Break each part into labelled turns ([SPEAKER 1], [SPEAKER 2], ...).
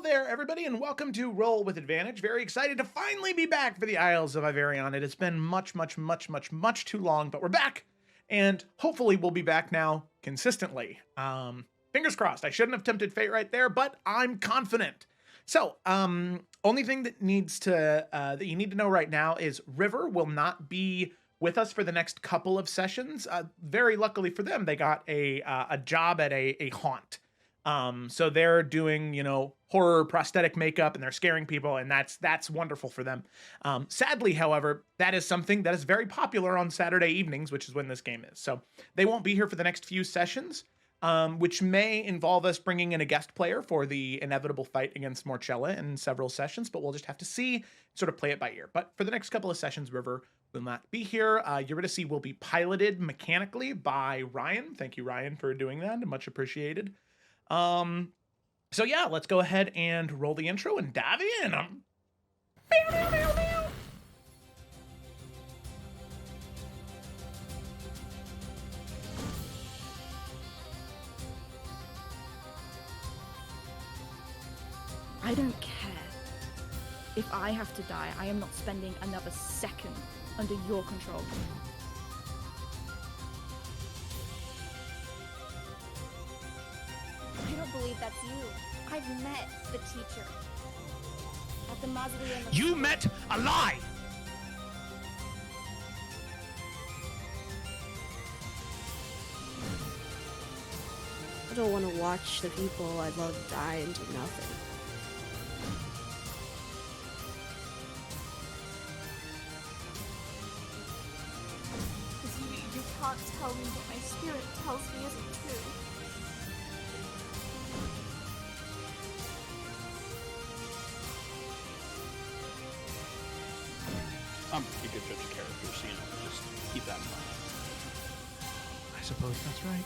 [SPEAKER 1] Hello there, everybody, and welcome to Roll with Advantage. Very excited to finally be back for the Isles of Iverion. It has been much too long, but we're back, and hopefully we'll be back now consistently. Fingers crossed. I shouldn't have tempted fate right there, but I'm confident. So, only thing that that you need to know right now is River will not be with us for the next couple of sessions. Very luckily for them, they got a job at a haunt. So they're doing, horror prosthetic makeup and they're scaring people, and that's wonderful for them. Sadly, however, that is something that is very popular on Saturday evenings, which is when this game is. So they won't be here for the next few sessions, which may involve us bringing in a guest player for the inevitable fight against Morchella in several sessions, but we'll just have to see, sort of play it by ear. But for the next couple of sessions, River will not be here. Eurydice will be piloted mechanically by Ryan. Thank you, Ryan, for doing that. Much appreciated. So yeah, let's go ahead and roll the intro and dive in.
[SPEAKER 2] I don't care. If I have to die, I am not spending another second under your control.
[SPEAKER 3] I don't believe that's you. I've met the teacher at the mausoleum.
[SPEAKER 1] You met a lie!
[SPEAKER 4] I don't want to watch the people I love die and do nothing.
[SPEAKER 3] Because you can't tell me what my spirit tells me isn't true.
[SPEAKER 5] I'm a pretty good judge of character, so just keep that in mind.
[SPEAKER 1] I suppose that's right.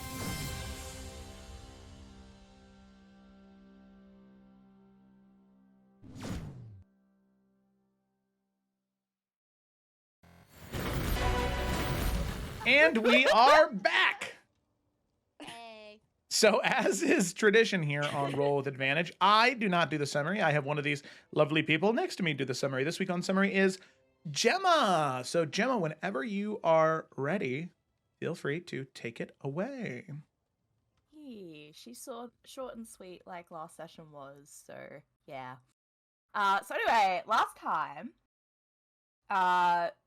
[SPEAKER 1] And we are back!
[SPEAKER 3] Hey.
[SPEAKER 1] So, as is tradition here on Roll with Advantage, I do not do the summary. I have one of these lovely people next to me do the summary. This week on summary is Gemma. So, Gemma, whenever you are ready, feel free to take it away.
[SPEAKER 6] She's so short and sweet like last session was, so yeah. So anyway, last time,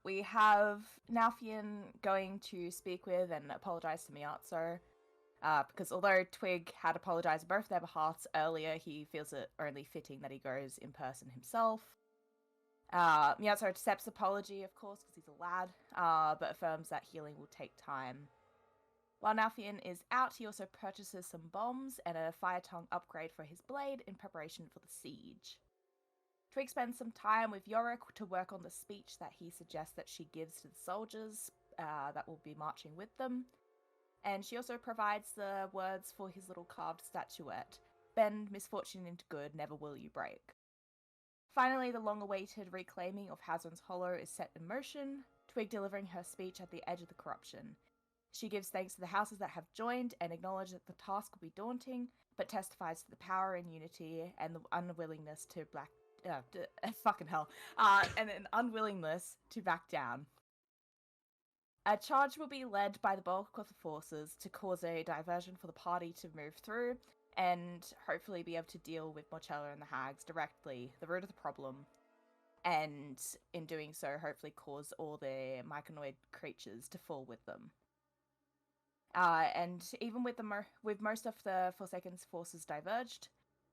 [SPEAKER 6] we have Nalfian going to speak with and apologize to Miazzo, because although Twig had apologized on both their behalves earlier, he feels it only fitting that he goes in person himself. Miazzo accepts apology, of course, because he's a lad, but affirms that healing will take time. While Nalfian is out, he also purchases some bombs and a fire tongue upgrade for his blade in preparation for the siege. Twig spends some time with Yorick to work on the speech that he suggests that she gives to the soldiers that will be marching with them. And she also provides the words for his little carved statuette, "Bend misfortune into good, never will you break." Finally, the long-awaited reclaiming of Hazard's Hollow is set in motion, Twig delivering her speech at the edge of the corruption. She gives thanks to the houses that have joined and acknowledges that the task will be daunting, but testifies to the power and unity and the unwillingness to and an unwillingness to back down. A charge will be led by the bulk of the forces to cause a diversion for the party to move through, and hopefully be able to deal with Morchella and the Hags directly, the root of the problem, and in doing so, hopefully cause all the myconoid creatures to fall with them. And even with most of the Forsaken's forces diverged,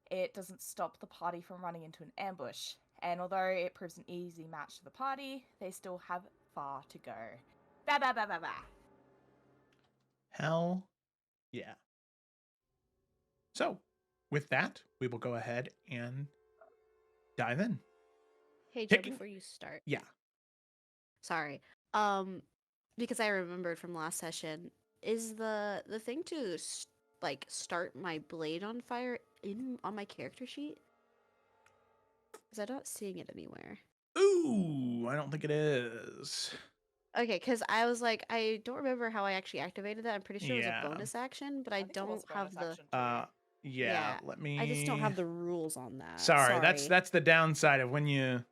[SPEAKER 6] it doesn't stop the party from running into an ambush, and although it proves an easy match to the party, they still have far to go. Ba ba ba ba ba.
[SPEAKER 1] Hell yeah. So, with that, we will go ahead and dive in.
[SPEAKER 4] Hey, Joe,
[SPEAKER 1] Picking-
[SPEAKER 4] before you start.
[SPEAKER 1] Yeah.
[SPEAKER 4] Sorry. Because I remembered from last session, is the thing to start my blade on fire on my character sheet? Because I'm not seeing it anywhere.
[SPEAKER 1] Ooh, I don't think it is.
[SPEAKER 4] Okay, because I was like, I don't remember how I actually activated that. I'm pretty sure it was
[SPEAKER 1] Yeah.
[SPEAKER 4] a bonus action, but I
[SPEAKER 6] think it was
[SPEAKER 4] don't
[SPEAKER 6] a
[SPEAKER 4] have
[SPEAKER 6] bonus
[SPEAKER 4] the.
[SPEAKER 6] action too.
[SPEAKER 1] Yeah, let me...
[SPEAKER 4] I just don't have the rules on that.
[SPEAKER 1] Sorry, that's the downside of when you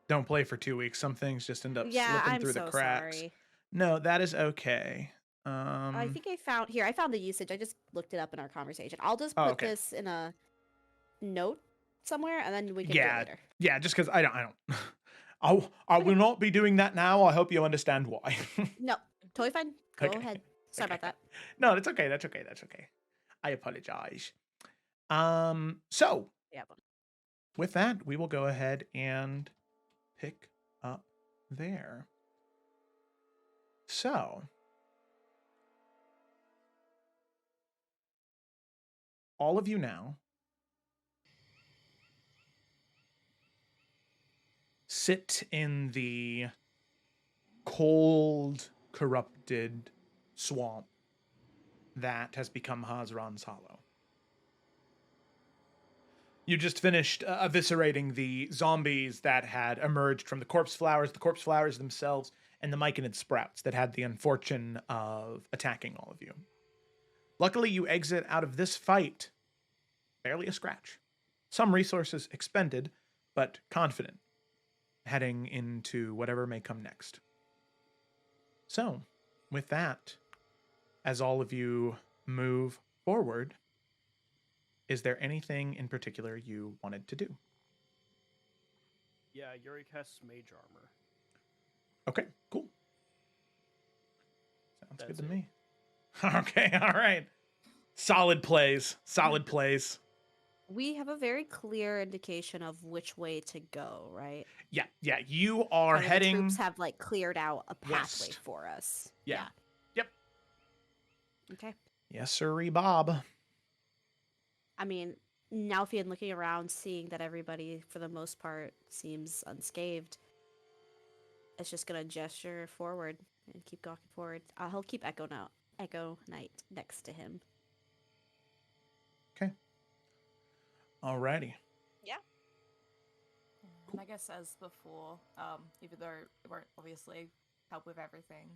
[SPEAKER 1] don't play for 2 weeks. Some things just end up slipping through the cracks.
[SPEAKER 4] Sorry.
[SPEAKER 1] No, that is okay.
[SPEAKER 4] I think I found the usage. I just looked it up in our conversation. I'll just put this in a note somewhere, and then we can do it later.
[SPEAKER 1] Yeah, just because I don't. I will not be doing that now. I hope you understand why.
[SPEAKER 4] No, totally fine. Go ahead. Sorry about that.
[SPEAKER 1] No, that's okay. That's okay. That's okay. I apologize. So
[SPEAKER 4] Yeah.
[SPEAKER 1] with that, we will go ahead and pick up there. So all of you now sit in the cold, corrupted swamp that has become Hazran's Hollow. You just finished eviscerating the zombies that had emerged from the corpse flowers themselves, and the myconid sprouts that had the unfortune of attacking all of you. Luckily, you exit out of this fight barely a scratch. Some resources expended, but confident, heading into whatever may come next. So, with that, as all of you move forward, is there anything in particular you wanted to do?
[SPEAKER 5] Yeah, Yuri casts mage armor.
[SPEAKER 1] Okay, cool. Sounds
[SPEAKER 5] That's
[SPEAKER 1] good to
[SPEAKER 5] it.
[SPEAKER 1] me. Okay, all right. Solid plays.
[SPEAKER 4] We have a very clear indication of which way to go, right?
[SPEAKER 1] Yeah, you are
[SPEAKER 4] Kind of
[SPEAKER 1] heading...
[SPEAKER 4] The troops have, like, cleared out a pathway
[SPEAKER 1] west.
[SPEAKER 4] for us.
[SPEAKER 1] Yeah. Yep.
[SPEAKER 4] Okay.
[SPEAKER 1] Yes, sirree, Bob.
[SPEAKER 4] I mean, Nalfian looking around, seeing that everybody, for the most part, seems unscathed, is just gonna gesture forward and keep walking forward. He'll keep Echo Knight next to him.
[SPEAKER 1] Okay. Alrighty.
[SPEAKER 6] Yeah. And I guess as before, even though it won't obviously help with everything,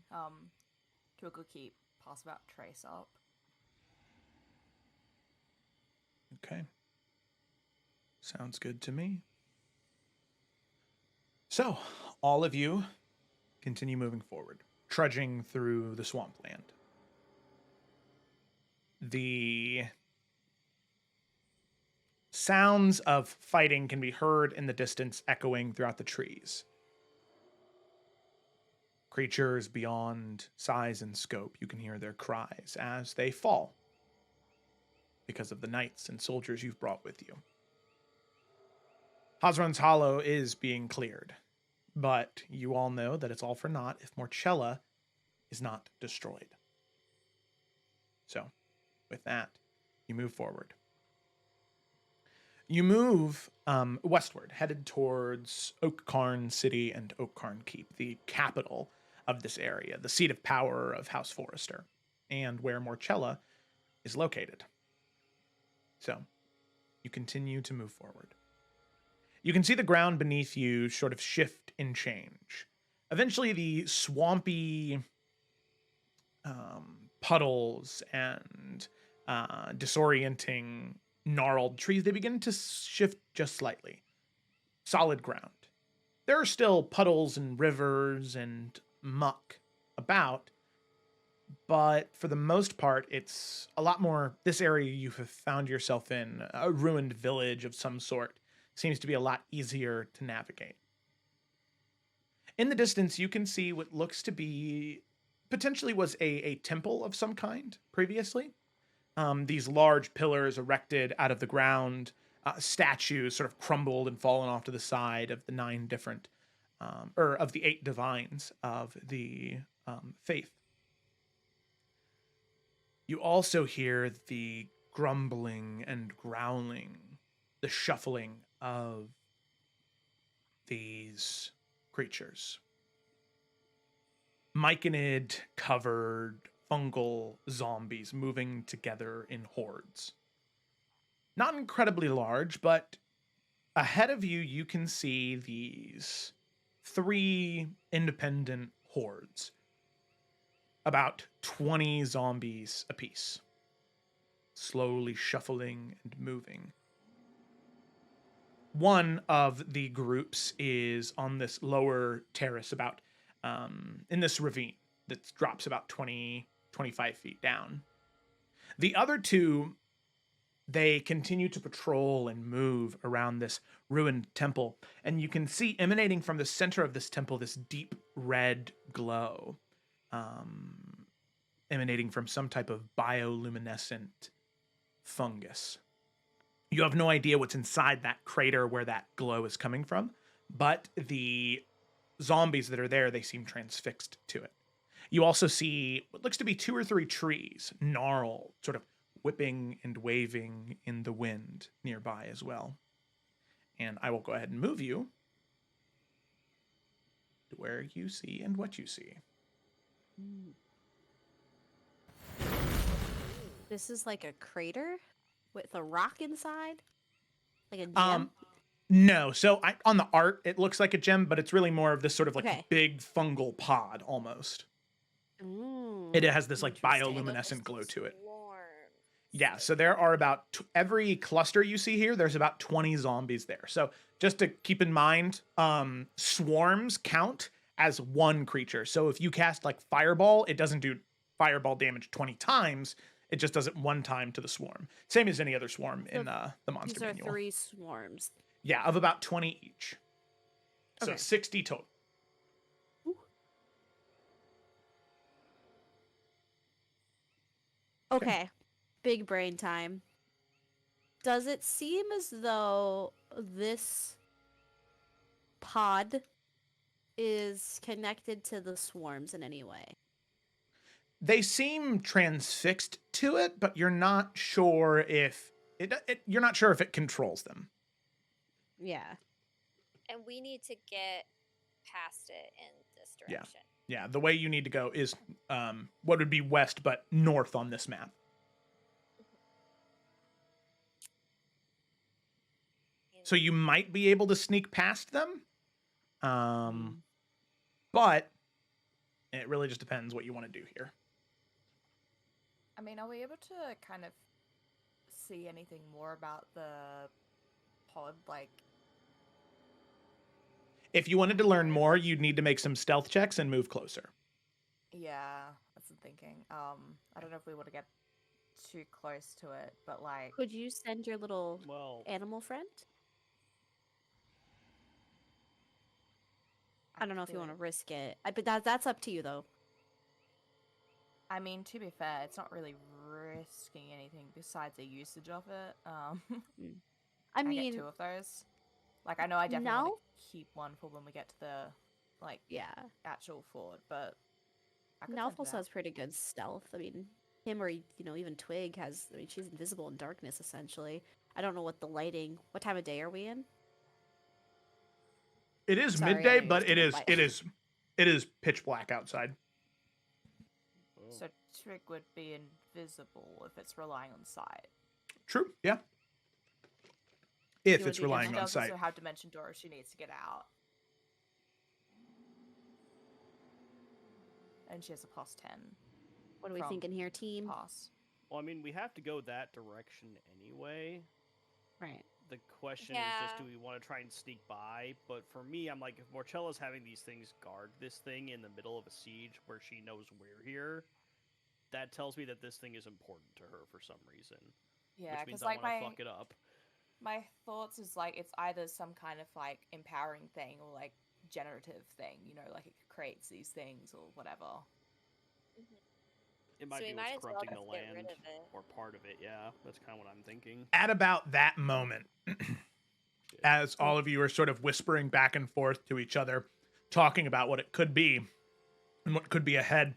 [SPEAKER 6] Twig will keep pass about Trace up.
[SPEAKER 1] Okay. Sounds good to me. So, all of you continue moving forward, trudging through the swampland. The sounds of fighting can be heard in the distance, echoing throughout the trees. Creatures beyond size and scope, you can hear their cries as they fall because of the knights and soldiers you've brought with you. Hazran's Hollow is being cleared, but you all know that it's all for naught if Morchella is not destroyed. So, with that, you move forward. You move westward, headed towards Oakcarn City and Oakcarn Keep, the capital of this area, the seat of power of House Forrester, and where Morchella is located. So, you continue to move forward. You can see the ground beneath you sort of shift and change. Eventually, the swampy puddles and disorienting gnarled trees, they begin to shift just slightly. Solid ground. There are still puddles and rivers and muck about, but for the most part, it's a lot more... This area you have found yourself in, a ruined village of some sort, seems to be a lot easier to navigate. In the distance, you can see what looks to be... potentially was a temple of some kind previously. These large pillars erected out of the ground, statues sort of crumbled and fallen off to the side of the 9 different, of the 8 divines of the faith. You also hear the grumbling and growling, the shuffling of these creatures. Myconid covered fungal zombies moving together in hordes. Not incredibly large, but ahead of you, you can see these 3 independent hordes. About 20 zombies apiece. slowly shuffling and moving. One of the groups is on this lower terrace about in this ravine that drops about 25 feet down. The other two, they continue to patrol and move around this ruined temple, and you can see emanating from the center of this temple this deep red glow, emanating from some type of bioluminescent fungus. You have no idea what's inside that crater where that glow is coming from, but the zombies that are there, they seem transfixed to it. You also see what looks to be 2 or 3 trees, gnarled, sort of whipping and waving in the wind nearby as well. And I will go ahead and move you to where you see and what you see.
[SPEAKER 4] This is like a crater with a rock inside? Like a gem?
[SPEAKER 1] No. So on the art, it looks like a gem, but it's really more of this sort of like
[SPEAKER 4] Okay.
[SPEAKER 1] big fungal pod almost.
[SPEAKER 4] Ooh,
[SPEAKER 1] It has this like
[SPEAKER 4] interesting.
[SPEAKER 1] bioluminescent glow to it. Yeah, so there are about every cluster you see here, there's about 20 zombies there. So just to keep in mind, swarms count as one creature. So if you cast like fireball, it doesn't do fireball damage 20 times. It just does it one time to the swarm. Same as any other swarm in the monster
[SPEAKER 4] These are
[SPEAKER 1] manual.
[SPEAKER 4] 3 swarms.
[SPEAKER 1] Yeah, of about 20 each. So
[SPEAKER 4] Okay.
[SPEAKER 1] 60 total.
[SPEAKER 4] Okay. Big brain time. Does it seem as though this pod is connected to the swarms in any way?
[SPEAKER 1] They seem transfixed to it, but you're not sure if you're not sure if it controls them.
[SPEAKER 4] Yeah.
[SPEAKER 3] And we need to get past it in this
[SPEAKER 1] Yeah.
[SPEAKER 3] direction.
[SPEAKER 1] Yeah, the way you need to go is what would be west, but north on this map. So you might be able to sneak past them, but it really just depends what you want to do here.
[SPEAKER 6] I mean, are we able to kind of see anything more about the pod? Like,
[SPEAKER 1] If you wanted to learn more, you'd need to make some stealth checks and move closer.
[SPEAKER 6] yeah, that's the thinking. I don't know if we want to get too close to it, but like,
[SPEAKER 4] Could you send your little
[SPEAKER 5] Well,
[SPEAKER 4] animal friend? I don't know if you want to
[SPEAKER 6] could.
[SPEAKER 4] risk it. But that's up to you, though.
[SPEAKER 6] I mean, to be fair, it's not really risking anything besides the usage of it.
[SPEAKER 4] I
[SPEAKER 6] I
[SPEAKER 4] mean,
[SPEAKER 6] get 2 of those. Like, I know I definitely want
[SPEAKER 4] no.
[SPEAKER 6] to keep one for when we get to the like
[SPEAKER 4] Yeah.
[SPEAKER 6] actual fort, but I could
[SPEAKER 4] Nalf
[SPEAKER 6] send it
[SPEAKER 4] also
[SPEAKER 6] out.
[SPEAKER 4] has pretty good stealth. I mean, him or even Twig has. I mean, she's invisible in darkness essentially. I don't know what the lighting. What time of day are we in?
[SPEAKER 1] It is
[SPEAKER 4] Sorry, I
[SPEAKER 1] midday,
[SPEAKER 4] know you
[SPEAKER 1] but
[SPEAKER 4] just
[SPEAKER 1] it
[SPEAKER 4] went
[SPEAKER 1] is
[SPEAKER 4] by.
[SPEAKER 1] it is pitch black outside.
[SPEAKER 5] oh,
[SPEAKER 6] So Trick would be invisible if it's relying on sight.
[SPEAKER 1] True, yeah. If
[SPEAKER 4] wanna
[SPEAKER 1] it's
[SPEAKER 4] do
[SPEAKER 1] relying
[SPEAKER 6] She
[SPEAKER 1] on
[SPEAKER 6] does
[SPEAKER 1] sight.
[SPEAKER 6] also have Dimension Door if she needs to get out. And she has a +10
[SPEAKER 4] What are we
[SPEAKER 6] from
[SPEAKER 4] thinking here, team?
[SPEAKER 6] pass.
[SPEAKER 5] well, I mean, we have to go that direction anyway.
[SPEAKER 4] Right.
[SPEAKER 5] The question is just, do we want to try and sneak by? But for me, I'm like, if Morcella's having these things guard this thing in the middle of a siege where she knows we're here, that tells me that this thing is important to her for some reason.
[SPEAKER 6] Yeah,
[SPEAKER 5] which
[SPEAKER 6] because
[SPEAKER 5] means I
[SPEAKER 6] like
[SPEAKER 5] want to fuck it up.
[SPEAKER 6] my thoughts is like it's either some kind of like empowering thing or like generative thing, you know, like it creates these things or whatever.
[SPEAKER 5] It might
[SPEAKER 3] So we
[SPEAKER 5] be
[SPEAKER 3] might
[SPEAKER 5] what's
[SPEAKER 3] as well
[SPEAKER 5] corrupting
[SPEAKER 3] just
[SPEAKER 5] the
[SPEAKER 3] get
[SPEAKER 5] land
[SPEAKER 3] rid of it.
[SPEAKER 5] or part of it. Yeah, that's kind of what I'm thinking.
[SPEAKER 1] At about that moment, as all of you are sort of whispering back and forth to each other, talking about what it could be and what could be ahead,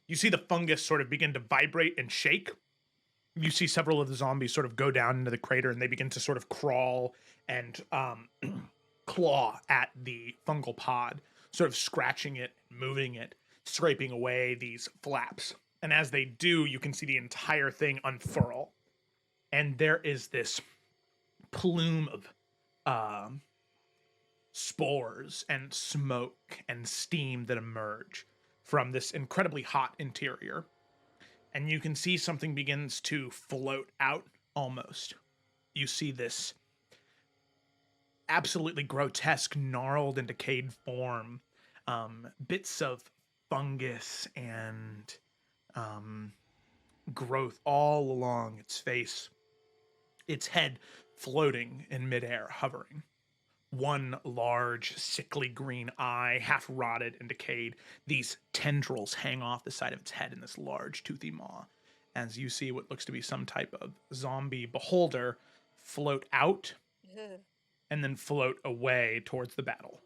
[SPEAKER 1] you see the fungus sort of begin to vibrate and shake. You see several of the zombies sort of go down into the crater and they begin to sort of crawl and claw at the fungal pod, sort of scratching it, moving it, scraping away these flaps. And as they do, you can see the entire thing unfurl. And there is this plume of spores and smoke and steam that emerge from this incredibly hot interior. and you can see something begins to float out almost. You see this absolutely grotesque, gnarled and decayed form. Bits of fungus and growth all along its face. Its head floating in midair, hovering. One large, sickly green eye, half rotted and decayed. These tendrils hang off the side of its head in this large, toothy maw. As you see what looks to be some type of zombie beholder float out
[SPEAKER 7] Ugh.
[SPEAKER 1] and then float away towards the battle.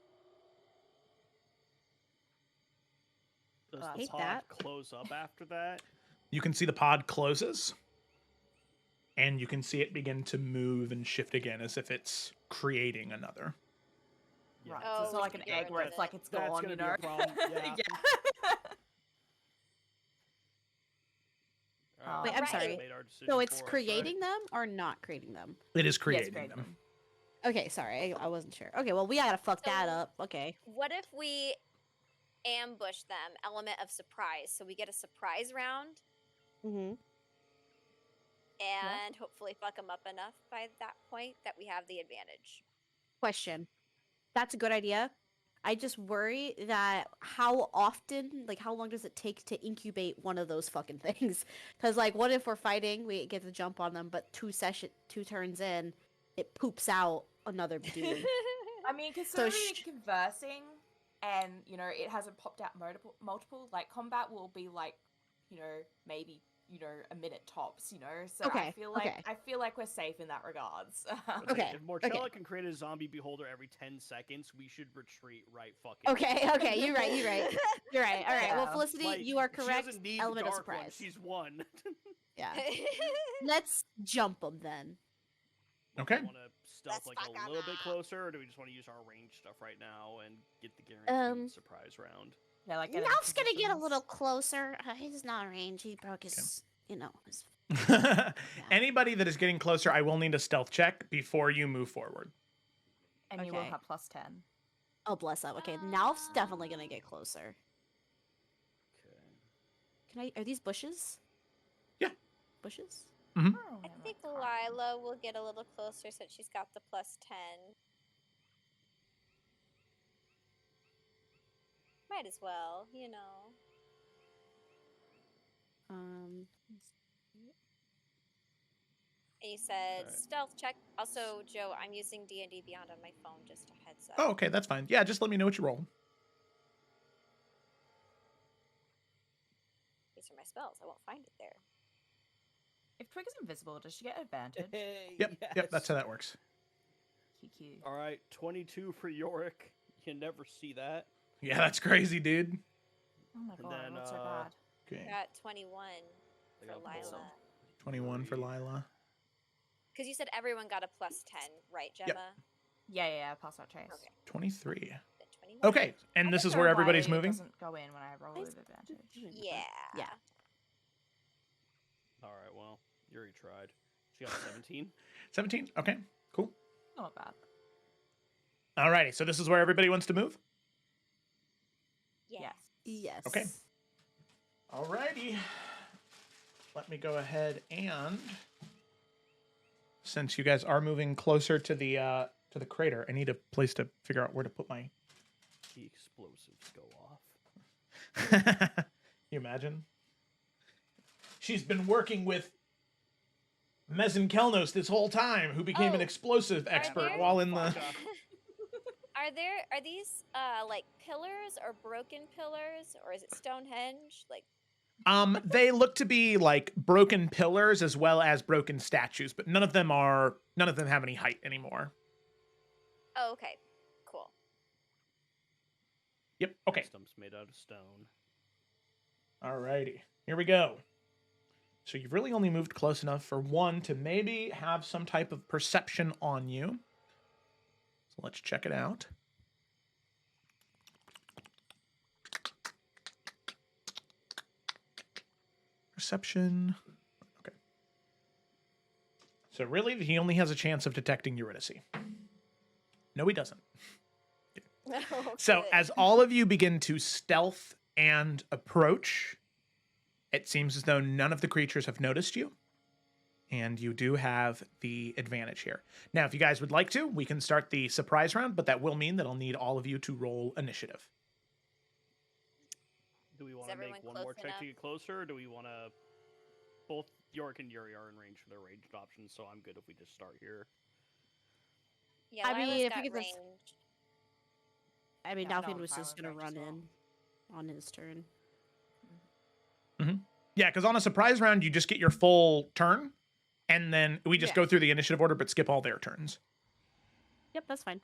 [SPEAKER 5] Does
[SPEAKER 6] I
[SPEAKER 5] the
[SPEAKER 4] hate
[SPEAKER 5] pod
[SPEAKER 4] that.
[SPEAKER 5] close up after that?
[SPEAKER 1] You can see the pod closes, and you can see it begin to move and shift again as if it's creating another.
[SPEAKER 5] Yeah.
[SPEAKER 6] Right.
[SPEAKER 7] Oh,
[SPEAKER 6] So it's not
[SPEAKER 7] we
[SPEAKER 6] like
[SPEAKER 7] should
[SPEAKER 6] an
[SPEAKER 7] get
[SPEAKER 6] egg
[SPEAKER 7] rid
[SPEAKER 6] where
[SPEAKER 7] of
[SPEAKER 6] it's
[SPEAKER 7] it.
[SPEAKER 6] like it's
[SPEAKER 5] That's
[SPEAKER 6] gone,
[SPEAKER 5] gonna
[SPEAKER 6] you
[SPEAKER 5] be
[SPEAKER 6] know?
[SPEAKER 5] a problem, yeah.
[SPEAKER 6] Oh.
[SPEAKER 4] Wait, I'm
[SPEAKER 7] Right.
[SPEAKER 4] sorry.
[SPEAKER 5] Made our decision
[SPEAKER 4] So it's
[SPEAKER 5] for us, right?
[SPEAKER 4] creating them or not creating them?
[SPEAKER 1] It is
[SPEAKER 6] Yes,
[SPEAKER 1] creating
[SPEAKER 6] create
[SPEAKER 1] them.
[SPEAKER 4] Okay, sorry, I wasn't sure. Okay, well, we gotta fuck that
[SPEAKER 7] So-
[SPEAKER 4] up. Okay.
[SPEAKER 7] What if we ambush them? Element of surprise. So we get a surprise round
[SPEAKER 4] Mm-hmm.
[SPEAKER 7] and hopefully fuck them up enough by that point that we have the advantage.
[SPEAKER 4] Question. That's a good idea. I just worry that how often, like, how long does it take to incubate one of those fucking things? Because, like, what if we're fighting, we get the jump on them, but two turns in, it poops out another dude.
[SPEAKER 6] I mean, considering it's
[SPEAKER 4] sh-
[SPEAKER 6] conversing and, you know, it hasn't popped out multiple, like, combat will be, like, you know, maybe, you know, a minute tops, you know? So I
[SPEAKER 4] Okay,
[SPEAKER 6] feel like
[SPEAKER 4] okay.
[SPEAKER 6] I feel like we're safe in that regards.
[SPEAKER 5] But
[SPEAKER 4] Okay,
[SPEAKER 5] If Morchella
[SPEAKER 4] okay.
[SPEAKER 5] can create a zombie beholder every 10 seconds, we should retreat right fucking.
[SPEAKER 4] Okay, you're right. You're right. All right. Well,
[SPEAKER 6] Yeah.
[SPEAKER 4] Felicity,
[SPEAKER 5] Like,
[SPEAKER 4] you are
[SPEAKER 5] She
[SPEAKER 4] correct.
[SPEAKER 5] doesn't need
[SPEAKER 4] Element
[SPEAKER 5] the
[SPEAKER 4] of
[SPEAKER 5] dark one.
[SPEAKER 4] surprise.
[SPEAKER 5] She's one.
[SPEAKER 4] Yeah. Let's jump them then.
[SPEAKER 1] Okay.
[SPEAKER 5] Do we want to stealth
[SPEAKER 7] Let's
[SPEAKER 5] like
[SPEAKER 7] fuck
[SPEAKER 5] a
[SPEAKER 7] 'em
[SPEAKER 5] little bit
[SPEAKER 7] up.
[SPEAKER 5] closer, or do we just want to use our range stuff right now and get the guaranteed surprise round?
[SPEAKER 6] Yeah, like get in
[SPEAKER 4] Nalf's gonna get a
[SPEAKER 6] positions.
[SPEAKER 4] little closer. He's not range. He broke his, his.
[SPEAKER 1] Anybody that is getting closer, I will need a stealth check before you move forward.
[SPEAKER 6] And you will
[SPEAKER 4] Okay.
[SPEAKER 6] have +10.
[SPEAKER 4] Oh, bless up. Okay, Nalf's definitely gonna get closer.
[SPEAKER 5] Okay.
[SPEAKER 4] Can I? Are these bushes?
[SPEAKER 1] Yeah.
[SPEAKER 4] Bushes?
[SPEAKER 6] Oh,
[SPEAKER 7] I
[SPEAKER 6] yeah,
[SPEAKER 7] think
[SPEAKER 6] that's hard.
[SPEAKER 7] Lila will get a little closer since she's got the +10. Might as well, you know.
[SPEAKER 4] Um.
[SPEAKER 7] And you said
[SPEAKER 5] Alright.
[SPEAKER 7] stealth check. Also, Joe, I'm using D&D Beyond on my phone, just a heads up.
[SPEAKER 1] Oh, okay, that's fine. Yeah, just let me know what you roll.
[SPEAKER 7] These are my spells. I won't find it there.
[SPEAKER 6] If Twig is invisible, does she get advantage?
[SPEAKER 1] Yep, that's how that works.
[SPEAKER 6] QQ.
[SPEAKER 5] All right, 22 for Yorick. You can never see that.
[SPEAKER 1] Yeah, that's crazy, dude.
[SPEAKER 6] Oh my
[SPEAKER 5] And
[SPEAKER 6] god,
[SPEAKER 5] then,
[SPEAKER 6] that's so bad.
[SPEAKER 1] Okay,
[SPEAKER 7] Got 21
[SPEAKER 5] I
[SPEAKER 7] for
[SPEAKER 5] got
[SPEAKER 7] Lila.
[SPEAKER 5] both.
[SPEAKER 1] 21 for Lila.
[SPEAKER 7] Because you said everyone got a +10, right, Gemma?
[SPEAKER 6] Yeah, pass out trace.
[SPEAKER 7] Okay.
[SPEAKER 1] 23.
[SPEAKER 7] Then 21.
[SPEAKER 1] Okay, and
[SPEAKER 6] I
[SPEAKER 1] this
[SPEAKER 6] don't
[SPEAKER 1] is
[SPEAKER 6] know
[SPEAKER 1] where
[SPEAKER 6] why
[SPEAKER 1] everybody's
[SPEAKER 6] it
[SPEAKER 1] moving?
[SPEAKER 6] doesn't go in when I roll with advantage.
[SPEAKER 7] Yeah.
[SPEAKER 4] Yeah.
[SPEAKER 5] All right, well, Yuri tried. She got 17.
[SPEAKER 1] 17? Okay, cool.
[SPEAKER 6] Not bad.
[SPEAKER 1] Alrighty, so this is where everybody wants to move?
[SPEAKER 7] Yeah.
[SPEAKER 6] Yes.
[SPEAKER 4] Yes.
[SPEAKER 1] Okay. Alrighty. Let me go ahead and, since you guys are moving closer to the crater, I need a place to figure out where to put my.
[SPEAKER 5] The explosives go off.
[SPEAKER 1] You imagine? She's been working with Mezin Kelnos this whole time, who became an
[SPEAKER 7] Oh,
[SPEAKER 1] explosive expert
[SPEAKER 7] there-
[SPEAKER 1] while in the.
[SPEAKER 7] Are these like pillars or broken pillars, or is it Stonehenge? Like,
[SPEAKER 1] They look to be like broken pillars as well as broken statues, but none of them have any height anymore.
[SPEAKER 7] oh, okay, cool.
[SPEAKER 1] Yep. Okay.
[SPEAKER 5] Stump's made out of stone.
[SPEAKER 1] Alrighty. Here we go. So you've really only moved close enough for one to maybe have some type of perception on you. So let's check it out. Perception. Okay. So really, he only has a chance of detecting Eurydice. No, he doesn't. So
[SPEAKER 7] Okay.
[SPEAKER 1] as all of you begin to stealth and approach, It seems as though none of the creatures have noticed you. And you do have the advantage here. Now, if you guys would like to, we can start the surprise round, but that will mean that I'll need all of you to roll initiative.
[SPEAKER 5] Do we want
[SPEAKER 7] Is
[SPEAKER 5] to make
[SPEAKER 7] everyone
[SPEAKER 5] one
[SPEAKER 7] close
[SPEAKER 5] more check
[SPEAKER 7] enough?
[SPEAKER 5] to get closer, or do we want to... Both Yorick and Yuri are in range for their ranged options, so I'm good if we just start here.
[SPEAKER 7] Yeah,
[SPEAKER 4] I mean,
[SPEAKER 7] Lila's
[SPEAKER 4] if
[SPEAKER 7] got
[SPEAKER 4] you could just-
[SPEAKER 7] range.
[SPEAKER 4] I mean,
[SPEAKER 6] Yeah, no,
[SPEAKER 4] Nalfian
[SPEAKER 6] I'm
[SPEAKER 4] was
[SPEAKER 6] fine
[SPEAKER 4] just
[SPEAKER 6] with
[SPEAKER 4] gonna
[SPEAKER 6] range as
[SPEAKER 4] run
[SPEAKER 6] well.
[SPEAKER 4] in on his turn.
[SPEAKER 1] Yeah, because on a surprise round, you just get your full turn, and then we just
[SPEAKER 4] Yeah.
[SPEAKER 1] go through the initiative order, but skip all their turns.
[SPEAKER 4] Yep, that's fine.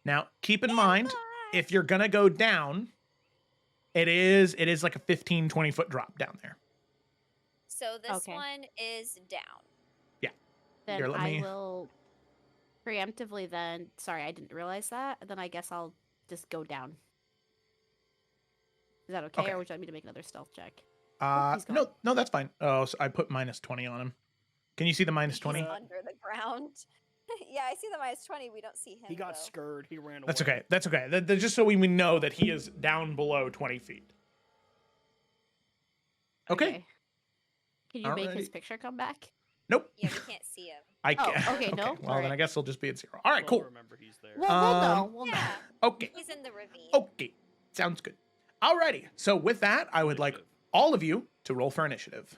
[SPEAKER 1] Now, keep in mind, if you're gonna go down, it is like a 15, 20-foot drop down there.
[SPEAKER 7] So this
[SPEAKER 4] Okay.
[SPEAKER 7] one is down.
[SPEAKER 4] Then
[SPEAKER 1] Here, let
[SPEAKER 4] I
[SPEAKER 1] me-
[SPEAKER 4] will preemptively then. Sorry, I didn't realize that. Then I guess I'll just go down. Is that okay,
[SPEAKER 1] Okay.
[SPEAKER 4] or would you like me to make another stealth check? he's gone.
[SPEAKER 1] No, that's fine. Oh, so I put minus 20 on him. Can you see the minus
[SPEAKER 7] He's
[SPEAKER 1] 20?
[SPEAKER 7] under the ground. Yeah, I see the minus 20. We don't see him.
[SPEAKER 5] He got
[SPEAKER 7] though.
[SPEAKER 5] scared. He ran away.
[SPEAKER 1] That's okay. That's okay. That's just so we know that he is down below 20 feet. Okay.
[SPEAKER 4] Can you make his
[SPEAKER 1] Alrighty.
[SPEAKER 4] picture come back?
[SPEAKER 1] Nope.
[SPEAKER 7] Yeah, we can't see him.
[SPEAKER 1] I
[SPEAKER 4] Oh,
[SPEAKER 1] can't.
[SPEAKER 4] okay, no?
[SPEAKER 1] Well, then
[SPEAKER 4] Alright.
[SPEAKER 1] I guess he'll just be at 0. All right,
[SPEAKER 5] We'll
[SPEAKER 1] cool.
[SPEAKER 5] remember he's there.
[SPEAKER 4] Well, we'll know.
[SPEAKER 1] Um,
[SPEAKER 4] We'll know.
[SPEAKER 7] Yeah,
[SPEAKER 1] Okay.
[SPEAKER 7] he's in the ravine.
[SPEAKER 1] Okay. Sounds good. Alrighty. So with that, I would like
[SPEAKER 5] Initiative.
[SPEAKER 1] all of you to roll for initiative.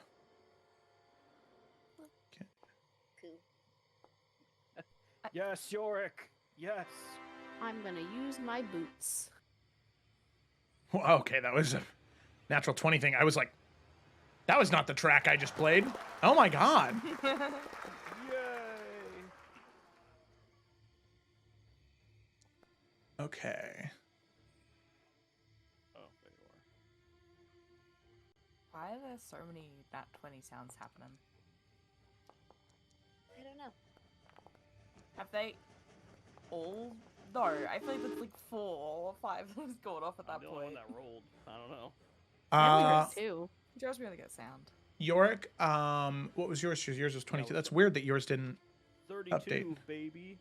[SPEAKER 7] Cool.
[SPEAKER 5] Yes, Yorick. Yes.
[SPEAKER 4] I'm gonna use my boots.
[SPEAKER 1] Well, okay, that was a natural 20 thing. I was like, that was not the track I just played. Oh my god.
[SPEAKER 5] Yay.
[SPEAKER 1] Okay.
[SPEAKER 5] Oh, there you are.
[SPEAKER 6] Why are there so many nat 20 sounds happening?
[SPEAKER 7] I don't know.
[SPEAKER 6] Have they all? No, I feel like it's like 4 or 5 that was going off at
[SPEAKER 5] I'm
[SPEAKER 6] that
[SPEAKER 5] the only one
[SPEAKER 6] point.
[SPEAKER 5] that rolled. I don't know.
[SPEAKER 1] Uh,
[SPEAKER 4] Two.
[SPEAKER 6] Joe's really good sound.
[SPEAKER 1] Yorick, what was yours? Yours was 22.
[SPEAKER 5] Yeah,
[SPEAKER 1] That's weird that yours didn't.
[SPEAKER 5] 32,
[SPEAKER 1] Update.
[SPEAKER 5] baby.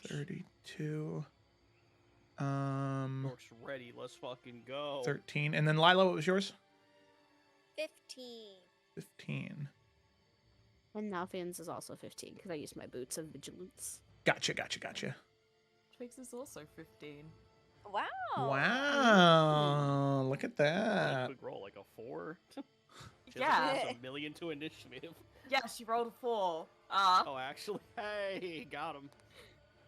[SPEAKER 1] 32.
[SPEAKER 5] York's ready. Let's fucking go.
[SPEAKER 1] 13. And then Lila, what was yours?
[SPEAKER 7] 15.
[SPEAKER 1] 15.
[SPEAKER 4] And Nalfian's is also 15 because I used my boots of vigilance.
[SPEAKER 1] Gotcha.
[SPEAKER 6] Twigs is also 15.
[SPEAKER 7] Wow.
[SPEAKER 1] Wow. Look at
[SPEAKER 5] What a
[SPEAKER 1] that.
[SPEAKER 5] quick roll, like a 4. She
[SPEAKER 6] Yeah.
[SPEAKER 5] has a million to initiative.
[SPEAKER 6] Yeah, she rolled a 4.
[SPEAKER 5] Oh, actually, hey, got him.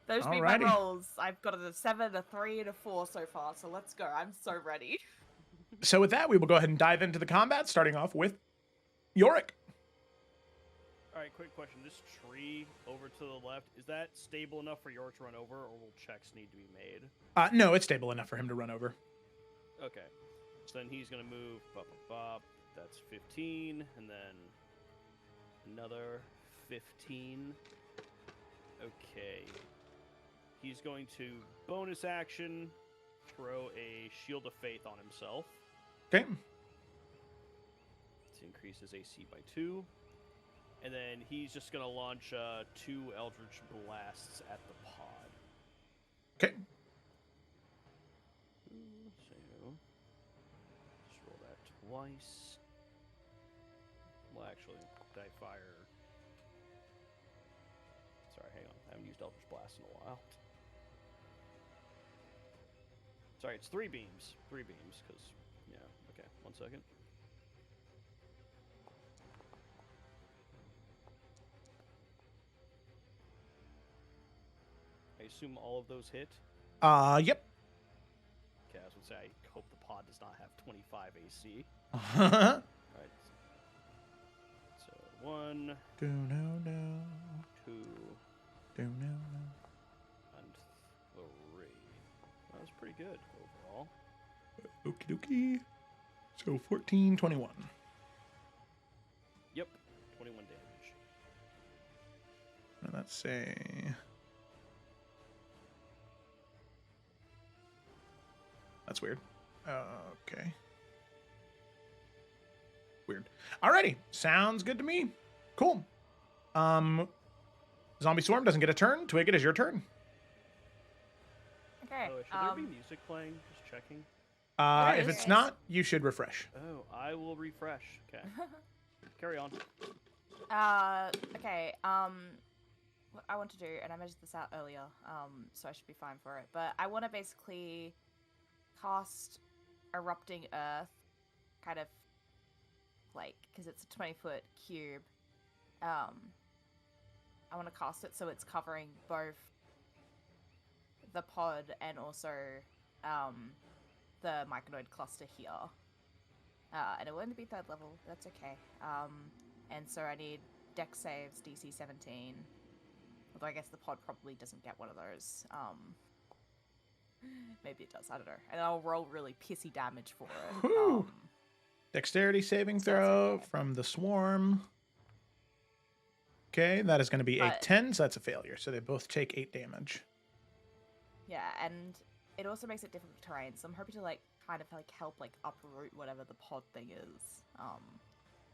[SPEAKER 6] Those be my
[SPEAKER 1] Alrighty.
[SPEAKER 6] rolls. I've got a 7, a 3, and a 4 so far, so let's go. I'm so ready.
[SPEAKER 1] So with that, we will go ahead and dive into the combat, starting off with Yorick.
[SPEAKER 5] All right, quick question. This tree over to the left, is that stable enough for York to run over, or will checks need to be made?
[SPEAKER 1] No, it's stable enough for him to run over.
[SPEAKER 5] Okay. So then he's going to move, bop, bop, bop. That's 15, and then another 15. Okay. He's going to bonus action, throw a Shield of Faith on himself
[SPEAKER 1] Okay.
[SPEAKER 5] to increase his AC by 2. And then he's just going to launch 2 Eldritch Blasts at the pod.
[SPEAKER 1] Okay.
[SPEAKER 5] So, just roll that twice. Well, actually, did I fire? Sorry, hang on. I haven't used Eldritch Blast in a while. Sorry, it's 3 beams. 3 beams, because, yeah, okay, 1 second. I assume all of those hit?
[SPEAKER 1] Yep.
[SPEAKER 5] Okay, I was gonna say, I hope the pod does not have 25 AC.
[SPEAKER 1] Do
[SPEAKER 5] Alright. So, 1,
[SPEAKER 1] no no.
[SPEAKER 5] 2,
[SPEAKER 1] Do no no.
[SPEAKER 5] and 3. That was pretty good overall.
[SPEAKER 1] Okie dokie. So 14, 21.
[SPEAKER 5] Yep, 21 damage.
[SPEAKER 1] Now let's say. That's weird. Okay. Weird. Alrighty. Sounds good to me. Cool. Zombie Swarm doesn't get a turn. Twig, it is your turn.
[SPEAKER 6] Okay.
[SPEAKER 5] Should there be music playing? Just checking.
[SPEAKER 1] If it's not, you should refresh.
[SPEAKER 5] Oh, I will refresh. Okay. Carry on.
[SPEAKER 6] Okay. What I want to do, and I measured this out earlier, so I should be fine for it. But I want to basically cast Erupting Earth, kind of like, because it's a 20-foot cube. I want to cast it so it's covering both the pod and also the Myconoid cluster here. And it won't be 3rd level. That's okay. And so I need Dex saves DC 17. Although I guess the pod probably doesn't get one of those. Maybe it does. I don't know. And I'll roll really pissy damage for it.
[SPEAKER 1] Whew. Dexterity saving throw from the swarm. Okay, that is going to be a 10, so that's a failure. So they both take 8 damage.
[SPEAKER 6] Yeah, and it also makes it difficult terrain. So I'm hoping to kind of help uproot whatever the pod thing is.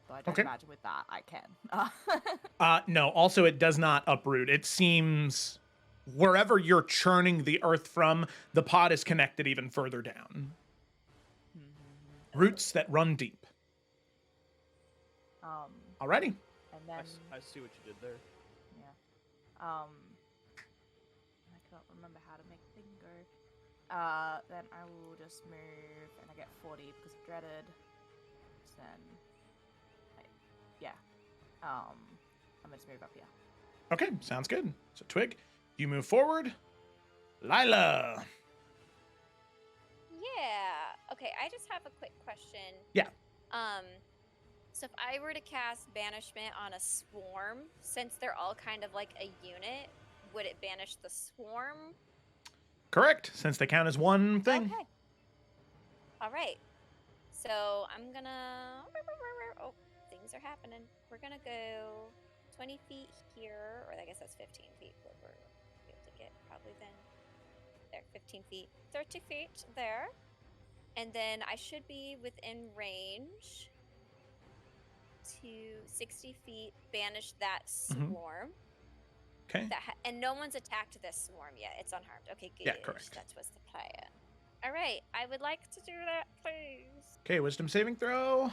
[SPEAKER 6] But I don't imagine with that I can.
[SPEAKER 1] No, also it does not uproot. It seems wherever you're churning the earth from, the pod is connected even further down. Roots that run deep. Alrighty.
[SPEAKER 6] And then
[SPEAKER 5] I see what you did there.
[SPEAKER 6] yeah. I can't remember how to make the thing go. Then I will just move, and I get 40 because of dreaded. So then, yeah. I'm gonna just move up here.
[SPEAKER 1] Okay, sounds good. So Twig, you move forward. Lila.
[SPEAKER 7] Yeah. Okay, I just have a quick question.
[SPEAKER 1] Yeah.
[SPEAKER 7] So if I were to cast Banishment on a swarm, since they're all kind of like a unit, would it banish the swarm?
[SPEAKER 1] Correct, since they count as one thing.
[SPEAKER 7] Okay. All right. So I'm gonna... Oh, things are happening. We're gonna go 20 feet here, or I guess that's 15 feet. What we're able to get probably then. There, 15 feet. 30 feet there. And then I should be within range to 60 feet, banish that swarm.
[SPEAKER 1] Okay.
[SPEAKER 7] And no one's attacked this swarm yet. It's unharmed. Okay, good.
[SPEAKER 1] Yeah, correct.
[SPEAKER 7] That was the plan. All right, I would like to do that, please.
[SPEAKER 1] Okay, wisdom saving throw.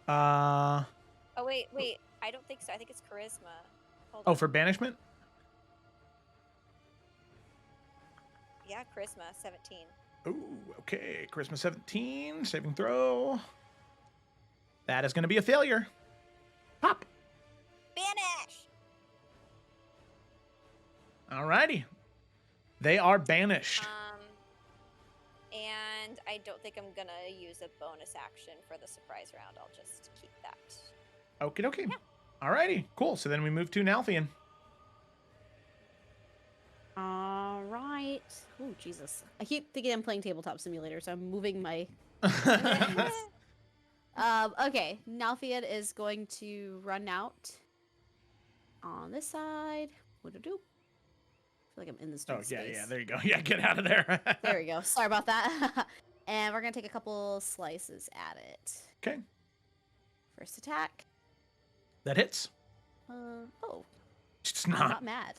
[SPEAKER 7] Oh, wait. I don't think so. I think it's charisma. Hold
[SPEAKER 1] Oh,
[SPEAKER 7] on.
[SPEAKER 1] for banishment?
[SPEAKER 7] Yeah, charisma, 17.
[SPEAKER 1] Ooh, okay. Charisma 17, saving throw. That is going to be a failure. Pop.
[SPEAKER 7] Banish!
[SPEAKER 1] Alrighty. They are banished.
[SPEAKER 7] And I don't think I'm gonna use a bonus action for the surprise round. I'll just keep that.
[SPEAKER 1] Okie dokie. Yeah. Alrighty, cool. So then we move to Nalfian.
[SPEAKER 4] All right. Oh, Jesus. I keep thinking I'm playing Tabletop Simulator, so I'm moving my... Okay. Nalfian is going to run out on this side. What do I do? I feel like I'm in this dude's space.
[SPEAKER 1] Yeah, there you go. Yeah, get out of there.
[SPEAKER 4] There we go. Sorry about that. And we're going to take a couple slices at it.
[SPEAKER 1] Okay.
[SPEAKER 4] First attack.
[SPEAKER 1] That hits.
[SPEAKER 4] Oh.
[SPEAKER 1] It's
[SPEAKER 4] I'm
[SPEAKER 1] not.
[SPEAKER 4] not mad.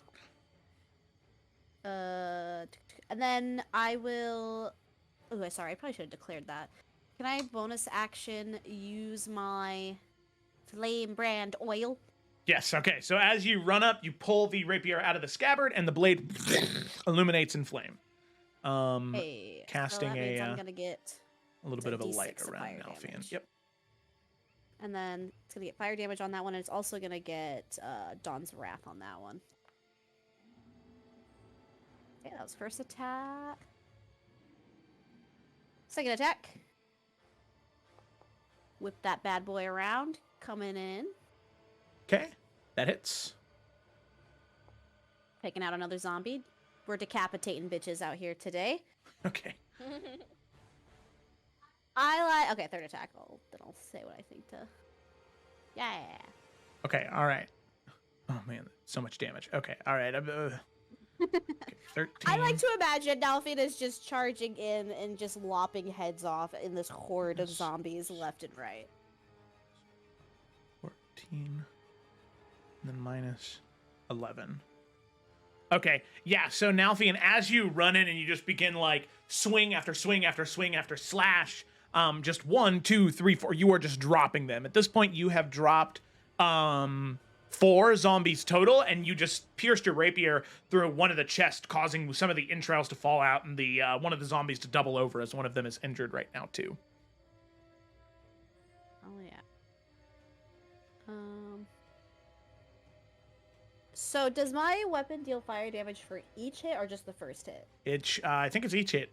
[SPEAKER 4] And then I will... Oh, sorry. I probably should have declared that. Can I bonus action use my flame brand oil?
[SPEAKER 1] Yes, okay. So as you run up, you pull the rapier out of the scabbard, and the blade illuminates in flame.
[SPEAKER 4] Hey,
[SPEAKER 1] casting
[SPEAKER 4] so that means I'm
[SPEAKER 1] a
[SPEAKER 4] gonna get
[SPEAKER 1] little bit of a
[SPEAKER 4] D6
[SPEAKER 1] light
[SPEAKER 4] of
[SPEAKER 1] around
[SPEAKER 4] fire
[SPEAKER 1] Nalfian.
[SPEAKER 4] damage.
[SPEAKER 1] Yep.
[SPEAKER 4] And then it's gonna get fire damage on that one, and it's also gonna get Dawn's Wrath on that one. Okay, that was first attack. Second attack. Whip that bad boy around, coming in.
[SPEAKER 1] Okay, that hits.
[SPEAKER 4] Taking out another zombie. We're decapitating bitches out here today.
[SPEAKER 1] Okay.
[SPEAKER 4] Okay, third attack. Then I'll say what I think to... Yeah.
[SPEAKER 1] Okay, all right. Oh, man, so much damage. Okay, all right. Okay, 13.
[SPEAKER 4] I like to imagine Nalfian is just charging in and just lopping heads off in this horde of zombies left and right.
[SPEAKER 1] 14. And then minus 11. Okay, yeah, so Nalfian, as you run in and you just begin like swing after swing after swing after slash, just 1, 2, 3, 4, you are just dropping them. At this point, you have dropped 4 zombies total, and you just pierced your rapier through one of the chest, causing some of the entrails to fall out and the one of the zombies to double over, as one of them is injured right now too.
[SPEAKER 4] Oh yeah. So does my weapon deal fire damage for each hit or just the first hit?
[SPEAKER 1] I think it's each hit.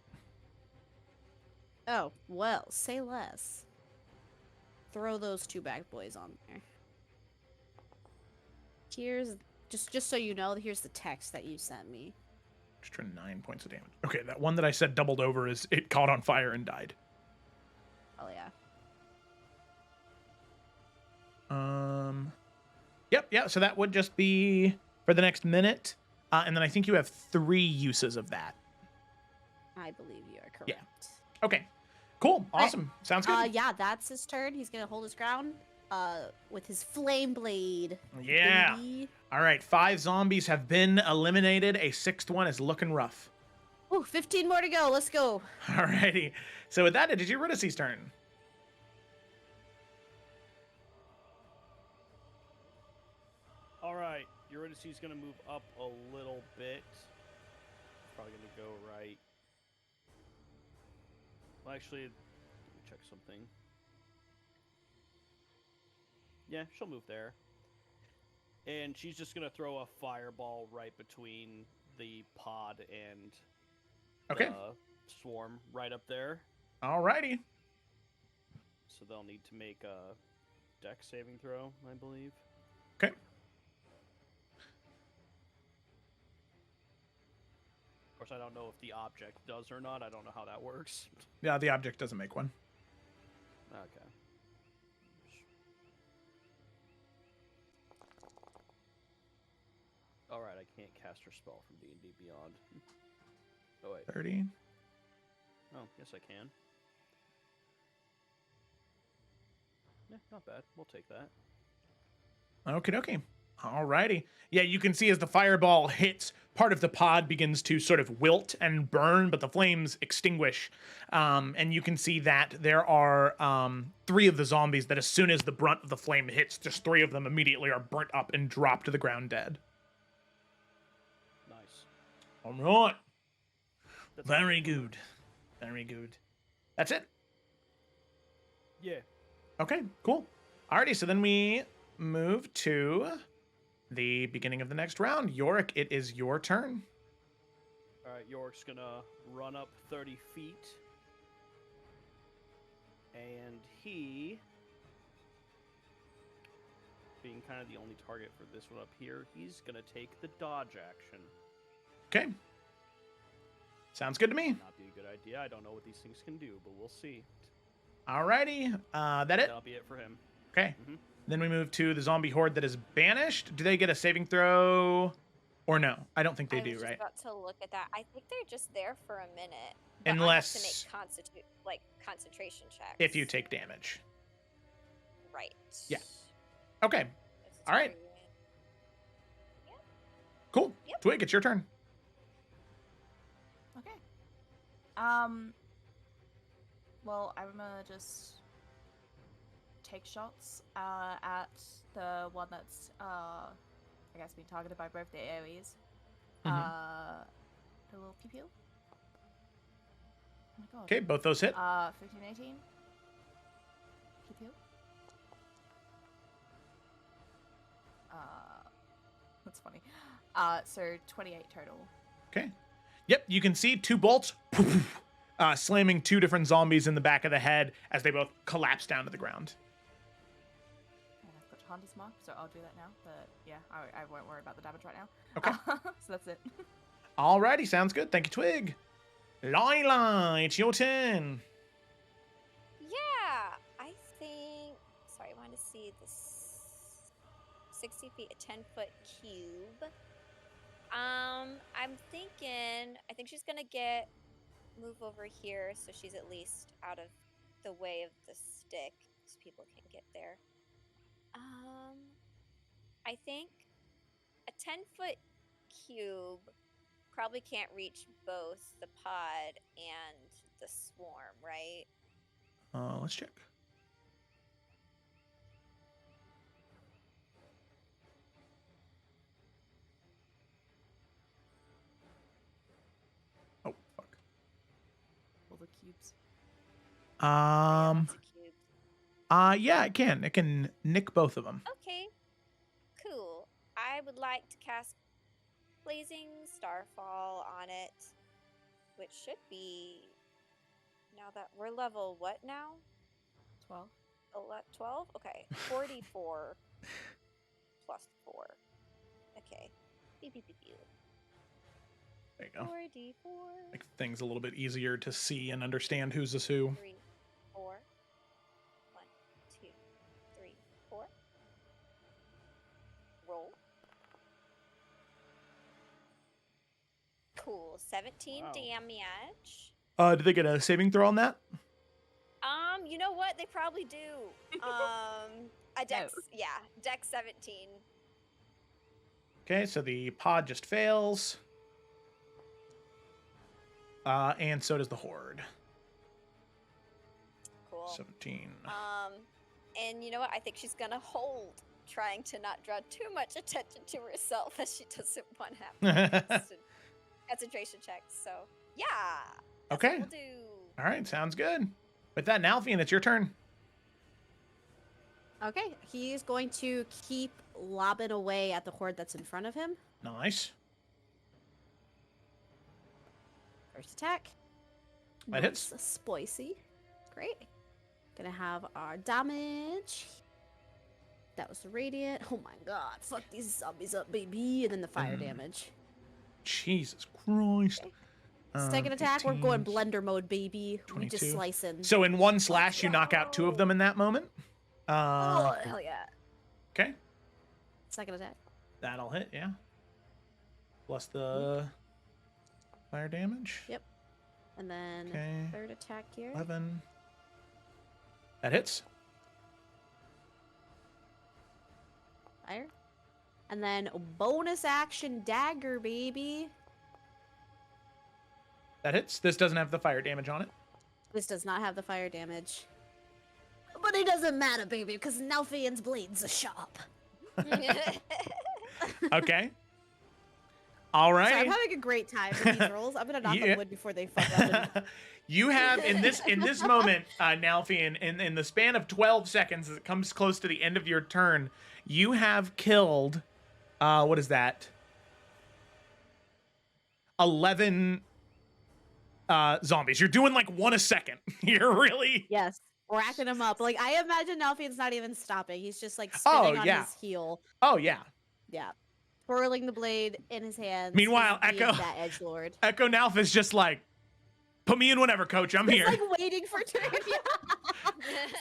[SPEAKER 4] Oh, well, say less. Throw those 2 bad boys on there. Here's just so you know, here's the text that you sent me.
[SPEAKER 1] Extra 9 points of damage. Okay, that one that I said doubled over is it caught on fire and died.
[SPEAKER 4] Oh yeah.
[SPEAKER 1] Yep. So that would just be for the next minute, and then I think you have 3 uses of that.
[SPEAKER 4] I believe you are correct.
[SPEAKER 1] Yeah. Okay. Cool. Awesome. Sounds good.
[SPEAKER 4] Yeah, that's his turn. He's gonna hold his ground. With his flame blade.
[SPEAKER 1] Yeah.
[SPEAKER 4] Baby.
[SPEAKER 1] All right. 5 zombies have been eliminated. A 6th one is looking rough.
[SPEAKER 4] Ooh, 15 more to go. Let's go.
[SPEAKER 1] All righty. So with that, it is Eurydice's turn.
[SPEAKER 5] All right, Eurydice's gonna move up a little bit. Probably gonna go right. Well, actually, let me check something. Yeah, she'll move there. And she's just gonna throw a fireball right between the pod and
[SPEAKER 1] Okay.
[SPEAKER 5] the swarm right up there.
[SPEAKER 1] All righty.
[SPEAKER 5] So they'll need to make a dex saving throw, I believe.
[SPEAKER 1] Okay.
[SPEAKER 5] Of course, I don't know if the object does or not. I don't know how that works.
[SPEAKER 1] Yeah, the object doesn't make one.
[SPEAKER 5] Okay. Alright, I can't cast her spell from D&D Beyond. Oh, wait.
[SPEAKER 1] 30.
[SPEAKER 5] Oh, yes I can. Yeah, not bad. We'll take that.
[SPEAKER 1] Okay. Alrighty. Yeah, you can see as the fireball hits, part of the pod begins to sort of wilt and burn, but the flames extinguish. And you can see that there are 3 of the zombies that as soon as the brunt of the flame hits, just 3 of them immediately are burnt up and drop to the ground dead.
[SPEAKER 5] Nice.
[SPEAKER 1] All right.
[SPEAKER 5] That's
[SPEAKER 1] Very good. Very good. That's it?
[SPEAKER 5] Yeah.
[SPEAKER 1] Okay, cool. Alrighty, so then we move to the beginning of the next round. Yorick, it is your turn.
[SPEAKER 5] Alright, York's gonna run up 30 feet. And he, being kind of the only target for this one up here, he's gonna take the dodge action.
[SPEAKER 1] Okay. Sounds good to me.
[SPEAKER 5] Not be a good idea. I don't know what these things can do, but we'll see.
[SPEAKER 1] Alrighty. That it?
[SPEAKER 5] That'll be it for him.
[SPEAKER 1] Okay.
[SPEAKER 5] Mhm.
[SPEAKER 1] Then we move to the zombie horde that is banished. Do they get a saving throw or no? I don't think they
[SPEAKER 7] I
[SPEAKER 1] do,
[SPEAKER 7] was
[SPEAKER 1] right?
[SPEAKER 7] just about to look at that. I think they're just there for a minute. But I have
[SPEAKER 1] Unless
[SPEAKER 7] to make concentration checks.
[SPEAKER 1] if you take damage.
[SPEAKER 7] Right.
[SPEAKER 1] Yeah. Okay.
[SPEAKER 7] Let's
[SPEAKER 1] All right.
[SPEAKER 7] do it.
[SPEAKER 1] Cool.
[SPEAKER 7] Yep.
[SPEAKER 1] Twig, it's your turn.
[SPEAKER 6] Okay. Well, I'm gonna just take shots at the one that's I guess being targeted by both the AoEs. A little pew pew. Oh my god.
[SPEAKER 1] Okay, both those hit.
[SPEAKER 6] 15, 18. Pew pew. That's funny. So 28 total.
[SPEAKER 1] Okay. Yep, you can see 2 bolts slamming 2 different zombies in the back of the head as they both collapse down to the ground.
[SPEAKER 6] And I've got Hunter's Mark, so I'll do that now. But yeah, I won't worry about the damage right now.
[SPEAKER 1] Okay.
[SPEAKER 6] So that's it.
[SPEAKER 1] Alrighty, sounds good. Thank you, Twig. Lila, it's your turn.
[SPEAKER 7] Yeah, I think. Sorry, I wanted to see this 60 feet, a 10-foot cube. I'm thinking. I think she's gonna move over here so she's at least out of the way of the stick, so people can get there. I think a 10-foot cube probably can't reach both the pod and the swarm, right?
[SPEAKER 1] Let's check. Oh, fuck.
[SPEAKER 6] All the cubes.
[SPEAKER 7] Lots of cubes.
[SPEAKER 1] Yeah, it can. It can nick both of them.
[SPEAKER 7] Okay, cool. I would like to cast Blazing Starfall on it, which should be, now that we're level what now?
[SPEAKER 6] 12.
[SPEAKER 7] 12? Okay, 44 plus 4. Okay. Beep, beep, beep, beep.
[SPEAKER 1] There you go.
[SPEAKER 7] 4d4.
[SPEAKER 1] Make things a little bit easier to see and understand who's this who.
[SPEAKER 7] 3, 4. 1, 2, 3, 4. Roll. Cool. 17
[SPEAKER 5] Wow.
[SPEAKER 7] damage.
[SPEAKER 1] Did they get a saving throw on that?
[SPEAKER 7] You know what? They probably do. A dex, yeah, dex 17.
[SPEAKER 1] Okay, so the pod just fails. And so does the horde.
[SPEAKER 7] Cool.
[SPEAKER 1] 17.
[SPEAKER 7] And you know what? I think she's gonna hold, trying to not draw too much attention to herself, as she doesn't want to have concentration checks. So yeah. That's
[SPEAKER 1] Okay.
[SPEAKER 7] what we'll do.
[SPEAKER 1] All right, sounds good. With that, Nalfian, it's your turn.
[SPEAKER 4] Okay, he's going to keep lobbing away at the horde that's in front of him.
[SPEAKER 1] Nice.
[SPEAKER 4] First attack.
[SPEAKER 1] That hits.
[SPEAKER 4] Nice, spicy. Great. Gonna have our damage. That was the radiant. Oh my god, fuck these zombies up, baby. And then the fire damage.
[SPEAKER 1] Jesus Christ.
[SPEAKER 4] Okay. Second attack, we're
[SPEAKER 1] 18,
[SPEAKER 4] going blender mode, baby. We just
[SPEAKER 1] 22.
[SPEAKER 4] slicing.
[SPEAKER 1] So in one slash, you knock out 2 of them in that moment.
[SPEAKER 4] Oh, hell yeah.
[SPEAKER 1] Okay.
[SPEAKER 4] Second attack.
[SPEAKER 1] That'll hit, yeah. Plus the fire damage.
[SPEAKER 4] Yep. And then
[SPEAKER 1] Okay.
[SPEAKER 4] third attack here.
[SPEAKER 1] 11. That hits.
[SPEAKER 4] Fire. And then bonus action dagger, baby.
[SPEAKER 1] That hits. This doesn't have the fire damage on it.
[SPEAKER 4] This does not have the fire damage. But it doesn't matter, baby, because Nalfian's blades are sharp.
[SPEAKER 1] Okay. All right.
[SPEAKER 4] So I'm having a great time with these rolls. I'm gonna knock
[SPEAKER 1] Yeah.
[SPEAKER 4] on wood before they fuck up.
[SPEAKER 1] You have in this moment, Nalfian, in the span of 12 seconds, as it comes close to the end of your turn, you have killed. What is that? 11 zombies. You're doing like 1 a second. You're really.
[SPEAKER 4] Yes, racking them up. Like I imagine Nalfian's not even stopping. He's just like
[SPEAKER 1] Oh,
[SPEAKER 4] spinning on
[SPEAKER 1] yeah.
[SPEAKER 4] his heel.
[SPEAKER 1] Oh yeah.
[SPEAKER 4] Yeah, twirling the blade in his hands.
[SPEAKER 1] Meanwhile,
[SPEAKER 4] He's being
[SPEAKER 1] Echo-
[SPEAKER 4] that edgelord.
[SPEAKER 1] Echo Nalf is just like, put me in whenever, coach. I'm
[SPEAKER 4] He's
[SPEAKER 1] here.
[SPEAKER 4] like waiting for turn.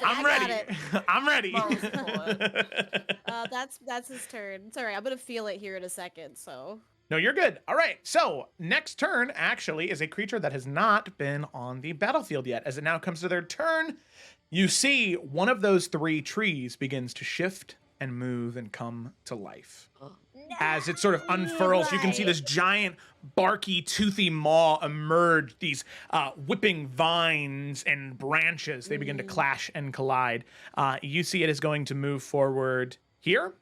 [SPEAKER 1] I'm
[SPEAKER 4] I got
[SPEAKER 1] ready.
[SPEAKER 4] it.
[SPEAKER 1] I'm ready.
[SPEAKER 6] Well,
[SPEAKER 4] That's his turn. It's all right. I'm gonna feel it here in a second. So
[SPEAKER 1] No, you're good. All right. So next turn actually is a creature that has not been on the battlefield yet. As it now comes to their turn, you see one of those 3 trees begins to shift and move and come to life. As it sort of unfurls, you can see this giant, barky, toothy maw emerge. These whipping vines and branches, they begin to clash and collide. You see it is going to move forward here.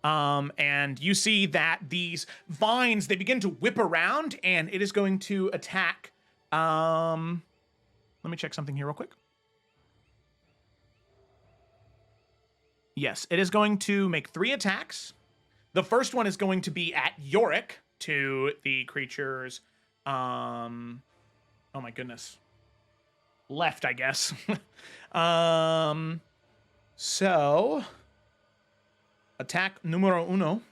[SPEAKER 1] And you see that these vines, they begin to whip around, and it is going to attack. Let me check something here real quick. Yes, it is going to make 3 attacks. The first one is going to be at Yorick, to the creature's, oh my goodness, left, I guess. So, attack numero 1.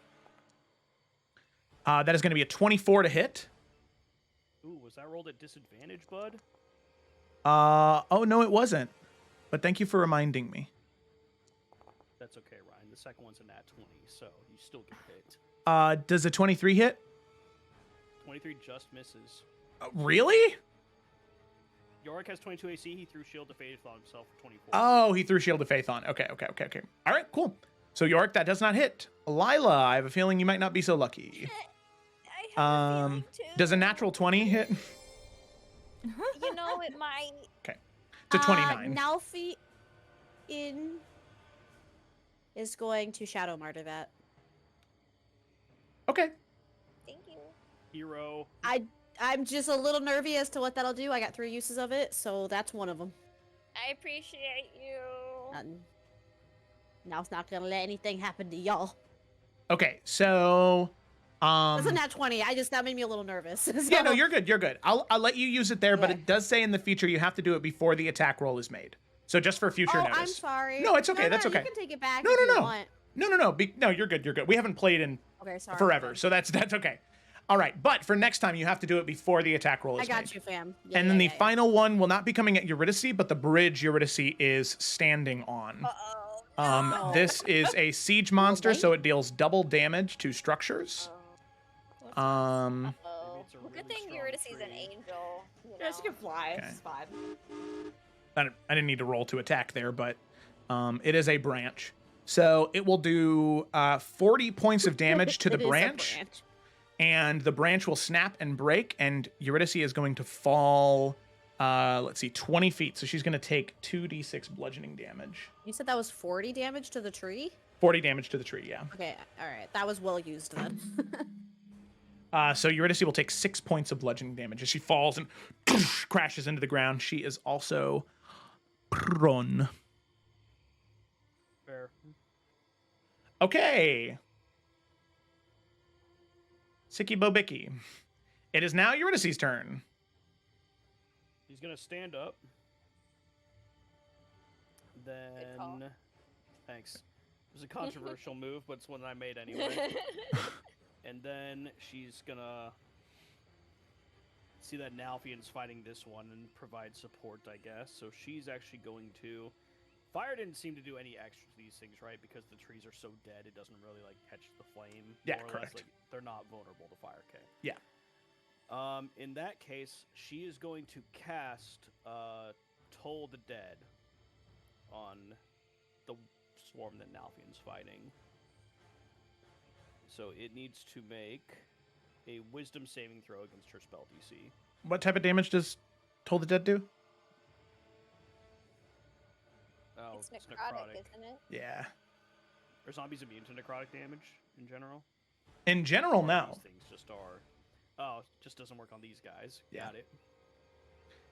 [SPEAKER 1] That is going to be a 24 to hit.
[SPEAKER 5] Ooh, was that rolled at disadvantage, bud?
[SPEAKER 1] Oh no, it wasn't. But thank you for reminding me.
[SPEAKER 5] That's okay, Ryan. The second one's a nat 20, so you still get hit.
[SPEAKER 1] Does a 23 hit?
[SPEAKER 5] 23 just misses.
[SPEAKER 1] Really?
[SPEAKER 5] Yorick has 22 AC. He threw Shield of Faith on himself for 24.
[SPEAKER 1] Oh, he threw Shield of Faith on. Okay. All right, cool. So Yorick, that does not hit. Lila, I have a feeling you might not be so lucky.
[SPEAKER 7] have a feeling too.
[SPEAKER 1] Does a natural 20 hit?
[SPEAKER 7] You know, it might.
[SPEAKER 1] To 29.
[SPEAKER 4] Nalfi is going to Shadow Martyr that.
[SPEAKER 1] Okay.
[SPEAKER 7] Thank you.
[SPEAKER 5] Hero.
[SPEAKER 4] I'm just a little nervy as to what that'll do. I got 3 uses of it, so that's one of them.
[SPEAKER 7] I appreciate you.
[SPEAKER 4] Now it's not gonna let anything happen to y'all.
[SPEAKER 1] Okay, so
[SPEAKER 4] That's a nat 20. That made me a little nervous.
[SPEAKER 1] yeah, no, you're good. You're good. I'll let you use it there, but
[SPEAKER 4] Okay.
[SPEAKER 1] it does say in the future you have to do it before the attack roll is made. So just for future
[SPEAKER 4] Oh,
[SPEAKER 1] notice.
[SPEAKER 4] I'm sorry.
[SPEAKER 1] No, it's okay. That's okay.
[SPEAKER 4] You can take it back
[SPEAKER 1] No,
[SPEAKER 4] if
[SPEAKER 1] no,
[SPEAKER 4] you
[SPEAKER 1] no.
[SPEAKER 4] want.
[SPEAKER 1] No. No, you're good. You're good. We haven't played in
[SPEAKER 4] Okay, sorry.
[SPEAKER 1] forever, so that's okay. All right, but for next time you have to do it before the attack roll is
[SPEAKER 4] I
[SPEAKER 1] made.
[SPEAKER 4] got you, fam. Yeah,
[SPEAKER 1] And then the
[SPEAKER 4] yeah.
[SPEAKER 1] final one will not be coming at Eurydice, but the bridge Eurydice is standing on.
[SPEAKER 7] Uh-oh.
[SPEAKER 4] no.
[SPEAKER 1] This is a siege monster,
[SPEAKER 4] wait.
[SPEAKER 1] so it deals double damage to structures.
[SPEAKER 7] Uh-oh.
[SPEAKER 5] Maybe it's a
[SPEAKER 7] Well, good
[SPEAKER 5] really
[SPEAKER 7] thing
[SPEAKER 5] strong
[SPEAKER 7] Eurydice is an
[SPEAKER 5] tree.
[SPEAKER 7] angel. You know?
[SPEAKER 6] Yeah, she can fly.
[SPEAKER 1] Okay.
[SPEAKER 6] It's fine.
[SPEAKER 1] I didn't need to roll to attack there, but it is a branch. So it will do 40 points of damage to the
[SPEAKER 4] It is a
[SPEAKER 1] branch, and the branch will snap and break, and Eurydice is going to fall, 20 feet. So she's going to take 2d6 bludgeoning damage.
[SPEAKER 4] You said that was 40 damage to the tree?
[SPEAKER 1] 40 damage to the tree, yeah.
[SPEAKER 4] Okay, alright. That was well used then.
[SPEAKER 1] So Eurydice will take 6 points of bludgeoning damage as she falls and crashes into the ground. She is also prone.
[SPEAKER 5] Fair.
[SPEAKER 1] Okay. Sicky Bobicki. It is now Eurydice's turn.
[SPEAKER 5] He's gonna stand up.
[SPEAKER 7] call.
[SPEAKER 5] Then, thanks. It was a controversial move, but it's one that I made anyway. And then she's gonna see that Nalfian's fighting this one and provide support, I guess. So she's actually going to. Fire didn't seem to do any extra to these things, right? Because the trees are so dead, it doesn't really like catch the flame.
[SPEAKER 1] Yeah,
[SPEAKER 5] more or less.
[SPEAKER 1] correct.
[SPEAKER 5] Like, they're not vulnerable to fire. Okay.
[SPEAKER 1] Yeah.
[SPEAKER 5] In that case, she is going to cast Toll the Dead on the swarm that Nalfian's fighting. So it needs to make a Wisdom saving throw against her spell DC.
[SPEAKER 1] What type of damage does Toll the Dead do?
[SPEAKER 5] Oh,
[SPEAKER 7] It's necrotic, isn't it?
[SPEAKER 1] Yeah.
[SPEAKER 5] Are zombies immune to necrotic damage in general?
[SPEAKER 1] In general,
[SPEAKER 5] Or
[SPEAKER 1] no.
[SPEAKER 5] These things just are. Oh, it just doesn't work on these guys.
[SPEAKER 1] Yeah.
[SPEAKER 5] Got it.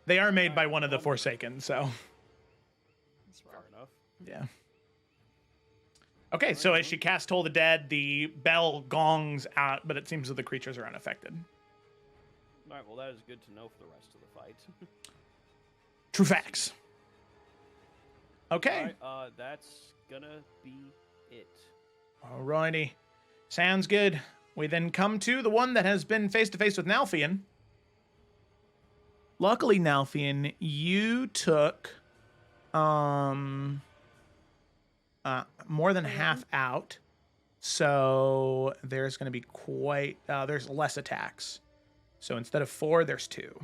[SPEAKER 1] They are made by
[SPEAKER 5] Alright,
[SPEAKER 1] one of the
[SPEAKER 5] well,
[SPEAKER 1] Forsaken, so
[SPEAKER 5] Fair enough.
[SPEAKER 1] yeah. Okay, so as she casts Toll the Dead, the bell gongs out, but it seems that the creatures are unaffected.
[SPEAKER 5] Alright, well, that is good to know for the rest of the fight.
[SPEAKER 1] True facts. Okay.
[SPEAKER 5] Alright, that's gonna be it.
[SPEAKER 1] Alrighty. Sounds good. We then come to the one that has been face to face with Nalfian. Luckily, Nalfian, you took more than half out. So there's going to be there's less attacks. So instead of 4, there's 2.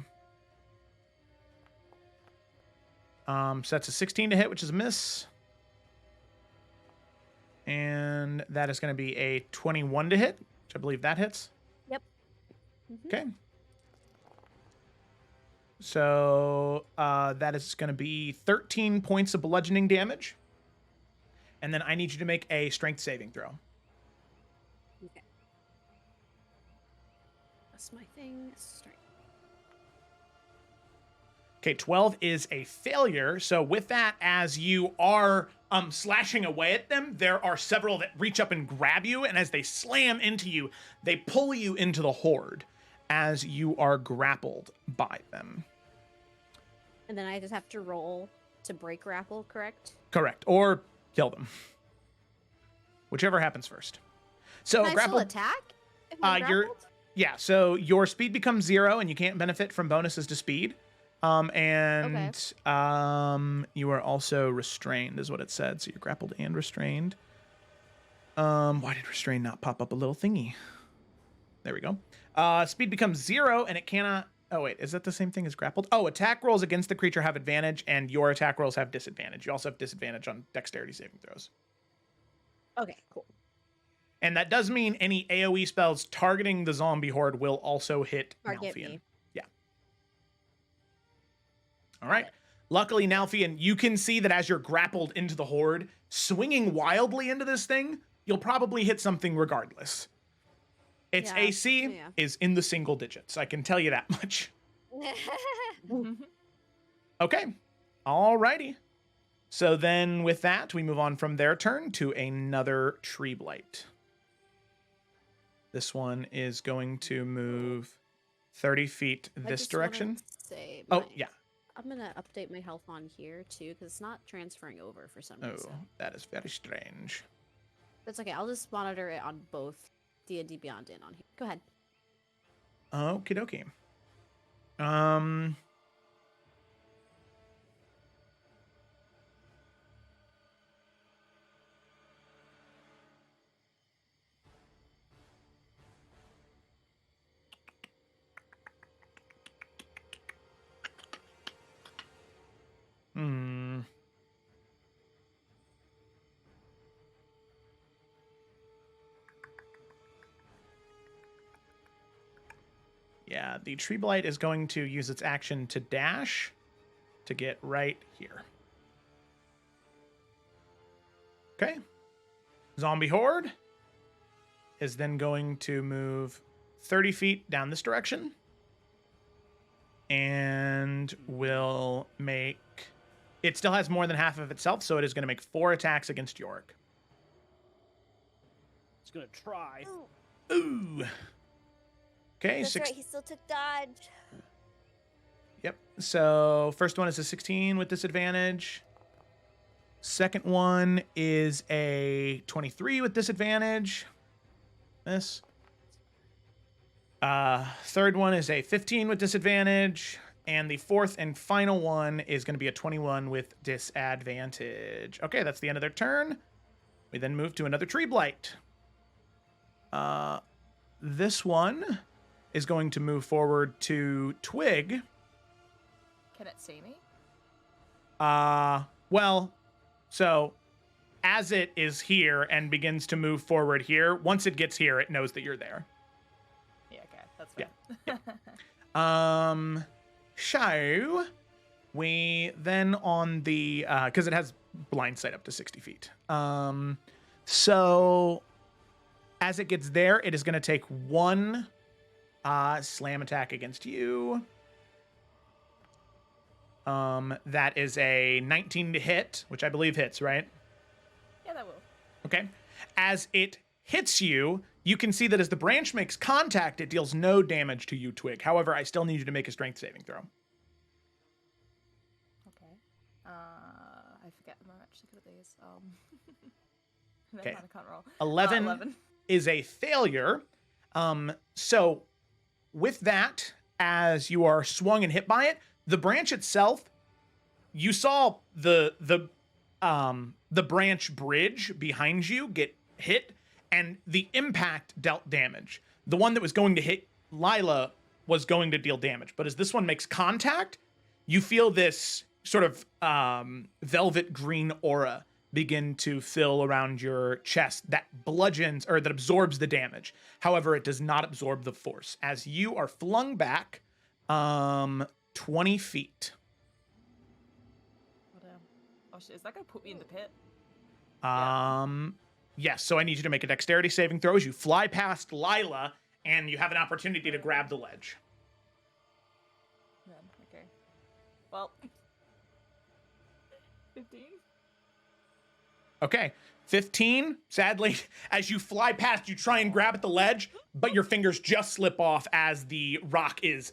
[SPEAKER 1] So that's a 16 to hit, which is a miss. And that is going to be a 21 to hit, which I believe that hits.
[SPEAKER 4] Yep.
[SPEAKER 1] Okay. So that is going to be 13 points of bludgeoning damage. And then I need you to make a strength saving throw.
[SPEAKER 4] Okay. That's my thing. Strength.
[SPEAKER 1] Okay, 12 is a failure. So with that, as you are slashing away at them, there are several that reach up and grab you, and as they slam into you, they pull you into the horde as you are grappled by them.
[SPEAKER 4] And then I just have to roll to break grapple, correct?
[SPEAKER 1] Correct. Or kill them. Whichever happens first. So
[SPEAKER 4] Can I
[SPEAKER 1] grapple.
[SPEAKER 4] still attack? If I'm
[SPEAKER 1] you're-
[SPEAKER 4] grappled?
[SPEAKER 1] Yeah, so your speed becomes 0 and you can't benefit from bonuses to speed. You are also restrained, is what it said. So you're grappled and restrained. Why did restrain not pop up a little thingy? There we go. Speed becomes 0 and it cannot. Oh, wait, is that the same thing as grappled? Oh, attack rolls against the creature have advantage and your attack rolls have disadvantage. You also have disadvantage on dexterity saving throws.
[SPEAKER 4] Okay, cool.
[SPEAKER 1] And that does mean any AoE spells targeting the zombie horde will also hit
[SPEAKER 4] Target
[SPEAKER 1] Nalfian.
[SPEAKER 4] me.
[SPEAKER 1] Yeah. All right. Luckily, Nalfian, you can see that as you're grappled into the horde, swinging wildly into this thing, you'll probably hit something regardless. Its
[SPEAKER 4] Yeah,
[SPEAKER 1] AC
[SPEAKER 4] yeah.
[SPEAKER 1] is in the single digits. I can tell you that much. Okay. Alrighty. So then with that, we move on from their turn to another Tree Blight. This one is going to move 30 feet
[SPEAKER 4] I
[SPEAKER 1] this
[SPEAKER 4] just wanna
[SPEAKER 1] direction.
[SPEAKER 4] Say
[SPEAKER 1] Oh,
[SPEAKER 4] my-
[SPEAKER 1] yeah.
[SPEAKER 4] I'm gonna update my health on here too, because it's not transferring over for some
[SPEAKER 1] Oh,
[SPEAKER 4] reason.
[SPEAKER 1] that is very strange.
[SPEAKER 4] That's okay. I'll just monitor it on both D&D Beyond and on here. Go ahead.
[SPEAKER 1] Okie dokie. Hmm. Yeah, the Tree Blight is going to use its action to dash to get right here. Okay. Zombie Horde is then going to move 30 feet down this direction and will make... It still has more than half of itself, so it is going to make 4 attacks against Yorick.
[SPEAKER 5] It's gonna try.
[SPEAKER 1] Ooh. Okay,
[SPEAKER 7] That's right, he still took dodge.
[SPEAKER 1] Yep. So first one is a 16 with disadvantage. Second one is a 23 with disadvantage. Miss. Third one is a 15 with disadvantage. And the fourth and final one is going to be a 21 with disadvantage. Okay, that's the end of their turn. We then move to another Tree Blight. This one is going to move forward to Twig.
[SPEAKER 6] Can it see me?
[SPEAKER 1] Well, so as it is here and begins to move forward here, once it gets here, it knows that you're there.
[SPEAKER 6] Yeah, okay, that's fine.
[SPEAKER 1] So we then on the because it has blind sight up to 60 feet. So as it gets there, it is going to take 1 slam attack against you. That is a 19 to hit, which I believe hits, right?
[SPEAKER 6] Yeah, that will.
[SPEAKER 1] Okay. As it hits you, you can see that as the branch makes contact, it deals no damage to you, Twig. However, I still need you to make a strength saving throw.
[SPEAKER 6] Okay. I forget. I'm actually good at these.
[SPEAKER 1] Okay.
[SPEAKER 6] I can't roll.
[SPEAKER 1] 11,
[SPEAKER 6] 11
[SPEAKER 1] is a failure. So with that, as you are swung and hit by it, the branch itself, you saw the branch bridge behind you get hit, and the impact dealt damage. The one that was going to hit Lila was going to deal damage, but as this one makes contact, you feel this sort of velvet green aura begin to fill around your chest that bludgeons or that absorbs the damage. However, it does not absorb the force as you are flung back 20 feet.
[SPEAKER 6] Oh, damn. Oh, shit. Is that going to put me in the pit?
[SPEAKER 1] Yes, so I need you to make a dexterity saving throw as you fly past Lila and you have an opportunity to grab the ledge.
[SPEAKER 6] Man, okay. Well, 15?
[SPEAKER 1] Okay, 15. Sadly, as you fly past, you try and grab at the ledge, but your fingers just slip off as the rock is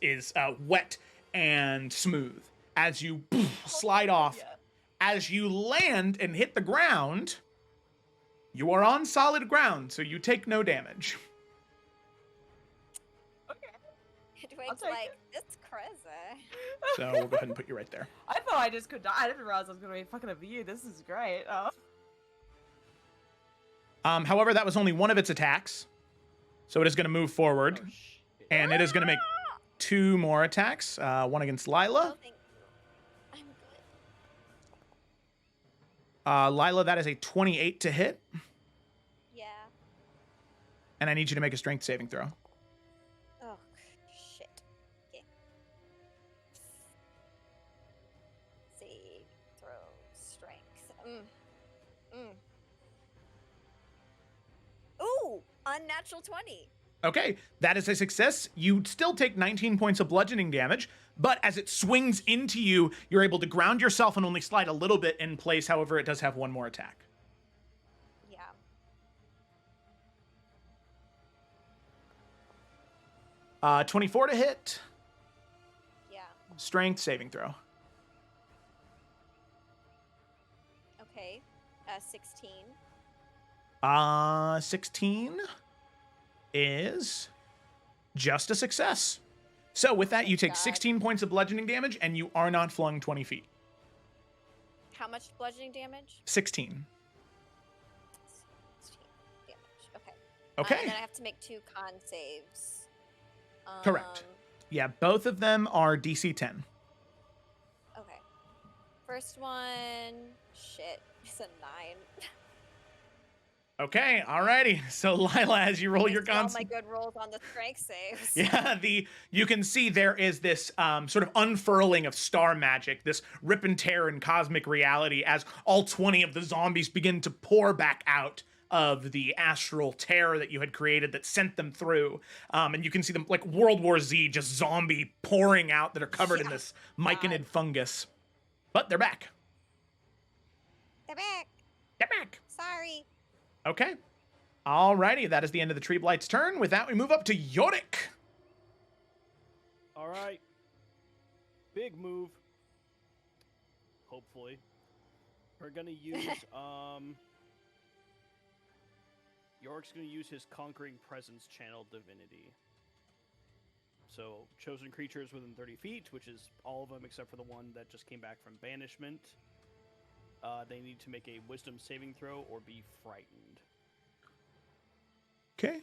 [SPEAKER 1] wet and smooth. As you slide off, as you land and hit the ground, you are on solid ground, so you take no damage.
[SPEAKER 7] Twig's
[SPEAKER 6] take
[SPEAKER 7] like, it's crazy.
[SPEAKER 1] So we'll go ahead and put you right there.
[SPEAKER 6] I thought I just could die. I didn't realize I was going to be fucking a view. This is great. Oh.
[SPEAKER 1] However, that was only one of its attacks, so it is going to move forward,
[SPEAKER 5] Oh, shit.
[SPEAKER 1] and it is going to make 2 more attacks. One against Lila.
[SPEAKER 7] Oh, thank you. I'm good.
[SPEAKER 1] Lila, that is a 28 to hit.
[SPEAKER 7] Yeah.
[SPEAKER 1] and I need you to make a strength saving throw.
[SPEAKER 7] Oh, shit. Okay. Save, throw, strength. Ooh, unnatural 20.
[SPEAKER 1] Okay, that is a success. You still take 19 points of bludgeoning damage, but as it swings into you, you're able to ground yourself and only slide a little bit in place. However, it does have one more attack.
[SPEAKER 7] Yeah.
[SPEAKER 1] 24 to hit.
[SPEAKER 7] Yeah.
[SPEAKER 1] Strength saving throw.
[SPEAKER 7] Okay. 16.
[SPEAKER 1] 16 is just a success. So with that, you take
[SPEAKER 7] God.
[SPEAKER 1] 16 points of bludgeoning damage, and you are not flung 20 feet.
[SPEAKER 7] How much bludgeoning damage?
[SPEAKER 1] 16.
[SPEAKER 7] 16 damage. Okay.
[SPEAKER 1] Okay.
[SPEAKER 7] And then I have to make 2 con saves.
[SPEAKER 1] Correct. Yeah, both of them are DC 10.
[SPEAKER 7] Okay. First one, shit, it's a 9.
[SPEAKER 1] Okay, alrighty. So Lila, as you roll your
[SPEAKER 7] Wasted all
[SPEAKER 1] cons,
[SPEAKER 7] my good rolls on the strength saves.
[SPEAKER 1] yeah, you can see there is this sort of unfurling of star magic, this rip and tear in cosmic reality as all 20 of the zombies begin to pour back out of the astral tear that you had created that sent them through. And you can see them like World War Z, just zombie pouring out that are covered in this myconid fungus. But they're back.
[SPEAKER 7] They're back.
[SPEAKER 1] They're back.
[SPEAKER 7] Sorry.
[SPEAKER 1] Okay. Alrighty, that is the end of the Tree Blight's turn. With that, we move up to Yorick.
[SPEAKER 5] All right. Big move. Hopefully. We're going to use, Yorick's going to use his Conquering Presence Channel Divinity. So, chosen creatures within 30 feet, which is all of them except for the one that just came back from banishment. They need to make a Wisdom saving throw or be frightened.
[SPEAKER 1] Okay.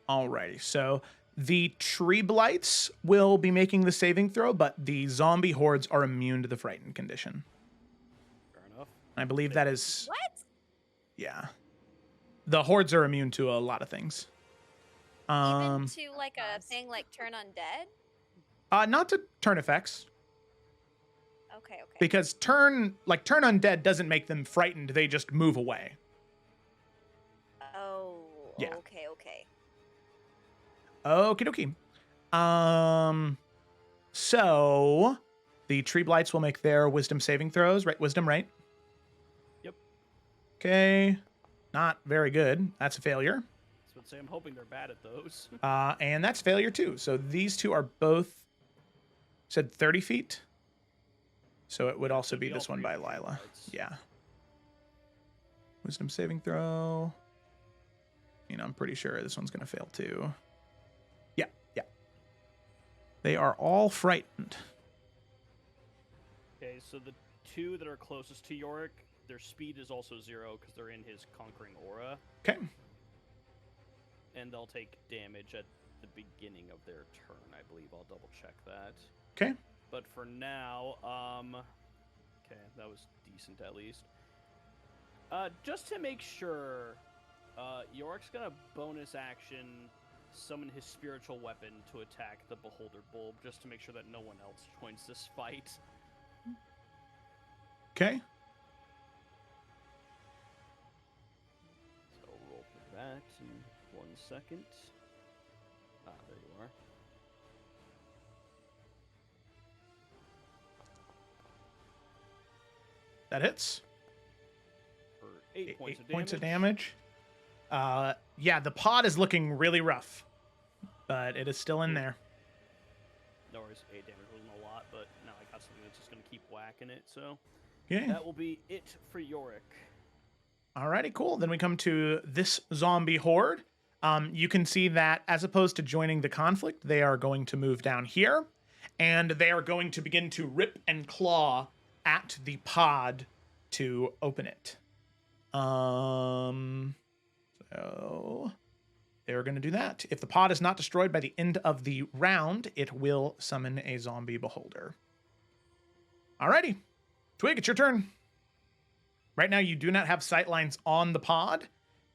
[SPEAKER 1] Alrighty, so the Tree Blights will be making the saving throw, but the zombie hordes are immune to the frightened condition.
[SPEAKER 5] Fair enough.
[SPEAKER 1] I believe that is...
[SPEAKER 7] What?
[SPEAKER 1] Yeah. The hordes are immune to a lot of things.
[SPEAKER 7] Even to like a thing like turn undead?
[SPEAKER 1] Not to turn effects.
[SPEAKER 7] Okay.
[SPEAKER 1] Because turn undead doesn't make them frightened, they just move away.
[SPEAKER 7] Oh,
[SPEAKER 1] Yeah.
[SPEAKER 7] okay.
[SPEAKER 1] Okie dokie. So the Tree Blights will make their Wisdom saving throws, right? Wisdom, right?
[SPEAKER 5] Yep.
[SPEAKER 1] Okay. Not very good. That's a failure.
[SPEAKER 5] So I'd say I'm hoping they're bad at those.
[SPEAKER 1] And that's failure too. So these two are both said 30 feet. So it would also be
[SPEAKER 5] all
[SPEAKER 1] this one
[SPEAKER 5] three
[SPEAKER 1] by
[SPEAKER 5] of the Tree
[SPEAKER 1] Lila.
[SPEAKER 5] Blights.
[SPEAKER 1] Yeah. Wisdom saving throw. I'm pretty sure this one's going to fail too. Yeah. They are all frightened.
[SPEAKER 5] Okay, so the 2 that are closest to Yorick, their speed is also 0 because they're in his Conquering Aura.
[SPEAKER 1] Okay.
[SPEAKER 5] And they'll take damage at the beginning of their turn, I believe. I'll double check that.
[SPEAKER 1] Okay.
[SPEAKER 5] But for now, okay, that was decent at least. Just to make sure, Yorick's gonna bonus action summon his spiritual weapon to attack the Beholder Bulb, just to make sure that no one else joins this fight.
[SPEAKER 1] Okay.
[SPEAKER 5] So roll for that in 1 second. Ah, there you are.
[SPEAKER 1] That hits.
[SPEAKER 5] For 8
[SPEAKER 1] Eight
[SPEAKER 5] points of damage.
[SPEAKER 1] damage. Yeah, the pod is looking really rough, but it is still in there.
[SPEAKER 5] No worries, 8 damage wasn't a lot, but now I got something that's just going to keep whacking it, so
[SPEAKER 1] Okay.
[SPEAKER 5] that will be it for Yorick.
[SPEAKER 1] Alrighty, cool. Then we come to this zombie horde. You can see that as opposed to joining the conflict, they are going to move down here, and they are going to begin to rip and claw at the pod to open it. So they're going to do that. If the pod is not destroyed by the end of the round, it will summon a zombie beholder. Alrighty. Twig, it's your turn. Right now, you do not have sight lines on the pod,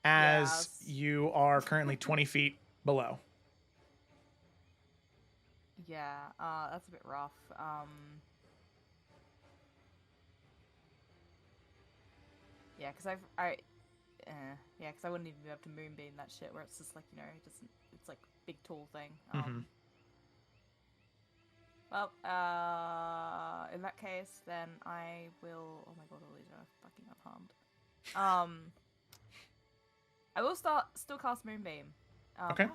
[SPEAKER 1] as
[SPEAKER 6] Yes.
[SPEAKER 1] you are currently 20 feet below.
[SPEAKER 6] Yeah, that's a bit rough. Yeah, because yeah, because I wouldn't even be able to moonbeam that shit where it's just like, you know, it's like big tall thing.
[SPEAKER 1] Mhm.
[SPEAKER 6] Well, in that case, then I will. Oh my god, all these are fucking unharmed. I will still cast Moonbeam.
[SPEAKER 1] Okay.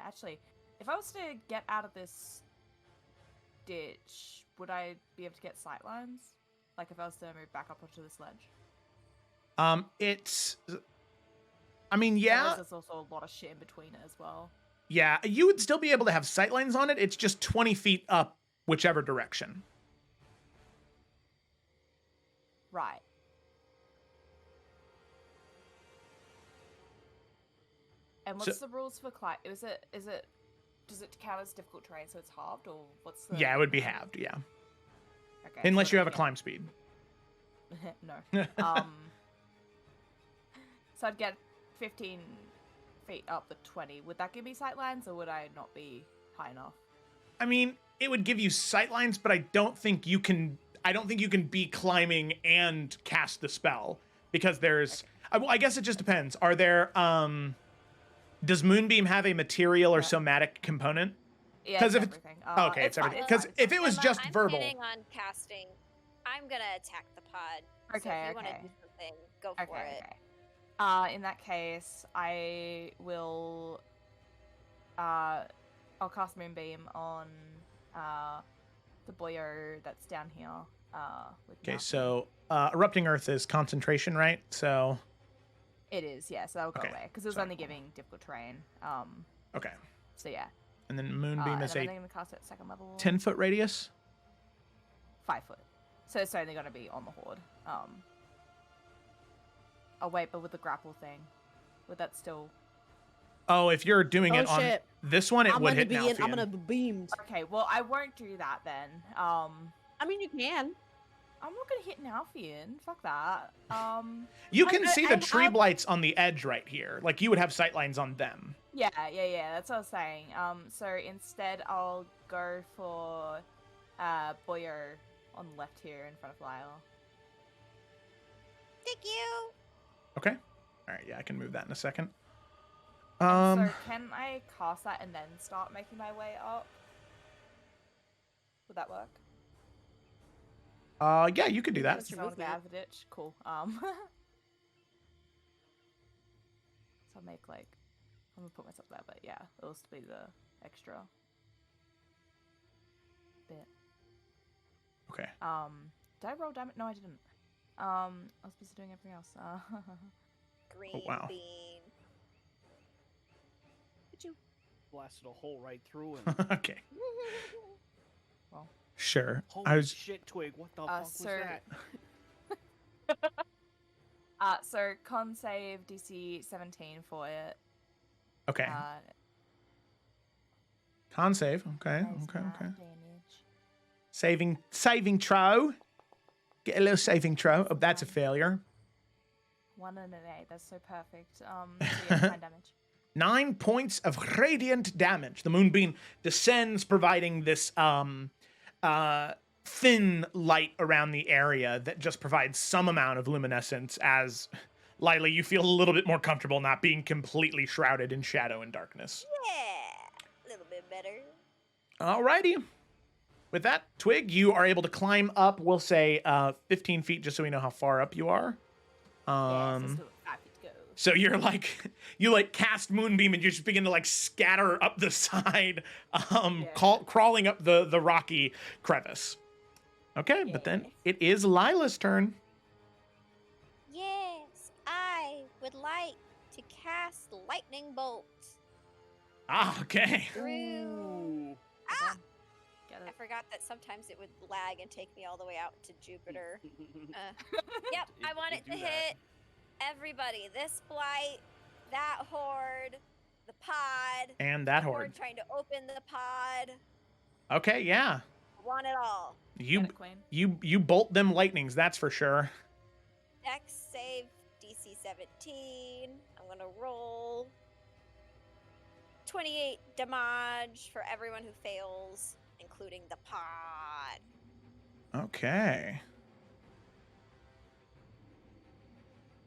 [SPEAKER 6] Actually, if I was to get out of this ditch, would I be able to get sightlines? Like if I was to move back up onto this ledge?
[SPEAKER 1] It's. I mean,
[SPEAKER 6] Otherwise,
[SPEAKER 1] yeah,
[SPEAKER 6] there's also a lot of shit in between it as well.
[SPEAKER 1] yeah. You would still be able to have sight lines on it. It's just 20 feet up, whichever direction.
[SPEAKER 6] Right. And what's the rules for climb? Does it count as difficult terrain so it's halved, or what's the?
[SPEAKER 1] Yeah, it would be halved. Yeah,
[SPEAKER 6] Okay.
[SPEAKER 1] unless
[SPEAKER 6] so
[SPEAKER 1] you have a
[SPEAKER 6] yeah.
[SPEAKER 1] climb speed.
[SPEAKER 6] No. So I'd get 15 feet up the 20. Would that give me sightlines, or would I not be high enough?
[SPEAKER 1] I mean, it would give you sight lines, but I don't think you can be climbing and cast the spell, because there's. Well, I guess it just depends. Are there? Does Moonbeam have a material or
[SPEAKER 6] Yeah.
[SPEAKER 1] somatic component?
[SPEAKER 6] Yeah,
[SPEAKER 1] 'Cause
[SPEAKER 6] it's
[SPEAKER 1] if it's-
[SPEAKER 6] everything.
[SPEAKER 1] okay, it's
[SPEAKER 6] fine,
[SPEAKER 1] everything.
[SPEAKER 6] fine,
[SPEAKER 1] 'Cause
[SPEAKER 6] it's
[SPEAKER 1] if
[SPEAKER 6] fine.
[SPEAKER 1] it was
[SPEAKER 7] Emma,
[SPEAKER 1] just
[SPEAKER 7] I'm
[SPEAKER 1] verbal.
[SPEAKER 7] planning on casting. I'm gonna attack the pod. So if
[SPEAKER 6] Okay,
[SPEAKER 7] you want to
[SPEAKER 6] okay.
[SPEAKER 7] do something, go for
[SPEAKER 6] Okay,
[SPEAKER 7] it.
[SPEAKER 6] okay. In that case, I will. I'll cast Moonbeam on the boyo that's down here. With
[SPEAKER 1] Okay,
[SPEAKER 6] Malcolm.
[SPEAKER 1] so erupting earth is concentration, right? So
[SPEAKER 6] It is, yeah. So that'll go
[SPEAKER 1] Okay,
[SPEAKER 6] away because it was
[SPEAKER 1] sorry.
[SPEAKER 6] only giving difficult terrain.
[SPEAKER 1] okay,
[SPEAKER 6] So yeah.
[SPEAKER 1] and then Moonbeam
[SPEAKER 6] And
[SPEAKER 1] is
[SPEAKER 6] I'm
[SPEAKER 1] a
[SPEAKER 6] only gonna cast it at second level.
[SPEAKER 1] 10-foot radius.
[SPEAKER 6] 5 foot. So it's only gonna be on the horde. Oh wait, but with the grapple thing, would that still?
[SPEAKER 1] Oh, if you're doing
[SPEAKER 4] Oh,
[SPEAKER 1] it on
[SPEAKER 4] shit.
[SPEAKER 1] this one, it
[SPEAKER 4] I'm
[SPEAKER 1] would
[SPEAKER 4] gonna
[SPEAKER 1] hit
[SPEAKER 4] be I'm
[SPEAKER 1] Nalfian.
[SPEAKER 4] gonna be beamed.
[SPEAKER 6] Okay, well I won't do that then.
[SPEAKER 4] I mean, you can.
[SPEAKER 6] I'm not gonna hit Nalfian. Fuck that.
[SPEAKER 1] You can
[SPEAKER 4] I-
[SPEAKER 1] see the
[SPEAKER 4] I
[SPEAKER 1] tree
[SPEAKER 4] have-
[SPEAKER 1] blights on the edge right here. Like you would have sight lines on them.
[SPEAKER 6] Yeah. That's what I was saying. So instead I'll go for Boyo on the left here in front of Lyle.
[SPEAKER 7] Thank you.
[SPEAKER 1] Okay. All right. Yeah, I can move that in a second.
[SPEAKER 6] And so can I cast that and then start making my way up? Would that work?
[SPEAKER 1] Yeah, you could do that.
[SPEAKER 6] Just get out of the ditch. Cool. So I'll make like, I'm gonna put myself there, but yeah, it'll still be the extra bit.
[SPEAKER 1] Okay.
[SPEAKER 6] Did I roll damage? No, I didn't. I was busy doing everything else.
[SPEAKER 7] Green
[SPEAKER 1] wow.
[SPEAKER 7] bean.
[SPEAKER 5] Blasted a hole right through him.
[SPEAKER 1] Okay.
[SPEAKER 6] Well.
[SPEAKER 1] Sure.
[SPEAKER 5] Holy shit, Twig! What the fuck was
[SPEAKER 6] so-
[SPEAKER 5] that?
[SPEAKER 6] So con save DC 17 for it.
[SPEAKER 1] Okay.
[SPEAKER 6] Uh,
[SPEAKER 1] Con save. Okay.
[SPEAKER 6] nice
[SPEAKER 1] Okay.
[SPEAKER 6] math
[SPEAKER 1] Okay.
[SPEAKER 6] damage.
[SPEAKER 1] Saving throw. Get a little saving throw. Oh, that's a failure.
[SPEAKER 6] 1 and an 8. That's so perfect. So yeah, 9 damage.
[SPEAKER 1] 9 points of radiant damage. The moonbeam descends, providing this thin light around the area that just provides some amount of luminescence. As Lila, you feel a little bit more comfortable not being completely shrouded in shadow and darkness.
[SPEAKER 7] Yeah, a little bit better.
[SPEAKER 1] Alrighty. With that, Twig, you are able to climb up. We'll say 15 feet, just so we know how far up you are.
[SPEAKER 6] Yeah, so still 5 feet to go.
[SPEAKER 1] So you're like, you like cast Moonbeam and you just begin to like scatter up the side, crawling up the rocky crevice. Okay, but then it is Lila's turn.
[SPEAKER 7] Yes, I would like to cast lightning bolt
[SPEAKER 1] Ah, okay.
[SPEAKER 7] through.
[SPEAKER 5] Ooh.
[SPEAKER 7] Ah!
[SPEAKER 6] Get
[SPEAKER 7] I
[SPEAKER 6] it.
[SPEAKER 7] forgot that sometimes it would lag and take me all the way out to Jupiter. Yep, I want it to hit everybody. This blight, that horde, the pod,
[SPEAKER 1] And that
[SPEAKER 7] the
[SPEAKER 1] horde.
[SPEAKER 7] trying to open the pod.
[SPEAKER 1] Okay, yeah.
[SPEAKER 7] I want it all.
[SPEAKER 6] Get
[SPEAKER 1] You
[SPEAKER 6] it, Queen.
[SPEAKER 1] you bolt them lightnings, that's for sure.
[SPEAKER 7] Dex save DC 17. I'm gonna roll 28 damage for everyone who fails, including the pod.
[SPEAKER 1] Okay.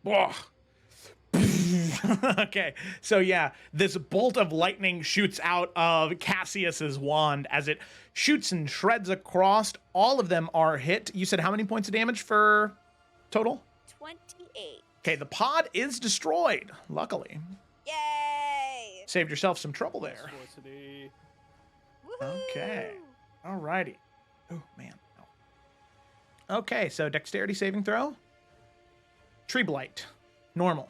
[SPEAKER 1] Whoa. Okay, so yeah, this bolt of lightning shoots out of Cassius's wand as it shoots and shreds across. All of them are hit. You said how many points of damage for total?
[SPEAKER 7] 28.
[SPEAKER 1] Okay, the pod is destroyed, luckily.
[SPEAKER 7] Yay!
[SPEAKER 1] Saved yourself some trouble there.
[SPEAKER 5] Felicity.
[SPEAKER 1] Okay. Alrighty. Oh, man. Oh. Okay, so dexterity saving throw. Tree Blight. Normal.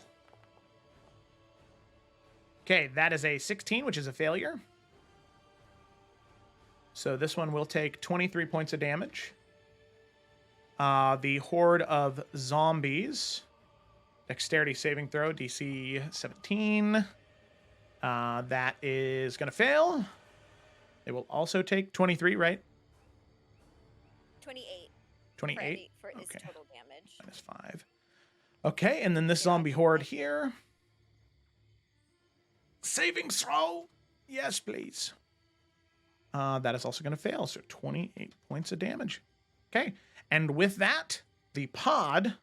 [SPEAKER 1] Okay, that is a 16, which is a failure. So this one will take 23 points of damage. The horde of zombies. Dexterity saving throw, DC 17. That is going to fail. They will also take 23, right?
[SPEAKER 7] 28.
[SPEAKER 1] 28?
[SPEAKER 7] For his
[SPEAKER 1] Okay.
[SPEAKER 7] total damage.
[SPEAKER 1] Minus 5. Okay, and then this zombie horde here. Saving throw. Yes, please. That is also going to fail. So 28 points of damage. Okay. And with that, the pod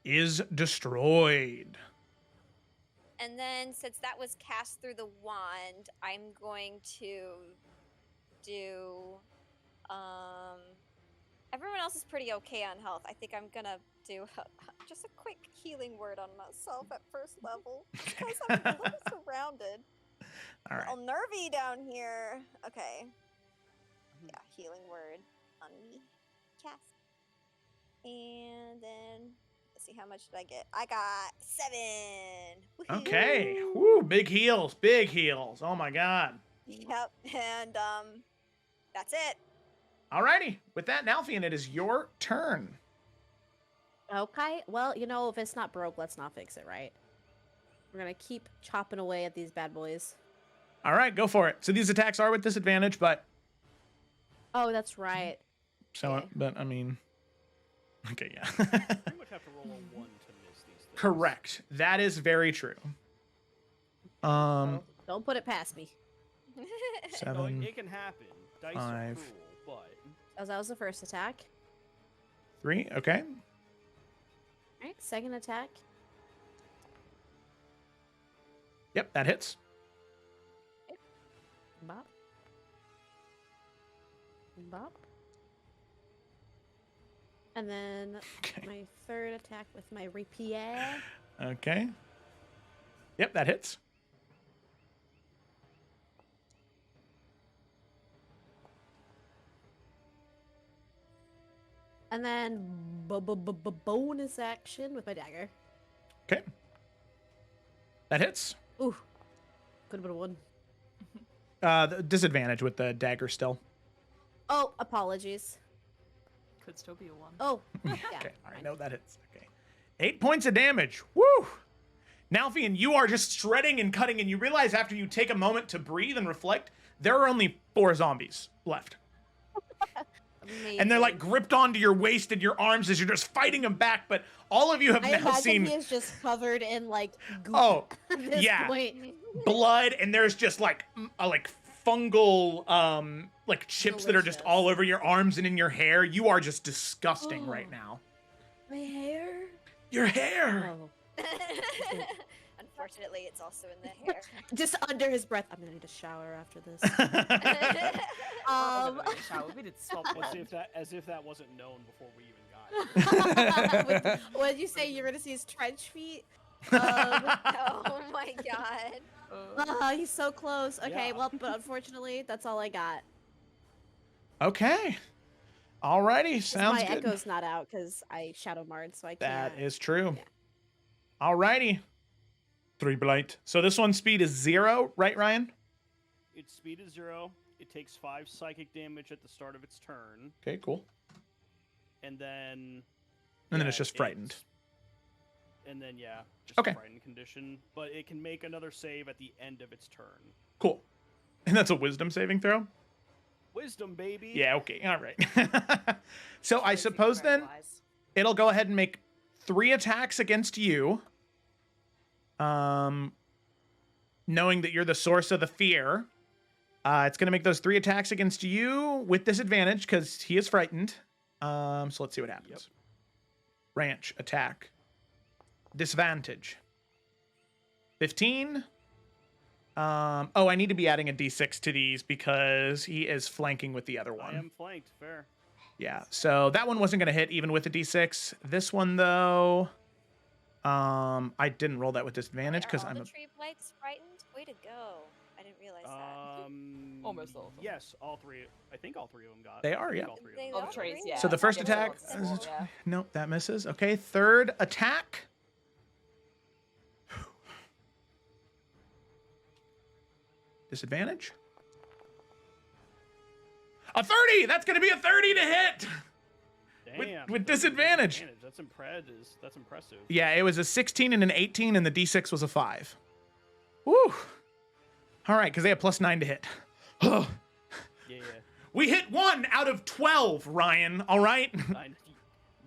[SPEAKER 1] is destroyed.
[SPEAKER 7] And then, since that was cast through the wand, I'm going to do. Everyone else is pretty okay on health. I think I'm gonna do just a quick healing word on myself at first level because I'm a little surrounded.
[SPEAKER 1] All right.
[SPEAKER 7] A little nervy down here. Okay. Yeah, healing word on me. Cast. And then let's see, how much did I get? I got 7. Woohoo!
[SPEAKER 1] Okay. Woo, big heals. Big heals. Oh my god.
[SPEAKER 7] Yep. And that's it.
[SPEAKER 1] Alrighty. With that, Nalfian, it is your turn.
[SPEAKER 4] Okay, well, you know, if it's not broke, let's not fix it, right? We're gonna keep chopping away at these bad boys.
[SPEAKER 1] All right, go for it. So these attacks are with disadvantage, but
[SPEAKER 4] Oh, that's right.
[SPEAKER 1] so
[SPEAKER 4] Okay.
[SPEAKER 1] but I mean, okay, yeah.
[SPEAKER 5] Pretty much have to roll a 1 to miss these things.
[SPEAKER 1] Correct. That is very true.
[SPEAKER 4] Don't put it past me.
[SPEAKER 5] No,
[SPEAKER 1] 7,
[SPEAKER 5] it can happen. Dice
[SPEAKER 1] 5.
[SPEAKER 5] are cruel, but
[SPEAKER 4] That was the first attack.
[SPEAKER 1] 3. Okay.
[SPEAKER 4] Alright, second attack.
[SPEAKER 1] Yep, that hits.
[SPEAKER 4] Bop. Bop. And then
[SPEAKER 1] Okay.
[SPEAKER 4] my third attack with my rapier.
[SPEAKER 1] Okay. Yep, that hits.
[SPEAKER 4] And then bonus action with my dagger.
[SPEAKER 1] Okay. That hits.
[SPEAKER 4] Ooh. Could have been a 1.
[SPEAKER 1] The disadvantage with the dagger still.
[SPEAKER 4] Oh, apologies.
[SPEAKER 6] Could still be a 1.
[SPEAKER 4] Oh, yeah.
[SPEAKER 1] Okay, all right,
[SPEAKER 4] fine.
[SPEAKER 1] no, that hits. Okay. 8 points of damage. Woo! Nalfian, you are just shredding and cutting, and you realize after you take a moment to breathe and reflect, there are only 4 zombies left. And they're like gripped onto your waist and your arms as you're just fighting them back, but all of you have
[SPEAKER 4] I
[SPEAKER 1] now
[SPEAKER 4] imagine
[SPEAKER 1] seen
[SPEAKER 4] he is just covered in like goop
[SPEAKER 1] Oh,
[SPEAKER 4] at this
[SPEAKER 1] yeah.
[SPEAKER 4] point.
[SPEAKER 1] blood, and there's just like fungal like chips that are just
[SPEAKER 4] Delicious.
[SPEAKER 1] all over your arms and in your hair. You are just disgusting right now.
[SPEAKER 4] My hair?
[SPEAKER 1] Your hair.
[SPEAKER 4] Oh.
[SPEAKER 7] Unfortunately, it's also in the hair.
[SPEAKER 4] Just under his breath. I'm gonna need a shower after this.
[SPEAKER 6] We did swap
[SPEAKER 5] as if that wasn't known before we even got here.
[SPEAKER 4] What did you say? You're gonna see his trench feet?
[SPEAKER 7] Oh my god.
[SPEAKER 4] He's so close. Okay,
[SPEAKER 5] Yeah.
[SPEAKER 4] well, but unfortunately, that's all I got.
[SPEAKER 1] Okay. Alrighty,
[SPEAKER 4] 'Cause
[SPEAKER 1] sounds
[SPEAKER 4] my
[SPEAKER 1] good.
[SPEAKER 4] echo's not out because I shadow marred, so I
[SPEAKER 1] That
[SPEAKER 4] can't.
[SPEAKER 1] is true.
[SPEAKER 4] Yeah.
[SPEAKER 1] Alrighty. 3 blight. So this one's speed is 0, right, Ryan?
[SPEAKER 5] Its speed is 0. It takes 5 psychic damage at the start of its turn,
[SPEAKER 1] Okay, cool.
[SPEAKER 5] and then.
[SPEAKER 1] And then
[SPEAKER 5] yeah,
[SPEAKER 1] it's just frightened.
[SPEAKER 5] And then just
[SPEAKER 1] Okay.
[SPEAKER 5] a frightened condition. But it can make another save at the end of its turn.
[SPEAKER 1] Cool. And that's a wisdom saving throw?
[SPEAKER 5] Wisdom, baby.
[SPEAKER 1] Yeah, okay. All right. So I suppose then it'll go ahead and make 3 attacks against you. Knowing that you're the source of the fear. It's going to make those 3 attacks against you with disadvantage because he is frightened. So let's see what happens.
[SPEAKER 5] Yep.
[SPEAKER 1] Ranch, attack. Disadvantage. 15. Oh, I need to be adding a d6 to these because he is flanking with the other one.
[SPEAKER 5] I am flanked. Fair.
[SPEAKER 1] Yeah, so that one wasn't going to hit even with a d6. This one, though, I didn't roll that with disadvantage because
[SPEAKER 7] Are all
[SPEAKER 1] I'm
[SPEAKER 7] the tree blights frightened? Way to go. I didn't realize that.
[SPEAKER 6] Almost all of them.
[SPEAKER 5] Yes, all 3. I think all 3 of them got.
[SPEAKER 1] They are, yeah.
[SPEAKER 5] All 3 of
[SPEAKER 7] They
[SPEAKER 5] them.
[SPEAKER 6] All
[SPEAKER 7] all
[SPEAKER 6] the trees,
[SPEAKER 7] three?
[SPEAKER 6] yeah.
[SPEAKER 1] So the first
[SPEAKER 6] Yeah,
[SPEAKER 1] attack,
[SPEAKER 6] they're all simple, yeah.
[SPEAKER 1] nope, that misses. Okay, third attack. Disadvantage. A 30! That's going to be a 30 to hit!
[SPEAKER 5] Damn.
[SPEAKER 1] with disadvantage.
[SPEAKER 5] That's impressive.
[SPEAKER 1] Yeah, it was a 16 and an 18, and the d6 was a 5. Woo! All right, because they have +9 to hit.
[SPEAKER 5] Yeah.
[SPEAKER 1] We hit 1 out of 12, Ryan, all right?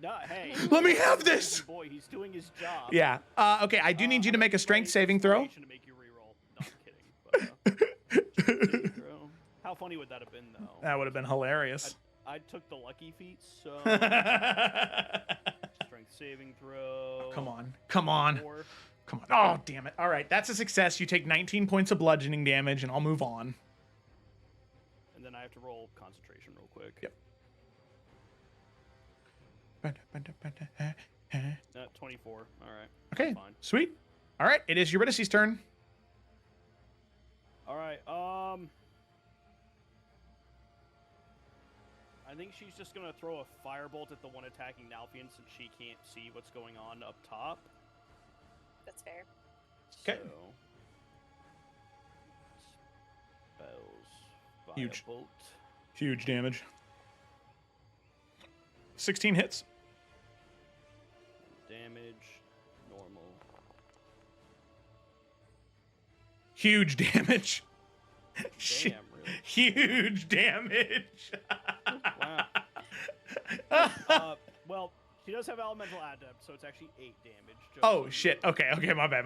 [SPEAKER 5] No, hey.
[SPEAKER 1] Let me have this!
[SPEAKER 5] Boy, he's doing his job.
[SPEAKER 1] Yeah. Okay, I do need you to make a strength saving throw.
[SPEAKER 5] To make you reroll. No, I'm kidding. But, saving throw. How funny would that have been, though?
[SPEAKER 1] That would have been hilarious.
[SPEAKER 5] I took the lucky feat, so strength saving throw.
[SPEAKER 1] Come on. Come on.
[SPEAKER 5] 4.
[SPEAKER 1] Come on. Oh, damn it. All right, that's a success. You take 19 points of bludgeoning damage, and I'll move on.
[SPEAKER 5] And then I have to roll concentration real quick.
[SPEAKER 1] Yep.
[SPEAKER 5] 24. All right.
[SPEAKER 1] Okay,
[SPEAKER 5] Fine.
[SPEAKER 1] sweet. All right, it is Eurydice's turn.
[SPEAKER 5] All right. I think she's just gonna throw a firebolt at the one attacking Nalfian since she can't see what's going on up top.
[SPEAKER 7] That's fair.
[SPEAKER 1] Okay.
[SPEAKER 5] So, spells.
[SPEAKER 1] Huge.
[SPEAKER 5] Firebolt.
[SPEAKER 1] Huge damage. 16 hits.
[SPEAKER 5] Damage. Normal.
[SPEAKER 1] Huge damage.
[SPEAKER 5] Damn, really.
[SPEAKER 1] Huge damage.
[SPEAKER 5] Wow. Well, she does have elemental adept, so it's actually 8 damage. just
[SPEAKER 1] Oh,
[SPEAKER 5] so
[SPEAKER 1] shit.
[SPEAKER 5] you-
[SPEAKER 1] Okay, my bad.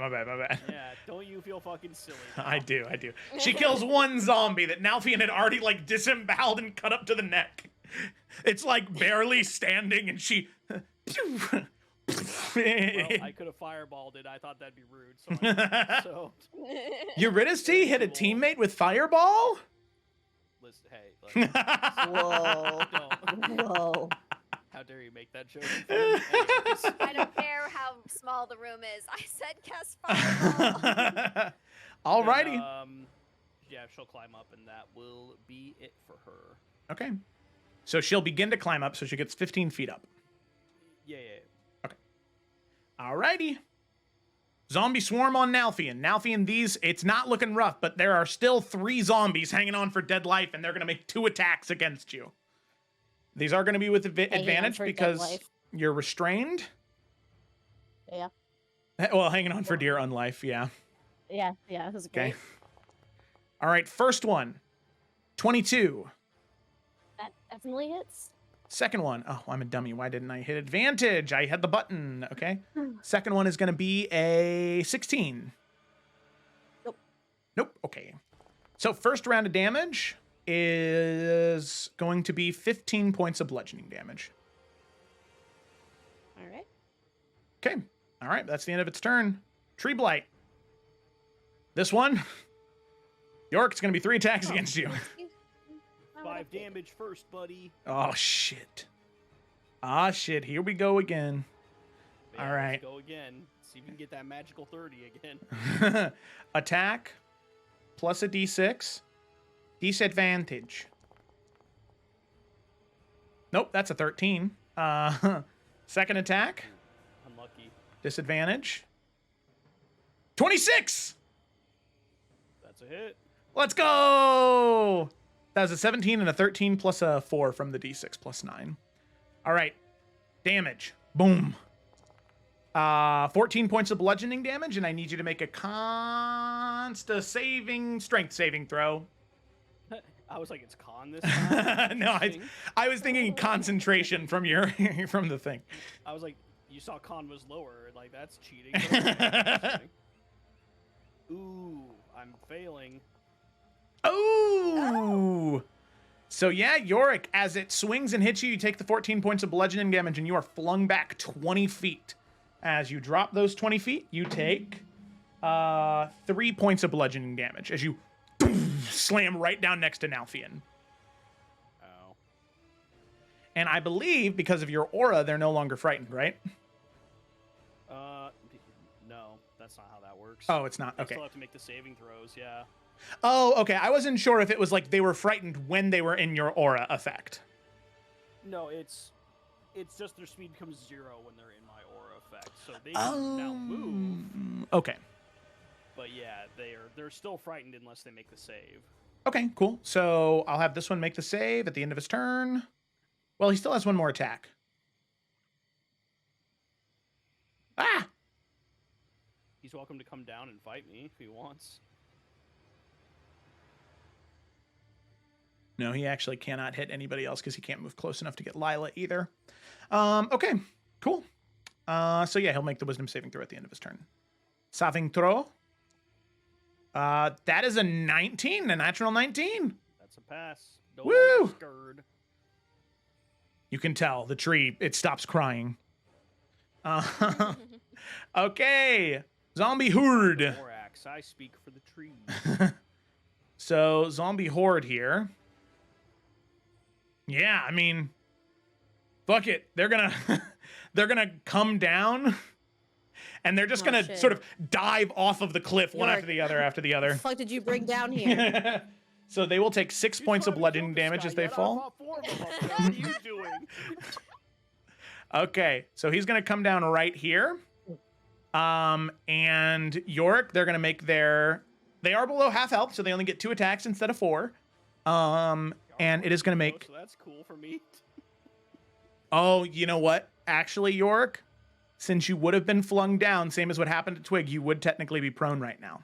[SPEAKER 5] Yeah, don't you feel fucking silly?
[SPEAKER 1] I
[SPEAKER 5] now.
[SPEAKER 1] do. She kills one zombie that Nalfian had already, like, disemboweled and cut up to the neck. It's, like, barely standing, and she...
[SPEAKER 5] Well, I could have fireballed it. I thought that'd be rude. So, so
[SPEAKER 1] Eurydice hit a teammate with Fireball?
[SPEAKER 5] listen, hey, like,
[SPEAKER 8] Whoa.
[SPEAKER 5] don't.
[SPEAKER 8] Whoa.
[SPEAKER 5] How dare you make that joke? Anyways.
[SPEAKER 7] I don't care how small the room is. I said cast fireball.
[SPEAKER 1] Alrighty.
[SPEAKER 5] Yeah, she'll climb up, and that will be it for her.
[SPEAKER 1] Okay. So she'll begin to climb up, so she gets 15 feet up.
[SPEAKER 5] Yeah.
[SPEAKER 1] Alrighty. Zombie swarm on Nalfian. Nalfian, it's not looking rough, but there are still 3 zombies hanging on for dead life, and they're going to make 2 attacks against you. These are going to be with advantage
[SPEAKER 8] for dead
[SPEAKER 1] because
[SPEAKER 8] life.
[SPEAKER 1] you're restrained.
[SPEAKER 8] Yeah.
[SPEAKER 1] Well, hanging on for dear unlife, yeah.
[SPEAKER 8] Yeah, that was
[SPEAKER 1] Okay.
[SPEAKER 8] great.
[SPEAKER 1] All right, first one. 22.
[SPEAKER 8] That definitely hits.
[SPEAKER 1] Second one. Oh, I'm a dummy. Why didn't I hit advantage? I had the button. Okay. Second one is going to be a 16. Nope. Okay. So first round of damage is going to be 15 points of bludgeoning damage.
[SPEAKER 8] All right.
[SPEAKER 1] Okay. All right. That's the end of its turn. Tree Blight. This one, York's going to be 3 attacks against you.
[SPEAKER 5] 5 damage first, buddy.
[SPEAKER 1] Oh, shit. Ah, shit. Here we go again.
[SPEAKER 5] Yeah,
[SPEAKER 1] All right.
[SPEAKER 5] Let's go again. See if we can get that magical 30 again.
[SPEAKER 1] Attack plus a d6. Disadvantage. Nope, that's a 13. Second attack.
[SPEAKER 5] Unlucky.
[SPEAKER 1] Disadvantage. 26!
[SPEAKER 5] That's a hit.
[SPEAKER 1] Let's go! That was a 17 and a 13 plus a 4 from the d6 plus 9. All right. Damage. Boom. 14 points of bludgeoning damage, and I need you to make a strength saving throw.
[SPEAKER 5] I was like, it's con this time?
[SPEAKER 1] No,
[SPEAKER 5] Interesting.
[SPEAKER 1] I was thinking concentration from your from the thing.
[SPEAKER 5] I was like, You saw con was lower. Like, that's cheating. But okay, that's cheating. Ooh, I'm failing.
[SPEAKER 1] Oh! So yeah, Yorick, as it swings and hits you, you take the 14 points of bludgeoning damage and you are flung back 20 feet. As you drop those 20 feet, you take 3 points of bludgeoning damage as you slam right down next to Nalfian.
[SPEAKER 5] Oh.
[SPEAKER 1] And I believe because of your aura, they're no longer frightened, right?
[SPEAKER 5] No, that's not how that works.
[SPEAKER 1] Oh, it's not.
[SPEAKER 5] They
[SPEAKER 1] Okay.
[SPEAKER 5] still have to make the saving throws, yeah.
[SPEAKER 1] Oh, okay. I wasn't sure if it was like they were frightened when they were in your aura effect.
[SPEAKER 5] No, it's just their speed becomes 0 when they're in my aura effect. So they can now move.
[SPEAKER 1] Okay.
[SPEAKER 5] But yeah, they're still frightened unless they make the save.
[SPEAKER 1] Okay, cool. So I'll have this one make the save at the end of his turn. Well, he still has one more attack. Ah!
[SPEAKER 5] He's welcome to come down and fight me if he wants.
[SPEAKER 1] No, he actually cannot hit anybody else because he can't move close enough to get Lila either. Okay, cool. So yeah, he'll make the wisdom saving throw at the end of his turn. Saving throw. That is a 19, a natural 19.
[SPEAKER 5] That's a pass. Don't
[SPEAKER 1] Woo!
[SPEAKER 5] get scared.
[SPEAKER 1] You can tell the tree, it stops crying. Okay, zombie horde.
[SPEAKER 5] Borax, I speak for the trees.
[SPEAKER 1] So zombie horde here. Yeah, I mean, fuck it. They're gonna come down, and they're just gonna
[SPEAKER 4] shit.
[SPEAKER 1] sort of dive off of the cliff one
[SPEAKER 4] York.
[SPEAKER 1] after the other after the other.
[SPEAKER 4] What the fuck did you bring down here?
[SPEAKER 1] So they will take 6 points of bludgeoning damage as they fall.
[SPEAKER 5] What are you doing?
[SPEAKER 1] Okay, so he's gonna come down right here. And Yorick, they're gonna make they are below half health, so they only get 2 attacks instead of 4. And it is gonna make.
[SPEAKER 5] So that's cool for me.
[SPEAKER 1] Oh, you know what? Actually, Yorick, since you would have been flung down, same as what happened to Twig, you would technically be prone right now.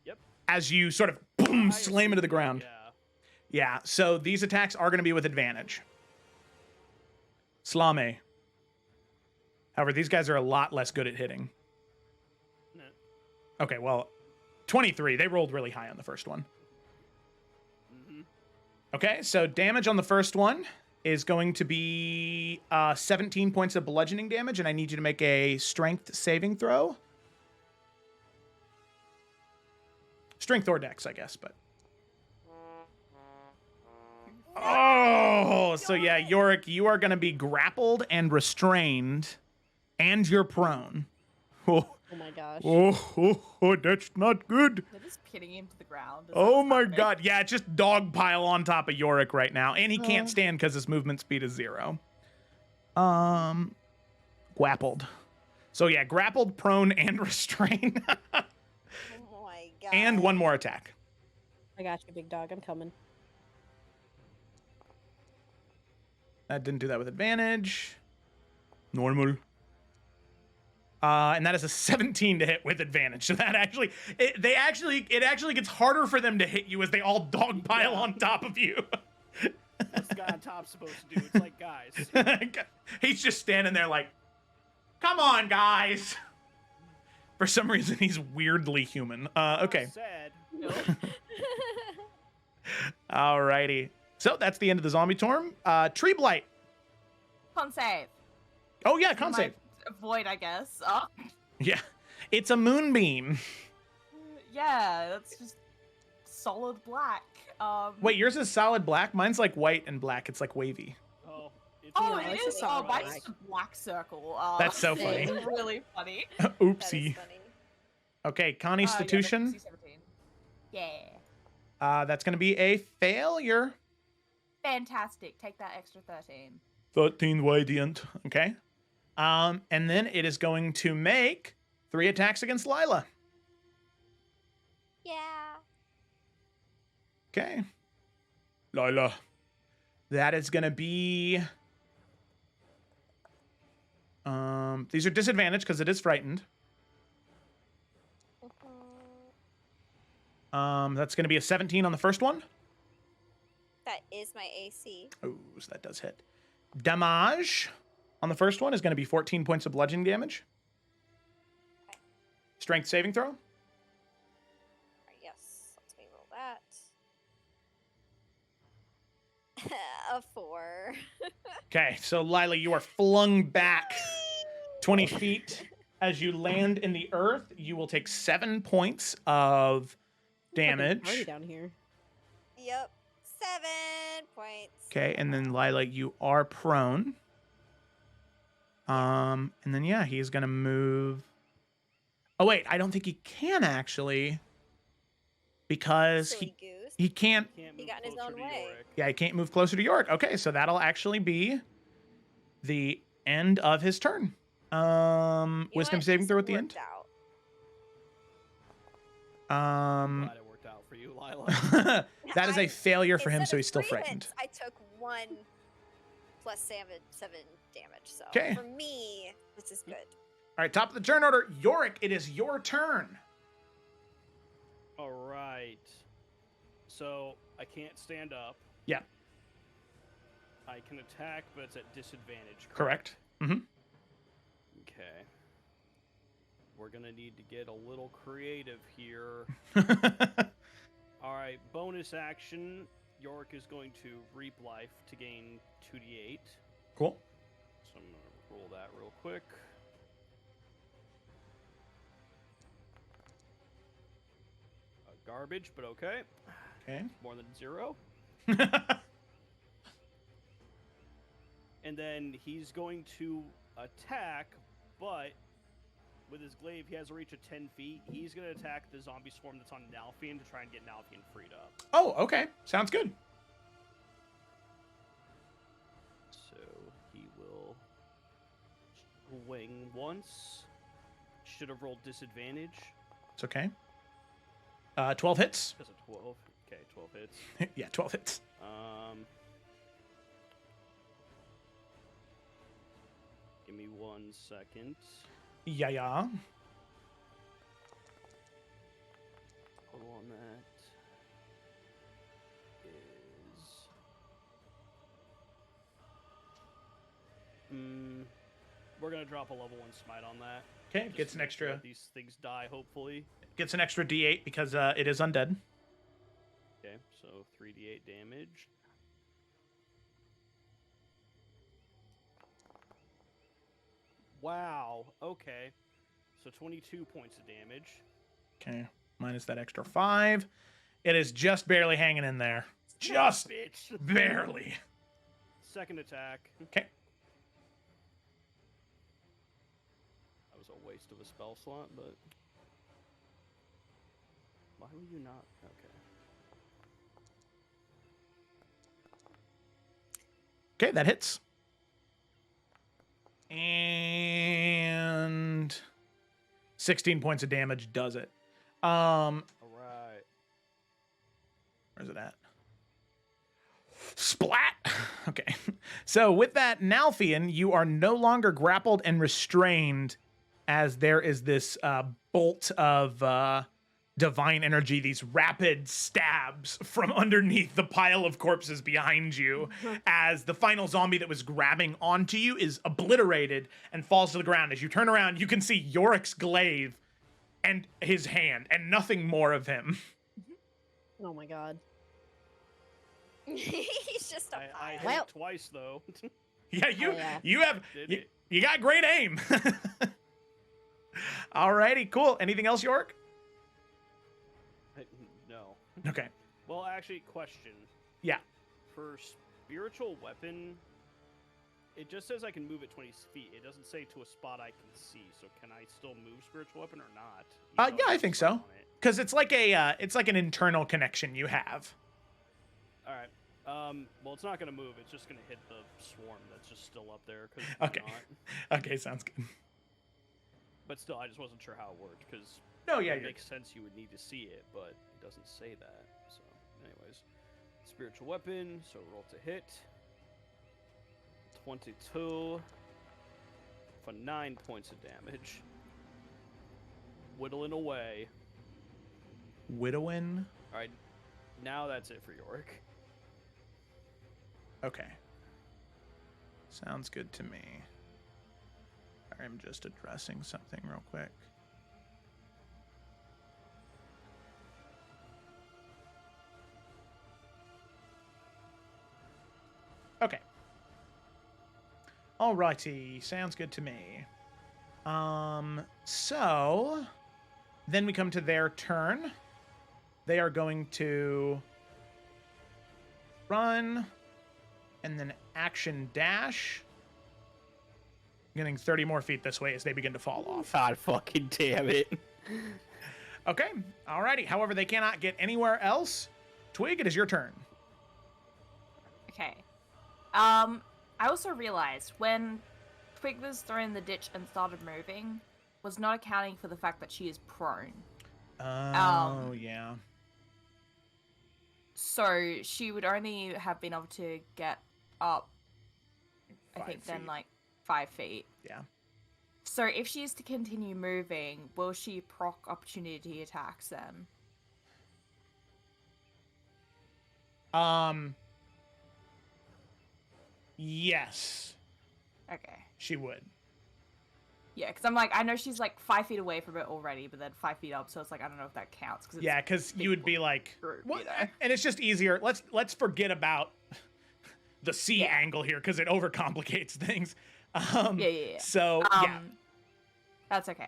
[SPEAKER 5] Yep.
[SPEAKER 1] As you sort of boom,
[SPEAKER 5] I
[SPEAKER 1] slam into the
[SPEAKER 5] assumed,
[SPEAKER 1] ground.
[SPEAKER 5] Yeah.
[SPEAKER 1] Yeah, so these attacks are going to be with advantage. Slame. However, these guys are a lot less good at hitting.
[SPEAKER 5] No.
[SPEAKER 1] Okay, well, 23. They rolled really high on the first one.
[SPEAKER 5] Mm-hmm.
[SPEAKER 1] Okay, so damage on the first one is going to be 17 points of bludgeoning damage, and I need you to make a strength saving throw. Strength or dex, I guess, but... Oh, so yeah, Yorick, you are going to be grappled and restrained, and you're prone. Oh,
[SPEAKER 4] Oh my gosh.
[SPEAKER 1] oh, that's not good.
[SPEAKER 6] They're just pinning him to the ground. Is that
[SPEAKER 1] Oh
[SPEAKER 6] what's
[SPEAKER 1] my
[SPEAKER 6] happening?
[SPEAKER 1] god, yeah, it's just dog pile on top of Yorick right now, and he can't stand because his movement speed is 0. Grappled. So yeah, grappled, prone, and restrained,
[SPEAKER 7] Oh my god.
[SPEAKER 1] and one more attack.
[SPEAKER 8] I got you, big dog. I'm coming.
[SPEAKER 1] That didn't do that with advantage. Normal. And that is a 17 to hit with advantage. So that actually, it actually gets harder for them to hit you as they all dog pile on top of you.
[SPEAKER 5] What's the guy on top supposed to do? It's like, guys.
[SPEAKER 1] He's just standing there like, come on, guys. For some reason, he's weirdly human. Okay.
[SPEAKER 5] Said.
[SPEAKER 1] Alrighty. So that's the end of the zombie torm. Tree blight.
[SPEAKER 6] Con save.
[SPEAKER 1] Oh yeah, con save.
[SPEAKER 6] Avoid, I guess.
[SPEAKER 1] Yeah. It's a moonbeam.
[SPEAKER 6] Yeah, that's just solid black.
[SPEAKER 1] Wait, yours is solid black? Mine's like white and black. It's like wavy.
[SPEAKER 5] Oh, it's
[SPEAKER 6] Oh,
[SPEAKER 4] Yeah,
[SPEAKER 6] it
[SPEAKER 4] it's
[SPEAKER 6] is.
[SPEAKER 4] a
[SPEAKER 6] Oh,
[SPEAKER 4] solid
[SPEAKER 6] mine's
[SPEAKER 4] black.
[SPEAKER 6] just a black circle.
[SPEAKER 1] That's so funny.
[SPEAKER 6] It's really funny.
[SPEAKER 7] That is
[SPEAKER 1] Oopsie.
[SPEAKER 7] funny.
[SPEAKER 1] Okay,
[SPEAKER 6] Yeah,
[SPEAKER 1] Constitution.
[SPEAKER 6] that's DC-17. Yeah.
[SPEAKER 1] That's going to be a failure.
[SPEAKER 6] Fantastic. Take that extra 13.
[SPEAKER 1] 13 radiant. Okay. And then it is going to make 3 attacks against Lila.
[SPEAKER 7] Yeah.
[SPEAKER 1] Okay. Lila. That is going to be... these are disadvantaged because it is frightened. That's going to be a 17 on the first one.
[SPEAKER 7] That is my AC.
[SPEAKER 1] Oh, so that does hit. Damage. on the first one is going to be 14 points of bludgeoning damage. Strength saving throw.
[SPEAKER 7] Yes, let me roll that. A 4.
[SPEAKER 1] Okay, so Lila, you are flung back 20 feet. As you land in the earth, you will take 7 points of
[SPEAKER 8] Party
[SPEAKER 1] damage.
[SPEAKER 8] down here.
[SPEAKER 7] Yep, 7 points.
[SPEAKER 1] Okay, and then Lila, you are prone. And then yeah, he's gonna move. Oh wait, I don't think he can actually, because
[SPEAKER 7] Silly goose.
[SPEAKER 1] he can't.
[SPEAKER 7] He got in his own way.
[SPEAKER 1] Yeah, he can't move closer to York. Okay, so that'll actually be the end of his turn.
[SPEAKER 7] You know
[SPEAKER 1] Wisdom
[SPEAKER 7] what?
[SPEAKER 1] saving
[SPEAKER 7] This
[SPEAKER 1] throw at the
[SPEAKER 7] worked
[SPEAKER 1] end.
[SPEAKER 7] out.
[SPEAKER 5] Glad it worked out for you, Lila.
[SPEAKER 1] That is a failure for him,
[SPEAKER 7] Instead
[SPEAKER 1] so
[SPEAKER 7] of
[SPEAKER 1] he's still
[SPEAKER 7] 3
[SPEAKER 1] frightened.
[SPEAKER 7] hits, I took 1 plus 7 damage. So
[SPEAKER 1] 'Kay.
[SPEAKER 7] for me, this is good.
[SPEAKER 1] All right, top of the turn order. Yorick, it is your turn.
[SPEAKER 5] All right. So I can't stand up.
[SPEAKER 1] Yeah.
[SPEAKER 5] I can attack, but it's at disadvantage.
[SPEAKER 1] Correct. Mm-hmm.
[SPEAKER 5] Okay. We're gonna need to get a little creative here. All right. Bonus action. York is going to reap life to gain 2d8.
[SPEAKER 1] Cool.
[SPEAKER 5] So I'm gonna roll that real quick. Garbage, but okay.
[SPEAKER 1] Okay.
[SPEAKER 5] More than 0. And then he's going to attack, but with his glaive, he has a reach of 10 feet. He's going to attack the zombie swarm that's on Nalfian to try and get Nalfian freed up.
[SPEAKER 1] Oh, okay. Sounds good.
[SPEAKER 5] So he will swing once. Should have rolled disadvantage.
[SPEAKER 1] It's okay. 12 hits.
[SPEAKER 5] Because of 12. Okay, 12 hits.
[SPEAKER 1] Yeah, 12 hits.
[SPEAKER 5] Give me 1 second.
[SPEAKER 1] Yeah.
[SPEAKER 5] Total on that is... we're going to drop a level 1 smite on that.
[SPEAKER 1] Okay,
[SPEAKER 5] Just
[SPEAKER 1] gets
[SPEAKER 5] to
[SPEAKER 1] an
[SPEAKER 5] make sure
[SPEAKER 1] extra.
[SPEAKER 5] that these things die, hopefully.
[SPEAKER 1] Gets an extra D8 because it is undead.
[SPEAKER 5] Okay, so 3d8 damage. Wow, okay. So 22 points of damage.
[SPEAKER 1] Okay, minus that extra 5. It is just barely hanging in there. Just
[SPEAKER 5] Bitch.
[SPEAKER 1] barely.
[SPEAKER 5] Second attack.
[SPEAKER 1] Okay.
[SPEAKER 5] That was a waste of a spell slot, but... Why were you not? Okay.
[SPEAKER 1] Okay, that hits. And 16 points of damage does it.
[SPEAKER 5] All right.
[SPEAKER 1] Where's it at? Splat! Okay. So with that, Nalfian, you are no longer grappled and restrained as there is this bolt of divine energy, these rapid stabs from underneath the pile of corpses behind you as the final zombie that was grabbing onto you is obliterated and falls to the ground. As you turn around, you can see Yorick's glaive and his hand and nothing more of him.
[SPEAKER 8] Oh my god.
[SPEAKER 7] He's just a
[SPEAKER 5] I
[SPEAKER 7] pile.
[SPEAKER 5] hit
[SPEAKER 8] Well-
[SPEAKER 5] it twice, though.
[SPEAKER 1] Yeah, you
[SPEAKER 8] yeah.
[SPEAKER 1] you have
[SPEAKER 5] Did
[SPEAKER 1] you,
[SPEAKER 5] it?
[SPEAKER 1] you got great aim. Alrighty, cool. Anything else, York?
[SPEAKER 5] No.
[SPEAKER 1] Okay.
[SPEAKER 5] Well, actually, question.
[SPEAKER 1] Yeah.
[SPEAKER 5] For spiritual weapon, it just says I can move it 20 feet. It doesn't say to a spot I can see. So can I still move spiritual weapon or not? Even though
[SPEAKER 1] Yeah, I
[SPEAKER 5] have
[SPEAKER 1] think
[SPEAKER 5] sight
[SPEAKER 1] so.
[SPEAKER 5] on it?
[SPEAKER 1] Because it's like an internal connection you have.
[SPEAKER 5] All right. Well, it's not gonna move. It's just gonna hit the swarm that's just still up there. 'Cause it's
[SPEAKER 1] Okay.
[SPEAKER 5] not.
[SPEAKER 1] Okay, sounds good.
[SPEAKER 5] But still, I just wasn't sure how it worked because
[SPEAKER 1] No, yeah,
[SPEAKER 5] it
[SPEAKER 1] you're
[SPEAKER 5] makes sense you would need to see it, but it doesn't say that. So, anyways, spiritual weapon. So roll to hit. 22 for 9 points of damage. Whittling away.
[SPEAKER 1] Widowin.
[SPEAKER 5] All right, now that's it for Yorick.
[SPEAKER 1] Okay. Sounds good to me. Sorry, I'm just addressing something real quick. Okay. Alrighty, sounds good to me. So then we come to their turn. They are going to run and then action dash. Getting 30 more feet this way as they begin to fall off.
[SPEAKER 5] God fucking damn it.
[SPEAKER 1] Okay, alrighty. However, they cannot get anywhere else. Twig, it is your turn.
[SPEAKER 6] Okay. I also realized when Twig was thrown in the ditch and started moving, was not accounting for the fact that she is prone.
[SPEAKER 1] Oh, yeah.
[SPEAKER 6] So she would only have been able to get up, I
[SPEAKER 1] 5
[SPEAKER 6] think, then
[SPEAKER 1] feet.
[SPEAKER 6] like 5 feet.
[SPEAKER 1] Yeah.
[SPEAKER 6] So if she is to continue moving, will she proc opportunity attacks then?
[SPEAKER 1] Yes,
[SPEAKER 6] Okay.
[SPEAKER 1] she would.
[SPEAKER 6] Yeah, because I'm like, I know she's like 5 feet away from it already, but then 5 feet up, so it's like, I don't know if that counts. Cause it's
[SPEAKER 1] Yeah, because you would be like,
[SPEAKER 6] group,
[SPEAKER 1] what?
[SPEAKER 6] you know?
[SPEAKER 1] And it's just easier. Let's forget about the C angle here because it overcomplicates things.
[SPEAKER 6] Yeah.
[SPEAKER 1] So yeah,
[SPEAKER 6] That's okay.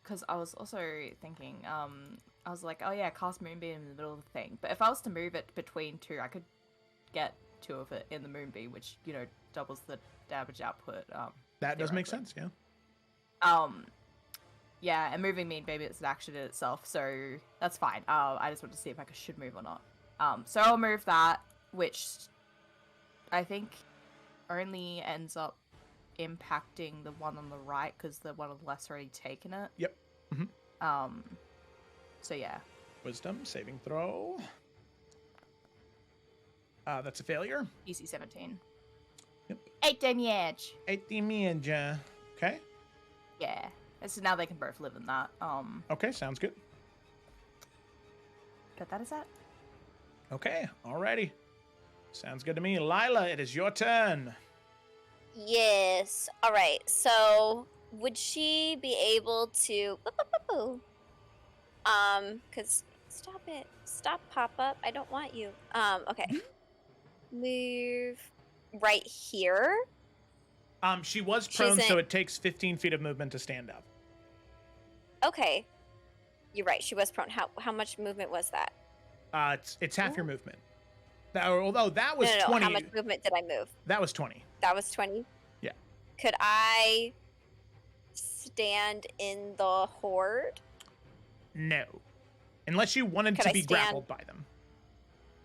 [SPEAKER 6] Because I was also thinking, I was like, oh yeah, cast Moonbeam in the middle of the thing. But if I was to move it between two, I could get 2 of it in the Moonbeam, which, you know, doubles the damage output.
[SPEAKER 1] that does make
[SPEAKER 6] theoretically.
[SPEAKER 1] sense. Yeah.
[SPEAKER 6] Yeah, and moving Moonbeam is an action in itself, so that's fine. I just wanted to see if I should move or not. So I'll move that, which I think only ends up impacting the one on the right because the one on the left's already taken it.
[SPEAKER 1] Yep.
[SPEAKER 6] So yeah.
[SPEAKER 1] Wisdom saving throw. That's a failure.
[SPEAKER 6] DC 17.
[SPEAKER 1] Yep.
[SPEAKER 6] 8 damage.
[SPEAKER 1] 8 damage. Okay.
[SPEAKER 6] Yeah. And so now they can both live in that.
[SPEAKER 1] Okay, sounds good.
[SPEAKER 6] But that is that.
[SPEAKER 1] Okay, alrighty. Sounds good to me. Lila, it is your turn.
[SPEAKER 7] Yes. All right. So, would she be able to? Cause stop it. Stop pop up. I don't want you. Okay. Move right here.
[SPEAKER 1] She was prone,
[SPEAKER 7] She's
[SPEAKER 1] so
[SPEAKER 7] in-
[SPEAKER 1] it takes 15 feet of movement to stand up.
[SPEAKER 7] Okay. You're right. She was prone. How much movement was that?
[SPEAKER 1] It's half your movement. Although that was
[SPEAKER 7] No.
[SPEAKER 1] 20.
[SPEAKER 7] How much movement did I move?
[SPEAKER 1] That was 20.
[SPEAKER 7] That was 20?
[SPEAKER 1] Yeah.
[SPEAKER 7] Could I stand in the horde?
[SPEAKER 1] No. Unless you wanted
[SPEAKER 7] Could
[SPEAKER 1] to
[SPEAKER 7] I
[SPEAKER 1] be
[SPEAKER 7] stand-
[SPEAKER 1] grappled by them.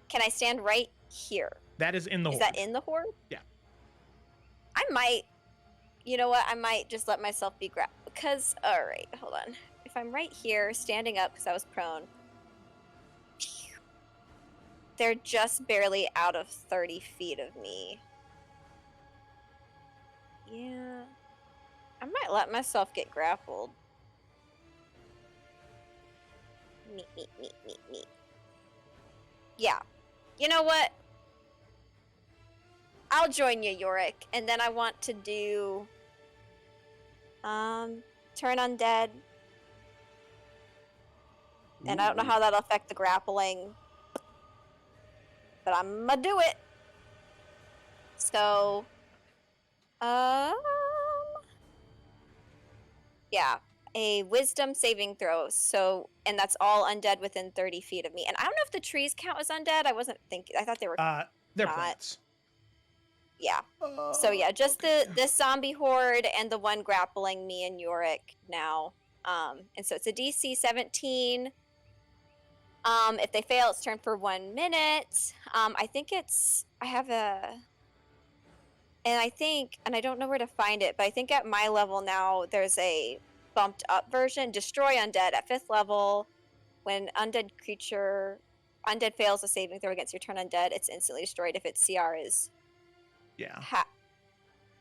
[SPEAKER 7] Can I stand right here?
[SPEAKER 1] That is in the
[SPEAKER 7] Is
[SPEAKER 1] horde.
[SPEAKER 7] that in the horde?
[SPEAKER 1] Yeah.
[SPEAKER 7] I might, you know what? I might just let myself be grappled. Because, alright, hold on. If I'm right here, standing up because I was prone, they're just barely out of 30 feet of me. Yeah. I might let myself get grappled. Meet. Yeah. You know what? I'll join you, Yorick. And then I want to do... turn undead. And I don't know how that'll affect the grappling. But I'm gonna do it. So... yeah. A wisdom saving throw. So... And that's all undead within 30 feet of me. And I don't know if the trees count as undead. I wasn't thinking... I thought they were...
[SPEAKER 1] They're
[SPEAKER 7] not.
[SPEAKER 1] plants.
[SPEAKER 7] Yeah. So yeah, just the zombie horde and the one grappling me and Yorick now. And so it's a DC 17. If they fail, it's turned for 1 minute. I think I have a... And I don't know where to find it, but I think at my level now, there's a bumped up version. Destroy undead at 5th level. When undead fails a saving throw against your turn undead, it's instantly destroyed if its CR is
[SPEAKER 1] Yeah.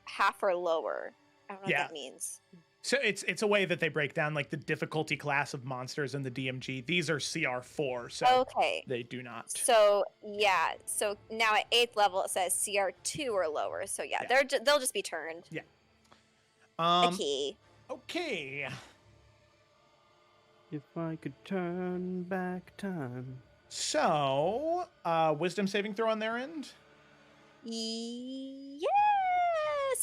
[SPEAKER 7] half or lower. I don't know
[SPEAKER 1] Yeah.
[SPEAKER 7] what that means.
[SPEAKER 1] So it's a way that they break down like the difficulty class of monsters in the DMG. These are CR4, so
[SPEAKER 7] Okay.
[SPEAKER 1] they do not.
[SPEAKER 7] So yeah. So now at 8th level it says CR2 or lower. So yeah,
[SPEAKER 1] Yeah.
[SPEAKER 7] they'll just be turned.
[SPEAKER 1] Yeah.
[SPEAKER 7] Okay.
[SPEAKER 1] Okay.
[SPEAKER 5] If I could turn back time.
[SPEAKER 1] So, wisdom saving throw on their end.
[SPEAKER 7] Yes,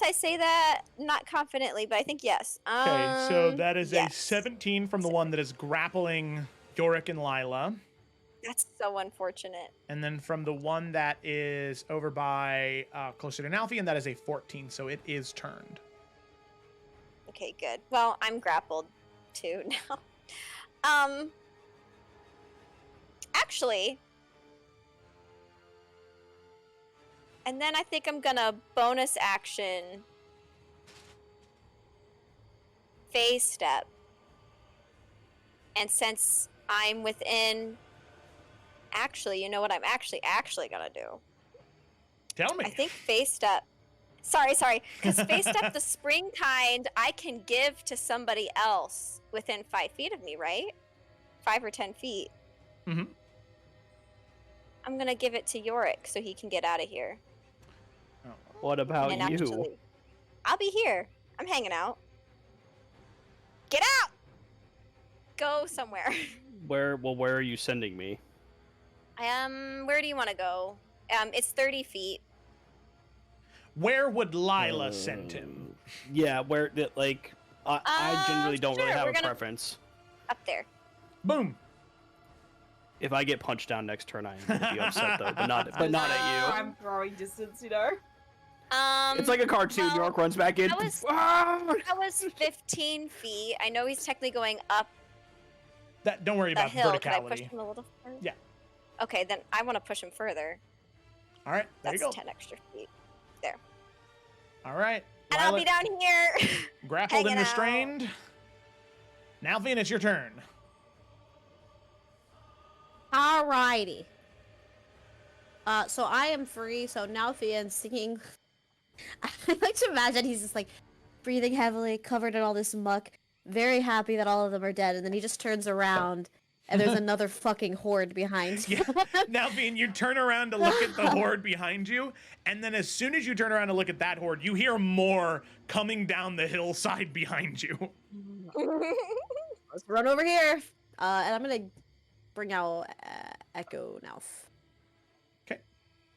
[SPEAKER 7] I say that not confidently, but I think yes.
[SPEAKER 1] Okay, so that is
[SPEAKER 7] yes.
[SPEAKER 1] a 17 from the one that is grappling Yorick and Lila.
[SPEAKER 7] That's so unfortunate.
[SPEAKER 1] And then from the one that is over by closer to Nalfian, that is a 14, so it is turned.
[SPEAKER 7] Okay, good. Well, I'm grappled too now. Actually, and then I think I'm gonna bonus action phase step. And since I'm within, actually, you know what I'm actually gonna do?
[SPEAKER 1] Tell me.
[SPEAKER 7] I think phase step. Sorry, because phase step, the spring kind, I can give to somebody else within 5 feet of me, right? 5 or 10 feet.
[SPEAKER 1] Mm-hmm.
[SPEAKER 7] I'm gonna give it to Yorick so he can get out of here.
[SPEAKER 1] Oh.
[SPEAKER 5] What about
[SPEAKER 7] And
[SPEAKER 5] you?
[SPEAKER 7] actually, I'll be here. I'm hanging out. Get out! Go somewhere.
[SPEAKER 5] Where are you sending me?
[SPEAKER 7] Where do you want to go? It's 30 feet.
[SPEAKER 1] Where would Lila send him?
[SPEAKER 5] Yeah, where like I generally don't really
[SPEAKER 7] sure,
[SPEAKER 5] have
[SPEAKER 7] we're
[SPEAKER 5] a
[SPEAKER 7] gonna-
[SPEAKER 5] preference.
[SPEAKER 7] Up there.
[SPEAKER 1] Boom.
[SPEAKER 5] If I get punched down next turn, I am gonna be upset though, but not at you.
[SPEAKER 6] I'm throwing distance, you know.
[SPEAKER 5] It's like a cartoon.
[SPEAKER 7] well,
[SPEAKER 5] York runs back in.
[SPEAKER 7] that was-
[SPEAKER 5] Ah!
[SPEAKER 7] That was 15 feet. I know he's technically going up
[SPEAKER 1] Don't worry
[SPEAKER 7] the
[SPEAKER 1] about
[SPEAKER 7] hill. Can I push
[SPEAKER 1] verticality.
[SPEAKER 7] him a little further?
[SPEAKER 1] Yeah.
[SPEAKER 7] Okay, then I want to push him further.
[SPEAKER 1] All right, there
[SPEAKER 7] That's
[SPEAKER 1] you go.
[SPEAKER 7] 10 extra feet.
[SPEAKER 1] All right.
[SPEAKER 7] And I'll
[SPEAKER 1] Lila,
[SPEAKER 7] be down here.
[SPEAKER 1] grappled and
[SPEAKER 7] hanging out.
[SPEAKER 1] restrained. Nalfian, it's your turn.
[SPEAKER 8] Alrighty. So I am free, so now Fian's singing. I like to imagine he's just like breathing heavily, covered in all this muck, very happy that all of them are dead, and then he just turns around and there's another fucking horde behind him.
[SPEAKER 1] Yeah. Nalfian, you turn around to look at the horde behind you, and then as soon as you turn around to look at that horde, you hear more coming down the hillside behind you.
[SPEAKER 8] Let's run over here. And I'm gonna bring out Echo now.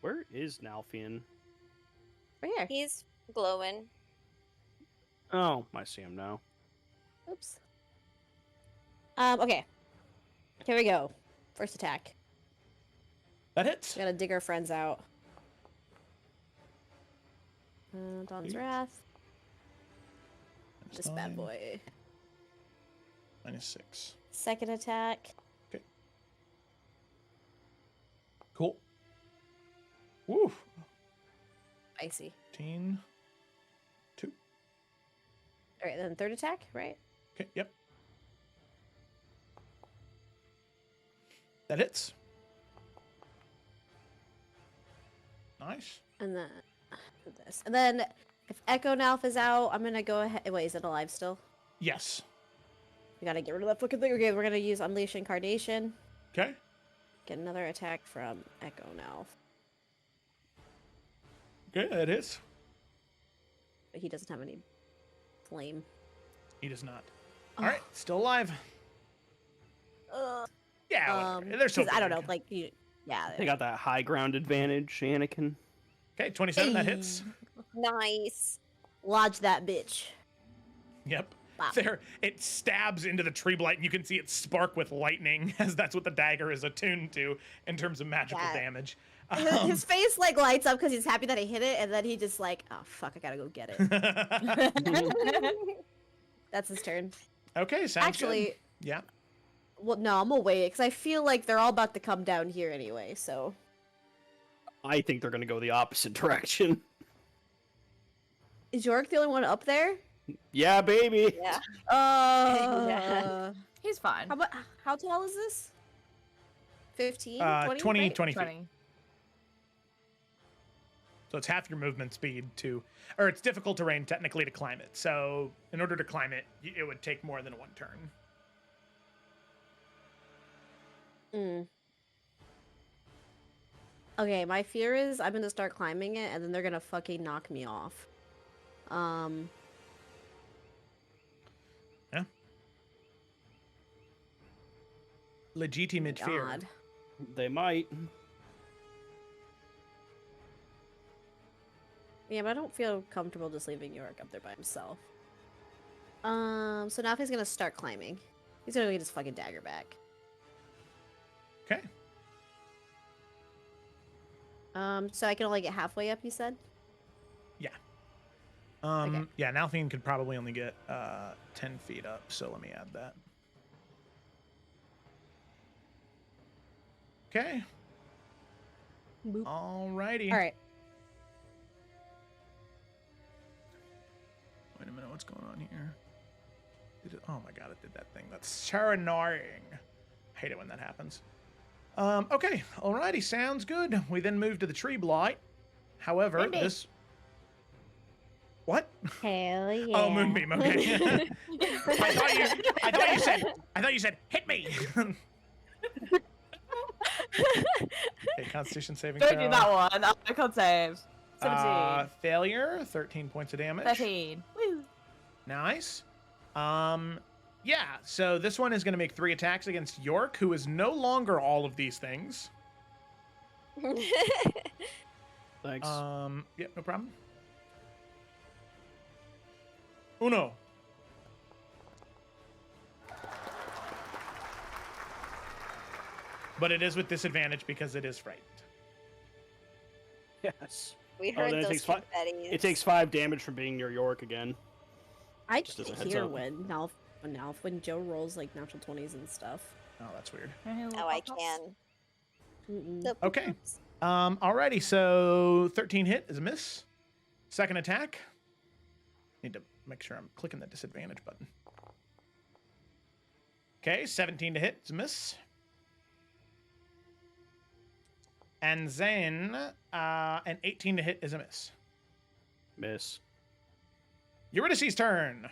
[SPEAKER 5] Where is Nalfian?
[SPEAKER 8] Right here.
[SPEAKER 7] He's glowing.
[SPEAKER 5] Oh, I see him now.
[SPEAKER 8] Oops. Okay. Here we go. First attack.
[SPEAKER 1] That hits.
[SPEAKER 8] We gotta dig our friends out. Dawn's
[SPEAKER 1] Sweet.
[SPEAKER 8] Wrath.
[SPEAKER 1] Minus
[SPEAKER 8] This bad
[SPEAKER 1] 9,
[SPEAKER 8] boy.
[SPEAKER 1] minus 6.
[SPEAKER 8] Second attack.
[SPEAKER 1] Cool. Woo.
[SPEAKER 8] Icy.
[SPEAKER 1] 15. 2.
[SPEAKER 8] Alright, then third attack, right?
[SPEAKER 1] Okay, yep. That hits. Nice.
[SPEAKER 8] And then this. And then if Echo Nalf is out, I'm gonna go ahead. Wait, is it alive still?
[SPEAKER 1] Yes.
[SPEAKER 8] We gotta get rid of that fucking thing. Okay, we're gonna use Unleash Incarnation.
[SPEAKER 1] Okay.
[SPEAKER 8] Get another attack from Echo Nalf.
[SPEAKER 1] Okay, that hits.
[SPEAKER 8] But he doesn't have any flame.
[SPEAKER 1] He does not. All right, still alive. Yeah, whatever. They're so
[SPEAKER 8] 'cause I don't know,
[SPEAKER 1] big.
[SPEAKER 8] like yeah.
[SPEAKER 5] They got that high ground advantage, Anakin.
[SPEAKER 1] Okay, 27, that hits.
[SPEAKER 7] Nice.
[SPEAKER 8] Lodge that bitch.
[SPEAKER 1] Yep.
[SPEAKER 8] Wow.
[SPEAKER 1] There, it stabs into the tree blight, and you can see it spark with lightning, as that's what the dagger is attuned to in terms of magical
[SPEAKER 8] Yeah.
[SPEAKER 1] damage.
[SPEAKER 8] His face like lights up because he's happy that he hit it, and then he just like, oh fuck, I gotta go get it. That's his turn.
[SPEAKER 1] Okay, sounds
[SPEAKER 8] Actually,
[SPEAKER 1] good. Yeah.
[SPEAKER 8] well, no, I'm gonna wait because I feel like they're all about to come down here anyway. So
[SPEAKER 5] I think they're gonna go the opposite direction.
[SPEAKER 8] is Yorick the only one up there?
[SPEAKER 5] Yeah, baby.
[SPEAKER 7] Yeah.
[SPEAKER 6] He's fine.
[SPEAKER 8] How tall is this? 15?
[SPEAKER 1] 20,
[SPEAKER 8] 20?
[SPEAKER 1] 20 feet.
[SPEAKER 6] 20.
[SPEAKER 1] So it's half your movement speed or it's difficult terrain technically to climb it. So in order to climb it, it would take more than one turn.
[SPEAKER 8] Okay, my fear is I'm gonna start climbing it and then they're gonna fucking knock me off.
[SPEAKER 1] Yeah. Legitimate fear.
[SPEAKER 8] God.
[SPEAKER 5] They might.
[SPEAKER 8] Yeah, but I don't feel comfortable just leaving Yorick up there by himself. So now he's gonna start climbing. He's gonna get his fucking dagger back.
[SPEAKER 1] Okay.
[SPEAKER 8] So I can only get halfway up, you said?
[SPEAKER 1] Yeah.
[SPEAKER 8] Okay.
[SPEAKER 1] Yeah, Nalfian could probably only get 10 feet up, so let me add that. Okay.
[SPEAKER 8] Boop.
[SPEAKER 1] Alrighty.
[SPEAKER 8] All right.
[SPEAKER 1] Wait a minute, what's going on here? Oh my god, it did that thing. That's so annoying. I hate it when that happens. Okay, alrighty, sounds good. We then move to the tree blight. However,
[SPEAKER 8] Moonbeam.
[SPEAKER 1] this... What?
[SPEAKER 8] Hell yeah.
[SPEAKER 1] Oh, Moonbeam, okay. I thought you said, hit me! Okay, Constitution saving
[SPEAKER 6] Don't
[SPEAKER 1] throw.
[SPEAKER 6] do that one. I can't save. 17.
[SPEAKER 1] Failure, 13 points of damage.
[SPEAKER 6] 13. Woo.
[SPEAKER 1] Nice. Yeah, so this one is going to make 3 attacks against York, who is no longer all of these things.
[SPEAKER 5] Thanks.
[SPEAKER 1] Yep, no problem. Uno. But it is with disadvantage because it is frightened.
[SPEAKER 5] Yes.
[SPEAKER 7] We
[SPEAKER 5] Oh,
[SPEAKER 7] heard
[SPEAKER 5] then it
[SPEAKER 7] those
[SPEAKER 5] takes five-
[SPEAKER 7] confettis.
[SPEAKER 5] It takes 5 damage from being near York again.
[SPEAKER 8] I
[SPEAKER 5] Just as a
[SPEAKER 8] can
[SPEAKER 5] heads
[SPEAKER 8] hear
[SPEAKER 5] up.
[SPEAKER 8] when Joe rolls like natural 20s and stuff.
[SPEAKER 1] Oh, that's weird.
[SPEAKER 7] Oh, I can.
[SPEAKER 8] Mm-mm.
[SPEAKER 1] Okay. Alrighty, so 13 hit is a miss. Second attack. Need to make sure I'm clicking the disadvantage button. Okay, 17 to hit is a miss. And then an 18 to hit is a miss.
[SPEAKER 5] Miss.
[SPEAKER 1] Eurydice's turn.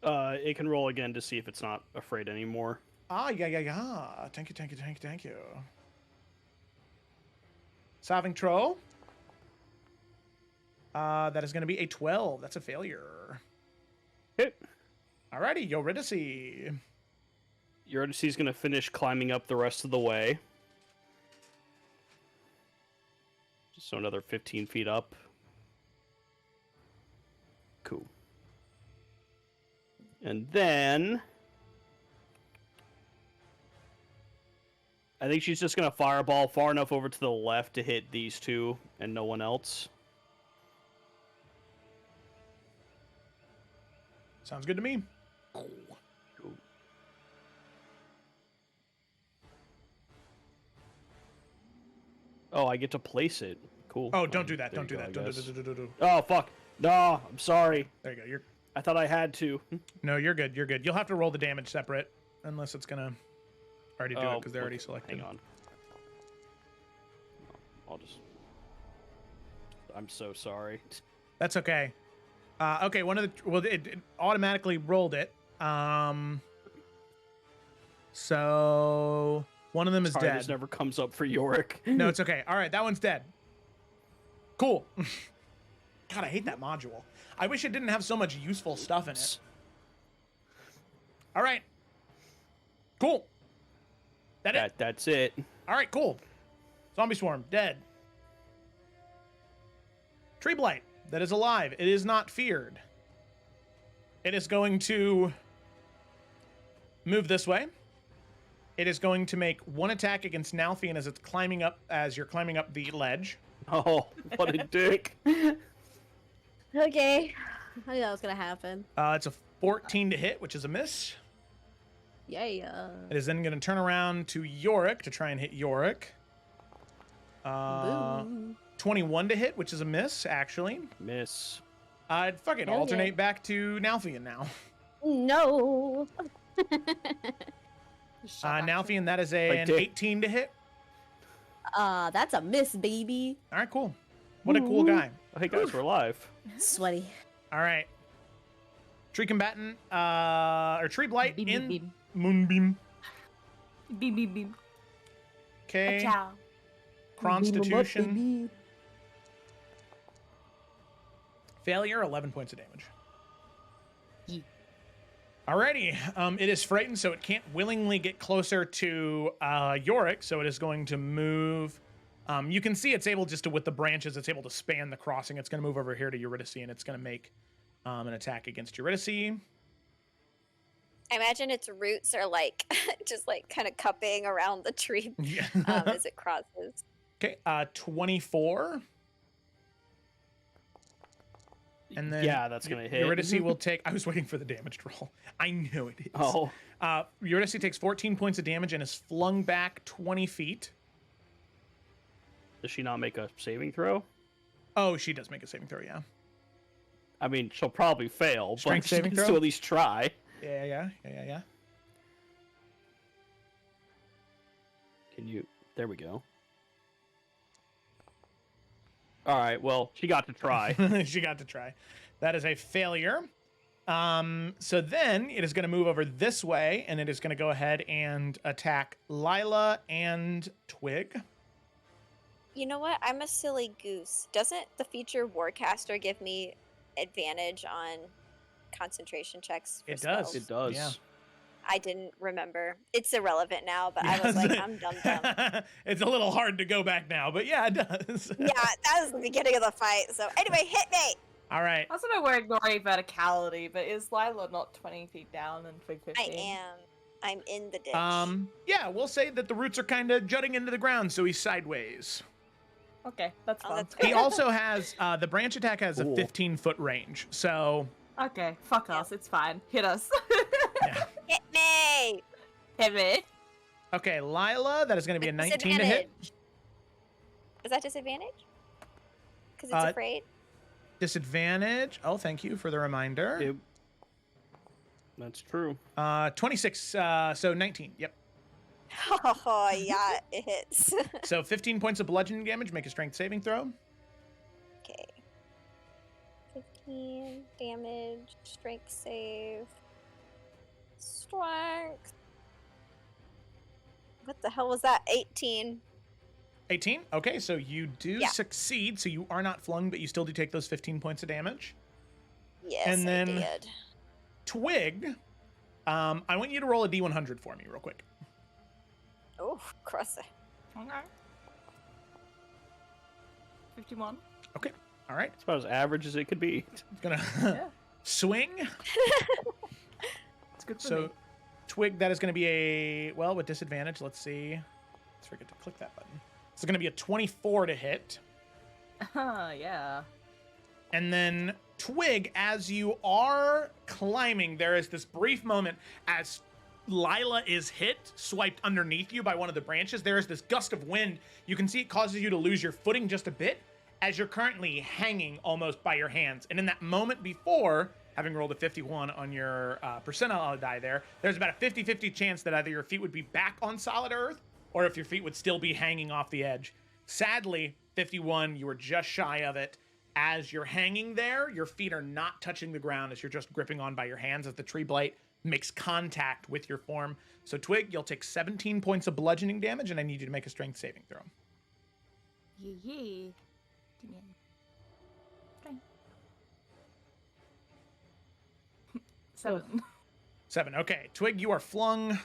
[SPEAKER 5] It can roll again to see if it's not afraid anymore.
[SPEAKER 1] Ah, yeah. Thank you. Solving Troll. That is going to be a 12. That's a failure.
[SPEAKER 5] Hit.
[SPEAKER 1] Alrighty, Eurydice.
[SPEAKER 5] Eurydice's gonna finish climbing up the rest of the way. So another 15 feet up. Cool. And then... I think she's just gonna fireball far enough over to the left to hit these two and no one else.
[SPEAKER 1] Sounds good to me.
[SPEAKER 5] Cool. Oh, I get to place it. Cool.
[SPEAKER 1] Oh, don't do that.
[SPEAKER 5] There
[SPEAKER 1] Don't do
[SPEAKER 5] you
[SPEAKER 1] that.
[SPEAKER 5] go, I
[SPEAKER 1] Don't
[SPEAKER 5] guess.
[SPEAKER 1] do.
[SPEAKER 5] Oh, fuck. No, I'm sorry.
[SPEAKER 1] There you go.
[SPEAKER 5] I thought I had to.
[SPEAKER 1] No, you're good. You're good. You'll have to roll the damage separate, unless it's gonna already do it because they're already
[SPEAKER 5] okay,
[SPEAKER 1] selected.
[SPEAKER 5] Hang on. I'll just... I'm so sorry.
[SPEAKER 1] That's okay. Okay, it automatically rolled it. So one of them is
[SPEAKER 5] Sorry,
[SPEAKER 1] dead.
[SPEAKER 5] this never comes up for Yorick.
[SPEAKER 1] No, it's okay. All right, that one's dead. Cool. God, I hate that module. I wish it didn't have so much useful stuff in it. All right. Cool. It?
[SPEAKER 5] That's it.
[SPEAKER 1] All right, cool. Zombie swarm, dead. Tree blight, that is alive. It is not feared. It is going to move this way. It is going to make one attack against Nalfian as you're climbing up the ledge.
[SPEAKER 5] Oh, what a dick.
[SPEAKER 8] Okay. I knew that was gonna happen.
[SPEAKER 1] It's a 14 to hit, which is a miss.
[SPEAKER 8] Yeah.
[SPEAKER 1] It is then going to turn around to Yorick to try and hit Yorick.
[SPEAKER 8] Boo.
[SPEAKER 1] 21 to hit, which is a miss, actually.
[SPEAKER 5] Miss.
[SPEAKER 1] I'd fucking
[SPEAKER 8] Hell yeah.
[SPEAKER 1] alternate back to Nalfian now.
[SPEAKER 8] No.
[SPEAKER 1] Nalfian, that is an
[SPEAKER 5] dick.
[SPEAKER 1] 18 to hit.
[SPEAKER 8] That's a miss, baby.
[SPEAKER 1] All right, cool. What a cool guy.
[SPEAKER 5] Oh, hey guys, we're live.
[SPEAKER 8] Sweaty.
[SPEAKER 1] All right. Tree combatant, or tree blight
[SPEAKER 6] Beam,
[SPEAKER 1] in
[SPEAKER 6] beam, beam.
[SPEAKER 1] moonbeam.
[SPEAKER 6] Beam, beam, beam.
[SPEAKER 1] Okay.
[SPEAKER 6] Ciao.
[SPEAKER 1] Constitution. Failure, 11 points of damage. Alrighty, it is frightened, so it can't willingly get closer to Yorick, so it is going to move. You can see it's able just to, with the branches, it's able to span the crossing. It's going to move over here to Eurydice, and it's going to make an attack against Eurydice.
[SPEAKER 7] I imagine its roots are like just like kind of cupping around the tree
[SPEAKER 1] Yeah.
[SPEAKER 7] as it crosses.
[SPEAKER 1] Okay, 24. And then
[SPEAKER 5] Yeah, that's gonna hit.
[SPEAKER 1] Eurydice will take. I was waiting for the damage roll. I knew it is.
[SPEAKER 5] Oh.
[SPEAKER 1] Eurydice takes 14 points of damage and is flung back 20 feet.
[SPEAKER 5] Does she not make a saving throw?
[SPEAKER 1] Oh, she does make a saving throw, yeah.
[SPEAKER 5] I mean, she'll probably fail,
[SPEAKER 1] Strength
[SPEAKER 5] but she
[SPEAKER 1] saving
[SPEAKER 5] needs
[SPEAKER 1] throw?
[SPEAKER 5] to at least try.
[SPEAKER 1] Yeah.
[SPEAKER 5] Can you? There we go. All right. Well, she got to try.
[SPEAKER 1] She got to try. That is a failure. So then it is going to move over this way, and it is going to go ahead and attack Lila and Twig.
[SPEAKER 7] You know what? I'm a silly goose. Doesn't the feature Warcaster give me advantage on concentration checks? For
[SPEAKER 1] It does.
[SPEAKER 7] spells?
[SPEAKER 5] It does.
[SPEAKER 1] Yeah.
[SPEAKER 7] I didn't remember. It's irrelevant now, but I was like, I'm dumb.
[SPEAKER 1] It's a little hard to go back now, but yeah, it does.
[SPEAKER 7] Yeah, that was the beginning of the fight. So anyway, hit me.
[SPEAKER 1] All right.
[SPEAKER 6] I also know we're ignoring verticality, but is Lila not 20 feet down and Twig 15?
[SPEAKER 7] I am. I'm in the ditch.
[SPEAKER 1] Yeah, we'll say that the roots are kind of jutting into the ground, so he's sideways.
[SPEAKER 6] Okay, that's
[SPEAKER 7] Oh,
[SPEAKER 6] fun.
[SPEAKER 7] that's
[SPEAKER 1] He
[SPEAKER 7] good.
[SPEAKER 1] also has the branch attack has a
[SPEAKER 5] Cool.
[SPEAKER 1] 15-foot range, so
[SPEAKER 6] Okay, fuck us, it's fine. Hit us.
[SPEAKER 1] yeah.
[SPEAKER 7] Hit me.
[SPEAKER 6] Hit me.
[SPEAKER 1] Okay, Lila, that is going to be a 19 to hit.
[SPEAKER 7] Disadvantage. Is that disadvantage? Because it's afraid.
[SPEAKER 1] Disadvantage. Oh, thank you for the reminder.
[SPEAKER 5] It- that's true.
[SPEAKER 1] 26, so 19. Yep.
[SPEAKER 7] Oh yeah, it hits.
[SPEAKER 1] So 15 points of bludgeoning damage. Make a strength saving throw.
[SPEAKER 7] Okay. 15 damage, strength save. Strength. What the hell was that? 18.
[SPEAKER 1] 18. Okay, so you do
[SPEAKER 7] Yeah.
[SPEAKER 1] succeed. So you are not flung, but you still do take those 15 points of damage.
[SPEAKER 7] Yes,
[SPEAKER 1] And then-
[SPEAKER 7] I did.
[SPEAKER 1] Twig, I want you to roll a D100 for me real quick.
[SPEAKER 7] Oh, cross it.
[SPEAKER 6] Okay. 51.
[SPEAKER 1] Okay. All right.
[SPEAKER 5] It's about as average as it could be.
[SPEAKER 1] It's gonna
[SPEAKER 6] Yeah.
[SPEAKER 1] swing.
[SPEAKER 6] It's good for
[SPEAKER 1] So
[SPEAKER 6] me.
[SPEAKER 1] Twig, that is going to be a, well, with disadvantage. Let's see. Let's forget to click that button. It's going to be a 24 to hit.
[SPEAKER 6] Yeah.
[SPEAKER 1] And then Twig, as you are climbing, there is this brief moment as Lila is hit, swiped underneath you by one of the branches. There is this gust of wind. You can see it causes you to lose your footing just a bit as you're currently hanging almost by your hands. And in that moment before, having rolled a 51 on your percentile die there's about a 50-50 chance that either your feet would be back on solid earth or if your feet would still be hanging off the edge. Sadly, 51, you were just shy of it. As you're hanging there, your feet are not touching the ground as you're just gripping on by your hands as the tree blight makes contact with your form. So Twig, you'll take 17 points of bludgeoning damage, and I need you to make a strength saving throw.
[SPEAKER 6] Yeah. Give me a... 7.
[SPEAKER 1] 7. Okay, Twig, you are flung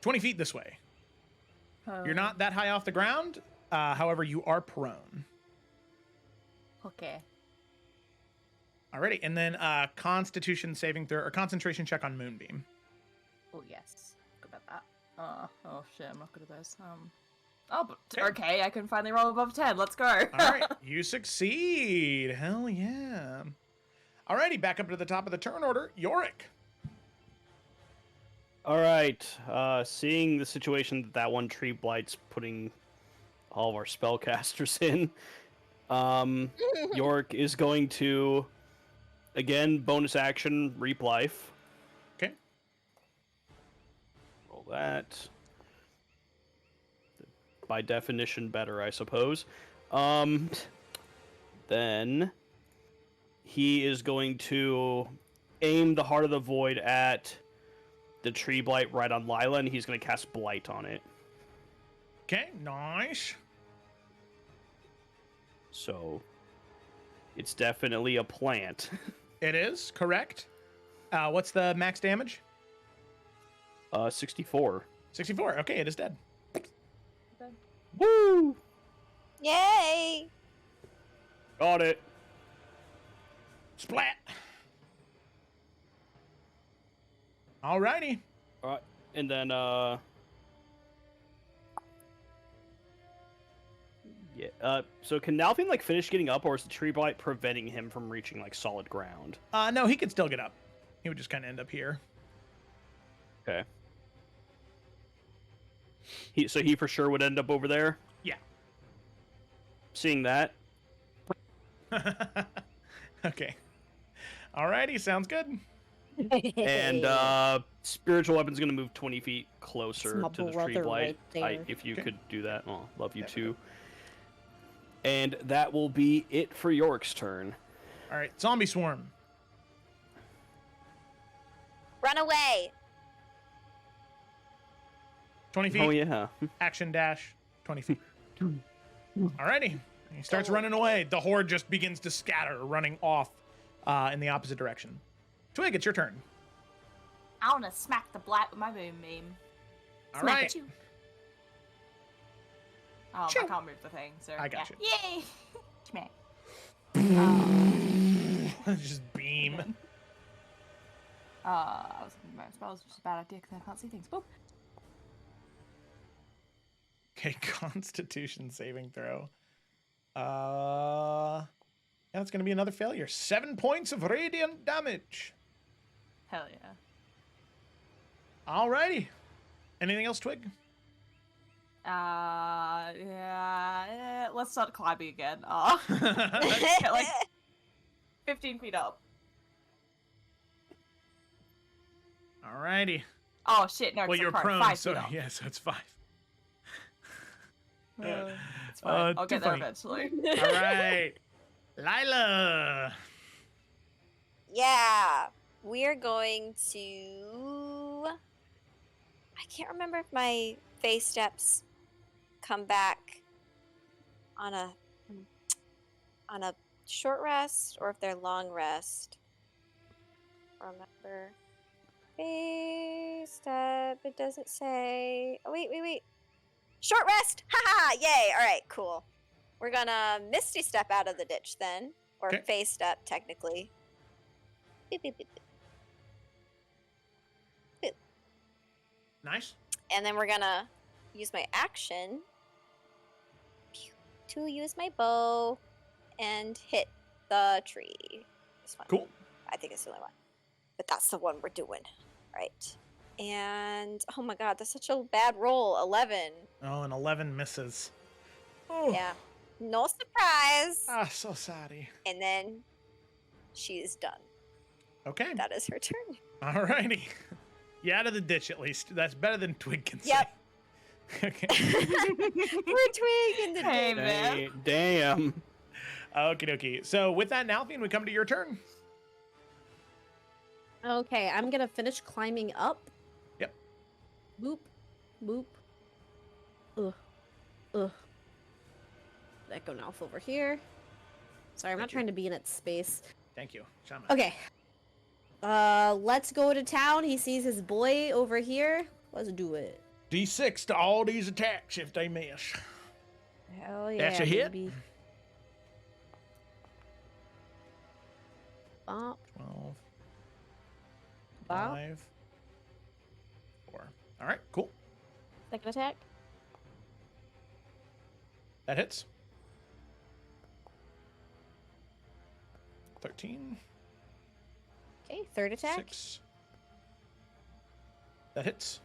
[SPEAKER 1] 20 feet this way. You're not that high off the ground. However, you are prone.
[SPEAKER 6] Okay.
[SPEAKER 1] Alrighty, and then Constitution saving throw or concentration check on Moonbeam.
[SPEAKER 6] Oh, yes. Good about that. Oh shit, I'm not good at those. Oh, but
[SPEAKER 1] Okay.
[SPEAKER 6] okay, I can finally roll above 10. Let's go.
[SPEAKER 1] All right, you succeed. Hell yeah. Alrighty, back up to the top of the turn order. Yorick.
[SPEAKER 5] All right. Seeing the situation that one tree blight's putting all of our spellcasters in, Yorick is going to, again, bonus action, reap life.
[SPEAKER 1] Okay.
[SPEAKER 5] Roll that. By definition, better, I suppose. then he is going to aim the Heart of the Void at the Tree Blight right on Lila, and he's going to cast Blight on it.
[SPEAKER 1] Okay, nice.
[SPEAKER 5] So it's definitely a plant.
[SPEAKER 1] It is, correct. What's the max damage?
[SPEAKER 5] 64.
[SPEAKER 1] 64. Okay, it is dead.
[SPEAKER 5] Woo!
[SPEAKER 7] Yay!
[SPEAKER 5] Got it.
[SPEAKER 1] Splat. Alrighty.
[SPEAKER 5] All right, and then yeah. So can Nalfian like finish getting up, or is the Tree Blight preventing him from reaching like solid ground?
[SPEAKER 1] No, he could still get up. He would just kind of end up here.
[SPEAKER 5] Okay. So he for sure would end up over there.
[SPEAKER 1] Yeah.
[SPEAKER 5] Seeing that.
[SPEAKER 1] Okay. Alrighty, sounds good.
[SPEAKER 5] And spiritual weapon's gonna move 20 feet closer
[SPEAKER 8] my
[SPEAKER 5] to the Tree
[SPEAKER 8] brother
[SPEAKER 5] Blight.
[SPEAKER 8] right there.
[SPEAKER 5] If you
[SPEAKER 1] Okay.
[SPEAKER 5] could do that, oh, love you
[SPEAKER 1] Yeah,
[SPEAKER 5] too. And that will be it for York's turn.
[SPEAKER 1] Alright, zombie swarm.
[SPEAKER 7] Run away!
[SPEAKER 1] 20 feet.
[SPEAKER 5] Oh yeah.
[SPEAKER 1] Action dash. 20 feet. Alrighty. He starts running away. The horde just begins to scatter, running off in the opposite direction. Twig, it's your turn.
[SPEAKER 6] I want to smack the blight with my boom beam.
[SPEAKER 1] All right.
[SPEAKER 6] Oh,
[SPEAKER 1] Ching.
[SPEAKER 6] I can't move the thing, so
[SPEAKER 1] I got
[SPEAKER 6] yeah. Yay! Smack.
[SPEAKER 1] Just beam.
[SPEAKER 6] I was thinking about spells, which is a bad idea because I can't see things. Boop.
[SPEAKER 1] Okay, Constitution saving throw. Yeah, it's gonna be another failure. 7 points of radiant damage.
[SPEAKER 6] Hell yeah.
[SPEAKER 1] Alrighty. Anything else, Twig?
[SPEAKER 6] Yeah. Let's start climbing again. Get like 15 feet up.
[SPEAKER 1] Alrighty.
[SPEAKER 6] Oh shit! No, 'cause
[SPEAKER 1] Well,
[SPEAKER 6] I'm
[SPEAKER 1] you're
[SPEAKER 6] prone.
[SPEAKER 1] prone,
[SPEAKER 6] 5
[SPEAKER 1] so
[SPEAKER 6] feet up.
[SPEAKER 1] yeah, so it's 5.
[SPEAKER 6] It's fine. I'll
[SPEAKER 1] too
[SPEAKER 6] get there
[SPEAKER 1] funny.
[SPEAKER 6] eventually.
[SPEAKER 1] All right, Lila.
[SPEAKER 7] Yeah, we're going to. I can't remember if my phase steps come back on a short rest or if they're long rest. Remember, phase step. It doesn't say. Oh wait. Short rest. Haha! Yay! All right, cool. We're gonna misty step out of the ditch then, or
[SPEAKER 1] Okay.
[SPEAKER 7] phase step technically. Boop, boop, boop, boop.
[SPEAKER 1] Nice.
[SPEAKER 7] And then we're gonna use my action to use my bow and hit the tree. This one.
[SPEAKER 1] Cool.
[SPEAKER 7] I think it's the only one. But that's the one we're doing. Right. And oh my god, that's such a bad roll. 11.
[SPEAKER 1] Oh, and 11 misses. Oh.
[SPEAKER 7] Yeah. No surprise.
[SPEAKER 1] Ah, so sorry.
[SPEAKER 7] And then she is done.
[SPEAKER 1] Okay.
[SPEAKER 7] That is her turn.
[SPEAKER 1] Alrighty. You out of the ditch at least. That's better than Twig can
[SPEAKER 7] Yep.
[SPEAKER 1] say. Okay.
[SPEAKER 7] We're Twig in the
[SPEAKER 6] Hey,
[SPEAKER 7] ditch.
[SPEAKER 6] man.
[SPEAKER 5] Damn.
[SPEAKER 1] Okie dokie. So with that, Nalfian, we come to your turn.
[SPEAKER 8] Okay, I'm gonna finish climbing up.
[SPEAKER 1] Yep.
[SPEAKER 8] Boop, boop. Ugh. Echo Nalf over here. Sorry, I'm not
[SPEAKER 1] Thank you.
[SPEAKER 8] trying to be in its space.
[SPEAKER 1] Thank you, Shaman.
[SPEAKER 8] Okay. Let's go to town. He sees his boy over here. Let's do it.
[SPEAKER 1] D6 to all these attacks if they miss.
[SPEAKER 8] Hell yeah.
[SPEAKER 1] That's a hit.
[SPEAKER 8] baby. Bop,
[SPEAKER 1] 12,
[SPEAKER 8] bop.
[SPEAKER 1] 5, 4. All right, cool.
[SPEAKER 8] Second attack.
[SPEAKER 1] That hits. 13,
[SPEAKER 8] Okay, third attack.
[SPEAKER 1] 6. That hits.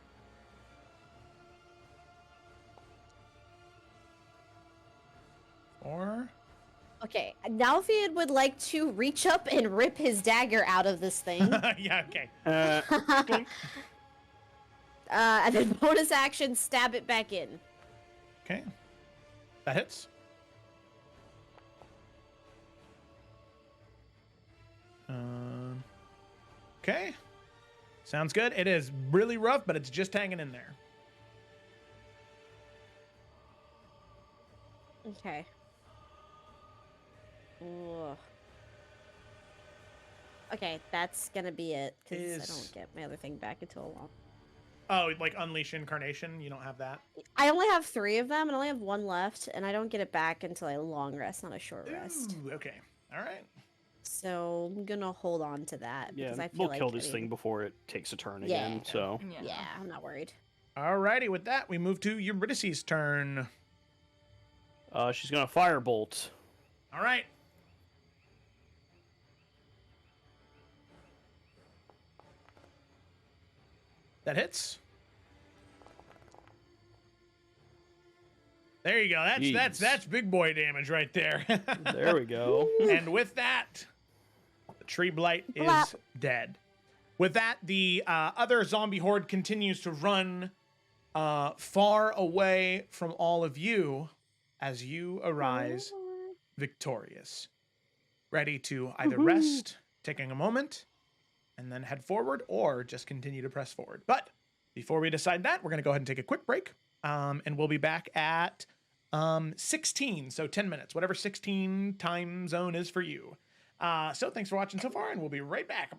[SPEAKER 1] 4.
[SPEAKER 8] Okay, Nalfian would like to reach up and rip his dagger out of this thing.
[SPEAKER 1] Yeah, okay.
[SPEAKER 8] And then bonus action, stab it back in.
[SPEAKER 1] Okay. That hits. Okay. Sounds good. It is really rough, but it's just hanging in there.
[SPEAKER 8] Okay. Ugh. Okay, that's gonna be it, because I don't get my other thing back until a long...
[SPEAKER 1] Oh, like Unleash Incarnation? You don't have that?
[SPEAKER 8] I only have 3 of them, and I only have 1 left, and I don't get it back until a long rest, not a short rest.
[SPEAKER 1] Ooh, okay. All right.
[SPEAKER 8] So I'm gonna hold on to that,
[SPEAKER 5] Yeah,
[SPEAKER 8] because I feel
[SPEAKER 5] we'll
[SPEAKER 8] like...
[SPEAKER 5] kill this thing before it takes a turn
[SPEAKER 8] Yeah.
[SPEAKER 5] again, so...
[SPEAKER 8] Yeah, I'm not worried.
[SPEAKER 1] Alrighty, with that, we move to Eurydice's turn.
[SPEAKER 5] She's gonna firebolt.
[SPEAKER 1] All right. That hits. There you go. That's big boy damage right there.
[SPEAKER 5] There we go.
[SPEAKER 1] And with that, the tree blight is
[SPEAKER 8] Blap.
[SPEAKER 1] dead. With that, the other zombie horde continues to run far away from all of you as you arise victorious, ready to either rest, taking a moment, and then head forward, or just continue to press forward. But before we decide that, we're going to go ahead and take a quick break, and we'll be back at 16, so 10 minutes, whatever 16 time zone is for you. So thanks for watching so far, and we'll be right back.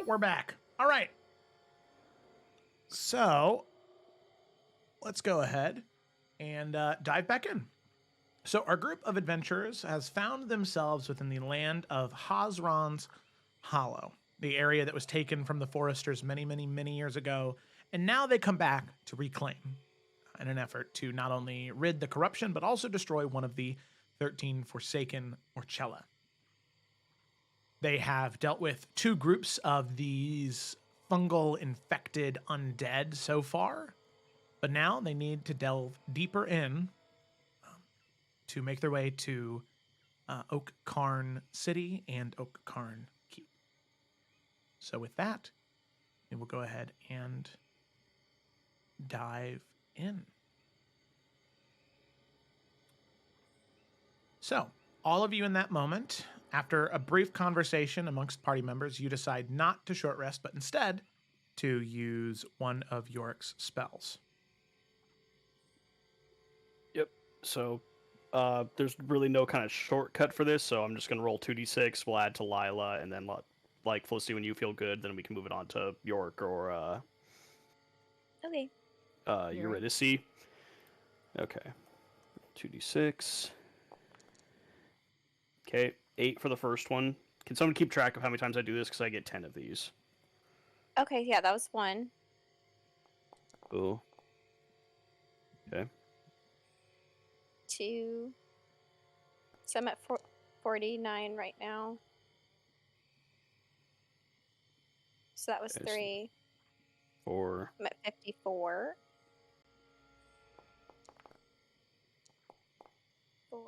[SPEAKER 1] We're back. All right. So let's go ahead and dive back in. So our group of adventurers has found themselves within the land of Hazran's Hollow, the area that was taken from the foresters many, many, many years ago. And now they come back to reclaim in an effort to not only rid the corruption, but also destroy one of the 13 Forsaken Orchella. They have dealt with 2 groups of these fungal infected undead so far, but now they need to delve deeper in to make their way to Oak Cairn City and Oak Cairn Keep. So with that, we will go ahead and dive in. So, all of you in that moment, after a brief conversation amongst party members, you decide not to short rest, but instead to use one of Yorick's spells.
[SPEAKER 5] Yep. So there's really no kind of shortcut for this, so I'm just going to roll 2d6. We'll add to Lila, and then like Felicity, when you feel good, then we can move it on to York or
[SPEAKER 7] Okay.
[SPEAKER 5] Eurydice. Okay. 2d6. Okay, 8 for the first one. Can someone keep track of how many times I do this? Because I get 10 of these.
[SPEAKER 7] Okay, yeah, that was 1.
[SPEAKER 5] Ooh. Okay.
[SPEAKER 7] 2. So I'm at 49 right now. So that was
[SPEAKER 5] Okay, so
[SPEAKER 7] 3.
[SPEAKER 5] 4.
[SPEAKER 7] I'm at 54. 4.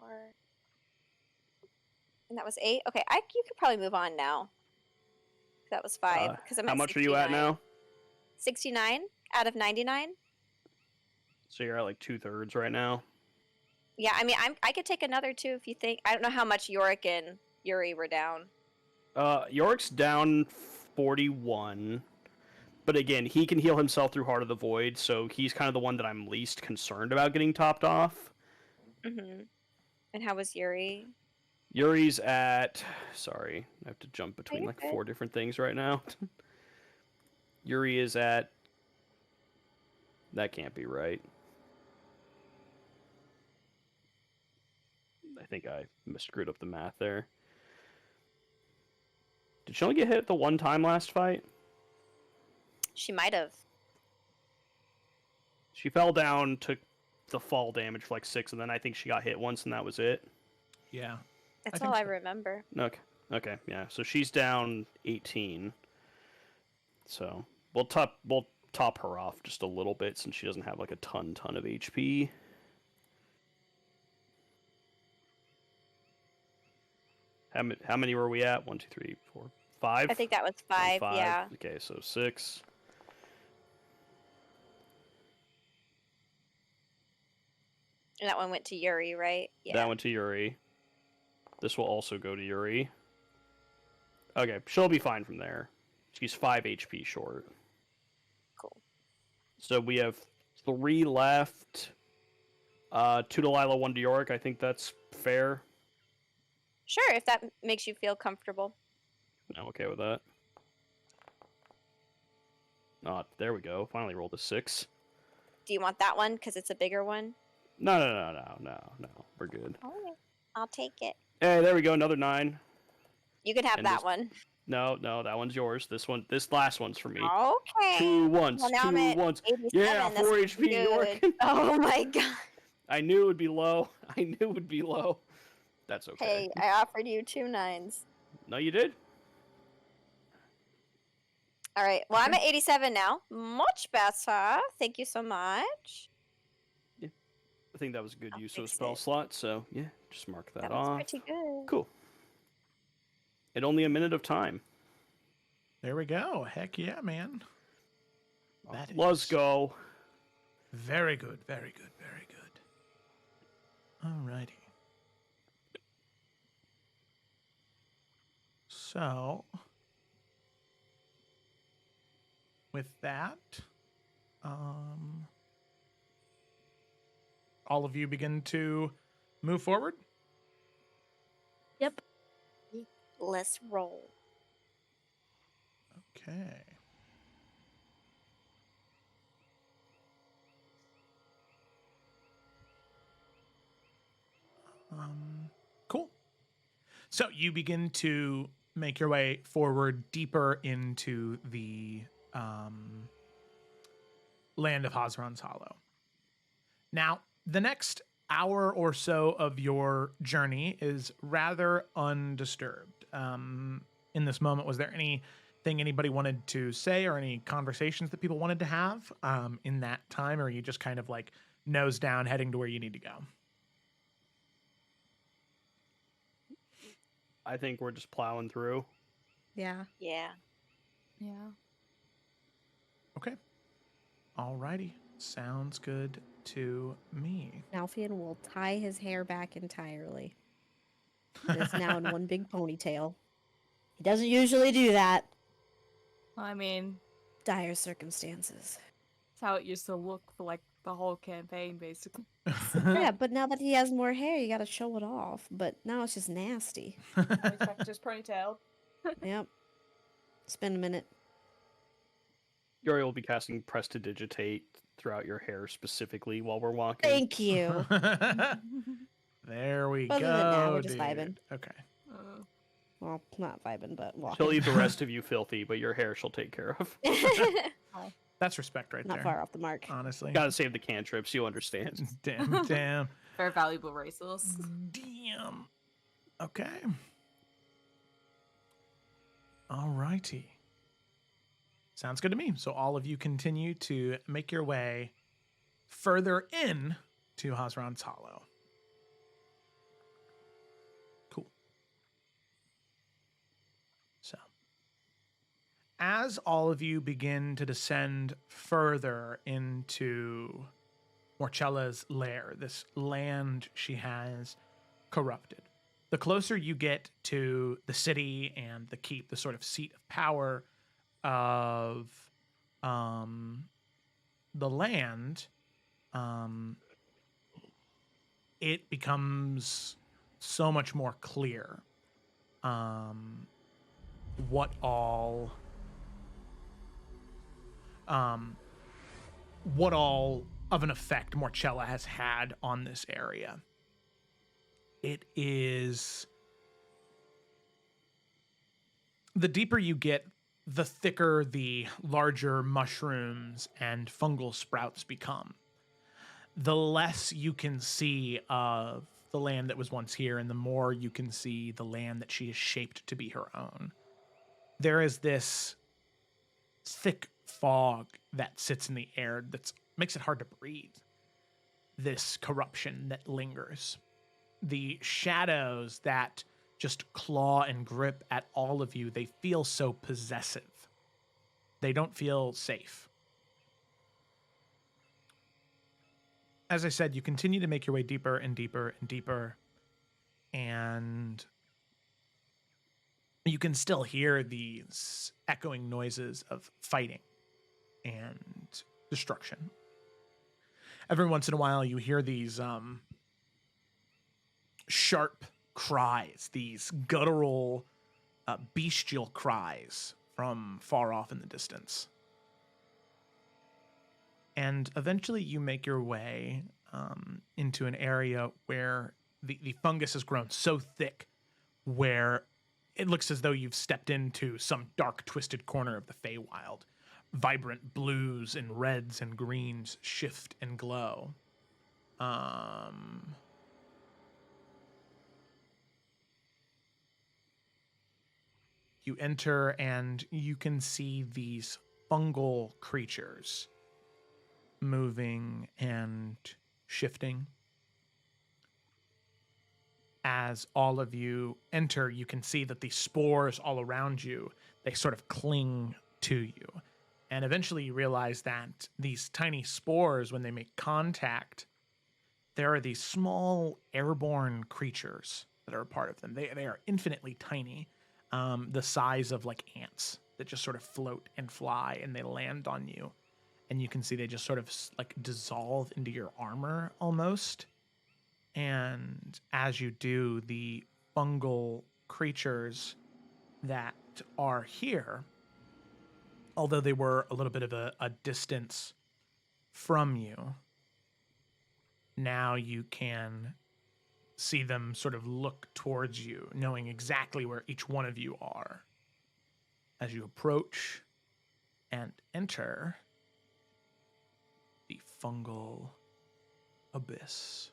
[SPEAKER 7] And that was 8. Okay, you could probably move on now. That was 5 because I'm
[SPEAKER 5] How
[SPEAKER 7] at
[SPEAKER 5] much are you at
[SPEAKER 7] 69.
[SPEAKER 5] now?
[SPEAKER 7] 69 out of 99.
[SPEAKER 5] So you're at like 2/3 right now.
[SPEAKER 7] Yeah, I mean, I could take another 2 if you think. I don't know how much Yorick and Yuri were down.
[SPEAKER 5] Yorick's down 41. But again, he can heal himself through Heart of the Void, so he's kind of the one that I'm least concerned about getting topped off.
[SPEAKER 7] Mm-hmm. And how was Yuri?
[SPEAKER 5] Yuri's at... Sorry, I have to jump between
[SPEAKER 7] you're
[SPEAKER 5] like
[SPEAKER 7] good.
[SPEAKER 5] 4 different things right now. Yuri is at... That can't be right. I think I screwed up the math there. Did she only get hit the one time last fight?
[SPEAKER 7] She might have.
[SPEAKER 5] She fell down, took the fall damage for like 6, and then I think she got hit once, and that was it.
[SPEAKER 1] Yeah.
[SPEAKER 7] That's
[SPEAKER 1] think
[SPEAKER 7] all I
[SPEAKER 1] so.
[SPEAKER 7] remember.
[SPEAKER 5] Okay, yeah. So she's down 18. So we'll top her off just a little bit since she doesn't have like a ton of HP. How many were we at? 1, 2, 3, 4, 5.
[SPEAKER 7] I think that was 5. Yeah.
[SPEAKER 5] Okay, so 6.
[SPEAKER 7] And that one went to Yuri, right? Yeah.
[SPEAKER 5] That went to Yuri. This will also go to Yuri. Okay, she'll be fine from there. She's 5 HP short.
[SPEAKER 7] Cool.
[SPEAKER 5] So we have 3 left. 2 to Lila, 1 to Yorick. I think that's fair.
[SPEAKER 7] Sure, if that makes you feel comfortable.
[SPEAKER 5] I'm okay with that. Oh, there we go. Finally rolled a 6.
[SPEAKER 7] Do you want that one because it's a bigger one?
[SPEAKER 5] No. We're good.
[SPEAKER 7] Okay. I'll take it.
[SPEAKER 5] Hey, there we go. Another 9.
[SPEAKER 7] You can have
[SPEAKER 5] And
[SPEAKER 7] that
[SPEAKER 5] this-
[SPEAKER 7] one.
[SPEAKER 5] No, that one's yours. This last one's for me.
[SPEAKER 7] Okay.
[SPEAKER 5] 2 ones.
[SPEAKER 7] Well, now
[SPEAKER 5] 2
[SPEAKER 7] I'm at
[SPEAKER 5] ones.
[SPEAKER 7] 87.
[SPEAKER 5] Yeah,
[SPEAKER 7] That's
[SPEAKER 5] 4 HP
[SPEAKER 7] good.
[SPEAKER 5] Yorick.
[SPEAKER 7] Oh my god.
[SPEAKER 5] I knew it would be low. That's okay.
[SPEAKER 7] Hey, I offered you 2 9s.
[SPEAKER 5] No, you did.
[SPEAKER 7] All right. Well, I'm at 87 now. Much better. Thank you so much.
[SPEAKER 5] I think that was a good
[SPEAKER 7] I'll
[SPEAKER 5] use of a
[SPEAKER 7] fix
[SPEAKER 5] spell
[SPEAKER 7] it.
[SPEAKER 5] slot, so yeah, just mark that
[SPEAKER 7] That was
[SPEAKER 5] off.
[SPEAKER 7] pretty good.
[SPEAKER 5] Cool. And only a minute of time.
[SPEAKER 1] There we go. Heck yeah, man. That
[SPEAKER 5] Let's
[SPEAKER 1] is
[SPEAKER 5] go.
[SPEAKER 1] Very good. Very good. Very good. Alrighty. So, with that, all of you begin to move forward.
[SPEAKER 8] Yep.
[SPEAKER 7] Let's roll.
[SPEAKER 1] Okay. Cool. So you begin to make your way forward deeper into the land of Hazron's Hollow. Now, the next hour or so of your journey is rather undisturbed. In this moment, was there anything anybody wanted to say or any conversations that people wanted to have in that time, or are you just kind of like nose down heading to where you need to go?
[SPEAKER 5] I think we're just plowing through.
[SPEAKER 8] Yeah.
[SPEAKER 7] Yeah.
[SPEAKER 6] Yeah.
[SPEAKER 1] Okay. Alrighty. Sounds good to me.
[SPEAKER 8] Alfian will tie his hair back entirely. It's now in one big ponytail. He doesn't usually do that.
[SPEAKER 6] I mean,
[SPEAKER 8] Dire circumstances.
[SPEAKER 6] it's how it used to look for like the whole campaign, basically.
[SPEAKER 8] Yeah, but now that he has more hair, you gotta show it off. But now it's just nasty.
[SPEAKER 6] Just ponytail.
[SPEAKER 8] Yep. It's been a minute.
[SPEAKER 5] Yuri will be casting Prestidigitate throughout your hair specifically while we're walking.
[SPEAKER 8] Thank you.
[SPEAKER 1] There we
[SPEAKER 8] Other
[SPEAKER 1] go.
[SPEAKER 8] than that, we're just
[SPEAKER 1] dude.
[SPEAKER 8] vibing.
[SPEAKER 1] Okay.
[SPEAKER 8] Well, not vibing, but walking.
[SPEAKER 5] She'll leave the rest of you filthy, but your hair she'll take care of.
[SPEAKER 1] That's respect right
[SPEAKER 8] Not
[SPEAKER 1] there.
[SPEAKER 8] far off the mark.
[SPEAKER 1] Honestly.
[SPEAKER 5] Gotta save the cantrips, you understand.
[SPEAKER 1] Damn.
[SPEAKER 6] Very valuable resource.
[SPEAKER 1] Damn. Okay. Alrighty. Sounds good to me. So all of you continue to make your way further in to Hazran's Hollow. Cool. So, as all of you begin to descend further into Morchella's lair, this land she has corrupted, the closer you get to the city and the keep, the sort of seat of power of the land, it becomes so much more clear what all of an effect Morchella has had on this area. It is, the deeper you get, the thicker the larger mushrooms and fungal sprouts become. The less you can see of the land that was once here, and the more you can see the land that she has shaped to be her own. There is this thick fog that sits in the air that makes it hard to breathe. This corruption that lingers. The shadows that just claw and grip at all of you, they feel so possessive. They don't feel safe. As I said, you continue to make your way deeper and deeper and deeper, and you can still hear these echoing noises of fighting and destruction. Every once in a while, you hear these sharp cries, these guttural, bestial cries from far off in the distance. And eventually you make your way into an area where the fungus has grown so thick where it looks as though you've stepped into some dark, twisted corner of the Feywild. Vibrant blues and reds and greens shift and glow. You enter and you can see these fungal creatures moving and shifting. As all of you enter, you can see that the spores all around you, they sort of cling to you. And eventually you realize that these tiny spores, when they make contact, there are these small airborne creatures that are a part of them. They are infinitely tiny, the size of like ants that just sort of float and fly, and they land on you. And you can see they just sort of like dissolve into your armor almost. And as you do, the fungal creatures that are here, although they were a little bit of a distance from you, now you can see them sort of look towards you, knowing exactly where each one of you are. As you approach and enter the fungal abyss.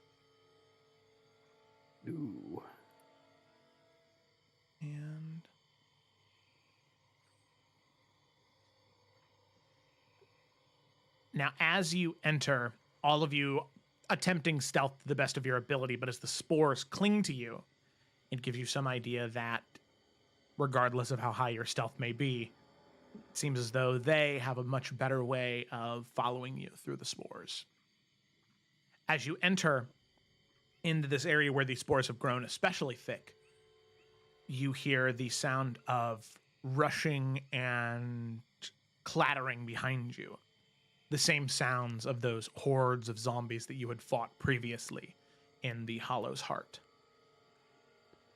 [SPEAKER 5] Ooh.
[SPEAKER 1] And now, as you enter, all of you attempting stealth to the best of your ability, but as the spores cling to you, it gives you some idea that, regardless of how high your stealth may be, it seems as though they have a much better way of following you through the spores. As you enter into this area where these spores have grown especially thick, you hear the sound of rushing and clattering behind you. The same sounds of those hordes of zombies that you had fought previously in the Hollow's Heart.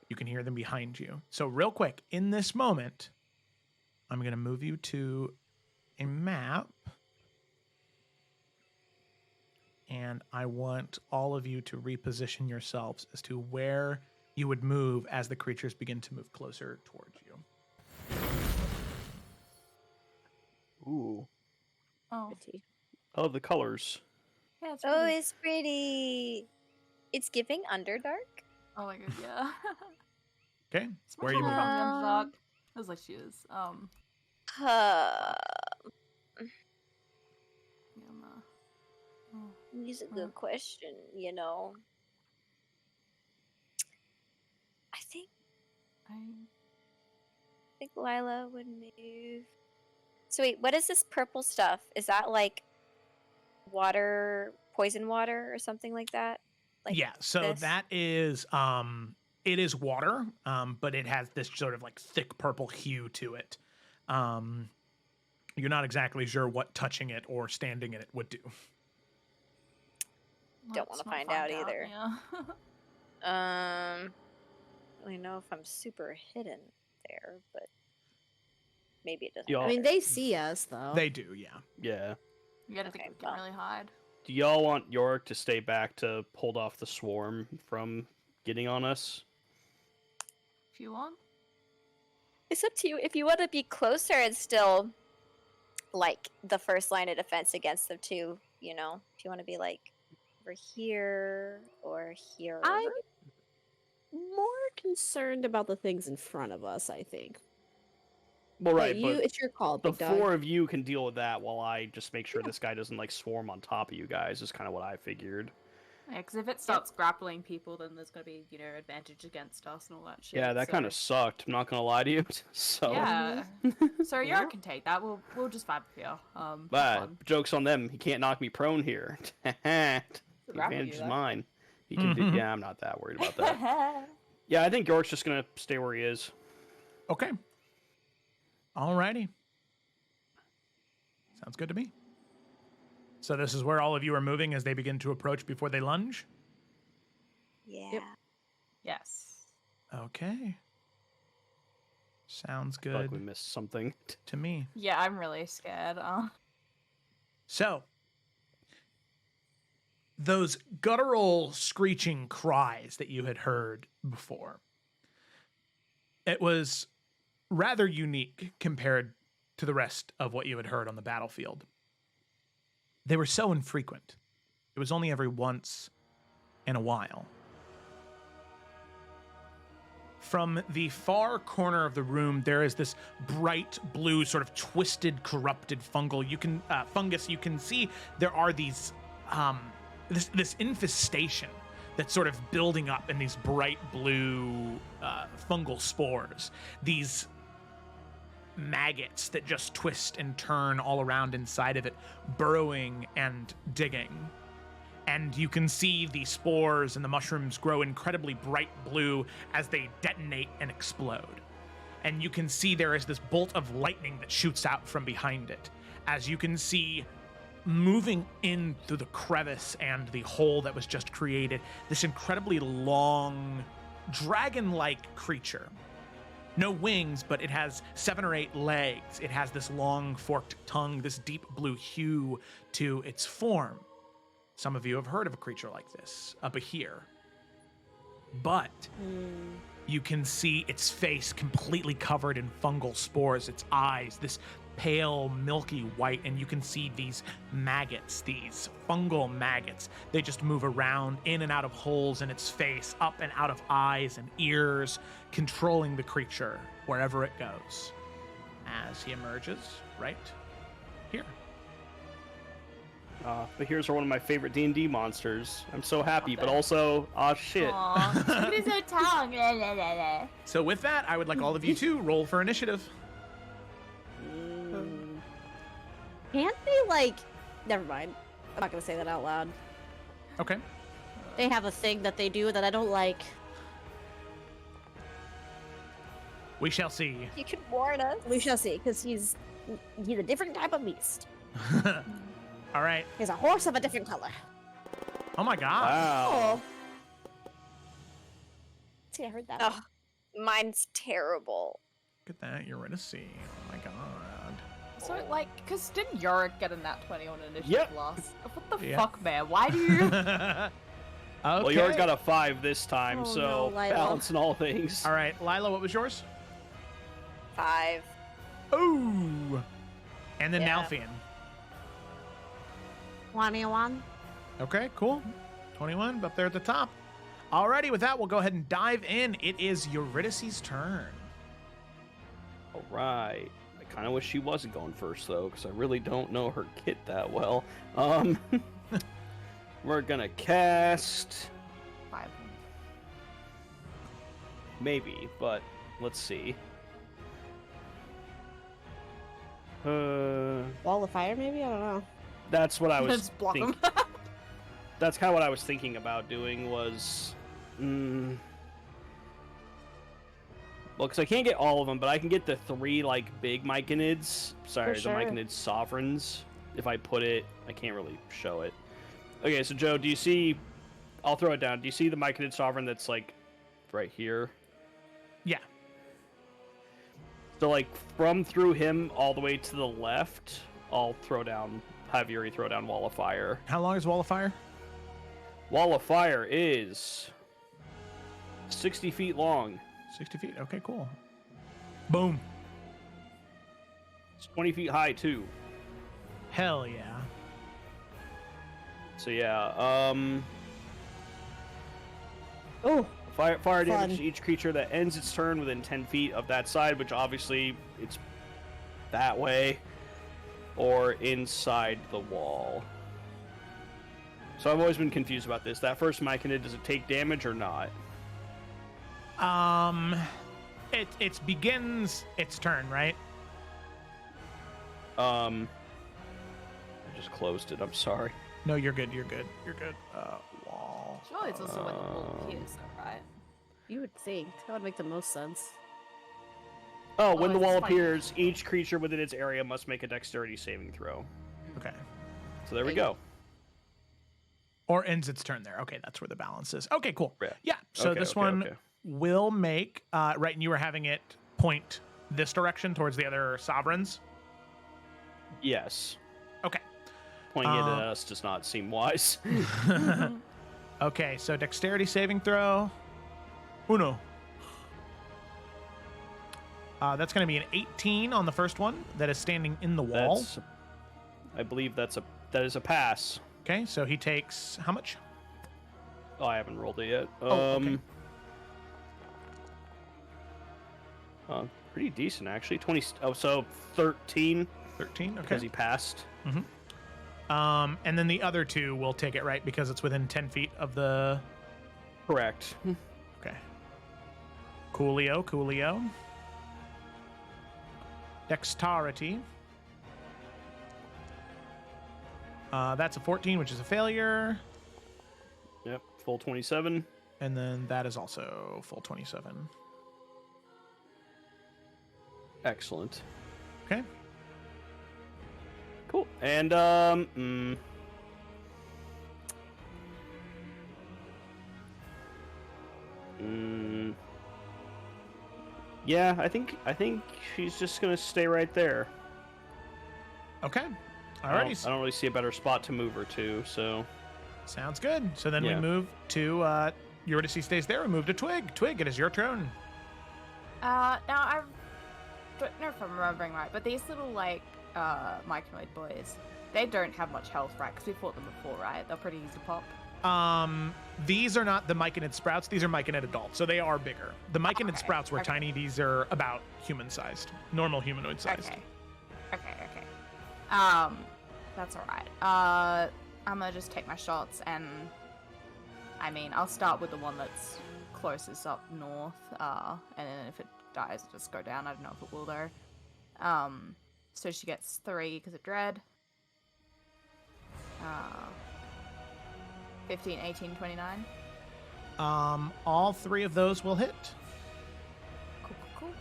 [SPEAKER 1] You can hear them behind you. So real quick, in this moment, I'm going to move you to a map. And I want all of you to reposition yourselves as to where you would move as the creatures begin to move closer towards you.
[SPEAKER 5] Ooh.
[SPEAKER 6] Oh,
[SPEAKER 8] Pretty.
[SPEAKER 5] Oh, the colors.
[SPEAKER 6] yeah, it's
[SPEAKER 7] Oh,
[SPEAKER 6] pretty.
[SPEAKER 7] it's pretty. It's giving Underdark.
[SPEAKER 6] Oh my god, yeah.
[SPEAKER 1] Okay,
[SPEAKER 6] It's
[SPEAKER 1] where are
[SPEAKER 6] much
[SPEAKER 1] you
[SPEAKER 6] more
[SPEAKER 1] moving?
[SPEAKER 6] from the
[SPEAKER 7] Um,
[SPEAKER 6] Underdark. Feels like she is.
[SPEAKER 7] Uh,
[SPEAKER 6] Yeah, oh,
[SPEAKER 7] it's a good question, you know. I
[SPEAKER 6] I
[SPEAKER 7] think Lila would move. So wait, what is this purple stuff? Is that like water, poison water, or something like that? Like
[SPEAKER 1] Yeah, so
[SPEAKER 7] this?
[SPEAKER 1] that is it is water, but it has this sort of like thick purple hue to it. You're not exactly sure what touching it or standing in it would do.
[SPEAKER 7] Don't
[SPEAKER 6] let's
[SPEAKER 7] wanna
[SPEAKER 6] not
[SPEAKER 7] find out either.
[SPEAKER 6] Yeah.
[SPEAKER 7] I don't really know if I'm super hidden there, but maybe it doesn't
[SPEAKER 5] Y'all-
[SPEAKER 8] I mean,
[SPEAKER 7] matter.
[SPEAKER 8] they see us though.
[SPEAKER 1] They do, yeah.
[SPEAKER 5] Yeah.
[SPEAKER 6] You gotta
[SPEAKER 7] Okay,
[SPEAKER 6] think we can
[SPEAKER 7] well.
[SPEAKER 6] really hide.
[SPEAKER 5] Do y'all want Yorick to stay back to hold off the swarm from getting on us?
[SPEAKER 6] If you want.
[SPEAKER 7] It's up to you. If you want to be closer and still like the first line of defense against them too, you know, if you want to be like over here or here.
[SPEAKER 8] I'm more concerned about the things in front of us, I think.
[SPEAKER 5] Well, right,
[SPEAKER 8] you,
[SPEAKER 5] but
[SPEAKER 8] it's your call,
[SPEAKER 5] the
[SPEAKER 8] Big Dog.
[SPEAKER 5] four of you can deal with that while I just make sure this guy doesn't like swarm on top of you guys. Is kind of what I figured.
[SPEAKER 6] Yeah, because if it starts grappling people, then there's gonna be, advantage against us and all that shit.
[SPEAKER 5] Yeah, that kind of sucked. I'm not gonna lie to you. So
[SPEAKER 6] Yeah. So
[SPEAKER 8] Yeah.
[SPEAKER 6] Yorick can take that. We'll just vibe here. Have
[SPEAKER 5] but
[SPEAKER 6] fun.
[SPEAKER 5] joke's on them. He can't knock me prone here. The
[SPEAKER 6] Grapple
[SPEAKER 5] advantage
[SPEAKER 6] you,
[SPEAKER 5] is
[SPEAKER 6] though.
[SPEAKER 5] mine. He can do. Yeah, I'm not that worried about that. Yeah, I think Yorick's just gonna stay where he is.
[SPEAKER 1] Okay. Alrighty. Sounds good to me. So this is where all of you are moving as they begin to approach before they lunge?
[SPEAKER 7] Yeah.
[SPEAKER 6] Yes.
[SPEAKER 1] Okay. Sounds
[SPEAKER 5] I feel like
[SPEAKER 1] good
[SPEAKER 5] we missed something.
[SPEAKER 1] to me.
[SPEAKER 6] Yeah, I'm really scared.
[SPEAKER 1] So, those guttural screeching cries that you had heard before, it was rather unique compared to the rest of what you had heard on the battlefield. They were so infrequent. It was only every once in a while. From the far corner of the room, there is this bright blue, sort of twisted, corrupted fungus. You can see there are these, this infestation that's sort of building up in these bright blue fungal spores. These maggots that just twist and turn all around inside of it, burrowing and digging. And you can see the spores and the mushrooms grow incredibly bright blue as they detonate and explode. And you can see there is this bolt of lightning that shoots out from behind it. As you can see, moving in through the crevice and the hole that was just created, this incredibly long, dragon-like creature. No wings, but it has 7 or 8 legs. It has this long forked tongue, this deep blue hue to its form. Some of you have heard of a creature like this, a behir. But you can see its face completely covered in fungal spores, its eyes, this pale, milky white, and you can see these maggots, these fungal maggots. They just move around in and out of holes in its face, up and out of eyes and ears, controlling the creature wherever it goes. As he emerges right here.
[SPEAKER 5] But here's one of my favorite D&D monsters. I'm so happy, but also, shit.
[SPEAKER 6] Aww, look at his tongue.
[SPEAKER 1] So with that, I would like all of you to roll for initiative.
[SPEAKER 8] Can't they, like... Never mind. I'm not gonna say that out loud.
[SPEAKER 1] Okay.
[SPEAKER 8] They have a thing that they do that I don't like.
[SPEAKER 1] We shall see.
[SPEAKER 7] You could warn us.
[SPEAKER 8] We shall see, because he's a different type of beast.
[SPEAKER 1] All right.
[SPEAKER 8] He's a horse of a different color.
[SPEAKER 1] Oh my god.
[SPEAKER 5] Wow.
[SPEAKER 8] See, I heard that.
[SPEAKER 7] Oh, mine's terrible.
[SPEAKER 1] Look at that, Eurydice. Oh my god.
[SPEAKER 6] So, because didn't Yorick get a nat 20 on initiative
[SPEAKER 5] Yep.
[SPEAKER 6] last? What the
[SPEAKER 1] Yeah.
[SPEAKER 6] fuck, man? Why do you...
[SPEAKER 1] Okay.
[SPEAKER 5] Well, yours got a 5 this time,
[SPEAKER 8] Oh,
[SPEAKER 5] so
[SPEAKER 8] no, Lila.
[SPEAKER 5] balancing all things.
[SPEAKER 1] All right, Lila, what was yours?
[SPEAKER 7] 5.
[SPEAKER 1] Ooh. And then
[SPEAKER 7] Yeah.
[SPEAKER 1] Nalfian.
[SPEAKER 8] 21.
[SPEAKER 1] Okay, cool. 21 up there at the top. Alrighty, with that, we'll go ahead and dive in. It is Eurydice's turn.
[SPEAKER 5] All right. I kind of wish she wasn't going first, though, because I really don't know her kit that well. We're gonna cast...
[SPEAKER 6] 5.
[SPEAKER 5] Maybe, but let's see.
[SPEAKER 8] Wall of fire, maybe? I don't know.
[SPEAKER 5] That's what I was
[SPEAKER 6] Just block
[SPEAKER 5] thinking.
[SPEAKER 6] 'em.
[SPEAKER 5] That's kind of what I was thinking about doing was... well, because I can't get all of them, but I can get the 3, like, big Myconids. Sorry,
[SPEAKER 8] sure.
[SPEAKER 5] the Myconid Sovereigns. If I put it... I can't really show it. Okay, so Joe, do you see... I'll throw it down. Do you see the Myconid Sovereign that's, like, right here?
[SPEAKER 1] Yeah.
[SPEAKER 5] So, like, from through him all the way to the left, I'll have Yuri throw down Wall of Fire.
[SPEAKER 1] How long is Wall of Fire?
[SPEAKER 5] Wall of Fire is 60 feet long.
[SPEAKER 1] 60 feet. Okay, cool. Boom.
[SPEAKER 5] It's 20 feet high, too.
[SPEAKER 1] Hell yeah.
[SPEAKER 5] So, yeah,
[SPEAKER 8] Oh,
[SPEAKER 5] fire damage
[SPEAKER 8] Fun.
[SPEAKER 5] to each creature that ends its turn within 10 feet of that side, which obviously it's that way, or inside the wall. So I've always been confused about this. That first Myconid, does it take damage or not?
[SPEAKER 1] It begins its turn, right?
[SPEAKER 5] I just closed it. I'm sorry.
[SPEAKER 1] No, you're good. You're good. You're good. Wall.
[SPEAKER 6] Surely it's also when the wall appears, though, right?
[SPEAKER 8] you would think. That would make the most sense.
[SPEAKER 5] Oh, when
[SPEAKER 6] Oh,
[SPEAKER 5] the
[SPEAKER 6] it's
[SPEAKER 5] wall
[SPEAKER 6] like-
[SPEAKER 5] appears, each creature within its area must make a dexterity saving throw.
[SPEAKER 1] Okay.
[SPEAKER 5] So there we go.
[SPEAKER 1] Or ends its turn there. Okay, that's where the balance is. Okay, cool.
[SPEAKER 5] Yeah.
[SPEAKER 1] Yeah. So
[SPEAKER 5] Okay,
[SPEAKER 1] this
[SPEAKER 5] okay,
[SPEAKER 1] one
[SPEAKER 5] okay.
[SPEAKER 1] will make right, and you were having it point this direction towards the other sovereigns.
[SPEAKER 5] Yes.
[SPEAKER 1] Okay.
[SPEAKER 5] Pointing it at us does not seem wise.
[SPEAKER 1] Okay, so dexterity saving throw. Uno. That's going to be an 18 on the first one that is standing in the wall.
[SPEAKER 5] I believe that is a pass.
[SPEAKER 1] Okay, so he takes how much?
[SPEAKER 5] Oh, I haven't rolled it yet.
[SPEAKER 1] Okay.
[SPEAKER 5] Pretty decent actually. 20. Oh, so 13
[SPEAKER 1] 13. Okay.
[SPEAKER 5] because he passed.
[SPEAKER 1] And then the other two will take it, right? Because it's within 10 feet of the...
[SPEAKER 5] Correct.
[SPEAKER 1] Okay. Coolio. Dexterity. That's a 14, which is a failure.
[SPEAKER 5] Yep. Full 27.
[SPEAKER 1] And then that is also full 27.
[SPEAKER 5] Excellent.
[SPEAKER 1] Okay.
[SPEAKER 5] Cool. And yeah, I think she's just gonna stay right there.
[SPEAKER 1] Okay.
[SPEAKER 5] I
[SPEAKER 1] Alrighty.
[SPEAKER 5] don't really see a better spot to move her to. So
[SPEAKER 1] Sounds good. So then we
[SPEAKER 5] Yeah.
[SPEAKER 1] move to Eurydice stays there. We move to Twig. Twig, it is your turn.
[SPEAKER 6] Now I don't know if I'm remembering right, but these little like myconoid boys, they don't have much health, right? Because we fought them before, right? They're pretty easy to pop.
[SPEAKER 1] These are not the Myconid sprouts. These are Myconid adults, so they are bigger. The Myconid
[SPEAKER 6] Okay,
[SPEAKER 1] sprouts were
[SPEAKER 6] okay.
[SPEAKER 1] tiny. These are about human-sized, normal humanoid sized.
[SPEAKER 6] Okay. That's all right. I'm gonna just take my shots, and I mean, I'll start with the one that's closest up north, and then if it dies, I'll just go down. I don't know if it will though. So she gets 3 because of dread. 15, 18, 29.
[SPEAKER 1] All 3 of those will hit.
[SPEAKER 6] Cool.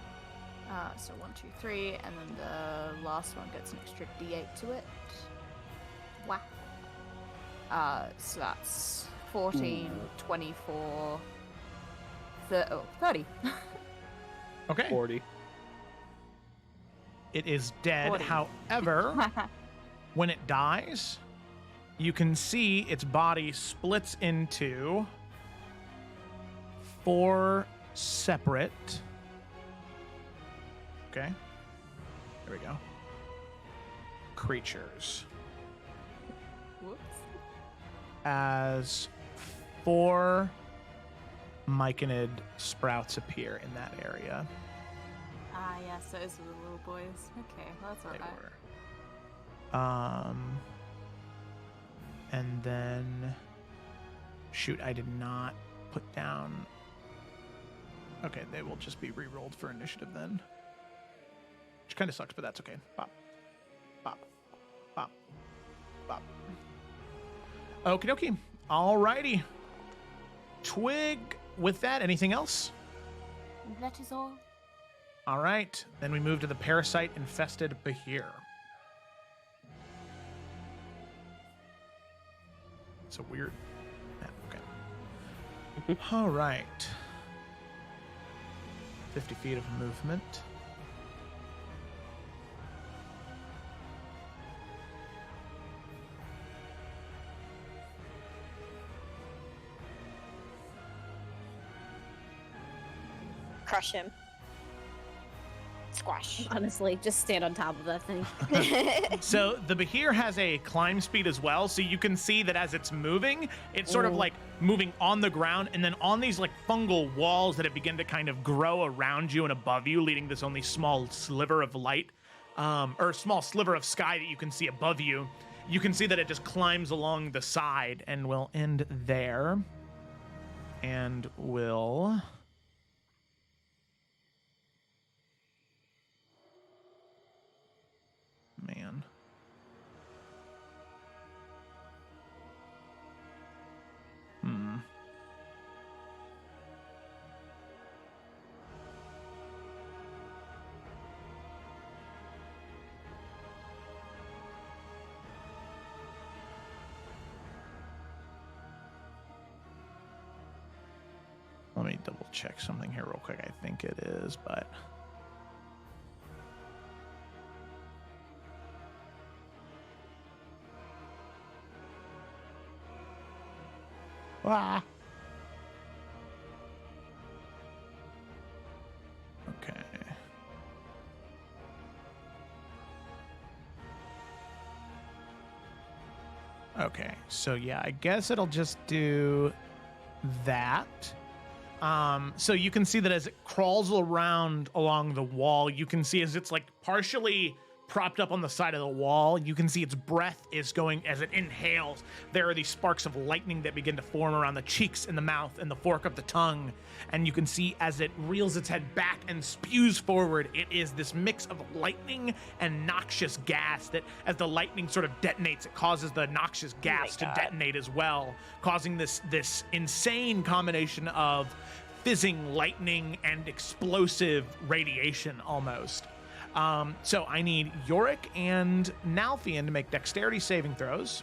[SPEAKER 6] So 1, 2, 3, and then the last one gets an extra D8 to it. Wow. So that's 14, 24, 30.
[SPEAKER 1] Okay.
[SPEAKER 5] 40.
[SPEAKER 1] It is dead.
[SPEAKER 6] 40.
[SPEAKER 1] However, when it dies, you can see its body splits into 4 separate. Okay. There we go. Creatures.
[SPEAKER 6] Whoops.
[SPEAKER 1] as 4 myconid sprouts appear in that area.
[SPEAKER 6] Ah, yes, those are the little boys. Okay, well, that's
[SPEAKER 1] They
[SPEAKER 6] alright.
[SPEAKER 1] were. And then, shoot, I did not put down. Okay, they will just be re-rolled for initiative then, which kind of sucks, but that's okay. Bop, bop, bop, bop. Okie dokie. Alrighty. Twig. With that, anything else?
[SPEAKER 6] That is all.
[SPEAKER 1] All right, then we move to the parasite-infested Behir. It's a weird map. Okay. All right. 50 feet of movement.
[SPEAKER 7] Crush him. Squash.
[SPEAKER 8] Honestly, just stand on top of that thing.
[SPEAKER 1] So the Behir has a climb speed as well, so you can see that as it's moving, it's sort of like moving on the ground and then on these like fungal walls that have begin to kind of grow around you and above you, leading this only small sliver of light, or small sliver of sky that you can see above you. You can see that it just climbs along the side and will end there. And will... Man. Let me double check something here real quick. I think it is, but... Ah. Okay. Okay, so yeah, I guess it'll just do that. So you can see that as it crawls around along the wall, you can see as it's like partially propped up on the side of the wall, you can see its breath is going as it inhales. There are these sparks of lightning that begin to form around the cheeks and the mouth and the fork of the tongue. And you can see as it reels its head back and spews forward, it is this mix of lightning and noxious gas that as the lightning sort of detonates, it causes the noxious gas to detonate as well, causing this insane combination of fizzing lightning and explosive radiation almost. So I need Yorick and Nalfian to make dexterity saving throws.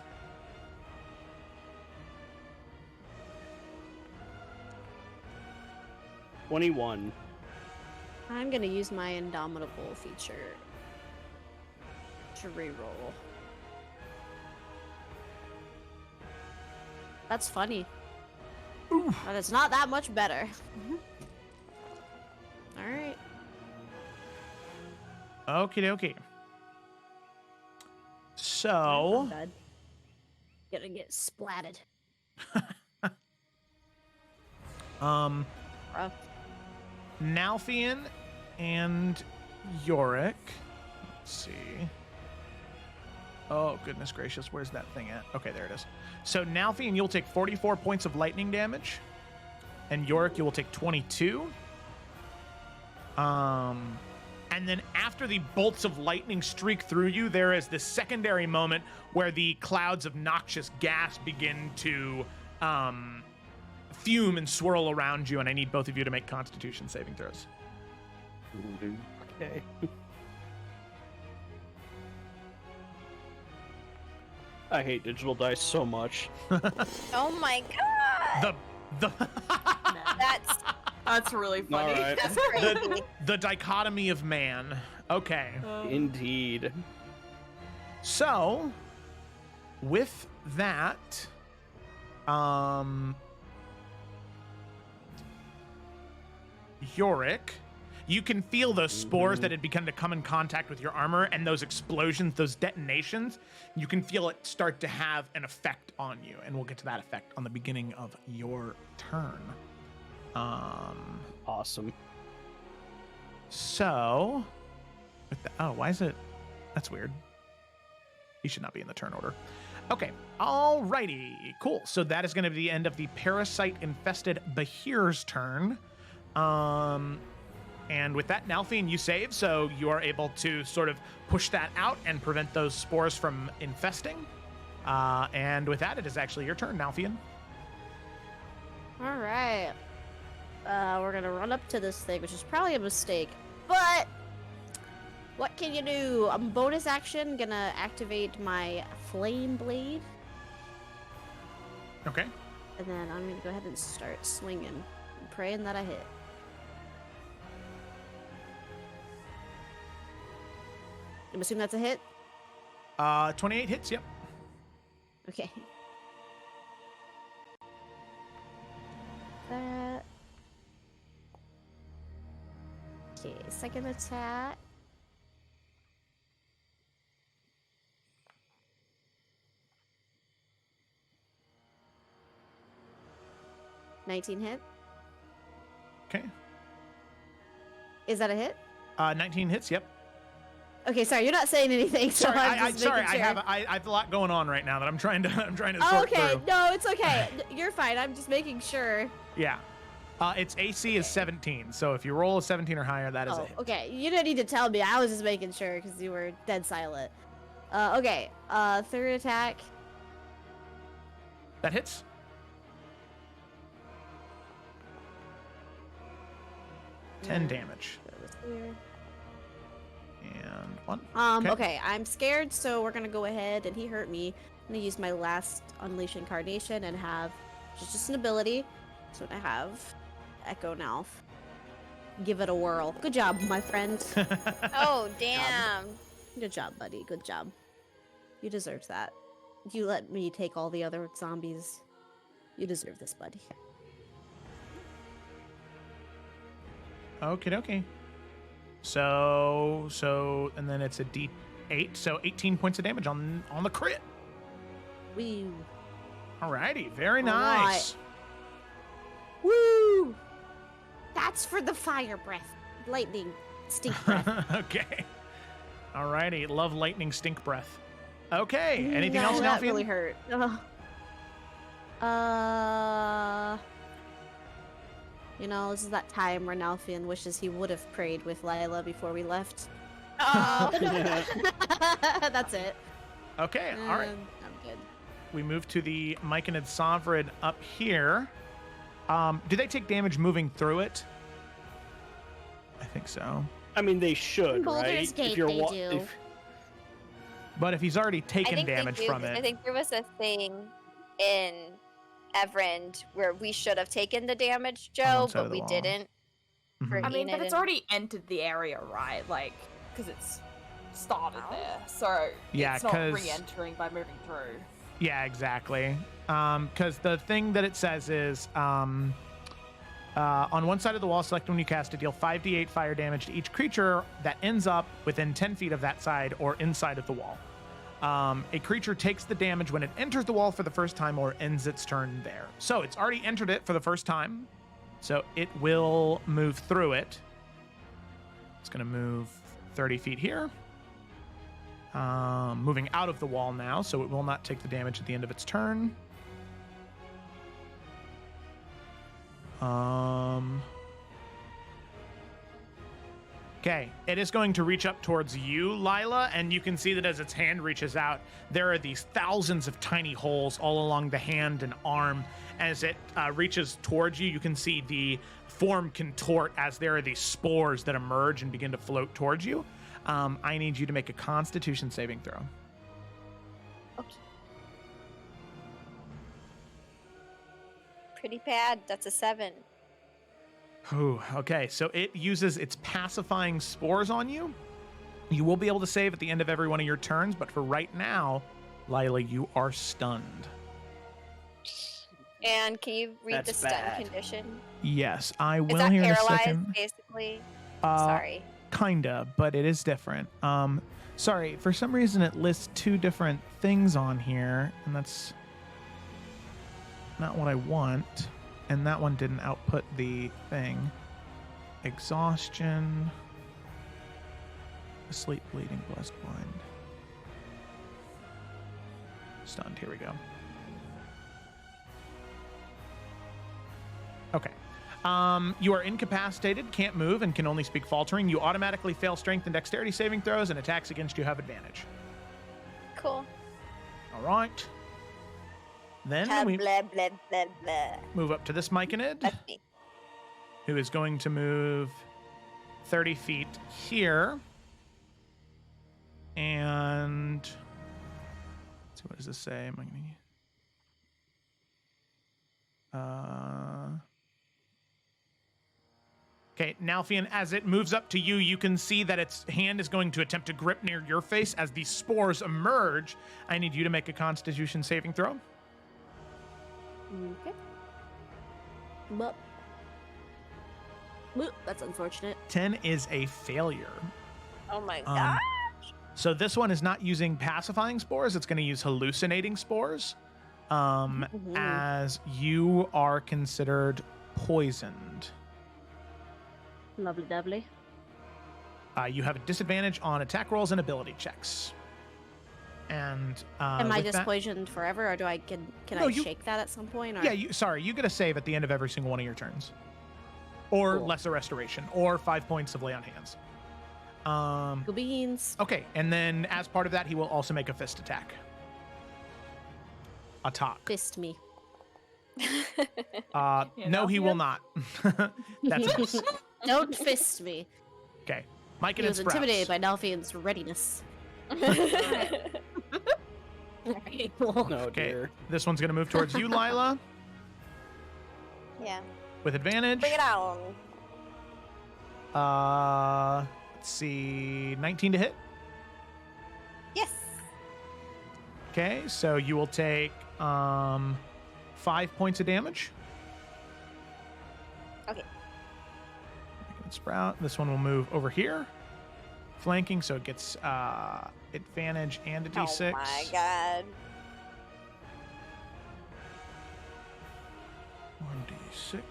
[SPEAKER 5] $21.
[SPEAKER 8] I'm gonna use my Indomitable feature to reroll. That's funny. But it's not that much better. Alright.
[SPEAKER 1] Okie dokie. So...
[SPEAKER 8] I'm dead. Gonna get splatted. Rough.
[SPEAKER 1] Nalfian and Yorick. Let's see. Oh, goodness gracious. Where's that thing at? Okay, there it is. So, Nalfian, you'll take 44 points of lightning damage. And Yorick, you will take 22. And then after the bolts of lightning streak through you, there is this secondary moment where the clouds of noxious gas begin to fume and swirl around you, and I need both of you to make Constitution saving throws.
[SPEAKER 5] Okay. I hate digital dice so much.
[SPEAKER 7] Oh my god!
[SPEAKER 6] That's really funny.
[SPEAKER 5] All right.
[SPEAKER 7] That's crazy.
[SPEAKER 1] The dichotomy of man. Okay.
[SPEAKER 5] Indeed.
[SPEAKER 1] So, with that, Yorick, you can feel those spores that had begun to come in contact with your armor, and those explosions, those detonations, you can feel it start to have an effect on you. And we'll get to that effect on the beginning of your turn.
[SPEAKER 5] Awesome.
[SPEAKER 1] So, why is it? That's weird. He should not be in the turn order. Okay, alrighty, cool. So that is going to be the end of the parasite-infested Bahir's turn. And with that, Nalfian, you save, so you are able to sort of push that out and prevent those spores from infesting. And with that, it is actually your turn, Nalfian.
[SPEAKER 8] All right. We're gonna run up to this thing, which is probably a mistake, but what can you do? I'm bonus action gonna activate my flame blade,
[SPEAKER 1] Okay.
[SPEAKER 8] and then I'm gonna go ahead and start swinging, and praying that I hit. I'm assuming that's a hit.
[SPEAKER 1] 28 hits, yep.
[SPEAKER 8] Okay. That. Okay, second attack. $19 hit.
[SPEAKER 1] Okay.
[SPEAKER 8] Is that a hit?
[SPEAKER 1] 19 hits, yep.
[SPEAKER 8] Okay, sorry, you're not saying anything. So
[SPEAKER 1] Sorry,
[SPEAKER 8] I'm just making sure.
[SPEAKER 1] I have a lot going on right now that I'm trying to
[SPEAKER 8] Oh,
[SPEAKER 1] sort
[SPEAKER 8] okay,
[SPEAKER 1] through.
[SPEAKER 8] no, it's okay. You're fine. I'm just making sure.
[SPEAKER 1] Yeah. Its AC is 17, so if you roll a 17 or higher, that is a
[SPEAKER 8] Oh,
[SPEAKER 1] hit.
[SPEAKER 8] okay. You didn't need to tell me. I was just making sure because you were dead silent. Okay. Third attack.
[SPEAKER 1] That hits.
[SPEAKER 8] Yeah.
[SPEAKER 1] 10 damage.
[SPEAKER 8] That was weird.
[SPEAKER 1] And 1.
[SPEAKER 8] Okay, I'm scared, so we're gonna go ahead, and he hurt me. I'm gonna use my last Unleash Incarnation and have just an ability. So I have Echo now. Give it a whirl. Good job, my friend.
[SPEAKER 7] Oh, damn.
[SPEAKER 8] Good job, buddy. Good job. You deserve that. You let me take all the other zombies. You deserve this, buddy.
[SPEAKER 1] Okie dokie. So, and then it's a D8, so 18 points of damage on the crit.
[SPEAKER 8] Woo.
[SPEAKER 1] Alrighty, very
[SPEAKER 8] All
[SPEAKER 1] nice.
[SPEAKER 8] Woo! That's for the fire breath. Lightning. Stink breath.
[SPEAKER 1] Okay. Alrighty, love lightning stink breath. Okay, anything
[SPEAKER 8] No,
[SPEAKER 1] else,
[SPEAKER 8] that
[SPEAKER 1] Nalfian?
[SPEAKER 8] really hurt. You know, this is that time where Nalfian wishes he would have prayed with Lila before we left.
[SPEAKER 7] Oh.
[SPEAKER 8] That's it.
[SPEAKER 1] Okay, all right.
[SPEAKER 8] I'm good.
[SPEAKER 1] We move to the Myconid Sovereign up here. Do they take damage moving through it? I think so.
[SPEAKER 5] I mean, they should,
[SPEAKER 8] Baldur's
[SPEAKER 5] right?
[SPEAKER 8] Gate,
[SPEAKER 5] If you're
[SPEAKER 8] they
[SPEAKER 5] wa-
[SPEAKER 8] do.
[SPEAKER 5] if-
[SPEAKER 1] But if he's already
[SPEAKER 7] I
[SPEAKER 1] taken
[SPEAKER 7] think they
[SPEAKER 1] damage
[SPEAKER 7] do,
[SPEAKER 1] from
[SPEAKER 7] 'cause
[SPEAKER 1] it,
[SPEAKER 7] I think there was a thing in Everend where we should have taken the damage,
[SPEAKER 1] On one
[SPEAKER 7] Joe,
[SPEAKER 1] side
[SPEAKER 7] but
[SPEAKER 1] of the
[SPEAKER 7] we
[SPEAKER 1] wall.
[SPEAKER 7] didn't.
[SPEAKER 1] Mhm.
[SPEAKER 7] for
[SPEAKER 6] I mean, but
[SPEAKER 7] Enid
[SPEAKER 6] it's
[SPEAKER 7] and-
[SPEAKER 6] already entered the area, right? Like, because it's started there, so
[SPEAKER 1] Yeah,
[SPEAKER 6] it's not
[SPEAKER 1] 'cause-
[SPEAKER 6] re-entering by moving through.
[SPEAKER 1] yeah, exactly. Because the thing that it says is, on one side of the wall, select when you cast it, deal 5d8 fire damage to each creature that ends up within 10 feet of that side or inside of the wall. A creature takes the damage when it enters the wall for the first time or ends its turn there. So it's already entered it for the first time, so it will move through it. It's going to move 30 feet here. Moving out of the wall now, so it will not take the damage at the end of its turn. Okay, it is going to reach up towards you, Lila, and you can see that as its hand reaches out, there are these thousands of tiny holes all along the hand and arm. As it reaches towards you, you can see the form contort as there are these spores that emerge and begin to float towards you. I need you to make a Constitution saving throw.
[SPEAKER 7] Okay. Pretty bad. That's a 7.
[SPEAKER 1] Ooh, okay, so it uses its pacifying spores on you. You will be able to save at the end of every one of your turns, but for right now, Lila, you are stunned.
[SPEAKER 7] And can you read
[SPEAKER 5] That's
[SPEAKER 7] the stun
[SPEAKER 5] bad.
[SPEAKER 7] condition?
[SPEAKER 1] Yes, I
[SPEAKER 7] Is
[SPEAKER 1] will
[SPEAKER 7] that
[SPEAKER 1] here in a
[SPEAKER 7] paralyzed,
[SPEAKER 1] second.
[SPEAKER 7] basically? Sorry.
[SPEAKER 1] Kinda, but it is different. Sorry, for some reason it lists 2 different things on here, and that's not what I want. And that one didn't output the thing. Exhaustion. Asleep, bleeding, blessed, blind. Stunned, here we go. Okay. You are incapacitated, can't move, and can only speak faltering. You automatically fail strength and dexterity saving throws, and attacks against you have advantage.
[SPEAKER 7] Cool.
[SPEAKER 1] All right. Then we
[SPEAKER 7] Blah, blah, blah, blah.
[SPEAKER 1] move up to this Myconid,
[SPEAKER 7] That's me.
[SPEAKER 1] who is going to move 30 feet here. And let's see, what does this say? Am I gonna... Okay, Nalfian, as it moves up to you, you can see that its hand is going to attempt to grip near your face as these spores emerge. I need you to make a Constitution saving throw.
[SPEAKER 8] Okay. But that's unfortunate.
[SPEAKER 1] 10 is a failure.
[SPEAKER 7] Oh my god.
[SPEAKER 1] So this one is not using pacifying spores. It's going to use hallucinating spores, as you are considered poisoned.
[SPEAKER 8] Lovely, lovely.
[SPEAKER 1] You have a disadvantage on attack rolls and ability checks. And
[SPEAKER 8] Am I
[SPEAKER 1] with
[SPEAKER 8] just
[SPEAKER 1] that-
[SPEAKER 8] poisoned forever, or can
[SPEAKER 1] No,
[SPEAKER 8] I
[SPEAKER 1] you-
[SPEAKER 8] shake that at some point? Or?
[SPEAKER 1] Yeah, you get a save at the end of every single one of your turns, or
[SPEAKER 8] Cool.
[SPEAKER 1] lesser restoration, or 5 points of lay on hands.
[SPEAKER 8] Cool beans.
[SPEAKER 1] Okay, and then as part of that, he will also make a fist attack. Attack.
[SPEAKER 8] Fist me.
[SPEAKER 1] No, he will not. That's a miss.
[SPEAKER 8] Don't fist me.
[SPEAKER 1] Okay, Mike
[SPEAKER 8] He
[SPEAKER 1] and
[SPEAKER 8] was
[SPEAKER 1] Sprouts.
[SPEAKER 8] intimidated by Nalfian's readiness. Alright, cool.
[SPEAKER 5] No,
[SPEAKER 1] Okay,
[SPEAKER 5] dear.
[SPEAKER 1] this one's gonna move towards you, Lila,
[SPEAKER 7] Yeah.
[SPEAKER 1] with advantage.
[SPEAKER 7] Bring it on.
[SPEAKER 1] Let's see, 19 to hit.
[SPEAKER 7] Yes.
[SPEAKER 1] Okay, so you will take 5 points of damage.
[SPEAKER 7] Okay.
[SPEAKER 1] Sprout. This one will move over here, flanking, so it gets advantage and a d6.
[SPEAKER 7] Oh my god.
[SPEAKER 1] 1d6.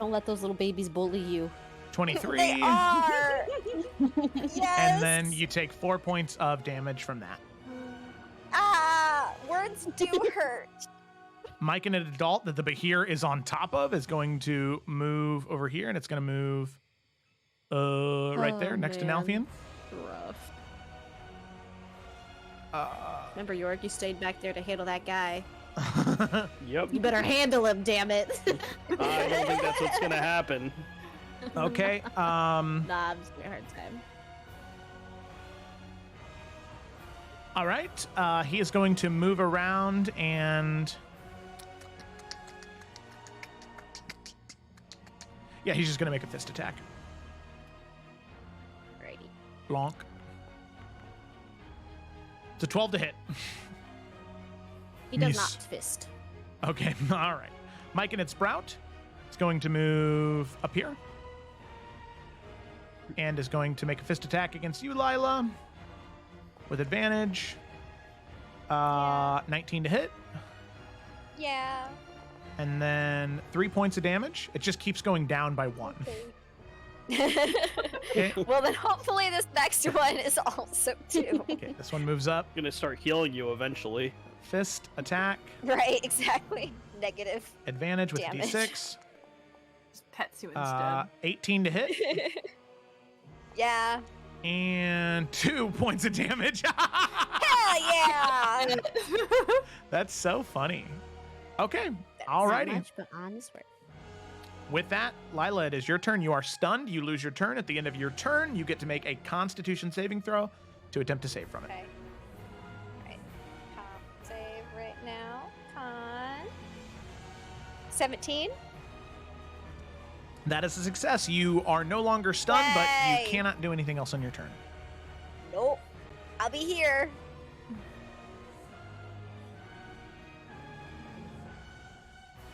[SPEAKER 8] Don't let those little babies bully you.
[SPEAKER 1] 23.
[SPEAKER 7] They are. Yes.
[SPEAKER 1] And then you take 4 points of damage from that.
[SPEAKER 7] Words do hurt.
[SPEAKER 1] Mike and an adult that the Bahir is on top of is going to move over here, and it's going to move right there
[SPEAKER 8] Oh,
[SPEAKER 1] next
[SPEAKER 8] man.
[SPEAKER 1] to Nalfian.
[SPEAKER 8] Rough.
[SPEAKER 1] Uh,
[SPEAKER 8] Remember, York, you stayed back there to handle that guy.
[SPEAKER 5] Yep.
[SPEAKER 8] You better handle him, damn it.
[SPEAKER 5] I don't think that's what's gonna happen.
[SPEAKER 1] okay.
[SPEAKER 8] Nah, I'm just having a hard time.
[SPEAKER 1] All right. He is going to move around and... Yeah, he's just going to make a fist attack.
[SPEAKER 8] Alrighty.
[SPEAKER 1] Blanc. It's a 12 to hit.
[SPEAKER 8] He does
[SPEAKER 1] Miss.
[SPEAKER 8] not fist.
[SPEAKER 1] Okay, all right. Mike and its Sprout is going to move up here. And is going to make a fist attack against you, Lila. With advantage. 19 to hit.
[SPEAKER 7] Yeah.
[SPEAKER 1] And then 3 points of damage. It just keeps going down by 1. Okay.
[SPEAKER 7] Well, then hopefully this next one is also 2.
[SPEAKER 1] Okay, this one moves up.
[SPEAKER 5] Gonna start healing you eventually.
[SPEAKER 1] Fist attack.
[SPEAKER 7] Right, exactly. Negative.
[SPEAKER 1] Advantage with
[SPEAKER 7] Damage.
[SPEAKER 1] D6.
[SPEAKER 6] Just pets you instead.
[SPEAKER 1] 18 to hit.
[SPEAKER 7] Yeah.
[SPEAKER 1] And 2 points of damage.
[SPEAKER 7] Hell yeah!
[SPEAKER 1] That's so funny. Okay,
[SPEAKER 8] Not
[SPEAKER 1] alrighty.
[SPEAKER 8] much, but honest work.
[SPEAKER 1] With that, Lila, it is your turn. You are stunned. You lose your turn. At the end of your turn, you get to make a Constitution saving throw to attempt to save from it.
[SPEAKER 7] Okay. Alright. Con save right now. Con. 17.
[SPEAKER 1] That is a success. You are no longer stunned, but
[SPEAKER 7] Yay.
[SPEAKER 1] you cannot do anything else on your turn.
[SPEAKER 7] Nope. I'll be here.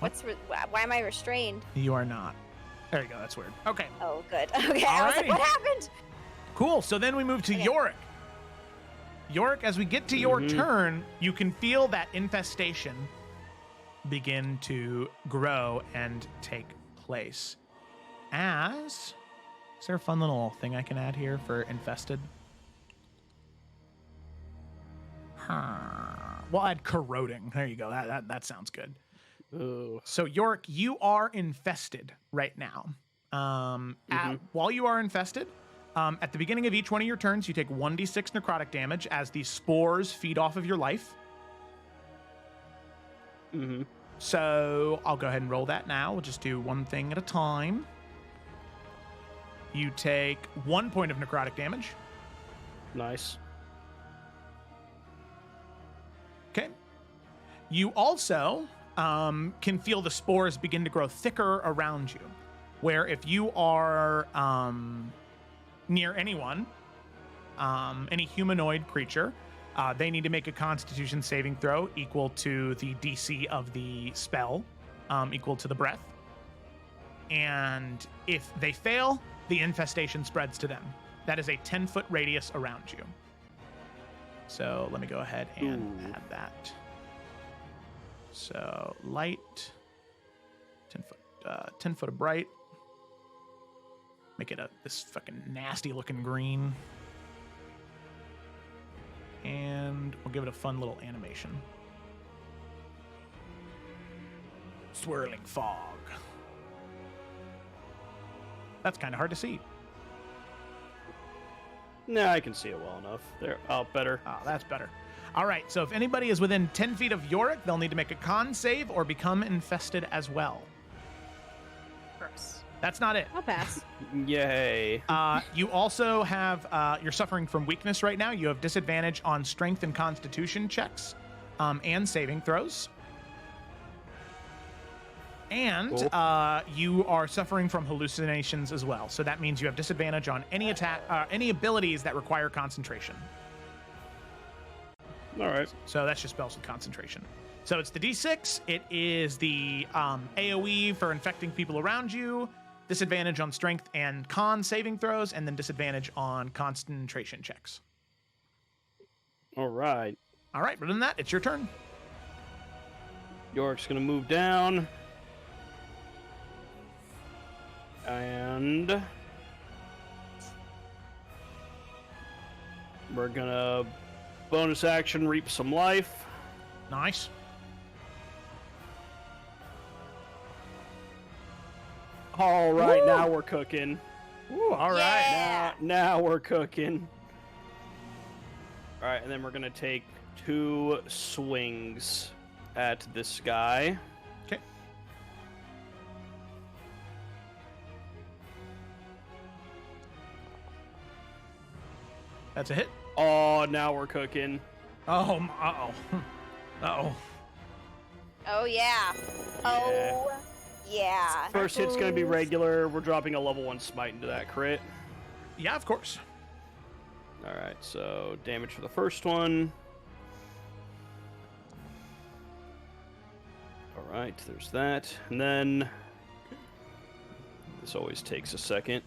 [SPEAKER 7] Why am I restrained?
[SPEAKER 1] You are not. There you go. That's weird. Okay.
[SPEAKER 7] Oh, good. Okay, I was like,
[SPEAKER 1] Alrighty.
[SPEAKER 7] what happened?
[SPEAKER 1] Cool. So then we move to
[SPEAKER 7] Okay.
[SPEAKER 1] Yorick. Yorick, as we get to your turn, you can feel that infestation begin to grow and take place. Is there a fun little thing I can add here for infested? We'll add corroding. There you go. That sounds good.
[SPEAKER 5] Ooh.
[SPEAKER 1] So Yorick, you are infested right now. While you are infested, at the beginning of each one of your turns, you take 1d6 necrotic damage as the spores feed off of your life. So I'll go ahead and roll that now. We'll just do one thing at a time. You take 1 point of necrotic damage.
[SPEAKER 5] Nice.
[SPEAKER 1] Okay. You also can feel the spores begin to grow thicker around you, where if you are near anyone, any humanoid creature, they need to make a Constitution saving throw equal to the DC of the spell, equal to the breath. And if they fail, the infestation spreads to them. That is a 10-foot radius around you. So let me go ahead and add that. So light, 10 foot of bright. Make it this fucking nasty looking green. And we'll give it a fun little animation. Swirling fog. That's kind of hard to see.
[SPEAKER 5] Nah, I can see it well enough. There. Oh, better.
[SPEAKER 1] Oh, that's better. All right, so if anybody is within 10 feet of Yorick, they'll need to make a con save or become infested as well.
[SPEAKER 6] Gross.
[SPEAKER 1] That's not it.
[SPEAKER 8] I'll pass.
[SPEAKER 5] Yay.
[SPEAKER 1] You also have, you're suffering from weakness right now. You have disadvantage on strength and constitution checks and saving throws. And
[SPEAKER 5] Cool.
[SPEAKER 1] You are suffering from hallucinations as well. So that means you have disadvantage on any attack, any abilities that require concentration.
[SPEAKER 5] All right.
[SPEAKER 1] So that's just spells with concentration. So it's the D6. It is the AoE for infecting people around you. Disadvantage on strength and con saving throws, and then disadvantage on concentration checks.
[SPEAKER 5] All right.
[SPEAKER 1] All right, but other than that, it's your turn.
[SPEAKER 5] York's gonna move down. And we're gonna bonus action reap some life.
[SPEAKER 1] Nice.
[SPEAKER 5] All right,
[SPEAKER 1] Woo!
[SPEAKER 5] now we're cooking.
[SPEAKER 1] Ooh, all right.
[SPEAKER 7] Yeah.
[SPEAKER 5] Now we're cooking. All right, and then we're gonna take 2 swings at this guy.
[SPEAKER 1] Okay. That's a hit.
[SPEAKER 5] Oh, now we're cooking.
[SPEAKER 1] Oh, uh-oh. Uh-oh.
[SPEAKER 7] Oh, yeah. Oh, yeah.
[SPEAKER 5] First hit's gonna be regular. We're dropping a level 1 smite into that crit.
[SPEAKER 1] Yeah, of course.
[SPEAKER 5] All right, so damage for the first one. All right, there's that. And then this always takes a second.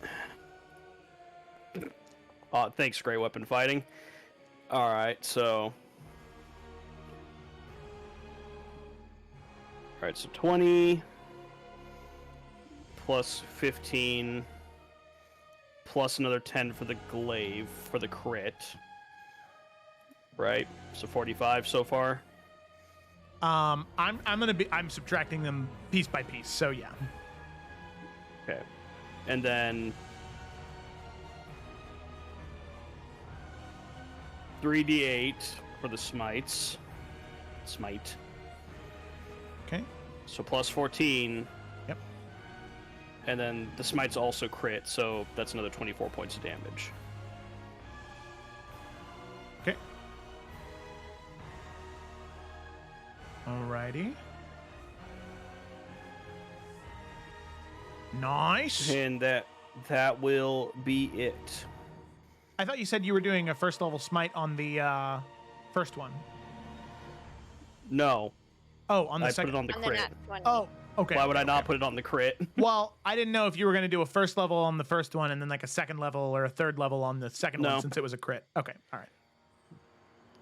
[SPEAKER 5] Thanks, Grey Weapon Fighting. All right, so. All right, so 20 plus 15 plus another 10 for the glaive for the crit. Right? So 45 so far.
[SPEAKER 1] I'm subtracting them piece by piece, so yeah.
[SPEAKER 5] Okay. And then 3d8 for the smites. Smite.
[SPEAKER 1] Okay.
[SPEAKER 5] So plus 14.
[SPEAKER 1] Yep.
[SPEAKER 5] And then the smite's also crit, so that's another 24 points of damage.
[SPEAKER 1] Okay. Alrighty. Nice.
[SPEAKER 5] And that will be it.
[SPEAKER 1] I thought you said you were doing a first level smite on the first one.
[SPEAKER 5] No.
[SPEAKER 1] Oh, on the
[SPEAKER 5] I
[SPEAKER 1] second.
[SPEAKER 5] put it on the
[SPEAKER 7] On the
[SPEAKER 5] crit.
[SPEAKER 7] nat 20.
[SPEAKER 1] Oh, Okay.
[SPEAKER 5] Why would I
[SPEAKER 1] okay.
[SPEAKER 5] not put it on the crit?
[SPEAKER 1] Well, I didn't know if you were going to do a first level on the first one and then like a second level or a third level on the second
[SPEAKER 5] No.
[SPEAKER 1] one since it was a crit. Okay. All right.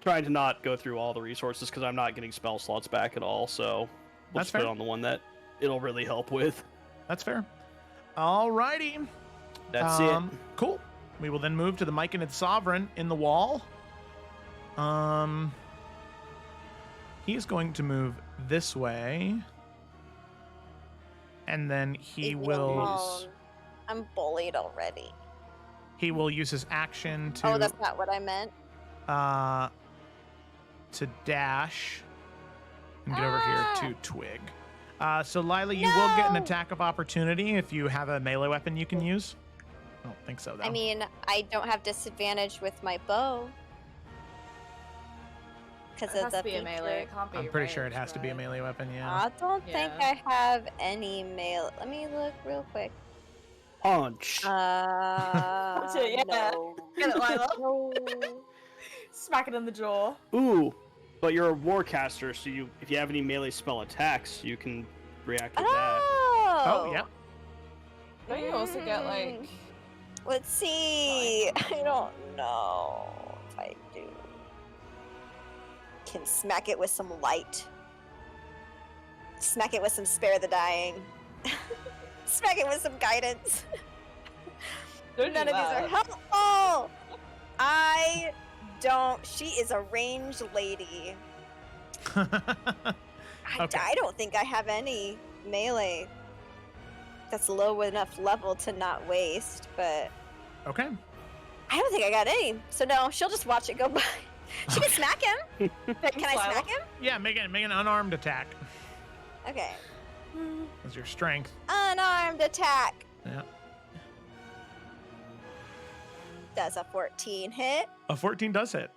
[SPEAKER 5] Trying to not go through all the resources because I'm not getting spell slots back at all, so we'll
[SPEAKER 1] That's
[SPEAKER 5] just put
[SPEAKER 1] fair.
[SPEAKER 5] it on the one that it'll really help with.
[SPEAKER 1] That's fair. All righty.
[SPEAKER 5] That's it.
[SPEAKER 1] Cool. We will then move to the Myconid Sovereign in the wall. He's going to move this way. And then he
[SPEAKER 7] Leave me
[SPEAKER 1] will
[SPEAKER 7] alone. I'm bullied already.
[SPEAKER 1] use his action
[SPEAKER 7] Oh, that's not what I meant.
[SPEAKER 1] to dash and get over here to Twig. So Lila, you
[SPEAKER 7] No!
[SPEAKER 1] will get an attack of opportunity if you have a melee weapon you can use. I don't think so though.
[SPEAKER 7] I mean, I don't have disadvantage with my bow. Because
[SPEAKER 6] It
[SPEAKER 7] of
[SPEAKER 6] has
[SPEAKER 7] the
[SPEAKER 6] to be a
[SPEAKER 7] feature.
[SPEAKER 6] melee. It can't be
[SPEAKER 1] I'm pretty sure it
[SPEAKER 6] ranged,
[SPEAKER 1] has to be a
[SPEAKER 6] right?
[SPEAKER 1] melee weapon, yeah.
[SPEAKER 7] I don't think
[SPEAKER 6] Yeah.
[SPEAKER 7] I have any melee. Let me look real quick.
[SPEAKER 5] Punch.
[SPEAKER 6] Yeah.
[SPEAKER 7] No.
[SPEAKER 6] Get it, Lila.
[SPEAKER 7] No.
[SPEAKER 6] Smack it in the jaw.
[SPEAKER 5] Ooh, but you're a warcaster, so if you have any melee spell attacks, you can react with that.
[SPEAKER 7] Oh.
[SPEAKER 1] Oh, yeah.
[SPEAKER 6] Don't you also get like?
[SPEAKER 7] Let's see. I don't know if I do. Can smack it with some light. Smack it with some spare the dying. Smack it with some guidance.
[SPEAKER 6] Don't
[SPEAKER 7] None
[SPEAKER 6] do
[SPEAKER 7] of these are
[SPEAKER 6] that.
[SPEAKER 7] helpful. I don't. She is a ranged lady.
[SPEAKER 1] Okay.
[SPEAKER 7] I don't think I have any melee that's low enough level to not waste, but
[SPEAKER 1] Okay.
[SPEAKER 7] I don't think I got any. So no, she'll just watch it go by. She can smack him. But can I
[SPEAKER 6] Lila.
[SPEAKER 7] smack him?
[SPEAKER 1] Yeah, make an unarmed attack.
[SPEAKER 7] Okay.
[SPEAKER 1] That's your strength.
[SPEAKER 7] Unarmed attack.
[SPEAKER 1] Yeah.
[SPEAKER 7] Does a 14 hit?
[SPEAKER 1] A 14 does hit.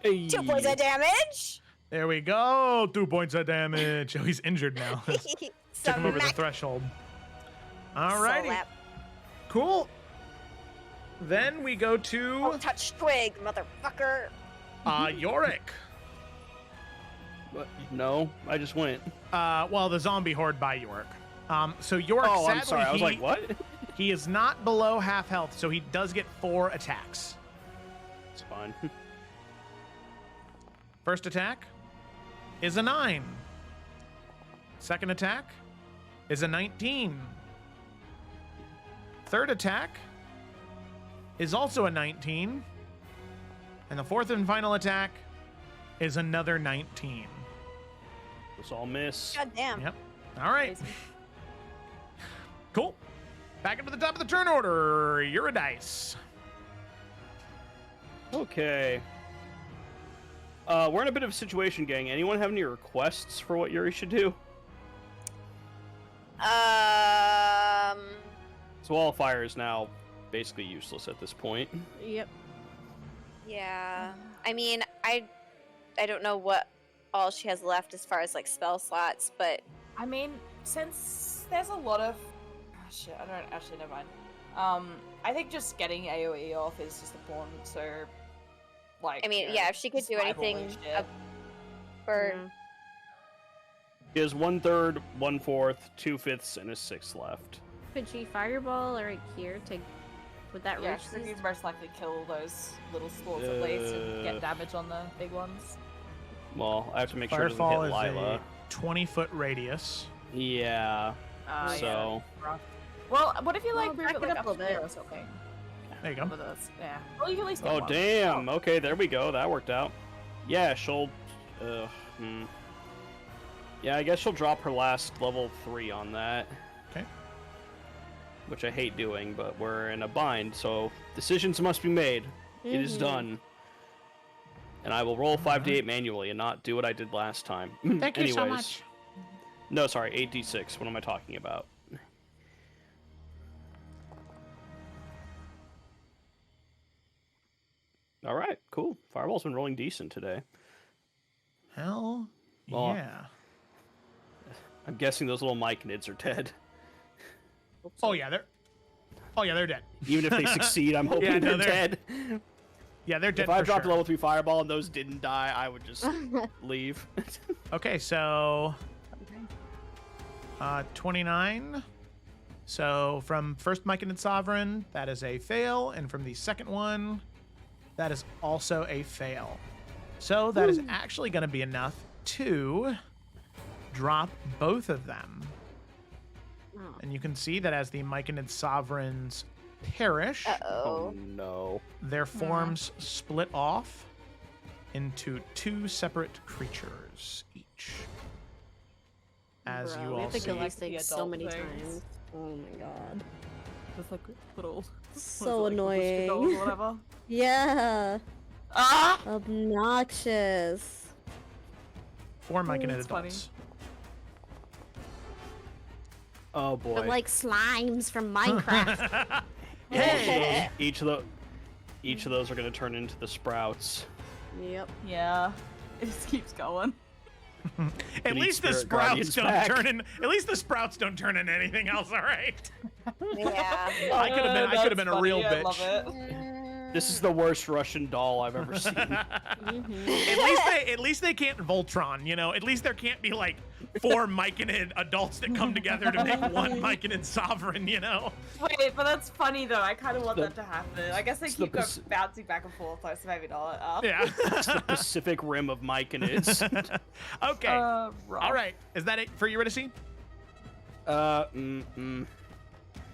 [SPEAKER 5] Hey.
[SPEAKER 7] 2 points of damage.
[SPEAKER 1] There we go. 2 points of damage. Oh, he's injured now. Took him over the
[SPEAKER 7] Smack.
[SPEAKER 1] thresh. Alrighty.
[SPEAKER 7] Slap.
[SPEAKER 1] Cool. Then we go to
[SPEAKER 7] Don't touch twig, motherfucker.
[SPEAKER 1] Yorick.
[SPEAKER 5] What? No, I just went.
[SPEAKER 1] Well, the zombie horde by Yorick. So Yorick,
[SPEAKER 5] Oh,
[SPEAKER 1] sadly,
[SPEAKER 5] I'm sorry. I was like, what?
[SPEAKER 1] he is not below half health, so he does get 4 attacks.
[SPEAKER 5] It's fine.
[SPEAKER 1] First attack is a 9. Second attack is a 19. Third attack is also a 19. And the fourth and final attack is another 19.
[SPEAKER 5] This all miss.
[SPEAKER 7] God damn.
[SPEAKER 1] Yep. All right. Cool. Back up to the top of the turn order. Eurydice.
[SPEAKER 5] Okay. We're in a bit of a situation, gang. Anyone have any requests for what Yuri should do? So Wall of Fire is now basically useless at this point.
[SPEAKER 8] Yep.
[SPEAKER 7] Yeah. I mean, I don't know what all she has left as far as like spell slots, but
[SPEAKER 6] I mean, since there's a lot of shit, I don't actually never mind. I think just getting AoE off is just important. So, like,
[SPEAKER 7] I mean,
[SPEAKER 6] you know,
[SPEAKER 7] yeah, if she could do
[SPEAKER 6] survival
[SPEAKER 7] anything
[SPEAKER 6] and shit.
[SPEAKER 7] for
[SPEAKER 5] He has 1/3, 1/4, 2/5, and a 6 left.
[SPEAKER 8] Could she fireball right here to? Would that
[SPEAKER 6] Yeah,
[SPEAKER 8] reach
[SPEAKER 6] so
[SPEAKER 8] this?
[SPEAKER 6] you'd most likely kill those little spores at least and get damage on the big ones.
[SPEAKER 5] Well, I have to make sure it doesn't
[SPEAKER 1] Firefall
[SPEAKER 5] hit
[SPEAKER 1] is
[SPEAKER 5] Lila.
[SPEAKER 1] a 20-foot radius.
[SPEAKER 5] Yeah. So
[SPEAKER 6] Rough. Well, what if you like
[SPEAKER 8] Well,
[SPEAKER 6] move
[SPEAKER 8] back
[SPEAKER 6] it
[SPEAKER 8] it
[SPEAKER 6] like
[SPEAKER 8] up a
[SPEAKER 6] up
[SPEAKER 8] bit.
[SPEAKER 6] here or something?
[SPEAKER 1] There you go.
[SPEAKER 6] With us, yeah. Well, you can at least get
[SPEAKER 5] Oh
[SPEAKER 6] one.
[SPEAKER 5] damn.
[SPEAKER 6] Oh.
[SPEAKER 5] Okay, there we go. That worked out. Yeah, she'll. Yeah, I guess she'll drop her last level 3 on that.
[SPEAKER 1] Okay.
[SPEAKER 5] Which I hate doing, but we're in a bind, so decisions must be made. It is
[SPEAKER 8] Mhm.
[SPEAKER 5] done. And I will roll 5d8 manually and not do what I did last time.
[SPEAKER 1] Thank you so
[SPEAKER 5] Anyways.
[SPEAKER 1] much.
[SPEAKER 5] No, sorry, 8d6. What am I talking about? All right, cool. Fireball's been rolling decent today.
[SPEAKER 1] Hell
[SPEAKER 5] Well,
[SPEAKER 1] yeah.
[SPEAKER 5] I'm guessing those little Myconids are dead.
[SPEAKER 1] Oh yeah, they're dead.
[SPEAKER 5] Even if they succeed, I'm hoping
[SPEAKER 1] Yeah, no,
[SPEAKER 5] they're dead.
[SPEAKER 1] Yeah, they're dead
[SPEAKER 5] If I
[SPEAKER 1] for
[SPEAKER 5] dropped
[SPEAKER 1] sure.
[SPEAKER 5] level 3 Fireball and those didn't die, I would just leave.
[SPEAKER 1] Okay, so 29. So from first Myconid Sovereign, that is a fail. And from the second one, that is also a fail. So that is actually going to be enough to drop both of them. And you can see that as the Myconid Sovereigns perish,
[SPEAKER 7] Uh-oh.
[SPEAKER 5] No.
[SPEAKER 1] their forms split off into 2 separate creatures each. As
[SPEAKER 4] Bro,
[SPEAKER 1] you
[SPEAKER 4] we
[SPEAKER 1] all
[SPEAKER 4] have to
[SPEAKER 1] see.
[SPEAKER 4] kill
[SPEAKER 6] Like
[SPEAKER 4] these
[SPEAKER 6] the
[SPEAKER 4] things so
[SPEAKER 6] adult
[SPEAKER 4] many
[SPEAKER 6] things.
[SPEAKER 4] times. Oh my god.
[SPEAKER 6] Just like little.
[SPEAKER 4] So
[SPEAKER 6] what is it, like, whisper dolls
[SPEAKER 4] annoying.
[SPEAKER 6] or whatever.
[SPEAKER 8] Yeah.
[SPEAKER 6] Ah!
[SPEAKER 8] Obnoxious.
[SPEAKER 1] 4 Myconid
[SPEAKER 6] it's funny.
[SPEAKER 1] adults.
[SPEAKER 5] Oh boy.
[SPEAKER 8] But like slimes from Minecraft.
[SPEAKER 5] Each of those are going to turn into the sprouts.
[SPEAKER 4] Yep.
[SPEAKER 6] Yeah. It just keeps going.
[SPEAKER 1] At
[SPEAKER 5] need
[SPEAKER 1] least the
[SPEAKER 5] Spirit
[SPEAKER 1] sprouts
[SPEAKER 5] Guardians
[SPEAKER 1] don't
[SPEAKER 5] back.
[SPEAKER 1] turn in. At least the sprouts don't turn into anything else. All right.
[SPEAKER 7] Yeah.
[SPEAKER 1] I could have been. I could have been a real
[SPEAKER 6] I love
[SPEAKER 1] bitch.
[SPEAKER 6] it.
[SPEAKER 5] This is the worst Russian doll I've ever seen.
[SPEAKER 1] At least they can't Voltron. You know. At least there can't be like 4 Myconid adults that come together to make 1 Myconid sovereign. You know.
[SPEAKER 6] Wait, but that's funny though. I kind of want
[SPEAKER 5] the-
[SPEAKER 6] that to happen. I guess they
[SPEAKER 5] it's the
[SPEAKER 6] keep going
[SPEAKER 5] Paci-
[SPEAKER 6] bouncing back and forth, so maybe not.
[SPEAKER 1] Yeah.
[SPEAKER 5] It's the Pacific Rim of Myconids.
[SPEAKER 1] Okay. All right. Is that it for Eurydice?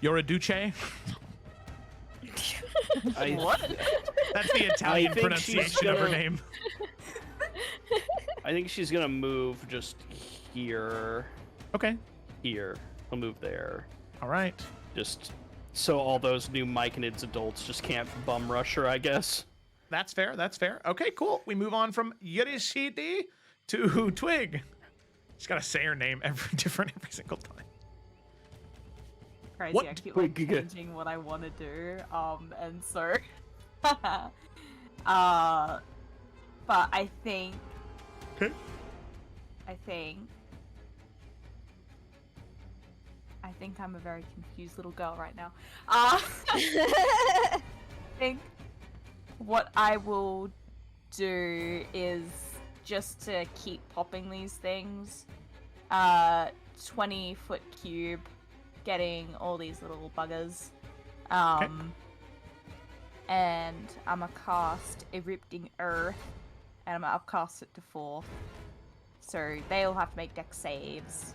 [SPEAKER 1] You're a Duce.
[SPEAKER 6] What?
[SPEAKER 1] That's the Italian
[SPEAKER 5] I think she's
[SPEAKER 1] pronunciation of her
[SPEAKER 5] gonna-
[SPEAKER 1] name.
[SPEAKER 5] I think she's gonna move just here.
[SPEAKER 1] Okay.
[SPEAKER 5] Here. I'll move there.
[SPEAKER 1] All right.
[SPEAKER 5] Just so all those new Myconids adults just can't bum rush her, I guess.
[SPEAKER 1] That's fair. That's fair. Okay, cool. We move on from Eurydice to Twig. Just gotta say her name every single time.
[SPEAKER 6] Crazy.
[SPEAKER 1] What?
[SPEAKER 6] I keep like changing what I want to do. And so, but I think.
[SPEAKER 1] Okay.
[SPEAKER 6] I think I'm a very confused little girl right now. I think what I will do is just to keep popping these things. 20-foot cube, getting all these little buggers. And I'm gonna cast Erupting Earth, and I'm gonna upcast it to 4th. So they'll have to make dex saves.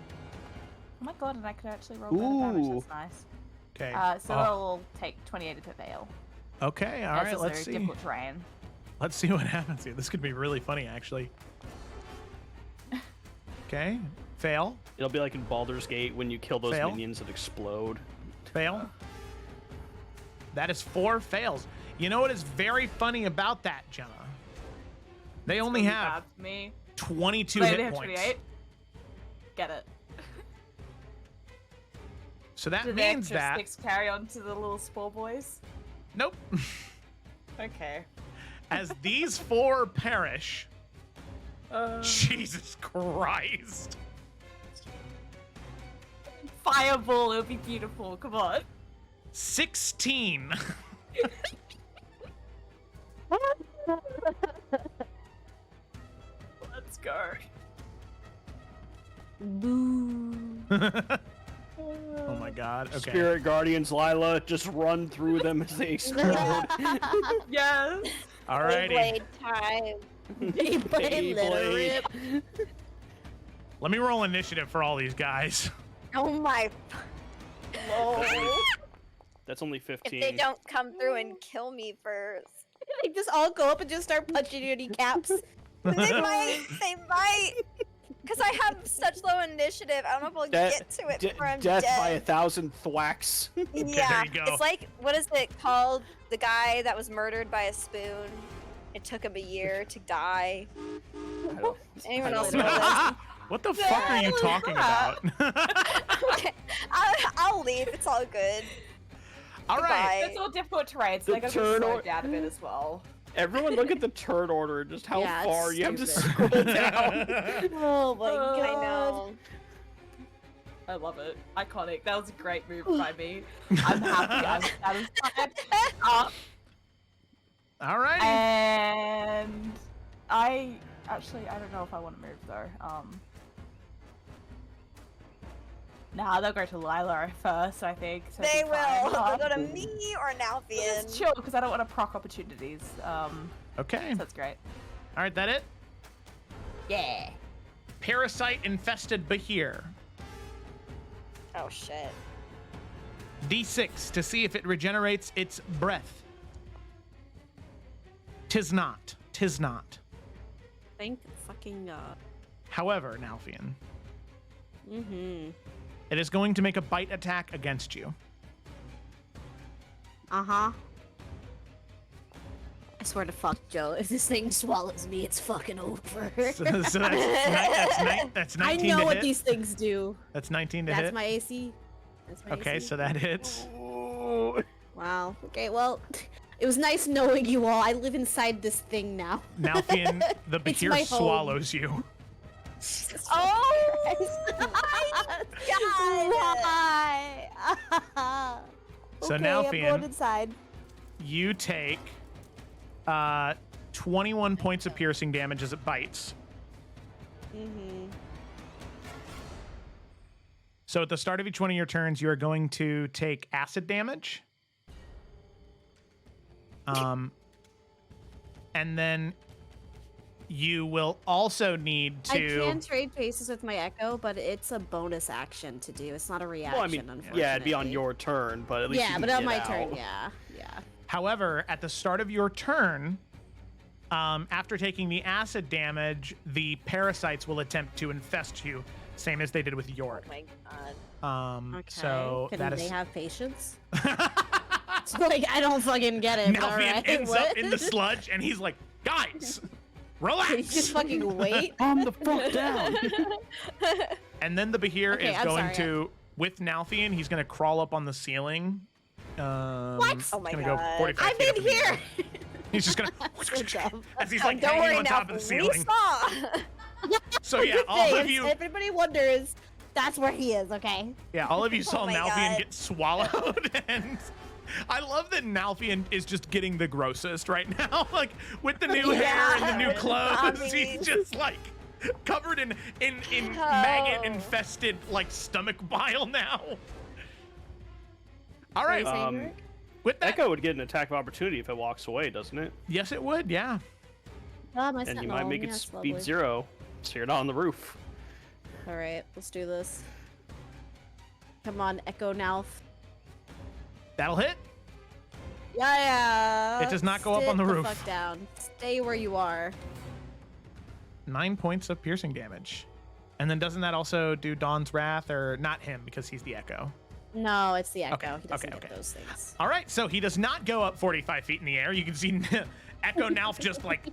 [SPEAKER 6] Oh my god, and I could actually roll better damage,
[SPEAKER 5] Ooh.
[SPEAKER 6] that's nice.
[SPEAKER 1] Okay.
[SPEAKER 6] So they'll take 28 to fail.
[SPEAKER 1] Okay. All right. Let's see.
[SPEAKER 6] Difficult terrain.
[SPEAKER 1] Let's see what happens here. This could be really funny, actually. Okay. Fail.
[SPEAKER 5] It'll be like in Baldur's Gate when you kill those
[SPEAKER 1] Fail.
[SPEAKER 5] minions that explode.
[SPEAKER 1] Fail. That is 4 fails. You know what is very funny about that, Jenna? They only
[SPEAKER 6] Really
[SPEAKER 1] have
[SPEAKER 6] bad for me.
[SPEAKER 1] 22
[SPEAKER 6] They
[SPEAKER 1] hit
[SPEAKER 6] only have
[SPEAKER 1] points.
[SPEAKER 6] 28. Get it.
[SPEAKER 1] So that
[SPEAKER 6] Do the
[SPEAKER 1] means
[SPEAKER 6] extra
[SPEAKER 1] that.
[SPEAKER 6] sticks carry on to the little spore boys?
[SPEAKER 1] Nope.
[SPEAKER 6] Okay.
[SPEAKER 1] As these 4 perish.
[SPEAKER 6] Uh,
[SPEAKER 1] Jesus Christ.
[SPEAKER 6] Fireball, it'll be beautiful. Come on.
[SPEAKER 1] 16.
[SPEAKER 6] Let's go.
[SPEAKER 1] Oh my god. Okay.
[SPEAKER 5] Spirit Guardians, Lila, just run through them as they explode.
[SPEAKER 6] Yes.
[SPEAKER 1] Alrighty.
[SPEAKER 7] Blade time.
[SPEAKER 8] Beyblade, let her rip.
[SPEAKER 1] Let me roll initiative for all these guys.
[SPEAKER 7] Oh my. Lord.
[SPEAKER 5] That's only
[SPEAKER 7] If
[SPEAKER 5] 15.
[SPEAKER 7] they don't come through and kill me first.
[SPEAKER 8] They just all go up and just start punching your kneecaps.
[SPEAKER 7] They might. They might. Because I have such low initiative. I don't know if I'll
[SPEAKER 5] De-
[SPEAKER 7] get to it
[SPEAKER 5] de-
[SPEAKER 7] before I'm
[SPEAKER 5] death
[SPEAKER 7] dead.
[SPEAKER 5] by 1,000 thwacks.
[SPEAKER 7] Yeah,
[SPEAKER 1] there you go.
[SPEAKER 7] it's like, what is it called? The guy that was murdered by a spoon. It took him a year to die. Anyone else know this?
[SPEAKER 1] What the fuck are you talking about?
[SPEAKER 7] Okay, I'll leave. It's all good.
[SPEAKER 1] All right.
[SPEAKER 6] It's all difficult terrain, so
[SPEAKER 5] The
[SPEAKER 6] they gotta
[SPEAKER 5] turn
[SPEAKER 6] slow
[SPEAKER 5] or-
[SPEAKER 6] down a bit as well.
[SPEAKER 5] Everyone look at the turn order, just how
[SPEAKER 8] Yeah, it's
[SPEAKER 5] far you have to
[SPEAKER 8] stupid.
[SPEAKER 5] scroll down.
[SPEAKER 8] Oh my god.
[SPEAKER 7] I know.
[SPEAKER 6] I love it. Iconic. That was a great move by me. I'm happy. I'm satisfied.
[SPEAKER 1] All right.
[SPEAKER 6] And I don't know if I want to move though. Nah, they'll go to Lila first, I think. So
[SPEAKER 7] They
[SPEAKER 6] it'll be fine.
[SPEAKER 7] will. They'll go to me or Nalfian.
[SPEAKER 6] Just chill, because I don't want to proc opportunities.
[SPEAKER 1] Okay.
[SPEAKER 6] So that's great.
[SPEAKER 1] All right, that it?
[SPEAKER 6] Yeah.
[SPEAKER 1] Parasite infested Bahir.
[SPEAKER 7] Oh shit.
[SPEAKER 1] D6 to see if it regenerates its breath. Tis not. Tis not.
[SPEAKER 4] Thank fucking God.
[SPEAKER 1] However, Nalfian,
[SPEAKER 4] Mm-hmm.
[SPEAKER 1] it is going to make a bite attack against you.
[SPEAKER 4] Uh-huh. I swear to fuck, Joe, if this thing swallows me, it's fucking over.
[SPEAKER 1] So that's 19
[SPEAKER 4] I
[SPEAKER 1] to
[SPEAKER 4] know
[SPEAKER 1] hit.
[SPEAKER 4] what these things do.
[SPEAKER 1] That's 19 to
[SPEAKER 4] That's
[SPEAKER 1] hit.
[SPEAKER 4] my AC. That's my
[SPEAKER 1] Okay,
[SPEAKER 4] AC.
[SPEAKER 1] so that hits.
[SPEAKER 4] Wow. Okay, well, it was nice knowing you all. I live inside this thing now.
[SPEAKER 1] Nalfian, the
[SPEAKER 4] It's
[SPEAKER 1] Bahir
[SPEAKER 4] my home.
[SPEAKER 1] swallows you.
[SPEAKER 7] Oh
[SPEAKER 4] Why?
[SPEAKER 1] So
[SPEAKER 4] okay,
[SPEAKER 1] now,
[SPEAKER 4] I'm
[SPEAKER 1] Fian,
[SPEAKER 4] going inside.
[SPEAKER 1] You take 21 points of piercing damage as it bites.
[SPEAKER 4] Mm-hmm.
[SPEAKER 1] So at the start of each one of your turns, you are going to take acid damage. And then you will also need to...
[SPEAKER 4] I can trade places with my Echo, but it's a bonus action to do. It's not a reaction,
[SPEAKER 5] Well, I mean,
[SPEAKER 4] unfortunately.
[SPEAKER 5] yeah, it'd be on your turn, but at least you
[SPEAKER 4] Yeah,
[SPEAKER 5] can
[SPEAKER 4] but on
[SPEAKER 5] get
[SPEAKER 4] my
[SPEAKER 5] out.
[SPEAKER 4] turn, yeah. Yeah.
[SPEAKER 1] However, at the start of your turn, after taking the acid damage, the parasites will attempt to infest you, same as they did with York.
[SPEAKER 7] my god.
[SPEAKER 4] Okay.
[SPEAKER 1] So
[SPEAKER 4] Can
[SPEAKER 1] that
[SPEAKER 4] they
[SPEAKER 1] is...
[SPEAKER 4] have patience? It's like, I don't fucking get it.
[SPEAKER 1] Now
[SPEAKER 4] All right,
[SPEAKER 1] ends
[SPEAKER 4] what?
[SPEAKER 1] up in the sludge, and he's like, guys, relax.
[SPEAKER 4] Can you just fucking wait?
[SPEAKER 5] Calm the fuck down.
[SPEAKER 1] And then the Bahir
[SPEAKER 4] Okay,
[SPEAKER 1] is
[SPEAKER 4] I'm
[SPEAKER 1] going
[SPEAKER 4] sorry,
[SPEAKER 1] to, with Nalfian, he's going to crawl up on the ceiling.
[SPEAKER 4] What?
[SPEAKER 7] Oh my
[SPEAKER 1] Gonna
[SPEAKER 7] god.
[SPEAKER 1] go 45
[SPEAKER 4] I'm
[SPEAKER 1] feet up
[SPEAKER 4] in
[SPEAKER 1] the
[SPEAKER 4] here!
[SPEAKER 1] air. He's just going
[SPEAKER 4] So dumb.
[SPEAKER 1] to, as he's like
[SPEAKER 7] Don't
[SPEAKER 1] hanging
[SPEAKER 7] worry,
[SPEAKER 1] on top of the
[SPEAKER 7] Nalfian, we
[SPEAKER 1] ceiling.
[SPEAKER 7] saw.
[SPEAKER 1] So yeah,
[SPEAKER 4] Good
[SPEAKER 1] all
[SPEAKER 4] thing,
[SPEAKER 1] of you,
[SPEAKER 4] if anybody wonders, that's where he is, okay?
[SPEAKER 1] all of you saw
[SPEAKER 7] my
[SPEAKER 1] Nalfian
[SPEAKER 7] God.
[SPEAKER 1] get swallowed, and I love that Nalfian is just getting the grossest right now. Like with the new hair and the new
[SPEAKER 7] with the
[SPEAKER 1] clothes, he's
[SPEAKER 7] zombies.
[SPEAKER 1] just like covered in
[SPEAKER 7] Oh.
[SPEAKER 1] maggot infested like stomach bile now. All right,
[SPEAKER 4] What are you saying, Rick?
[SPEAKER 1] with that,
[SPEAKER 5] Echo would get an attack of opportunity if it walks away, doesn't it?
[SPEAKER 1] yes, it would. Yeah.
[SPEAKER 4] Oh, my
[SPEAKER 5] And you
[SPEAKER 4] sentinel.
[SPEAKER 5] might make it
[SPEAKER 4] Yes,
[SPEAKER 5] speed
[SPEAKER 4] lovely.
[SPEAKER 5] 0, so you're not on the roof.
[SPEAKER 4] Alright, let's do this. Come on, Echo Nalf.
[SPEAKER 1] That'll hit.
[SPEAKER 4] Yeah.
[SPEAKER 1] It does not go up
[SPEAKER 4] Sit
[SPEAKER 1] on the roof.
[SPEAKER 4] Fuck down. Stay where you are.
[SPEAKER 1] 9 points of piercing damage. And then doesn't that also do Dawn's Wrath, or not him because he's the Echo?
[SPEAKER 4] No, it's the Echo.
[SPEAKER 1] Okay,
[SPEAKER 4] He doesn't
[SPEAKER 1] okay,
[SPEAKER 4] get
[SPEAKER 1] okay.
[SPEAKER 4] those things.
[SPEAKER 1] All right, so he does not go up 45 feet in the air. You can see Echo Nalf just like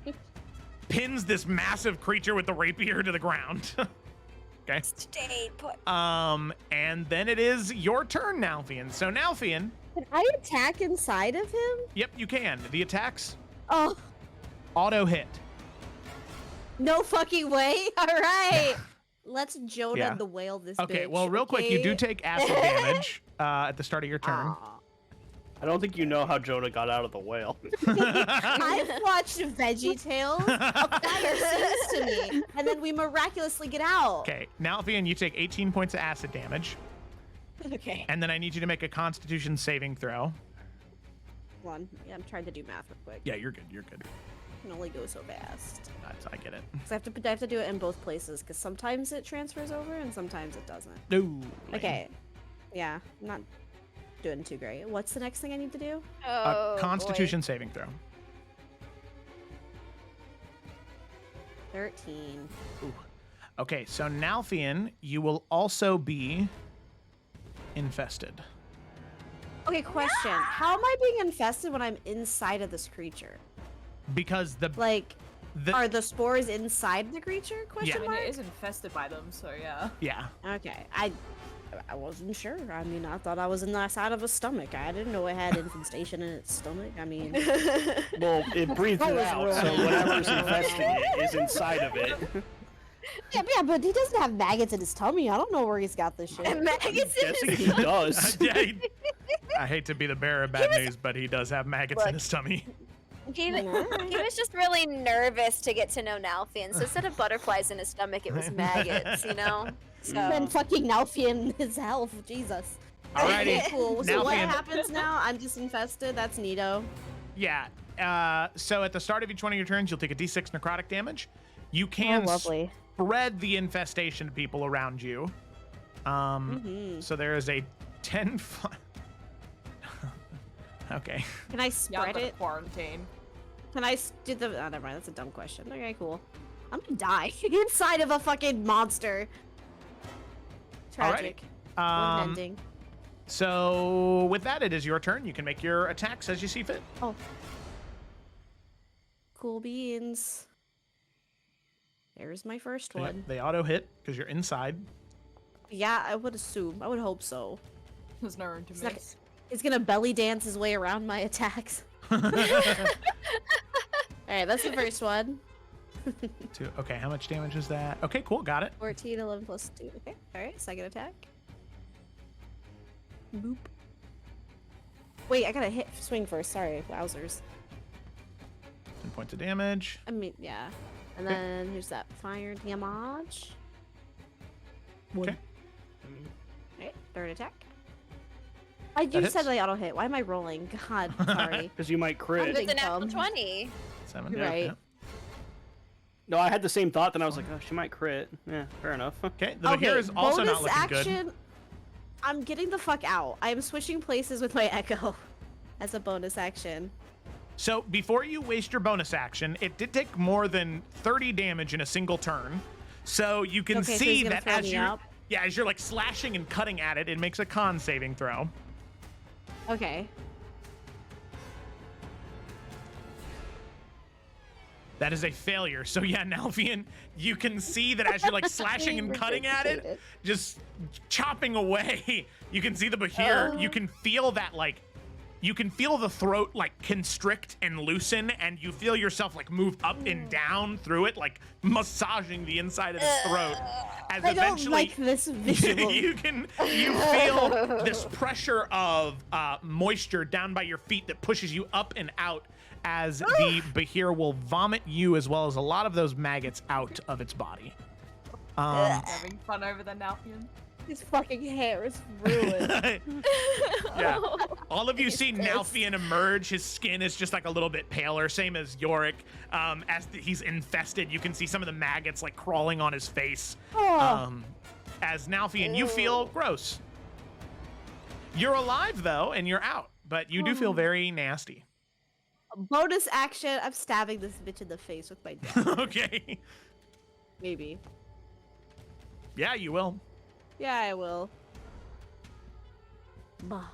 [SPEAKER 1] pins this massive creature with the rapier to the ground. Okay.
[SPEAKER 7] Stay put.
[SPEAKER 1] And then it is your turn, Nalfian. So Nalfian,
[SPEAKER 4] Can I attack inside of him?
[SPEAKER 1] yep, you can. The attacks
[SPEAKER 4] Oh,
[SPEAKER 1] auto hit.
[SPEAKER 4] no fucking way. All right. Let's Jonah
[SPEAKER 1] Yeah.
[SPEAKER 4] the whale this
[SPEAKER 1] Okay,
[SPEAKER 4] bitch,
[SPEAKER 1] well, real quick, you do
[SPEAKER 4] okay?
[SPEAKER 1] take acid damage at the start of your turn.
[SPEAKER 4] Aw.
[SPEAKER 5] I don't think you know how Jonah got out of the whale.
[SPEAKER 4] I've watched VeggieTales. A fire sings to me, and then we miraculously get out.
[SPEAKER 1] Okay, Nalfian, you take 18 points of acid damage,
[SPEAKER 4] Okay.
[SPEAKER 1] and then I need you to make a Constitution saving throw.
[SPEAKER 4] Hold on. Yeah, I'm trying to do math real quick.
[SPEAKER 1] Yeah, you're good. You're good.
[SPEAKER 4] It can only go so fast.
[SPEAKER 1] I get it.
[SPEAKER 4] 'Cause I have to do it in both places, because sometimes it transfers over and sometimes it doesn't.
[SPEAKER 1] No.
[SPEAKER 4] Okay. Yeah, I'm not doing too great. What's the next thing I need to do?
[SPEAKER 7] Oh,
[SPEAKER 1] Constitution saving throw.
[SPEAKER 4] 13.
[SPEAKER 1] Okay, so Nalfian, you will also be infested.
[SPEAKER 4] Okay, question. How am I being infested when I'm inside of this creature?
[SPEAKER 1] Because
[SPEAKER 4] Like,
[SPEAKER 1] the
[SPEAKER 4] are the spores inside the creature? Question
[SPEAKER 6] I mean,
[SPEAKER 4] mark?
[SPEAKER 6] it is infested by them, so yeah.
[SPEAKER 1] yeah.
[SPEAKER 4] Okay, I wasn't sure. I mean, I thought I was in the side of a stomach. I didn't know it had infestation in its stomach. I mean,
[SPEAKER 5] Well, it breathes
[SPEAKER 4] That
[SPEAKER 5] it
[SPEAKER 4] was
[SPEAKER 5] out, so
[SPEAKER 4] wrong.
[SPEAKER 5] whatever's infesting it is inside of it.
[SPEAKER 4] yeah, but he doesn't have maggots in his tummy. I don't know where he's got this shit.
[SPEAKER 5] I'm
[SPEAKER 7] Maggots in
[SPEAKER 5] guessing
[SPEAKER 7] his
[SPEAKER 5] he does.
[SPEAKER 1] Yeah, I hate to be the bearer of bad news, but he does have maggots in
[SPEAKER 7] Look.
[SPEAKER 1] his tummy.
[SPEAKER 7] He was just really nervous to get to know Nalfian, so instead of butterflies in his stomach, it was maggots, you know?
[SPEAKER 8] Then fucking Nalfian his health. Jesus.
[SPEAKER 1] Alrighty.
[SPEAKER 8] Okay, cool. So what
[SPEAKER 1] Nalfian.
[SPEAKER 8] happens now? I'm just infested. That's neato.
[SPEAKER 1] Yeah. So at the start of each one of your turns, you'll take a d6 necrotic damage. You can
[SPEAKER 8] lovely.
[SPEAKER 1] spread the infestation to people around you. So there is a 10 foot. Okay.
[SPEAKER 8] Can I
[SPEAKER 6] Yeah, I'm
[SPEAKER 8] spread
[SPEAKER 6] gonna
[SPEAKER 8] it?
[SPEAKER 6] quarantine.
[SPEAKER 8] Can I do the? Oh, never mind. That's a dumb question. Okay, cool. I'm gonna die inside of a fucking monster. Tragic. What an ending.
[SPEAKER 1] So with that, it is your turn. You can make your attacks as you see fit.
[SPEAKER 8] Oh. Cool beans. There's my first
[SPEAKER 1] Yep,
[SPEAKER 8] one.
[SPEAKER 1] they auto hit because you're inside.
[SPEAKER 8] Yeah, I would assume. I would hope so.
[SPEAKER 6] There's no room to
[SPEAKER 8] It's not-
[SPEAKER 6] miss.
[SPEAKER 8] He's gonna belly dance his way around my attacks. Alright, that's the first one.
[SPEAKER 1] Okay, how much damage is that? Okay, cool, got it.
[SPEAKER 8] 14, 11 plus 2. Okay, alright, second attack. Boop. Wait, I gotta hit swing first. Sorry, wowzers.
[SPEAKER 1] 10 points of damage.
[SPEAKER 8] I mean, yeah. And
[SPEAKER 1] Okay.
[SPEAKER 8] then here's that fire damage.
[SPEAKER 1] Okay.
[SPEAKER 8] Alright, third attack. I
[SPEAKER 1] That
[SPEAKER 8] just said
[SPEAKER 1] hits.
[SPEAKER 8] they auto hit. Why am I rolling? God, sorry.
[SPEAKER 5] Because you might crit.
[SPEAKER 8] big
[SPEAKER 7] It's an apple
[SPEAKER 8] dumb.
[SPEAKER 7] 20.
[SPEAKER 1] 7.
[SPEAKER 8] You're
[SPEAKER 1] yeah,
[SPEAKER 8] right.
[SPEAKER 1] yeah.
[SPEAKER 5] No, I had the same thought, then I was like, oh, she might crit. Yeah, fair enough.
[SPEAKER 1] Okay, the Bahir is also
[SPEAKER 8] bonus
[SPEAKER 1] not looking
[SPEAKER 8] action.
[SPEAKER 1] good.
[SPEAKER 8] I'm getting the fuck out. I am switching places with my Echo as a bonus action.
[SPEAKER 1] So before you waste your bonus action, it did take more than 30 damage in a single turn. So you can
[SPEAKER 8] Okay, so
[SPEAKER 1] see
[SPEAKER 8] he's gonna
[SPEAKER 1] that
[SPEAKER 8] throw
[SPEAKER 1] as
[SPEAKER 8] me
[SPEAKER 1] you're
[SPEAKER 8] up?
[SPEAKER 1] as you're like slashing and cutting at it, it makes a con saving throw.
[SPEAKER 8] Okay.
[SPEAKER 1] That is a failure. So yeah, Nalfian, you can see that as you're like slashing and cutting at it, just chopping away, you can see the Bahir. You can feel that like, you can feel the throat like constrict and loosen, and you feel yourself like move up and down through it, like massaging the inside of its throat. As
[SPEAKER 8] I don't
[SPEAKER 1] eventually
[SPEAKER 8] like this visual.
[SPEAKER 1] you feel this pressure of moisture down by your feet that pushes you up and out as the Bahir will vomit you as well as a lot of those maggots out of its body.
[SPEAKER 6] Having fun over there, Nalfian.
[SPEAKER 8] His fucking hair is ruined.
[SPEAKER 1] Yeah. All of you see Nalfian emerge. His skin is just like a little bit paler, same as Yorick. He's infested, you can see some of the maggots like crawling on his face. As Nalfian, you feel gross. You're alive though, and you're out, but you do feel very nasty.
[SPEAKER 8] Bonus action. I'm stabbing this bitch in the face with my dagger.
[SPEAKER 1] Okay.
[SPEAKER 8] Maybe.
[SPEAKER 1] Yeah, you will.
[SPEAKER 8] Yeah, I will. Bah.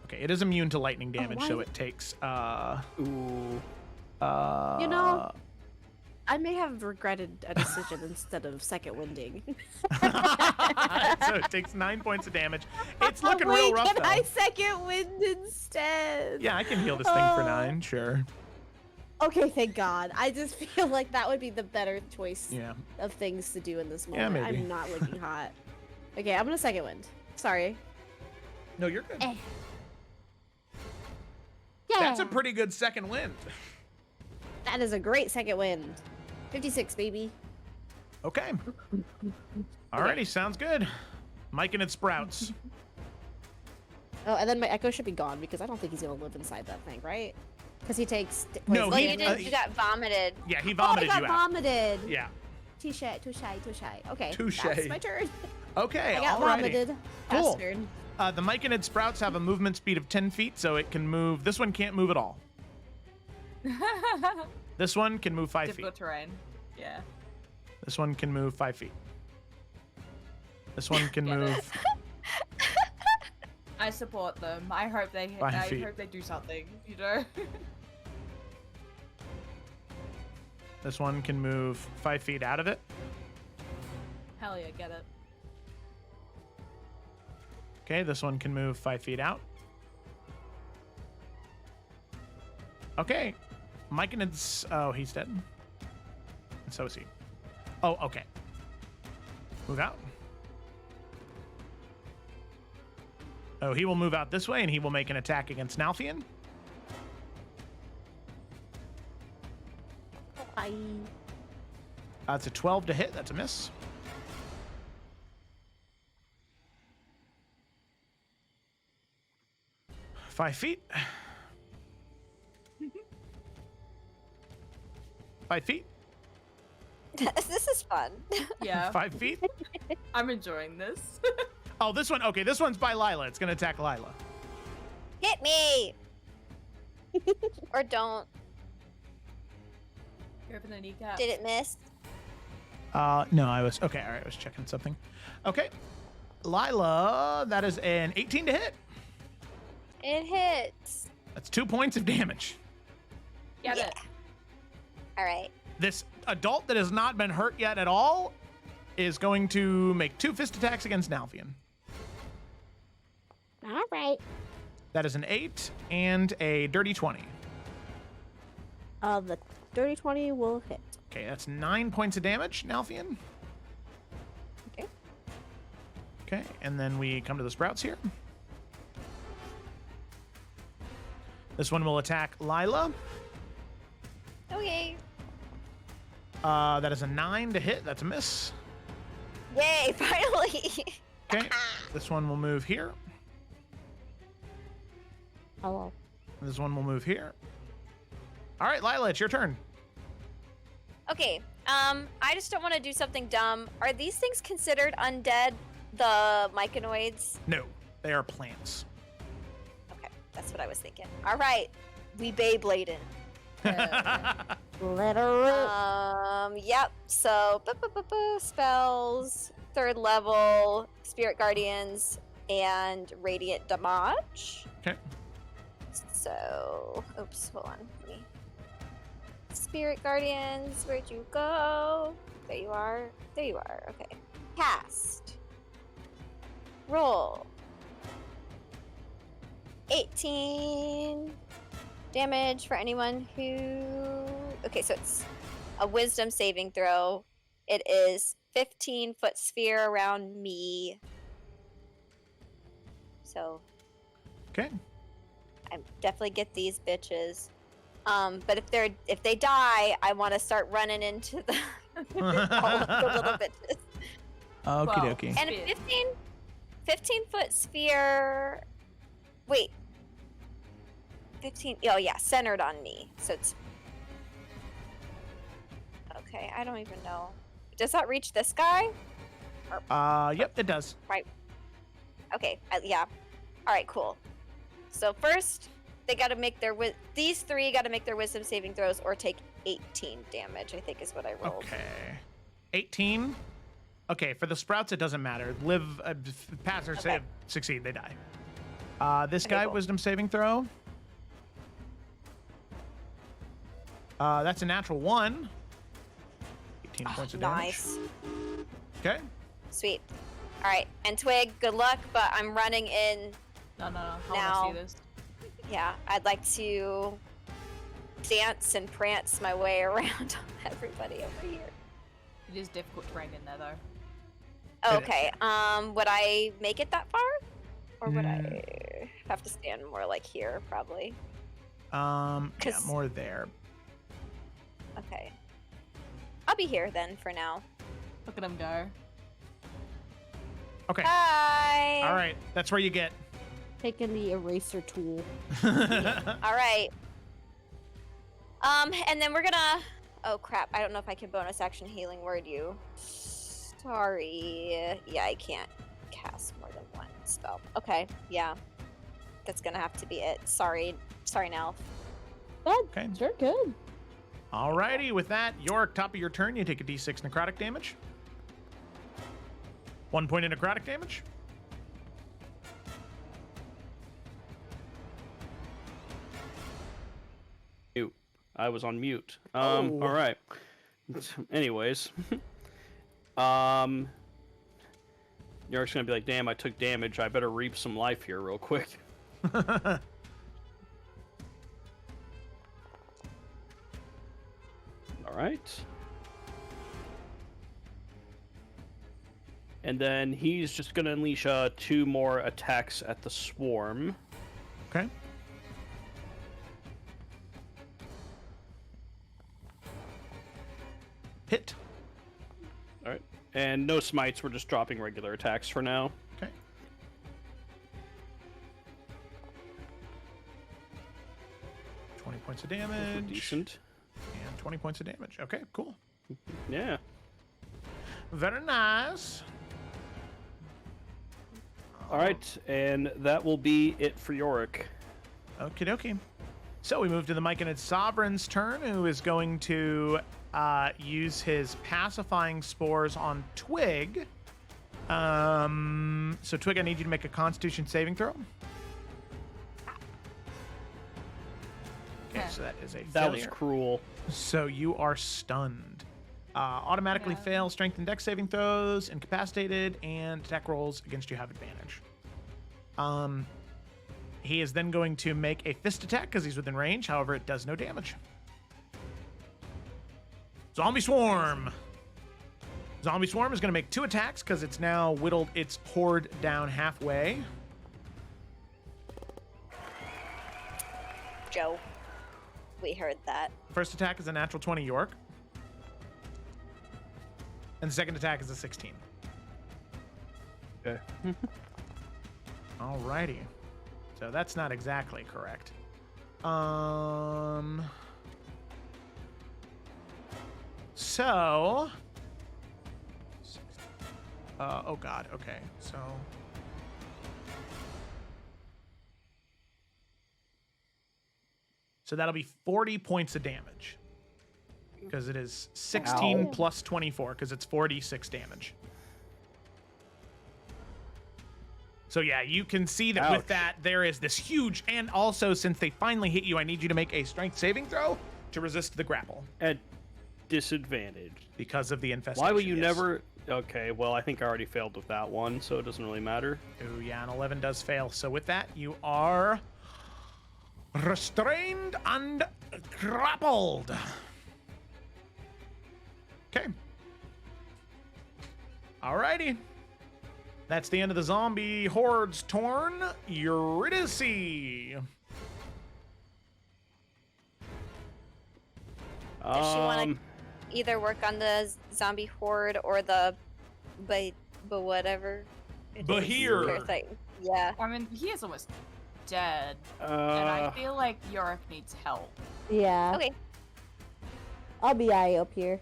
[SPEAKER 1] Okay, it is immune to lightning damage,
[SPEAKER 8] why-
[SPEAKER 1] so it takes
[SPEAKER 5] Ooh.
[SPEAKER 8] You know, I may have regretted a decision instead of second winding.
[SPEAKER 1] so it takes 9 points of damage. It's looking
[SPEAKER 8] Wait,
[SPEAKER 1] real rough
[SPEAKER 8] can
[SPEAKER 1] though.
[SPEAKER 8] I second wind instead?
[SPEAKER 1] Yeah, I can heal this thing for 9, sure.
[SPEAKER 8] Okay, thank God. I just feel like that would be the better choice
[SPEAKER 1] Yeah.
[SPEAKER 8] of things to do in this
[SPEAKER 1] Yeah,
[SPEAKER 8] moment.
[SPEAKER 1] maybe.
[SPEAKER 8] I'm not looking hot. Okay, I'm gonna second wind. Sorry.
[SPEAKER 1] No, you're good.
[SPEAKER 8] Yeah.
[SPEAKER 1] That's a pretty good second wind.
[SPEAKER 8] That is a great second wind. 56, baby.
[SPEAKER 1] Okay. Alrighty, sounds good. Mike and its sprouts.
[SPEAKER 8] Oh, and then my Echo should be gone because I don't think he's gonna live inside that thing, right? Because he takes.
[SPEAKER 1] No,
[SPEAKER 7] Well,
[SPEAKER 1] he-
[SPEAKER 7] you did. You got vomited.
[SPEAKER 1] Yeah, he
[SPEAKER 8] Oh, I
[SPEAKER 1] vomited
[SPEAKER 8] got
[SPEAKER 1] you out.
[SPEAKER 8] vomited.
[SPEAKER 1] Yeah.
[SPEAKER 8] Touche, touche, touche. Okay.
[SPEAKER 1] Touche.
[SPEAKER 8] That's my turn.
[SPEAKER 1] Okay,
[SPEAKER 8] I got
[SPEAKER 1] alrighty.
[SPEAKER 8] vomited.
[SPEAKER 1] Cool.
[SPEAKER 8] Bastard.
[SPEAKER 1] The Myconid sprouts have a movement speed of 10 feet, so it can move. This one can't move at all. This one can move 5 feet.
[SPEAKER 6] Difficult terrain. Yeah.
[SPEAKER 1] This one can move 5 feet. This one can
[SPEAKER 6] Get it.
[SPEAKER 1] move.
[SPEAKER 6] I support them. I hope they.
[SPEAKER 1] 5
[SPEAKER 6] I
[SPEAKER 1] feet.
[SPEAKER 6] hope they do something. You know.
[SPEAKER 1] This one can move 5 feet out of it.
[SPEAKER 6] Hell yeah, get it.
[SPEAKER 1] Okay, this one can move 5 feet out. Okay. Myconid's. Oh, he's dead. And so is he. Oh, okay. Move out. Oh, he will move out this way and he will make an attack against Nalfian.
[SPEAKER 8] Bye.
[SPEAKER 1] That's a 12 to hit. That's a miss. 5 feet. 5 feet.
[SPEAKER 7] This is fun.
[SPEAKER 6] Yeah,
[SPEAKER 1] 5 feet.
[SPEAKER 6] I'm enjoying this.
[SPEAKER 1] Oh, this one. Okay, this one's by Lila. It's gonna attack Lila.
[SPEAKER 7] Hit me! Or don't.
[SPEAKER 6] You're open the kneecap.
[SPEAKER 7] Did it miss?
[SPEAKER 1] No, I was okay. All right, I was checking something. Okay, Lila, that is an 18 to hit.
[SPEAKER 7] It hits.
[SPEAKER 1] That's 2 points of damage.
[SPEAKER 6] Get
[SPEAKER 7] Yeah.
[SPEAKER 6] it.
[SPEAKER 7] All right.
[SPEAKER 1] This adult that has not been hurt yet at all is going to make 2 fist attacks against Nalfian.
[SPEAKER 8] All right.
[SPEAKER 1] That is an 8 and a dirty 20.
[SPEAKER 8] The dirty 20 will hit.
[SPEAKER 1] Okay, that's 9 points of damage, Nalfian.
[SPEAKER 7] Okay.
[SPEAKER 1] Okay, and then we come to the sprouts here. This one will attack Lila.
[SPEAKER 7] Okay.
[SPEAKER 1] That is a 9 to hit. That's a miss.
[SPEAKER 7] Yay! Finally.
[SPEAKER 1] Okay, this one will move here.
[SPEAKER 8] Hello.
[SPEAKER 1] This one will move here. All right, Lila, it's your turn.
[SPEAKER 7] Okay. I just don't want to do something dumb. Are these things considered undead? The myconoids?
[SPEAKER 1] No, they are plants.
[SPEAKER 7] Okay, that's what I was thinking. All right, we Beyblading.
[SPEAKER 8] Let her rip.
[SPEAKER 7] Yep. So, spells, 3rd level, Spirit Guardians, and Radiant Damage.
[SPEAKER 1] Okay.
[SPEAKER 7] So, oops, hold on. Let me. Spirit Guardians, where'd you go? There you are. There you are. Okay. Cast. Roll. 18 damage for anyone who. Okay, so it's a wisdom saving throw. It is 15-foot sphere around me. So
[SPEAKER 1] Okay.
[SPEAKER 7] I definitely get these bitches. But if they die, I want to start running into the all of the little bitches.
[SPEAKER 1] Okie
[SPEAKER 6] Well,
[SPEAKER 1] dokie.
[SPEAKER 7] And a 15-foot sphere. Wait. 15. Oh yeah, centered on me. So it's. Okay, I don't even know. Does that reach this guy?
[SPEAKER 1] Yep, it does.
[SPEAKER 7] Okay, yeah. All right, cool. So first, they got to make their these 3 got to make their wisdom saving throws or take 18 damage. I think is what I rolled.
[SPEAKER 1] Okay. 18. Okay, for the sprouts, it doesn't matter. Live, pass or save, succeed, they die. This
[SPEAKER 7] Okay,
[SPEAKER 1] guy,
[SPEAKER 7] cool.
[SPEAKER 1] wisdom saving throw. That's a natural 1. 18 points of damage.
[SPEAKER 7] Nice.
[SPEAKER 1] Okay.
[SPEAKER 7] Sweet. All right, and Twig, good luck. But I'm running in.
[SPEAKER 6] No. I
[SPEAKER 7] Now-
[SPEAKER 6] want to see this.
[SPEAKER 7] Yeah, I'd like to dance and prance my way around everybody over here.
[SPEAKER 6] It is difficult terrain in there, though.
[SPEAKER 1] It is.
[SPEAKER 7] Okay. Would I make it that far, or would I
[SPEAKER 1] Mm.
[SPEAKER 7] have to stand more like here, probably?
[SPEAKER 1] Yeah,
[SPEAKER 7] 'Cause-
[SPEAKER 1] more there.
[SPEAKER 7] Okay. I'll be here then for now.
[SPEAKER 6] Look at him go.
[SPEAKER 1] Okay.
[SPEAKER 7] Bye.
[SPEAKER 1] All right, that's where you get.
[SPEAKER 8] Taking the eraser tool.
[SPEAKER 7] All right. And then we're gonna. Oh crap! I don't know if I can bonus action healing word you. Sorry. Yeah, I can't cast more than one spell. Okay. Yeah. That's gonna have to be it. Sorry. Sorry, Nalf.
[SPEAKER 1] Okay.
[SPEAKER 8] Sure, good.
[SPEAKER 1] Alrighty, with that, York, top of your turn, you take a d6 necrotic damage. 1 point of necrotic damage.
[SPEAKER 5] Mute. I was on mute.
[SPEAKER 1] Oh.
[SPEAKER 5] All right. Anyways, York's gonna be like, "Damn, I took damage. I better reap some life here real quick." All right. And then he's just gonna unleash 2 more attacks at the swarm.
[SPEAKER 1] Okay. Hit.
[SPEAKER 5] All right. And no smites. We're just dropping regular attacks for now.
[SPEAKER 1] Okay. points of
[SPEAKER 5] Those were
[SPEAKER 1] damage.
[SPEAKER 5] decent.
[SPEAKER 1] And 20 points of damage. Okay, cool.
[SPEAKER 5] Yeah.
[SPEAKER 1] Very nice.
[SPEAKER 5] All right, and that will be it for Yorick.
[SPEAKER 1] Okie dokie. So we move to the Myconid Sovereign's turn, who is going to use his pacifying spores on Twig. So Twig, I need you to make a Constitution saving throw. Okay, so that is a
[SPEAKER 5] That was
[SPEAKER 1] failure.
[SPEAKER 5] cruel.
[SPEAKER 1] So you are stunned. Automatically fail strength and dex saving throws, incapacitated, and attack rolls against you have advantage. He is then going to make a fist attack because he's within range. However, it does no damage. Zombie Swarm. Zombie Swarm is going to make 2 attacks because it's now whittled its horde down halfway.
[SPEAKER 7] Joe, we heard that.
[SPEAKER 1] First attack is a natural 20 York. And the second attack is a 16.
[SPEAKER 5] Okay.
[SPEAKER 1] Alrighty. So that's not exactly correct. So oh god, okay. So that'll be 40 points of damage. Because it is 16
[SPEAKER 5] Ow.
[SPEAKER 1] plus 24, because it's 46 damage. So yeah, you can see that with
[SPEAKER 5] Ouch.
[SPEAKER 1] that, there is this huge, and also since they finally hit you, I need you to make a strength saving throw to resist the grapple.
[SPEAKER 5] At disadvantage.
[SPEAKER 1] Because of the infestation.
[SPEAKER 5] Why would you
[SPEAKER 1] yes.
[SPEAKER 5] never... Okay, well, I think I already failed with that one, so it doesn't really matter.
[SPEAKER 1] Oh yeah, an 11 does fail. So with that, you are restrained and grappled. Okay. Alrighty. That's the end of the zombie horde's turn. Eurydice.
[SPEAKER 7] Does she want to either work on the zombie horde or the but whatever? it is,
[SPEAKER 1] Bahir.
[SPEAKER 7] their thing? Yeah.
[SPEAKER 6] I mean, he is almost dead, and I feel like Yorick needs help.
[SPEAKER 8] Yeah.
[SPEAKER 7] Okay.
[SPEAKER 8] I'll be eye up here.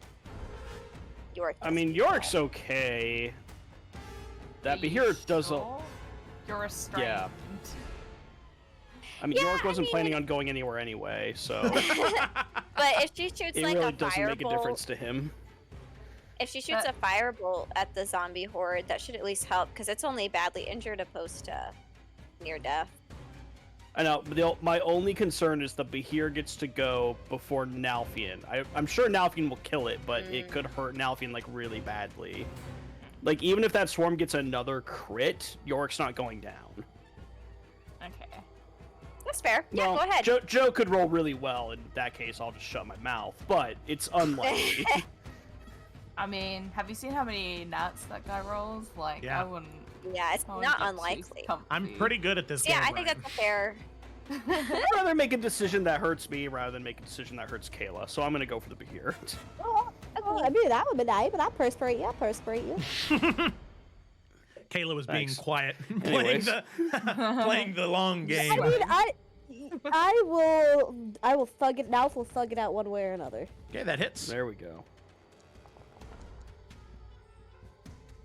[SPEAKER 7] York.
[SPEAKER 5] I mean, Yorick's okay. That
[SPEAKER 6] Are you
[SPEAKER 5] Bahir does a...
[SPEAKER 6] sure? You're restrained.
[SPEAKER 5] Yeah. I mean,
[SPEAKER 7] Yeah,
[SPEAKER 5] Yorick wasn't
[SPEAKER 7] I mean-
[SPEAKER 5] planning on going anywhere anyway, so
[SPEAKER 7] But if she shoots
[SPEAKER 5] it
[SPEAKER 7] like
[SPEAKER 5] really
[SPEAKER 7] a
[SPEAKER 5] doesn't make a
[SPEAKER 7] firebolt,
[SPEAKER 5] difference to him.
[SPEAKER 7] if she shoots a firebolt at the zombie horde, that should at least help because it's only badly injured opposed to near death.
[SPEAKER 5] I know, but my only concern is the Bahir gets to go before Nalfian. I'm sure Nalfian will kill it, but it could hurt Nalfian, like, really badly. Like, even if that swarm gets another crit, Yorick's not going down.
[SPEAKER 6] Okay.
[SPEAKER 7] That's fair. Yeah,
[SPEAKER 5] Well,
[SPEAKER 7] go ahead.
[SPEAKER 5] Joe could roll really well. In that case, I'll just shut my mouth, but it's unlikely.
[SPEAKER 6] I mean, have you seen how many nats that guy rolls? Like,
[SPEAKER 1] Yeah.
[SPEAKER 6] I wouldn't.
[SPEAKER 7] Yeah, it's
[SPEAKER 6] I wouldn't
[SPEAKER 7] not
[SPEAKER 6] get too
[SPEAKER 7] unlikely.
[SPEAKER 1] I'm
[SPEAKER 6] comfy.
[SPEAKER 1] pretty good at this
[SPEAKER 7] Yeah,
[SPEAKER 1] game.
[SPEAKER 7] I think
[SPEAKER 1] Brian.
[SPEAKER 7] that's a fair.
[SPEAKER 5] I'd rather make a decision that hurts me rather than make a decision that hurts Kayla, so I'm gonna go for the Bahir.
[SPEAKER 8] Oh, I mean, that would be nice, but I perspirate you. I perspirate you.
[SPEAKER 1] Kayla was being
[SPEAKER 5] Thanks.
[SPEAKER 1] quiet,
[SPEAKER 5] Anyways.
[SPEAKER 1] playing the long game.
[SPEAKER 8] I mean, I will thug it. Now we'll thug it out one way or another.
[SPEAKER 1] Okay, that hits.
[SPEAKER 5] There we go.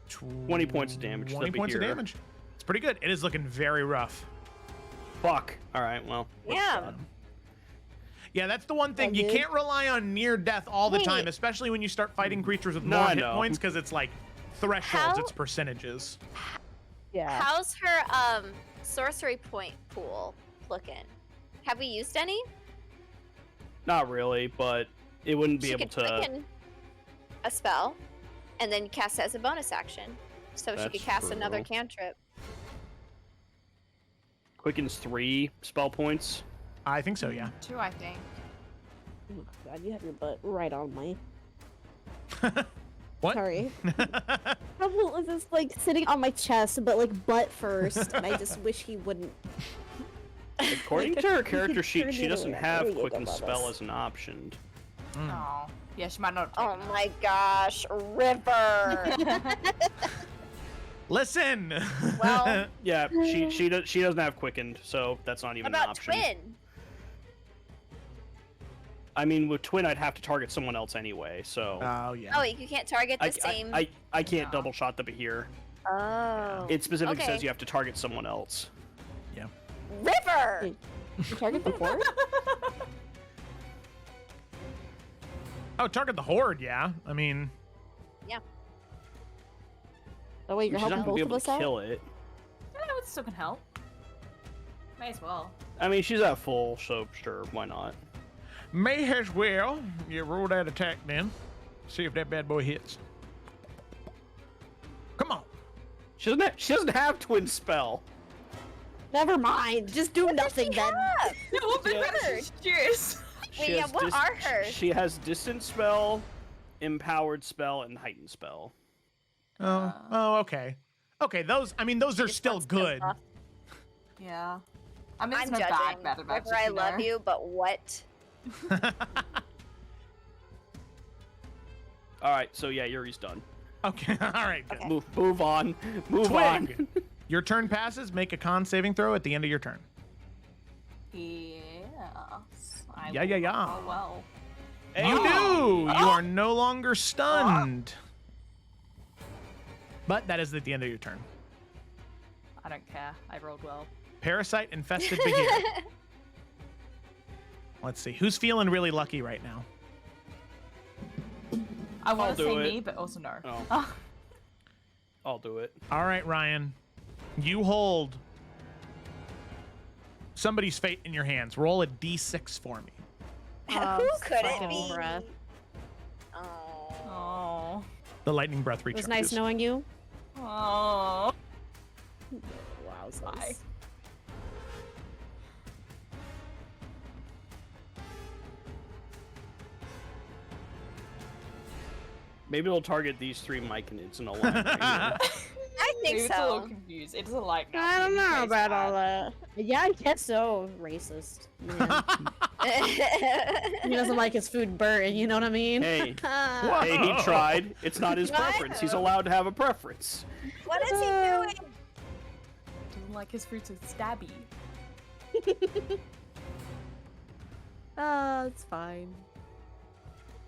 [SPEAKER 5] 20 points of damage.
[SPEAKER 1] 20 points of damage. It's pretty good. It is looking very rough.
[SPEAKER 5] Fuck. Alright, well.
[SPEAKER 7] Yeah.
[SPEAKER 1] Yeah, that's the one thing. You
[SPEAKER 8] dude.
[SPEAKER 1] can't rely on near death all the time,
[SPEAKER 7] Wait.
[SPEAKER 1] especially when you start fighting creatures with
[SPEAKER 5] No,
[SPEAKER 1] more
[SPEAKER 5] I
[SPEAKER 1] hit
[SPEAKER 5] know.
[SPEAKER 1] points, because it's like thresholds,
[SPEAKER 7] How-
[SPEAKER 1] it's percentages.
[SPEAKER 8] Yeah.
[SPEAKER 7] How's her sorcery point pool looking? Have we used any?
[SPEAKER 5] Not really, but it wouldn't be
[SPEAKER 7] She
[SPEAKER 5] able
[SPEAKER 7] could
[SPEAKER 5] to.
[SPEAKER 7] quicken a spell, and then cast it as a bonus action. So she
[SPEAKER 5] That's
[SPEAKER 7] could cast another
[SPEAKER 5] true.
[SPEAKER 7] cantrip.
[SPEAKER 5] Quickens 3 spell points.
[SPEAKER 1] I think so, yeah.
[SPEAKER 6] 2, I think.
[SPEAKER 8] Oh, God, you have your butt right on me.
[SPEAKER 1] What?
[SPEAKER 8] Sorry. Trouble is just like sitting on my chest, but like butt first, and I just wish he wouldn't.
[SPEAKER 5] According
[SPEAKER 8] Like,
[SPEAKER 5] to her
[SPEAKER 8] you
[SPEAKER 5] character
[SPEAKER 8] could
[SPEAKER 5] sheet,
[SPEAKER 8] turn
[SPEAKER 5] she
[SPEAKER 8] it
[SPEAKER 5] doesn't
[SPEAKER 8] around.
[SPEAKER 5] have
[SPEAKER 8] There you go,
[SPEAKER 5] Quicken Spell
[SPEAKER 8] Bubbles.
[SPEAKER 5] as an option.
[SPEAKER 6] Oh. Yeah, she might not have
[SPEAKER 7] Oh
[SPEAKER 6] taken
[SPEAKER 7] my gosh, River!
[SPEAKER 1] Listen.
[SPEAKER 7] Well,
[SPEAKER 5] Yeah, she doesn't have Quickened, so that's not even
[SPEAKER 7] What
[SPEAKER 5] an
[SPEAKER 7] about
[SPEAKER 5] option.
[SPEAKER 7] twin?
[SPEAKER 5] I mean, with Twin, I'd have to target someone else anyway, so...
[SPEAKER 1] Oh, yeah.
[SPEAKER 7] Oh, you can't target the same.
[SPEAKER 5] I can't double shot the Bahir.
[SPEAKER 7] Oh.
[SPEAKER 5] It specifically
[SPEAKER 7] okay.
[SPEAKER 5] says you have to target someone else.
[SPEAKER 1] Yeah.
[SPEAKER 7] River.
[SPEAKER 8] Wait, you target the Horde?
[SPEAKER 1] Oh, target the Horde, yeah. I mean...
[SPEAKER 8] Oh wait, you're
[SPEAKER 5] She's
[SPEAKER 8] helping
[SPEAKER 5] not gonna be
[SPEAKER 8] both of
[SPEAKER 5] able
[SPEAKER 8] us
[SPEAKER 5] to
[SPEAKER 8] out?
[SPEAKER 5] kill it.
[SPEAKER 6] Yeah, it still can help. May as well.
[SPEAKER 5] I mean, she's at full, so sure, why not?
[SPEAKER 1] May as well. You roll that attack then. See if that bad boy hits. Come on.
[SPEAKER 5] She doesn't have Twin spell.
[SPEAKER 8] Never mind. Just do nothing then.
[SPEAKER 6] Cheers.
[SPEAKER 5] She
[SPEAKER 7] Wait,
[SPEAKER 5] has
[SPEAKER 7] what are hers?
[SPEAKER 5] She has Distant Spell, Empowered Spell, and Heightened Spell.
[SPEAKER 1] Oh, okay. Okay, those are
[SPEAKER 7] Just
[SPEAKER 1] still
[SPEAKER 7] wants to
[SPEAKER 1] good.
[SPEAKER 7] buff.
[SPEAKER 6] Yeah. I mean,
[SPEAKER 7] I'm
[SPEAKER 6] there's no
[SPEAKER 7] judging.
[SPEAKER 6] bad about
[SPEAKER 7] River, I love you, but what?
[SPEAKER 5] Alright, so yeah, Yuri's done.
[SPEAKER 1] Okay, all right, good.
[SPEAKER 7] Okay.
[SPEAKER 5] Move on. Move on.
[SPEAKER 1] Twig. Your turn passes. Make a con saving throw at the end of your turn.
[SPEAKER 6] Yes.
[SPEAKER 1] Yeah.
[SPEAKER 6] Oh, well.
[SPEAKER 1] You do. You are no longer stunned. But that is at the end of your turn.
[SPEAKER 6] I don't care. I rolled well.
[SPEAKER 1] Parasite infested Bahir. Let's see. Who's feeling really lucky right now?
[SPEAKER 6] I want
[SPEAKER 5] I'll
[SPEAKER 6] to
[SPEAKER 5] do
[SPEAKER 6] say
[SPEAKER 5] it.
[SPEAKER 6] me, but also no.
[SPEAKER 5] Oh. I'll do it.
[SPEAKER 1] All right, Ryan. You hold somebody's fate in your hands. Roll a d6 for me.
[SPEAKER 7] Who could it
[SPEAKER 8] fucking
[SPEAKER 7] be?
[SPEAKER 8] breath.
[SPEAKER 7] Oh.
[SPEAKER 6] Oh.
[SPEAKER 1] The lightning breath
[SPEAKER 8] It
[SPEAKER 1] recharges.
[SPEAKER 8] was nice knowing you.
[SPEAKER 6] Oh.
[SPEAKER 8] Wow,
[SPEAKER 6] Bye.
[SPEAKER 5] Maybe it'll target these three Myconids in a line. Right
[SPEAKER 7] I think
[SPEAKER 6] It's a little
[SPEAKER 7] so.
[SPEAKER 6] confused. It doesn't like.
[SPEAKER 8] I don't know about all that. Yeah, I guess so. Racist. Man. He doesn't like his food burnt, you know what I mean?
[SPEAKER 5] Hey.
[SPEAKER 1] Whoa.
[SPEAKER 5] Hey, he tried. It's not his
[SPEAKER 7] What?
[SPEAKER 5] preference. He's allowed to have a preference.
[SPEAKER 7] What is he doing?
[SPEAKER 6] Doesn't like his fruits with stabby.
[SPEAKER 8] It's fine.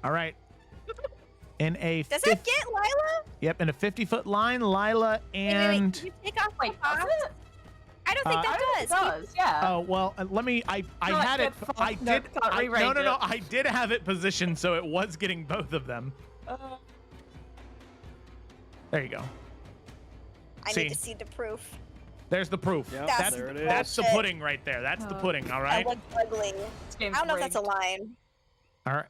[SPEAKER 1] All right. In a
[SPEAKER 7] Does that get Lila?
[SPEAKER 1] Yep, in a 50-foot line, Lila
[SPEAKER 7] Wait,
[SPEAKER 1] and
[SPEAKER 7] Can you take off
[SPEAKER 6] Wait,
[SPEAKER 7] the
[SPEAKER 6] does
[SPEAKER 7] box?
[SPEAKER 6] it?
[SPEAKER 7] I don't think
[SPEAKER 1] Uh,
[SPEAKER 7] that
[SPEAKER 6] I don't
[SPEAKER 7] does.
[SPEAKER 6] think it does. Yeah.
[SPEAKER 1] oh well. Let me. I
[SPEAKER 6] No,
[SPEAKER 1] had it.
[SPEAKER 6] it's good.
[SPEAKER 1] I
[SPEAKER 6] No,
[SPEAKER 1] did.
[SPEAKER 6] can't rearrange
[SPEAKER 1] no.
[SPEAKER 6] it.
[SPEAKER 1] I did have it positioned, so it was getting both of them. There you go.
[SPEAKER 7] I
[SPEAKER 1] See.
[SPEAKER 7] need to see the proof.
[SPEAKER 1] There's the proof.
[SPEAKER 5] Yep,
[SPEAKER 7] That's
[SPEAKER 5] there it is.
[SPEAKER 1] That's the
[SPEAKER 7] bullshit.
[SPEAKER 1] pudding right there. That's the pudding. All
[SPEAKER 7] That
[SPEAKER 1] right.
[SPEAKER 7] looks ugly.
[SPEAKER 6] This game's
[SPEAKER 7] I don't know if that's a
[SPEAKER 6] rigged.
[SPEAKER 7] line.
[SPEAKER 1] All right.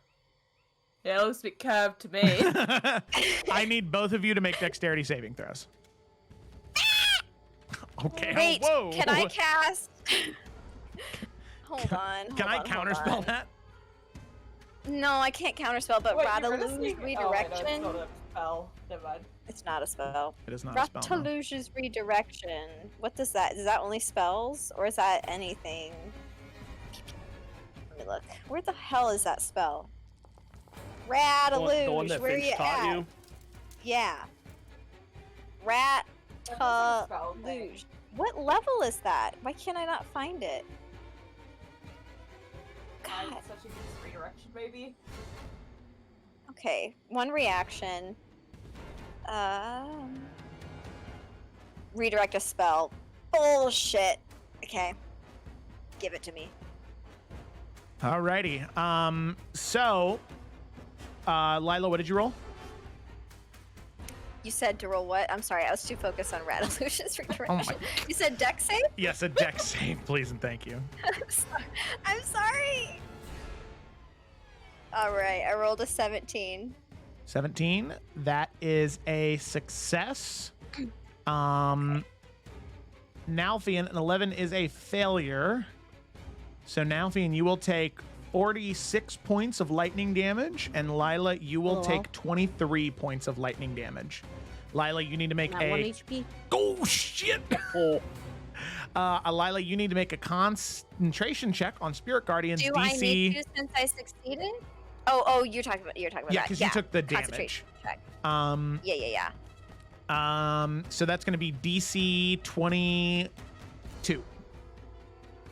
[SPEAKER 6] Yeah, it looks a bit curved to me.
[SPEAKER 1] I need both of you to make dexterity saving throws. Okay.
[SPEAKER 7] Wait,
[SPEAKER 1] Whoa.
[SPEAKER 7] can I cast? Hold on.
[SPEAKER 1] Can I
[SPEAKER 7] hold
[SPEAKER 1] counterspell
[SPEAKER 7] on.
[SPEAKER 1] that?
[SPEAKER 7] No, I can't counterspell, but
[SPEAKER 6] Wait, you're gonna
[SPEAKER 7] Radalu's
[SPEAKER 6] sneak-
[SPEAKER 7] redirection.
[SPEAKER 6] Oh, wait, no, it's not a spell. Never mind.
[SPEAKER 7] It's not a spell.
[SPEAKER 1] It is not a spell. no.
[SPEAKER 7] Rataluge's redirection. What does that? Is that only spells, or is that anything? Let me look. Where the hell is that spell? Rataluge.
[SPEAKER 5] The one that
[SPEAKER 7] where
[SPEAKER 5] Finch
[SPEAKER 7] you
[SPEAKER 5] taught
[SPEAKER 7] at?
[SPEAKER 5] you?
[SPEAKER 7] Yeah.
[SPEAKER 6] That wasn't a spell thing.
[SPEAKER 7] Rataluge. What level is that? Why can't I not find it?
[SPEAKER 6] I'm
[SPEAKER 7] God.
[SPEAKER 6] such a good redirection, baby.
[SPEAKER 7] Okay, one reaction. Redirect a spell. Bullshit. Okay. Give it to me.
[SPEAKER 1] Alrighty. So, Lila, what did you roll?
[SPEAKER 7] You said to roll what? I'm sorry, I was too focused on Rataluge's redirection.
[SPEAKER 1] Oh
[SPEAKER 7] You said deck save?
[SPEAKER 1] Yes, a dex save, please and thank you.
[SPEAKER 7] I'm sorry. Alright, I rolled a 17.
[SPEAKER 1] 17. That is a success. Nalfian, an 11 is a failure. So Nalfian, you will take 46 points of lightning damage, and Lila, you will
[SPEAKER 8] Oh, wow.
[SPEAKER 1] take 23 points of lightning damage. Lila, you need to make
[SPEAKER 8] Not 1
[SPEAKER 1] a...
[SPEAKER 8] HP.
[SPEAKER 1] Oh, shit!
[SPEAKER 5] Oh,
[SPEAKER 1] Lila, you need to make a concentration check on Spirit Guardians
[SPEAKER 7] Do
[SPEAKER 1] DC.
[SPEAKER 7] I need to since I succeeded? Oh, you're talking about
[SPEAKER 1] Yeah,
[SPEAKER 7] that.
[SPEAKER 1] because you took the damage.
[SPEAKER 7] Concentration check.
[SPEAKER 1] Yeah. So that's going to be DC 22.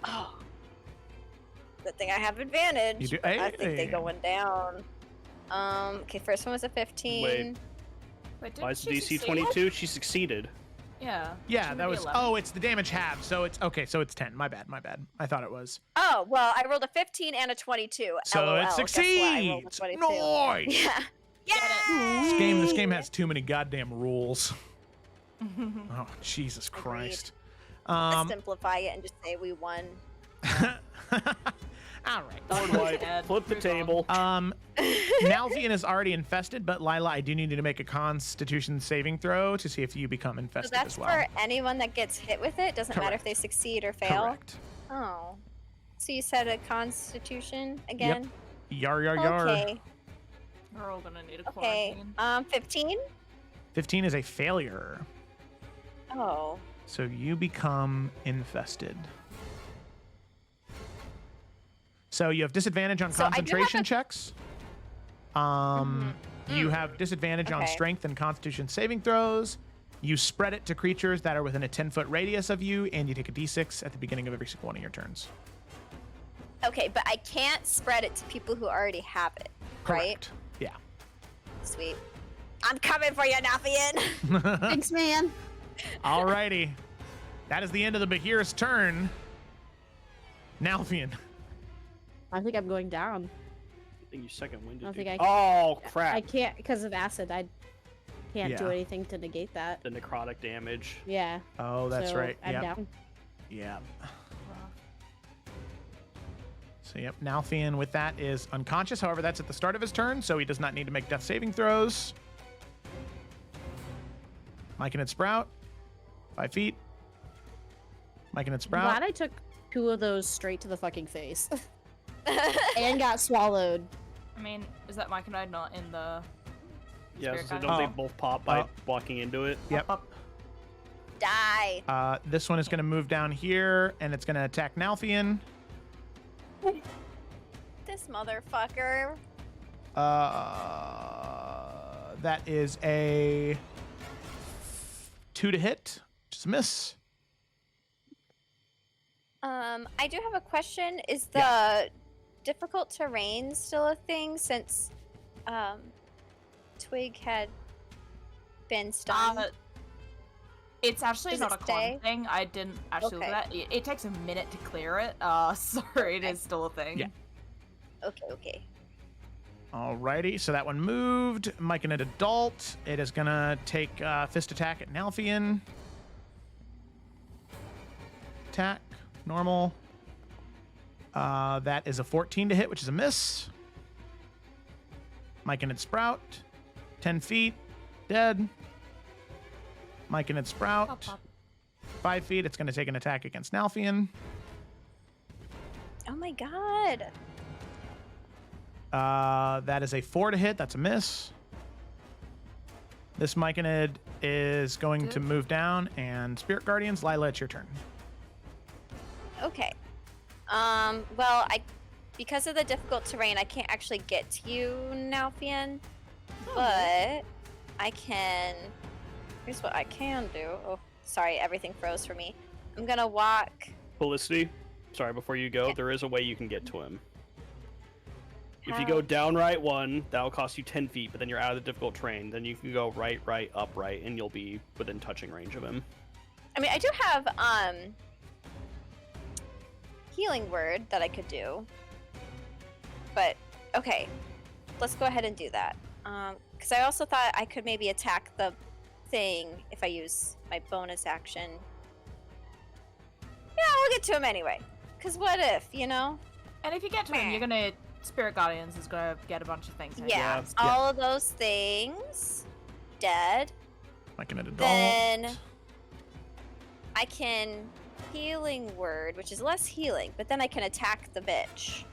[SPEAKER 7] Oh. Good thing I have advantage.
[SPEAKER 1] You do-
[SPEAKER 7] but I think they
[SPEAKER 1] Hey.
[SPEAKER 7] going down. Okay, first one was a 15.
[SPEAKER 5] Wait.
[SPEAKER 6] Wait, didn't
[SPEAKER 5] Why is the
[SPEAKER 6] she
[SPEAKER 5] DC
[SPEAKER 6] succeed?
[SPEAKER 5] 22? She succeeded.
[SPEAKER 6] Yeah.
[SPEAKER 1] Yeah,
[SPEAKER 6] shouldn't
[SPEAKER 1] that
[SPEAKER 6] it be
[SPEAKER 1] was.
[SPEAKER 6] 11?
[SPEAKER 1] Oh, it's the damage half. So it's okay. So it's 10. My bad. My bad. I thought it was.
[SPEAKER 7] Oh, well, I rolled a 15 and a 22.
[SPEAKER 1] So
[SPEAKER 7] LOL.
[SPEAKER 1] it
[SPEAKER 7] Guess what? I rolled a
[SPEAKER 1] succeeds.
[SPEAKER 7] 22.
[SPEAKER 1] Nice.
[SPEAKER 7] Yeah. Yeah.
[SPEAKER 1] This game has too many goddamn rules. Oh, Jesus Christ.
[SPEAKER 7] Let's simplify it and just say we won.
[SPEAKER 1] All right.
[SPEAKER 5] Board wipe.
[SPEAKER 6] Ed,
[SPEAKER 5] Flip the
[SPEAKER 6] move
[SPEAKER 5] table.
[SPEAKER 1] Nalvian is already infested, but Lila, I do need you to make a Constitution saving throw to see if you become
[SPEAKER 7] So
[SPEAKER 1] infested
[SPEAKER 7] that's
[SPEAKER 1] as well.
[SPEAKER 7] for anyone that gets hit with it. Doesn't matter if they
[SPEAKER 1] Correct.
[SPEAKER 7] succeed or fail.
[SPEAKER 1] Correct.
[SPEAKER 7] Oh. So you said a Constitution again?
[SPEAKER 1] Yar yar yar.
[SPEAKER 7] Okay.
[SPEAKER 6] We're all gonna need a
[SPEAKER 7] Okay.
[SPEAKER 6] quarantine.
[SPEAKER 7] 15?
[SPEAKER 1] 15 is a failure.
[SPEAKER 7] Oh.
[SPEAKER 1] So you become infested. So you have disadvantage on
[SPEAKER 7] So I do have
[SPEAKER 1] concentration
[SPEAKER 7] a-
[SPEAKER 1] checks. You have disadvantage on
[SPEAKER 7] Okay.
[SPEAKER 1] strength and constitution saving throws. You spread it to creatures that are within a 10-foot radius of you, and you take a d6 at the beginning of every single one of your turns.
[SPEAKER 7] Okay, but I can't spread it to people who already have it, right?
[SPEAKER 1] Correct. Yeah.
[SPEAKER 7] Sweet. I'm coming for you, Nafian.
[SPEAKER 8] Thanks, man.
[SPEAKER 1] Alrighty. That is the end of the Bahir's turn. Nalfian.
[SPEAKER 8] I think I'm going down.
[SPEAKER 5] I think you second winded.
[SPEAKER 8] I don't think
[SPEAKER 5] dude.
[SPEAKER 8] I can-
[SPEAKER 5] Oh crap!
[SPEAKER 8] I can't because of acid. I can't do
[SPEAKER 1] Yeah.
[SPEAKER 8] anything to negate that.
[SPEAKER 5] The necrotic damage.
[SPEAKER 8] Yeah.
[SPEAKER 1] Oh, that's
[SPEAKER 8] so
[SPEAKER 1] right.
[SPEAKER 8] I'm
[SPEAKER 1] Yep.
[SPEAKER 8] down.
[SPEAKER 1] Yeah. So, yep, Nalfian with that is unconscious. However, that's at the start of his turn, so he does not need to make death saving throws. Myconid Sprout, 5 feet. Myconid
[SPEAKER 8] I'm
[SPEAKER 1] Sprout.
[SPEAKER 8] glad I took 2 of those straight to the fucking face. And got swallowed.
[SPEAKER 6] I mean, is that Myconide not in the...
[SPEAKER 5] Yeah,
[SPEAKER 6] Spirit
[SPEAKER 5] so
[SPEAKER 6] guide?
[SPEAKER 5] don't they
[SPEAKER 1] Oh.
[SPEAKER 5] both pop by
[SPEAKER 1] Oh.
[SPEAKER 5] walking into it?
[SPEAKER 1] Yep.
[SPEAKER 7] Die.
[SPEAKER 1] This one is going to move down here, and it's going to attack Nalfian.
[SPEAKER 7] This motherfucker.
[SPEAKER 1] That is a 2 to hit, which is a miss.
[SPEAKER 7] I do have a question. Is the difficult terrain still a thing since Twig had been stunned?
[SPEAKER 6] It's actually
[SPEAKER 7] Does
[SPEAKER 6] not
[SPEAKER 7] it
[SPEAKER 6] a con
[SPEAKER 7] stay?
[SPEAKER 6] thing. I didn't actually look
[SPEAKER 7] Okay.
[SPEAKER 6] at that. It takes a minute to clear it, so it is still a thing.
[SPEAKER 1] Yeah.
[SPEAKER 7] Okay.
[SPEAKER 1] Alrighty, so that one moved. Myconid Adult. It is going to take fist attack at Nalfian. Attack. Normal. That is a 14 to hit, which is a miss. Myconid Sprout. 10 feet. Dead. Myconid Sprout.
[SPEAKER 6] Pop, pop.
[SPEAKER 1] 5 feet. It's going to take an attack against Nalfian.
[SPEAKER 7] Oh my god.
[SPEAKER 1] That is a 4 to hit. That's a miss. This Myconid is going to move down, and Spirit Guardians, Lila, it's your turn.
[SPEAKER 7] Okay. Well, because of the difficult terrain, I can't actually get to you, Nalfian. But I can. Here's what I can do. Oh, sorry, everything froze for me. I'm gonna walk.
[SPEAKER 5] Felicity, sorry, before you go, there is a way you can get to him. If you
[SPEAKER 7] How?
[SPEAKER 5] go down right 1, that'll cost you 10 feet, but then you're out of the difficult terrain. Then you can go right, up, right, and you'll be within touching range of him.
[SPEAKER 7] I mean, I do have healing word that I could do. But okay, let's go ahead and do that. Because I also thought I could maybe attack the thing if I use my bonus action. Yeah, we'll get to him anyway. Because what if, you know?
[SPEAKER 6] And if you get to him, you're gonna... Spirit Guardians is gonna get a bunch of things.
[SPEAKER 7] Yeah, all of those things dead.
[SPEAKER 1] Myconid Adult.
[SPEAKER 7] Then I can healing word, which is less healing, but then I can attack the bitch.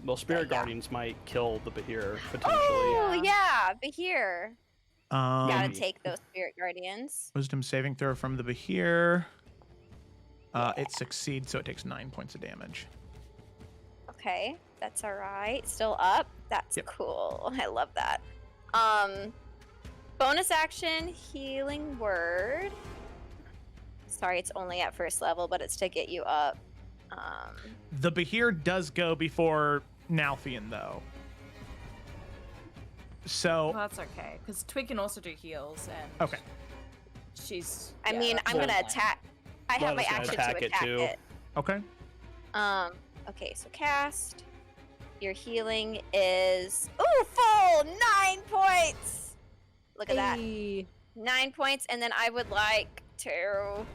[SPEAKER 5] Well, Spirit
[SPEAKER 7] Yeah.
[SPEAKER 5] Guardians might kill the Bahir, potentially.
[SPEAKER 7] Oh, yeah, Bahir. Gotta
[SPEAKER 1] Um,
[SPEAKER 7] take those spirit guardians.
[SPEAKER 1] Wisdom saving throw from the Bahir. It succeeds, so it takes 9 points of damage.
[SPEAKER 7] Okay, that's all right. Still up. That's
[SPEAKER 1] Yep.
[SPEAKER 7] cool. I love that. Bonus action, healing word. Sorry, it's only at first level, but it's to get you up.
[SPEAKER 1] The Behir does go before Nalfian, though. So.
[SPEAKER 6] Well, that's okay, because Twig can also do heals, and
[SPEAKER 1] Okay.
[SPEAKER 6] she's.
[SPEAKER 7] I
[SPEAKER 6] yeah,
[SPEAKER 7] mean,
[SPEAKER 6] that's
[SPEAKER 7] I'm gonna
[SPEAKER 6] fine.
[SPEAKER 7] attack. I have my
[SPEAKER 5] Lala's gonna
[SPEAKER 7] action
[SPEAKER 5] attack
[SPEAKER 7] to
[SPEAKER 5] it,
[SPEAKER 7] attack
[SPEAKER 5] too.
[SPEAKER 7] it.
[SPEAKER 1] Okay.
[SPEAKER 7] Okay, so cast. Your healing is full 9 points. Look at that,
[SPEAKER 8] Hey.
[SPEAKER 7] 9 points, and then I would like to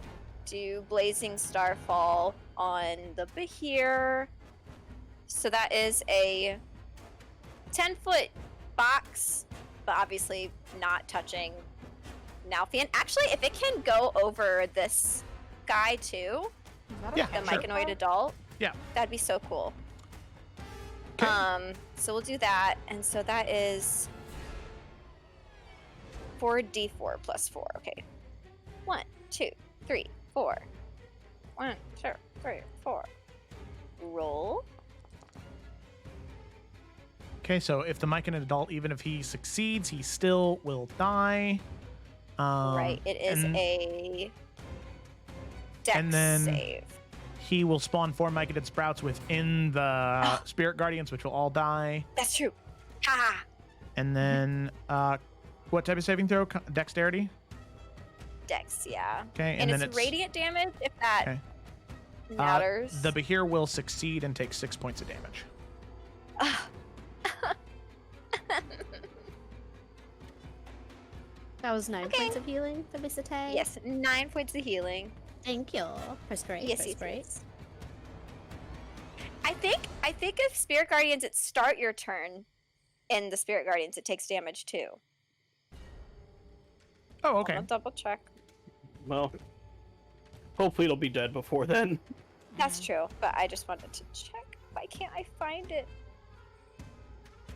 [SPEAKER 7] do Blazing Starfall on the Behir. So that is a 10-foot box, but obviously not touching Nalfian. Actually, if it can go over this guy too,
[SPEAKER 6] Is that
[SPEAKER 1] Yeah,
[SPEAKER 7] the
[SPEAKER 1] sure.
[SPEAKER 7] myconoid adult,
[SPEAKER 1] Yeah.
[SPEAKER 7] that'd be so cool.
[SPEAKER 1] 'Kay.
[SPEAKER 7] So we'll do that, and so that is 4d4 plus 4. Okay, 1, 2, 3, 4. 1, 2, 3, 4. Roll.
[SPEAKER 1] Okay, so if the myconid adult, even if he succeeds, he still will die.
[SPEAKER 7] Right, it is
[SPEAKER 1] and
[SPEAKER 7] a dex
[SPEAKER 1] and then-
[SPEAKER 7] save.
[SPEAKER 1] he will spawn 4 myconid sprouts within the spirit guardians, which will all die.
[SPEAKER 7] That's true. Ha!
[SPEAKER 1] And then, what type of saving throw? Dexterity.
[SPEAKER 7] Dex, yeah.
[SPEAKER 1] Okay,
[SPEAKER 7] And,
[SPEAKER 1] then
[SPEAKER 7] it's radiant damage if that
[SPEAKER 1] Okay.
[SPEAKER 7] matters.
[SPEAKER 1] The Behir will succeed and take 6 points of damage.
[SPEAKER 8] That was 9
[SPEAKER 7] Okay.
[SPEAKER 8] points of healing for Mr. Tay.
[SPEAKER 7] Yes, 9 points of healing.
[SPEAKER 8] Thank you. Press great.
[SPEAKER 7] Yes,
[SPEAKER 8] press
[SPEAKER 7] yes,
[SPEAKER 8] great.
[SPEAKER 7] yes. I think if Spirit Guardians it start your turn, in the Spirit Guardians it takes damage too.
[SPEAKER 1] Oh, okay.
[SPEAKER 7] I'll double check.
[SPEAKER 5] Well, hopefully it'll be dead before then.
[SPEAKER 7] That's true, but I just wanted to check. Why can't I find it?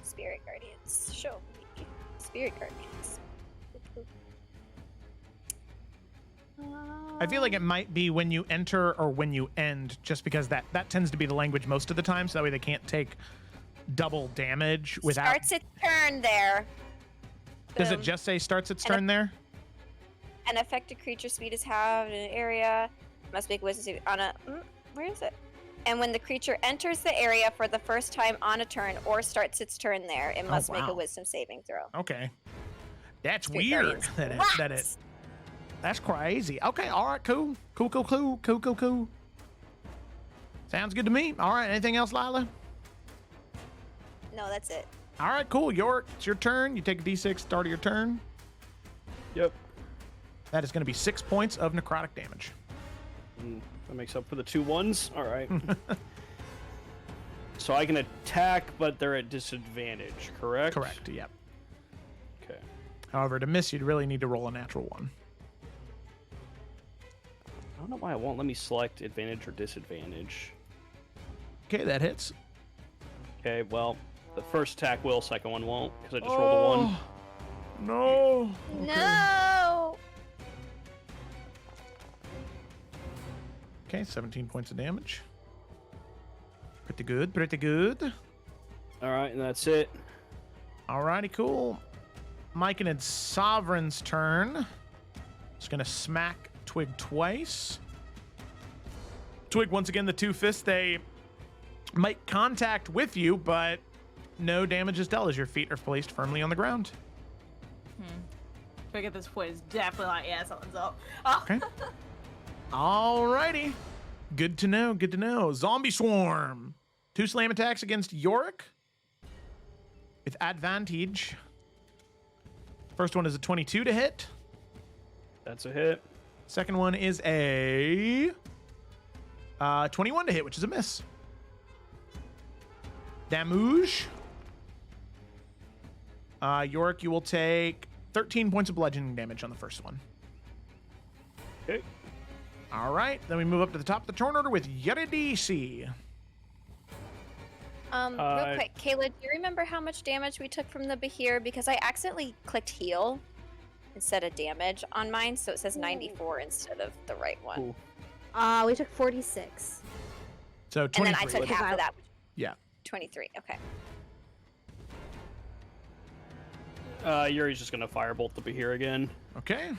[SPEAKER 7] Spirit Guardians, show me. Spirit Guardians.
[SPEAKER 1] I feel like it might be when you enter or when you end, just because that tends to be the language most of the time, so that way they can't take double damage without.
[SPEAKER 7] Starts its turn there.
[SPEAKER 1] Does it
[SPEAKER 7] Boom.
[SPEAKER 1] just say starts its
[SPEAKER 7] And
[SPEAKER 1] turn there?
[SPEAKER 7] An affected creature speed is halved in an area. Must make wisdom saving on a. Where is it? And when the creature enters the area for the first time on a turn or starts its turn there, it must make
[SPEAKER 1] wow.
[SPEAKER 7] a wisdom saving throw.
[SPEAKER 1] Okay. That's
[SPEAKER 7] Spirit
[SPEAKER 1] weird.
[SPEAKER 7] Guardians
[SPEAKER 1] That it.
[SPEAKER 7] rocks.
[SPEAKER 1] That's crazy. Okay. All right. Cool. Cool. Sounds good to me. All right. Anything else, Lila?
[SPEAKER 7] No, that's it.
[SPEAKER 1] All right. Cool. York, it's your turn. You take a d6 start of your turn.
[SPEAKER 5] Yep.
[SPEAKER 1] That is going to be 6 points of necrotic damage.
[SPEAKER 5] That makes up for the 2 1s. All right. So I can attack, but they're at disadvantage, correct?
[SPEAKER 1] Correct. Yep.
[SPEAKER 5] Okay.
[SPEAKER 1] However, to miss, you'd really need to roll a natural 1.
[SPEAKER 5] I don't know why it won't let me select advantage or disadvantage.
[SPEAKER 1] Okay, that hits.
[SPEAKER 5] Okay, well, the first attack will, second one won't, because I just rolled a 1.
[SPEAKER 1] No.
[SPEAKER 7] No.
[SPEAKER 1] Okay, 17 points of damage. Pretty good. Pretty good.
[SPEAKER 5] All right, and that's it.
[SPEAKER 1] Alrighty, cool. Mike and its Sovereign's turn. It's gonna smack Twig twice. Twig, once again, the 2 fists, they might contact with you, but no damage is dealt as your feet are placed firmly on the ground.
[SPEAKER 6] Twig at this point is definitely like, yeah, something's up. Oh.
[SPEAKER 1] Okay. Alrighty. Good to know. Good to know. Zombie Swarm. 2 slam attacks against Yorick with advantage. First one is a 22 to hit.
[SPEAKER 5] That's a hit.
[SPEAKER 1] Second one is a 21 to hit, which is a miss. Damage. Yorick, you will take 13 points of bludgeoning damage on the first one.
[SPEAKER 5] Okay.
[SPEAKER 1] All right, then we move up to the top of the turn order with Eurydice.
[SPEAKER 7] Real quick, Kayla, do you remember how much damage we took from the Behir? Because I accidentally clicked heal instead of damage on mine, so it says 94 instead of the right one.
[SPEAKER 5] Cool.
[SPEAKER 8] We took 46.
[SPEAKER 1] So
[SPEAKER 7] And
[SPEAKER 1] 23.
[SPEAKER 7] then I took half of that.
[SPEAKER 1] Yeah.
[SPEAKER 7] 23. Okay.
[SPEAKER 5] Yuri's just gonna firebolt the Behir again.
[SPEAKER 1] Okay.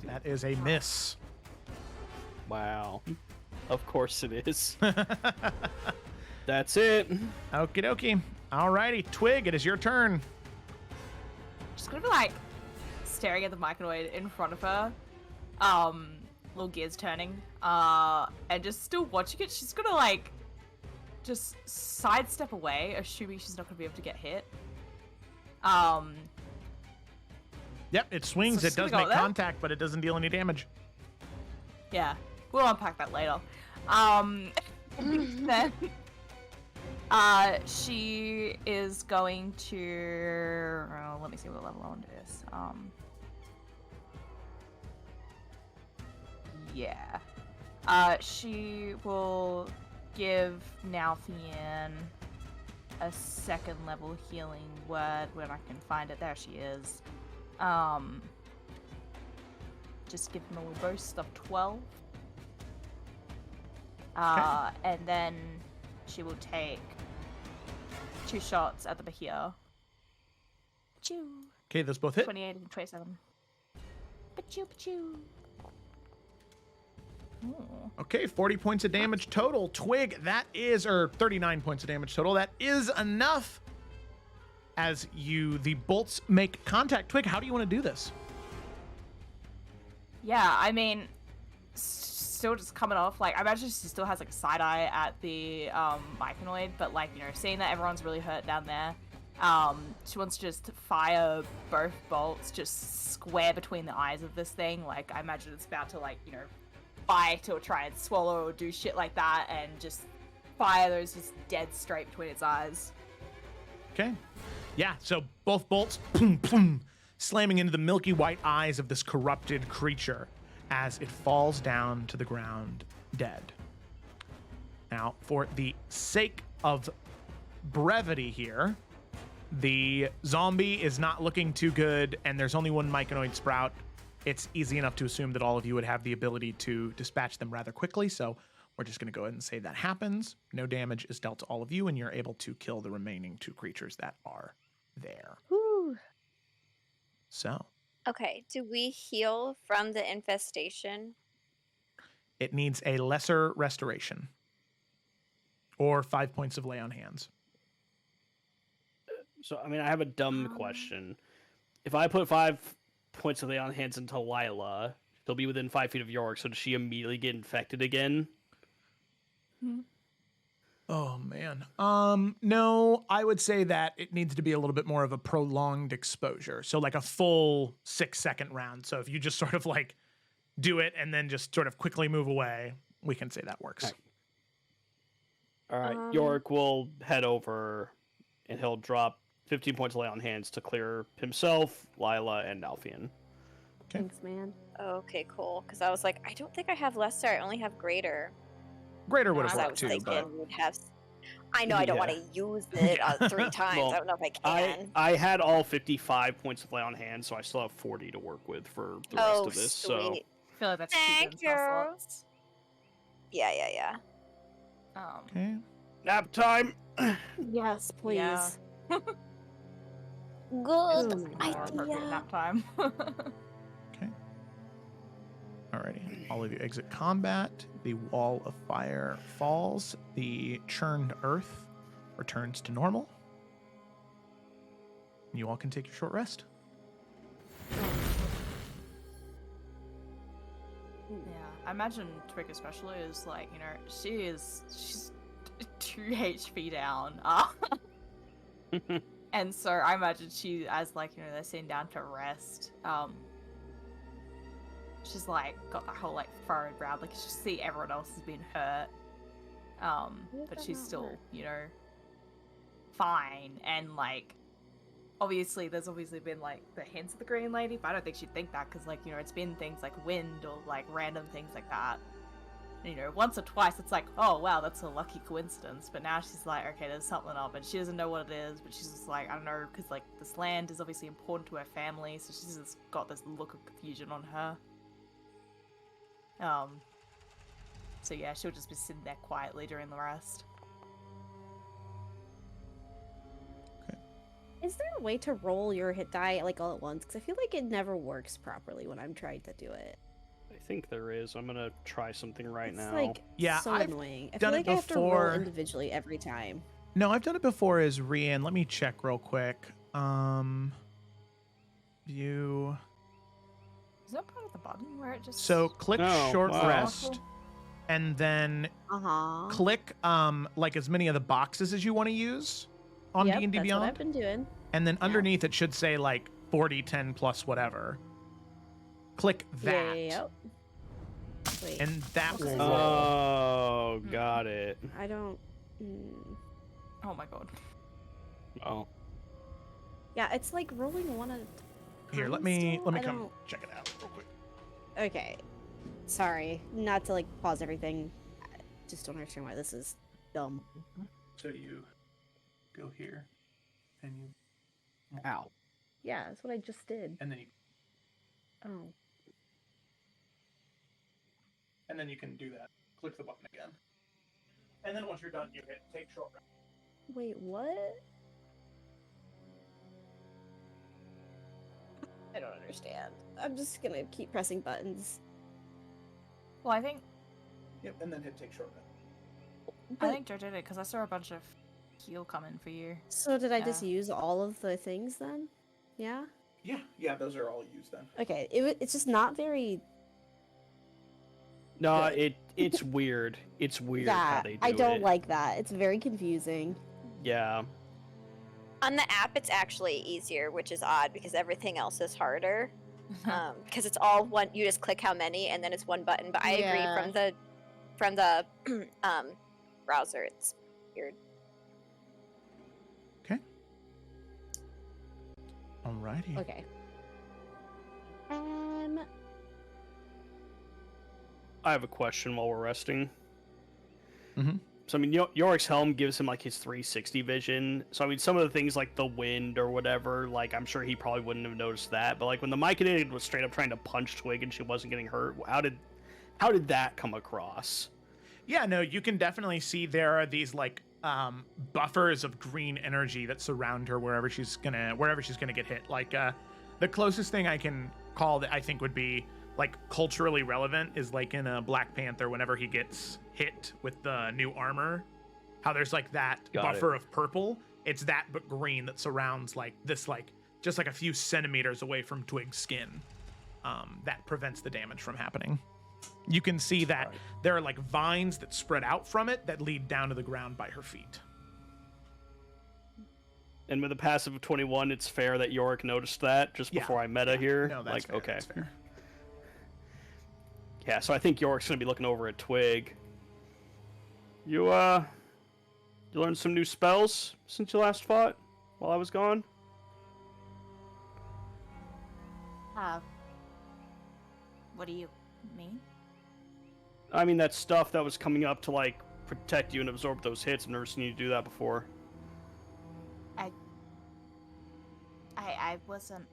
[SPEAKER 1] That is a miss.
[SPEAKER 5] Wow. Of course it is. That's it.
[SPEAKER 1] Okie dokie. Alrighty, Twig, it is your turn.
[SPEAKER 6] Just gonna be like staring at the myconoid in front of her. Little gears turning. And just still watching it. She's gonna like just sidestep away, assuming she's not gonna be able to get hit.
[SPEAKER 1] Yep, it swings.
[SPEAKER 6] So
[SPEAKER 1] It does
[SPEAKER 6] swing
[SPEAKER 1] make
[SPEAKER 6] over there?
[SPEAKER 1] contact, but it doesn't deal any damage.
[SPEAKER 6] Yeah, we'll unpack that later. Then, she is going to. Let me see what level I want to do this. Yeah. She will give Nalthian a second level healing word when I can find it. There she is. Just give him a little boost of 12. And then she will take 2 shots at the Bahia. Pachoo.
[SPEAKER 1] Okay, those both hit.
[SPEAKER 6] 28 and 27. Pachoo, pachoo. Ooh.
[SPEAKER 1] Okay, 40 points of damage total. Twig, that is, or 39 points of damage total. That is enough. As the bolts make contact. Twig, how do you want to do this?
[SPEAKER 6] Yeah, I mean, still just coming off, like, I imagine she still has, like, a side eye at the, myconoid, but, like, you know, seeing that everyone's really hurt down there, she wants to just fire both bolts just square between the eyes of this thing. Like, I imagine it's about to, like, you know, bite or try and swallow or do shit like that, and just fire those just dead straight between its eyes.
[SPEAKER 1] Okay. Yeah, so both bolts, boom, boom, slamming into the milky white eyes of this corrupted creature as it falls down to the ground dead. Now, for the sake of brevity here, the zombie is not looking too good, and there's only one myconoid sprout. It's easy enough to assume that all of you would have the ability to dispatch them rather quickly, so we're just going to go ahead and say that happens. No damage is dealt to all of you, and you're able to kill the remaining 2 creatures that are there.
[SPEAKER 8] Whew.
[SPEAKER 1] So,
[SPEAKER 7] Okay, do we heal from the infestation?
[SPEAKER 1] it needs a lesser restoration. Or 5 points of lay on hands.
[SPEAKER 5] So, I mean, I have a dumb question. If I put 5 points of lay on hands into Lila, she'll be within 5 feet of York, so does she immediately get infected again?
[SPEAKER 1] Oh, man. No, I would say that it needs to be a little bit more of a prolonged exposure. So like a full 6-second round. So if you just sort of like do it and then just sort of quickly move away, we can say that works.
[SPEAKER 5] All right. York will head over and he'll drop 15 points of lay on hands to clear himself, Lila, and Alfian.
[SPEAKER 1] Okay.
[SPEAKER 8] Thanks, man.
[SPEAKER 7] Okay, cool. Because I was like, I don't think I have lesser. I only have greater.
[SPEAKER 1] Greater would have
[SPEAKER 7] So I
[SPEAKER 1] worked
[SPEAKER 7] was
[SPEAKER 1] too,
[SPEAKER 7] thinking
[SPEAKER 1] but
[SPEAKER 7] we'd have. I know I don't want to use it 3 times.
[SPEAKER 5] Well,
[SPEAKER 7] I don't know if I can.
[SPEAKER 5] I had all 55 points of lay on hands, so I still have 40 to work with for the rest
[SPEAKER 7] Oh,
[SPEAKER 5] of this.
[SPEAKER 7] sweet.
[SPEAKER 5] So
[SPEAKER 6] I feel like that's
[SPEAKER 7] Thank
[SPEAKER 6] two spell
[SPEAKER 7] you.
[SPEAKER 6] slots.
[SPEAKER 7] Yeah.
[SPEAKER 1] okay.
[SPEAKER 5] nap time.
[SPEAKER 8] Yes, please.
[SPEAKER 6] Yeah.
[SPEAKER 7] Good
[SPEAKER 8] Oh my
[SPEAKER 6] More appropriate
[SPEAKER 7] idea.
[SPEAKER 6] nap time.
[SPEAKER 1] Okay. Alrighty. All of you exit combat. The wall of fire falls. The churned earth returns to normal. You all can take your short rest.
[SPEAKER 6] Yeah, I imagine Twig especially is like, you know, she's 2 HP down. And so I imagine she, as like, you know, they're sitting down to rest, she's like got that whole like furrowed brow, like you just see everyone else has been hurt. But she's still, you know, fine. And like, obviously there's obviously been like the hints of the Green Lady, but I don't think she'd think that because like, you know, it's been things like wind or like random things like that. And, you know, once or twice it's like, oh wow, that's a lucky coincidence. But now she's like, okay, there's something up, and she doesn't know what it is. But she's just like, I don't know, because like this land is obviously important to her family, so she's just got this look of confusion on her. So yeah, she'll just be sitting there quietly during the rest.
[SPEAKER 8] Is there a way to roll your hit die like all at once? Because I feel like it never works properly when I'm trying to do it.
[SPEAKER 5] I think there is. I'm gonna try something right
[SPEAKER 8] It's
[SPEAKER 5] now.
[SPEAKER 8] like
[SPEAKER 1] Yeah,
[SPEAKER 8] so
[SPEAKER 1] I've
[SPEAKER 8] annoying. I
[SPEAKER 1] done
[SPEAKER 8] feel
[SPEAKER 1] it
[SPEAKER 8] like I have to roll
[SPEAKER 1] before.
[SPEAKER 8] individually every time.
[SPEAKER 1] No, I've done it before as Rian. Let me check real quick. View.
[SPEAKER 6] Is that part of the button where it just?
[SPEAKER 1] So click
[SPEAKER 5] Oh,
[SPEAKER 1] short
[SPEAKER 5] wow.
[SPEAKER 1] rest, and then click like as many of the boxes as you want to use on
[SPEAKER 8] Yep,
[SPEAKER 1] D&D
[SPEAKER 8] that's
[SPEAKER 1] Beyond.
[SPEAKER 8] what I've been doing.
[SPEAKER 1] And then underneath it should say like 40, 10 plus whatever. Click that.
[SPEAKER 8] Yep. Wait,
[SPEAKER 1] And that will
[SPEAKER 8] Okay.
[SPEAKER 1] roll.
[SPEAKER 5] Oh, got it.
[SPEAKER 8] I don't. Mm.
[SPEAKER 6] Oh my god.
[SPEAKER 5] Oh.
[SPEAKER 8] Yeah, it's like rolling one at a time.
[SPEAKER 1] Here, let me
[SPEAKER 8] still? I
[SPEAKER 1] come
[SPEAKER 8] don't-
[SPEAKER 1] check it out real quick.
[SPEAKER 8] Okay. Sorry, not to like pause everything. I just don't understand why this is dumb.
[SPEAKER 1] So you go here, and you
[SPEAKER 5] Ow.
[SPEAKER 8] Yeah, that's what I just did.
[SPEAKER 1] and then you
[SPEAKER 8] Oh.
[SPEAKER 1] can do that. Click the button again. And then once you're done, you hit take short rest.
[SPEAKER 8] Wait, what? I don't understand. I'm just gonna keep pressing buttons.
[SPEAKER 6] Well, I think
[SPEAKER 1] Yep, and then hit take short rest.
[SPEAKER 6] I think Joe did it because I saw a bunch of heal coming for you.
[SPEAKER 8] So did I just
[SPEAKER 6] Yeah.
[SPEAKER 8] use all of the things then? Yeah?
[SPEAKER 1] Yeah, those are all used then.
[SPEAKER 8] Okay, it's just not very...
[SPEAKER 5] No,
[SPEAKER 8] Good.
[SPEAKER 5] it's weird. It's weird how
[SPEAKER 8] that.
[SPEAKER 5] they do
[SPEAKER 8] I don't
[SPEAKER 5] it.
[SPEAKER 8] like that. It's very confusing.
[SPEAKER 5] Yeah.
[SPEAKER 7] On the app, it's actually easier, which is odd because everything else is harder. Because it's all one. You just click how many, and then it's one button. But I
[SPEAKER 8] Yeah.
[SPEAKER 7] agree from the browser, it's weird.
[SPEAKER 1] Alrighty.
[SPEAKER 8] Okay.
[SPEAKER 5] I have a question while we're resting.
[SPEAKER 1] Mhm.
[SPEAKER 5] So I mean, Yorick's helm gives him like his 360 vision. So I mean, some of the things like the wind or whatever, like I'm sure he probably wouldn't have noticed that. But like when the Myconid was straight up trying to punch Twig and she wasn't getting hurt, how did that come across?
[SPEAKER 1] Yeah, no, you can definitely see there are these like buffers of green energy that surround her wherever she's gonna get hit. Like the closest thing I can call that I think would be like culturally relevant is like in a Black Panther whenever he gets hit with the new armor, how there's like that
[SPEAKER 5] Got
[SPEAKER 1] buffer of purple. It's that but green that surrounds like this, like just like a few centimeters away from Twig's skin. That prevents the damage from happening. You can see that there are like vines that spread out from it that lead down to the ground by her feet.
[SPEAKER 5] And with a passive of 21, it's fair that Yorick noticed that just
[SPEAKER 1] Yeah,
[SPEAKER 5] before I meta here.
[SPEAKER 1] No, that's
[SPEAKER 5] like
[SPEAKER 1] fair,
[SPEAKER 5] okay.
[SPEAKER 1] that's fair.
[SPEAKER 5] Yeah, so I think Yorick's gonna be looking over at Twig. You learned some new spells since you last fought while I was gone?
[SPEAKER 6] What do you mean?
[SPEAKER 5] I mean that stuff that was coming up to like protect you and absorb those hits. I've never seen you do that before.
[SPEAKER 6] I wasn't.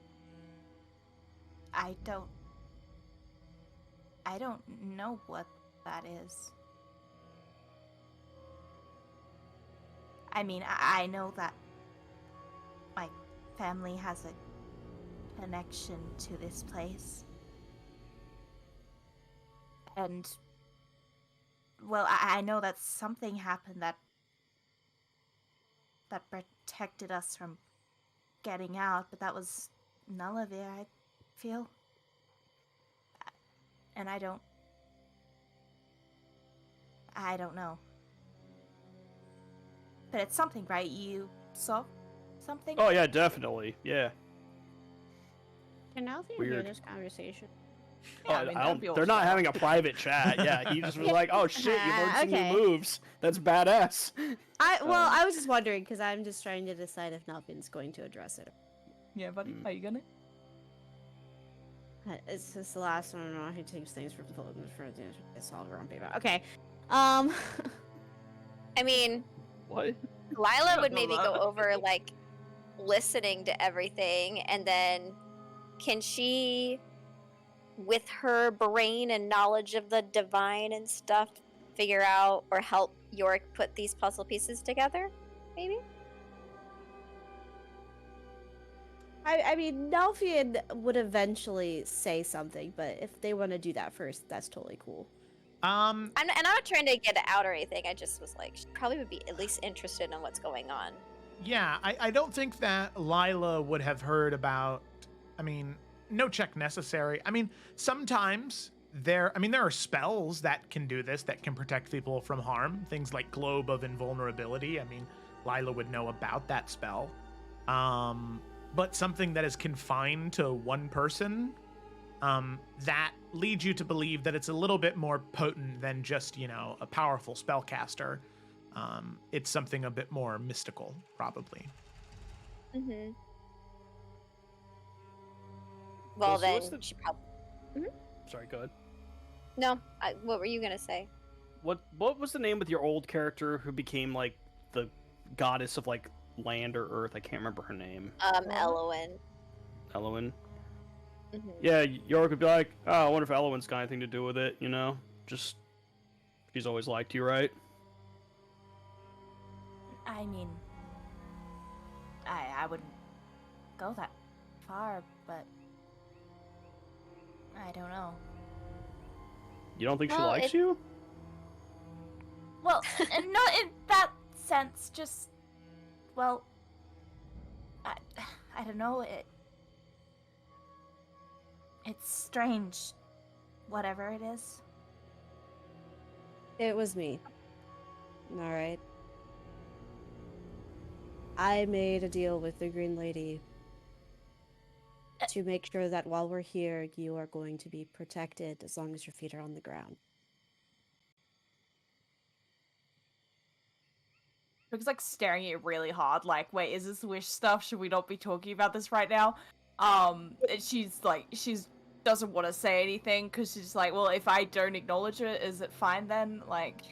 [SPEAKER 6] I don't know what that is. I mean, I know that my family has a connection to this place. And, well, I know that something happened that protected us from getting out, but that was Nullivir, I feel. And I don't know. But it's something, right? You saw something?
[SPEAKER 5] Oh yeah, definitely. Yeah.
[SPEAKER 8] Can Althea
[SPEAKER 5] Weird.
[SPEAKER 8] hear this conversation?
[SPEAKER 6] Yeah, I mean,
[SPEAKER 5] I
[SPEAKER 6] that'd be all
[SPEAKER 5] they're not
[SPEAKER 6] shit.
[SPEAKER 5] having a private chat. Yeah, he just was like, "Oh shit, you learned some
[SPEAKER 8] Okay.
[SPEAKER 5] new moves. That's badass."
[SPEAKER 8] I was just wondering because I'm just trying to decide if Nalpin's going to address it.
[SPEAKER 6] Yeah, buddy, are you gonna?
[SPEAKER 8] It's just the last one. I don't know who takes things from for it's all on paper. Okay.
[SPEAKER 7] I mean,
[SPEAKER 5] What?
[SPEAKER 7] Lila would maybe go over like listening to everything, and then can she, with her brain and knowledge of the divine and stuff, figure out or help Yorick put these puzzle pieces together? Maybe.
[SPEAKER 8] I mean, Nalfian would eventually say something, but if they want to do that first, that's totally cool.
[SPEAKER 7] I'm not trying to get it out or anything. I just was like, she probably would be at least interested in what's going on.
[SPEAKER 1] Yeah, I don't think that Lila would have heard about. I mean, no check necessary. I mean, sometimes there are spells that can do this, that can protect people from harm. Things like Globe of Invulnerability. I mean, Lila would know about that spell. But something that is confined to one person, that leads you to believe that it's a little bit more potent than just, a powerful spellcaster. It's something a bit more mystical, probably.
[SPEAKER 7] Mm-hmm. Well,
[SPEAKER 5] So
[SPEAKER 7] then
[SPEAKER 5] what's the-
[SPEAKER 7] she probably.
[SPEAKER 5] Sorry, go ahead.
[SPEAKER 7] No, what were you gonna say?
[SPEAKER 5] What was the name of your old character who became like the goddess of like land or earth? I can't remember her name.
[SPEAKER 7] Elowen.
[SPEAKER 5] Elowen.
[SPEAKER 7] Mm-hmm.
[SPEAKER 5] Yeah, York would be like, oh, I wonder if Elowen's got anything to do with it. Just she's always liked you, right?
[SPEAKER 6] I mean, I wouldn't go that far, but I don't know.
[SPEAKER 5] You don't think she
[SPEAKER 7] Well,
[SPEAKER 5] likes you?
[SPEAKER 6] Well, and not in that sense. Just, well, I don't know. It's strange, whatever it is.
[SPEAKER 8] It was me. Alright. I made a deal with the Green Lady to make sure that while we're here, you are going to be protected as long as your feet are on the ground.
[SPEAKER 6] Brooke's like staring at you really hard, like, wait, is this wish stuff? Should we not be talking about this right now? And she's doesn't want to say anything because she's like, well, if I don't acknowledge it, is it fine then? Like,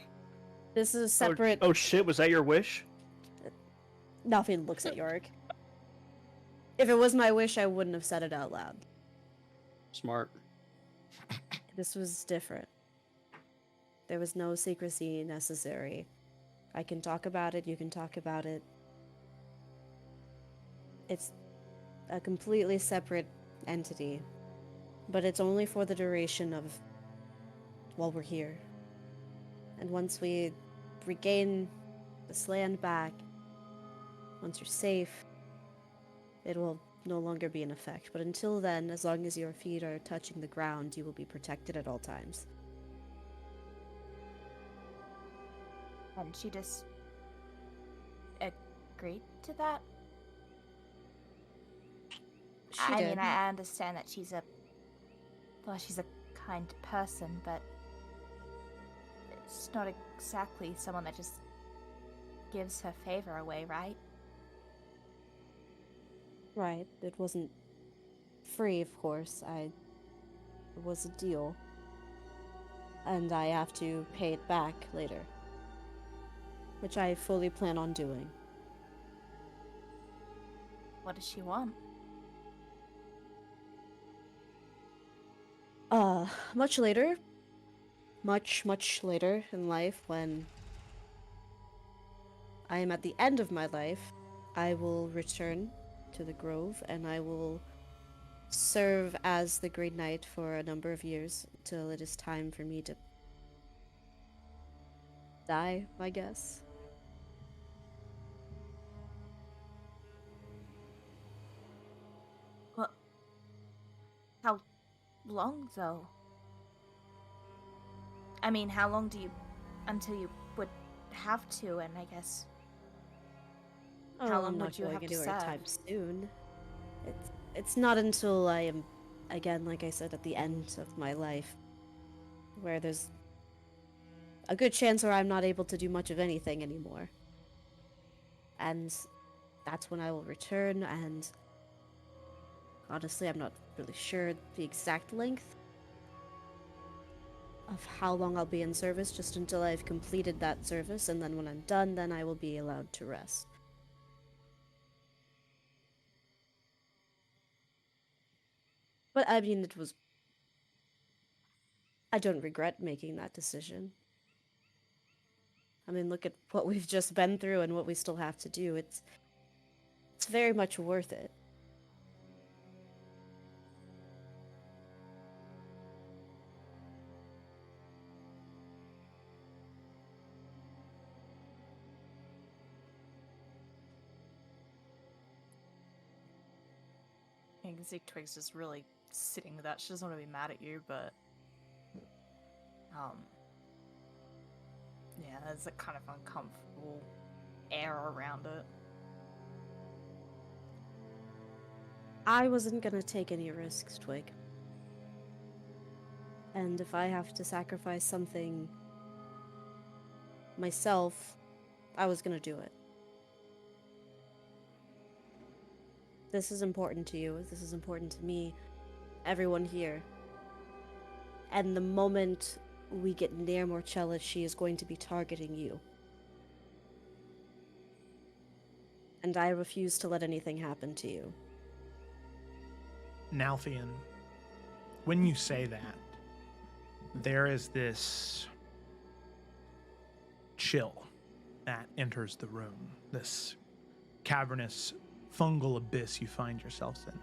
[SPEAKER 8] This is separate.
[SPEAKER 5] Oh shit! Was that your wish?
[SPEAKER 8] Nothing looks at Yorick. If it was my wish, I wouldn't have said it out loud.
[SPEAKER 5] Smart.
[SPEAKER 8] This was different. There was no secrecy necessary. I can talk about it, you can talk about it. It's a completely separate entity, but it's only for the duration of while we're here. And once we regain this land back, once you're safe, it will no longer be in effect. But until then, as long as your feet are touching the ground, you will be protected at all times.
[SPEAKER 6] and she just agreed to that.
[SPEAKER 8] She
[SPEAKER 6] I
[SPEAKER 8] did.
[SPEAKER 6] mean, I understand that she's a kind person, but it's not exactly someone that just gives her favor away, right?
[SPEAKER 8] Right. It wasn't free, of course. It was a deal. And I have to pay it back later. Which I fully plan on doing.
[SPEAKER 6] What does she want?
[SPEAKER 8] Much later. Much later in life, when I am at the end of my life, I will return to the Grove, and I will serve as the Green Knight for a number of years, till it is time for me to die, I guess.
[SPEAKER 6] Well, how long, though? I mean, how long do you... until you would have to, and I guess... How long
[SPEAKER 8] I'm not
[SPEAKER 6] would you
[SPEAKER 8] going
[SPEAKER 6] have to
[SPEAKER 8] anywhere
[SPEAKER 6] serve?
[SPEAKER 8] time soon. It's not until I am, again, like I said, at the end of my life, where there's a good chance where I'm not able to do much of anything anymore. And that's when I will return, and honestly, I'm not really sure the exact length of how long I'll be in service, just until I've completed that service, and then when I'm done, then I will be allowed to rest. But I mean, I don't regret making that decision. I mean, look at what we've just been through and what we still have to do. It's very much worth it.
[SPEAKER 6] can see Twig's just really sitting with that. She doesn't want to be mad at you, but yeah, there's a kind of uncomfortable air around it.
[SPEAKER 8] I wasn't gonna take any risks, Twig. And if I have to sacrifice something myself, I was gonna do it. This is important to you. This is important to me. Everyone here. And the moment we get near Morchella, she is going to be targeting you. And I refuse to let anything happen to you.
[SPEAKER 1] Nalfian, when you say that, there is this chill that enters the room, this cavernous fungal abyss you find yourselves in.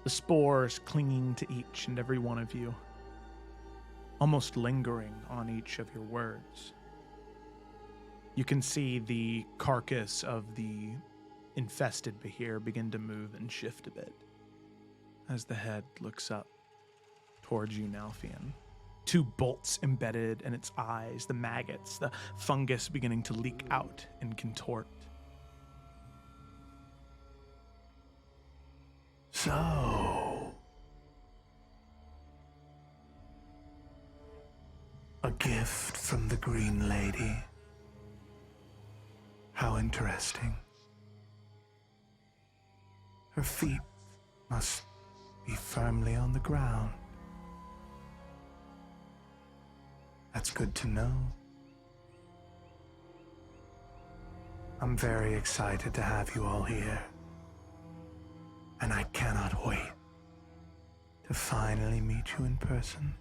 [SPEAKER 1] The spores clinging to each and every one of you, almost lingering on each of your words. You can see the carcass of the infested Behir begin to move and shift a bit as the head looks up towards you, Nalfian. Two bolts embedded in its eyes, the maggots, the fungus beginning to leak out and contort.
[SPEAKER 9] So, a gift from the Green Lady. How interesting. Her feet must be firmly on the ground. That's good to know. I'm very excited to have you all here. And I cannot wait to finally meet you in person.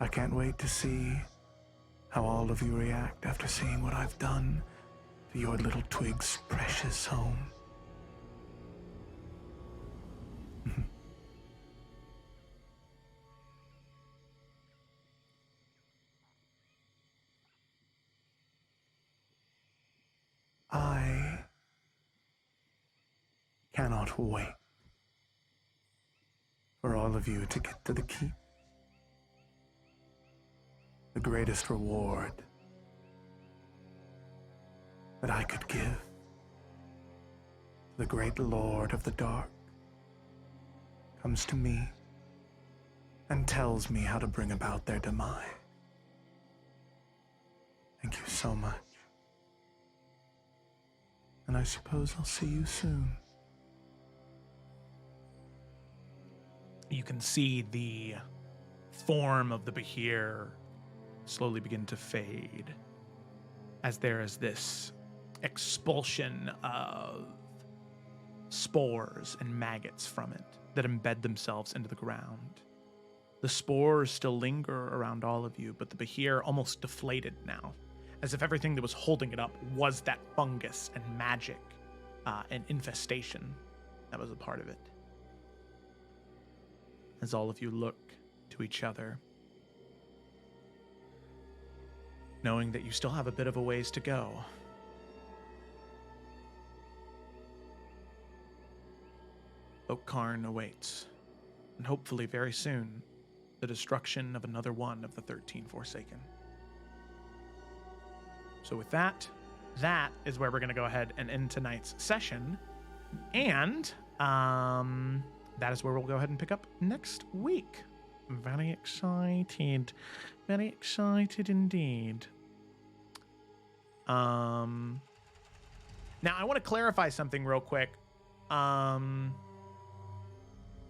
[SPEAKER 9] I can't wait to see how all of you react after seeing what I've done to your little Twig's precious home. I cannot wait for all of you to get to the keep. The greatest reward that I could give the great Lord of the Dark comes to me and tells me how to bring about their demise. Thank you so much. And I suppose I'll see you soon.
[SPEAKER 1] You can see the form of the Behir slowly begin to fade as there is this expulsion of spores and maggots from it that embed themselves into the ground. The spores still linger around all of you, but the Behir almost deflated now, as if everything that was holding it up was that fungus and magic and infestation that was a part of it. As all of you look to each other, knowing that you still have a bit of a ways to go. Oakkarn awaits, and hopefully very soon, the destruction of another one of the 13 Forsaken. So with that is where we're going to go ahead and end tonight's session. And that is where we'll go ahead and pick up next week. I'm very excited. Very excited indeed. Now, I want to clarify something real quick.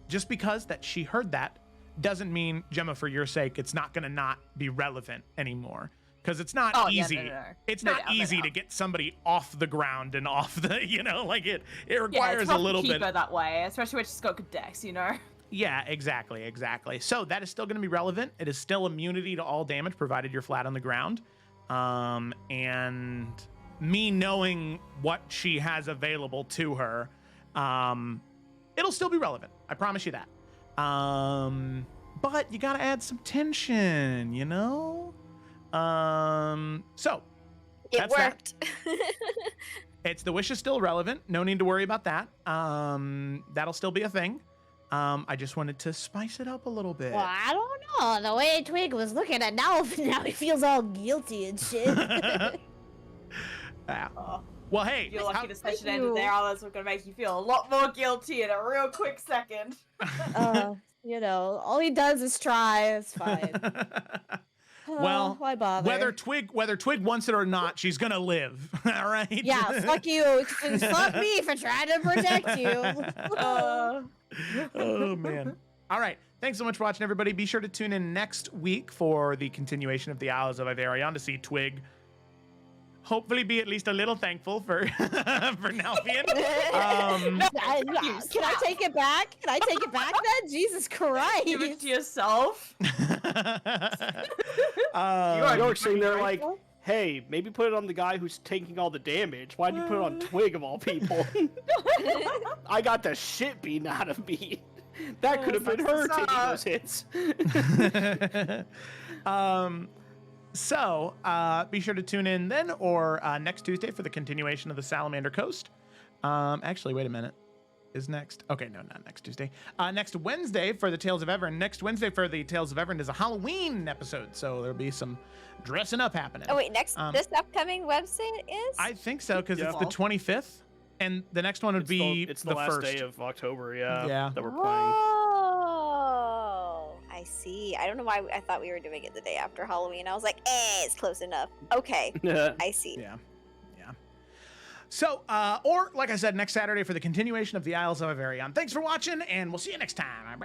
[SPEAKER 1] Just because that she heard that doesn't mean, Gemma, for your sake, it's not going to not be relevant anymore. Because it's not easy.
[SPEAKER 6] No.
[SPEAKER 1] It's not easy to get somebody off the ground and off the, like it requires a little bit.
[SPEAKER 6] Keep her that way, especially when she's got good decks,
[SPEAKER 1] Yeah, exactly. So that is still going to be relevant. It is still immunity to all damage, provided you're flat on the ground. And me knowing what she has available to her, it'll still be relevant. I promise you that. But you got to add some tension, So
[SPEAKER 7] it worked.
[SPEAKER 1] The wish is still relevant. No need to worry about that. That'll still be a thing. I just wanted to spice it up a little bit.
[SPEAKER 8] Well, I don't know. The way Twig was looking at now he feels all guilty and shit.
[SPEAKER 1] Yeah.
[SPEAKER 6] Oh,
[SPEAKER 1] Well, hey,
[SPEAKER 6] you're lucky the session
[SPEAKER 8] you.
[SPEAKER 6] ended there, otherwise we're gonna make you feel a lot more guilty in a real quick second.
[SPEAKER 8] You know, all he does is try. It's fine.
[SPEAKER 1] Well,
[SPEAKER 8] why bother?
[SPEAKER 1] whether Twig wants it or not, she's gonna live. All right.
[SPEAKER 8] Yeah, fuck you. Fuck me for trying to protect you.
[SPEAKER 1] Oh man. All right. Thanks so much for watching, everybody. Be sure to tune in next week for the continuation of the Isles of Iverion to see Twig hopefully be at least a little thankful for Nalfian.
[SPEAKER 8] Can I take it back? Can I take it back then? Jesus Christ.
[SPEAKER 6] Give it to yourself.
[SPEAKER 5] York's sitting there like, hey, maybe put it on the guy who's taking all the damage. Why'd you put it on Twig of all people? I got the shit beaten out of me. That could have been her taking those hits.
[SPEAKER 1] So be sure to tune in then or next Tuesday for the continuation of the Salamander Coast. Actually, wait a minute. Is next? Okay, no, not next Tuesday. Next Wednesday for the Tales of Everin. Next Wednesday for the Tales of Everin is a Halloween episode, so there'll be some dressing up happening.
[SPEAKER 7] Oh wait, this upcoming website is?
[SPEAKER 1] I think so because it's the 25th, and the next one would be
[SPEAKER 5] it's the last
[SPEAKER 1] 1st.
[SPEAKER 5] day of October. Yeah.
[SPEAKER 1] Yeah.
[SPEAKER 5] That we're playing.
[SPEAKER 7] Oh, I see. I don't know why I thought we were doing it the day after Halloween. I was like, it's close enough. Okay, I see.
[SPEAKER 1] Yeah. So, or like I said, next Saturday for the continuation of the Isles of Iverion. Thanks for watching, and we'll see you next time.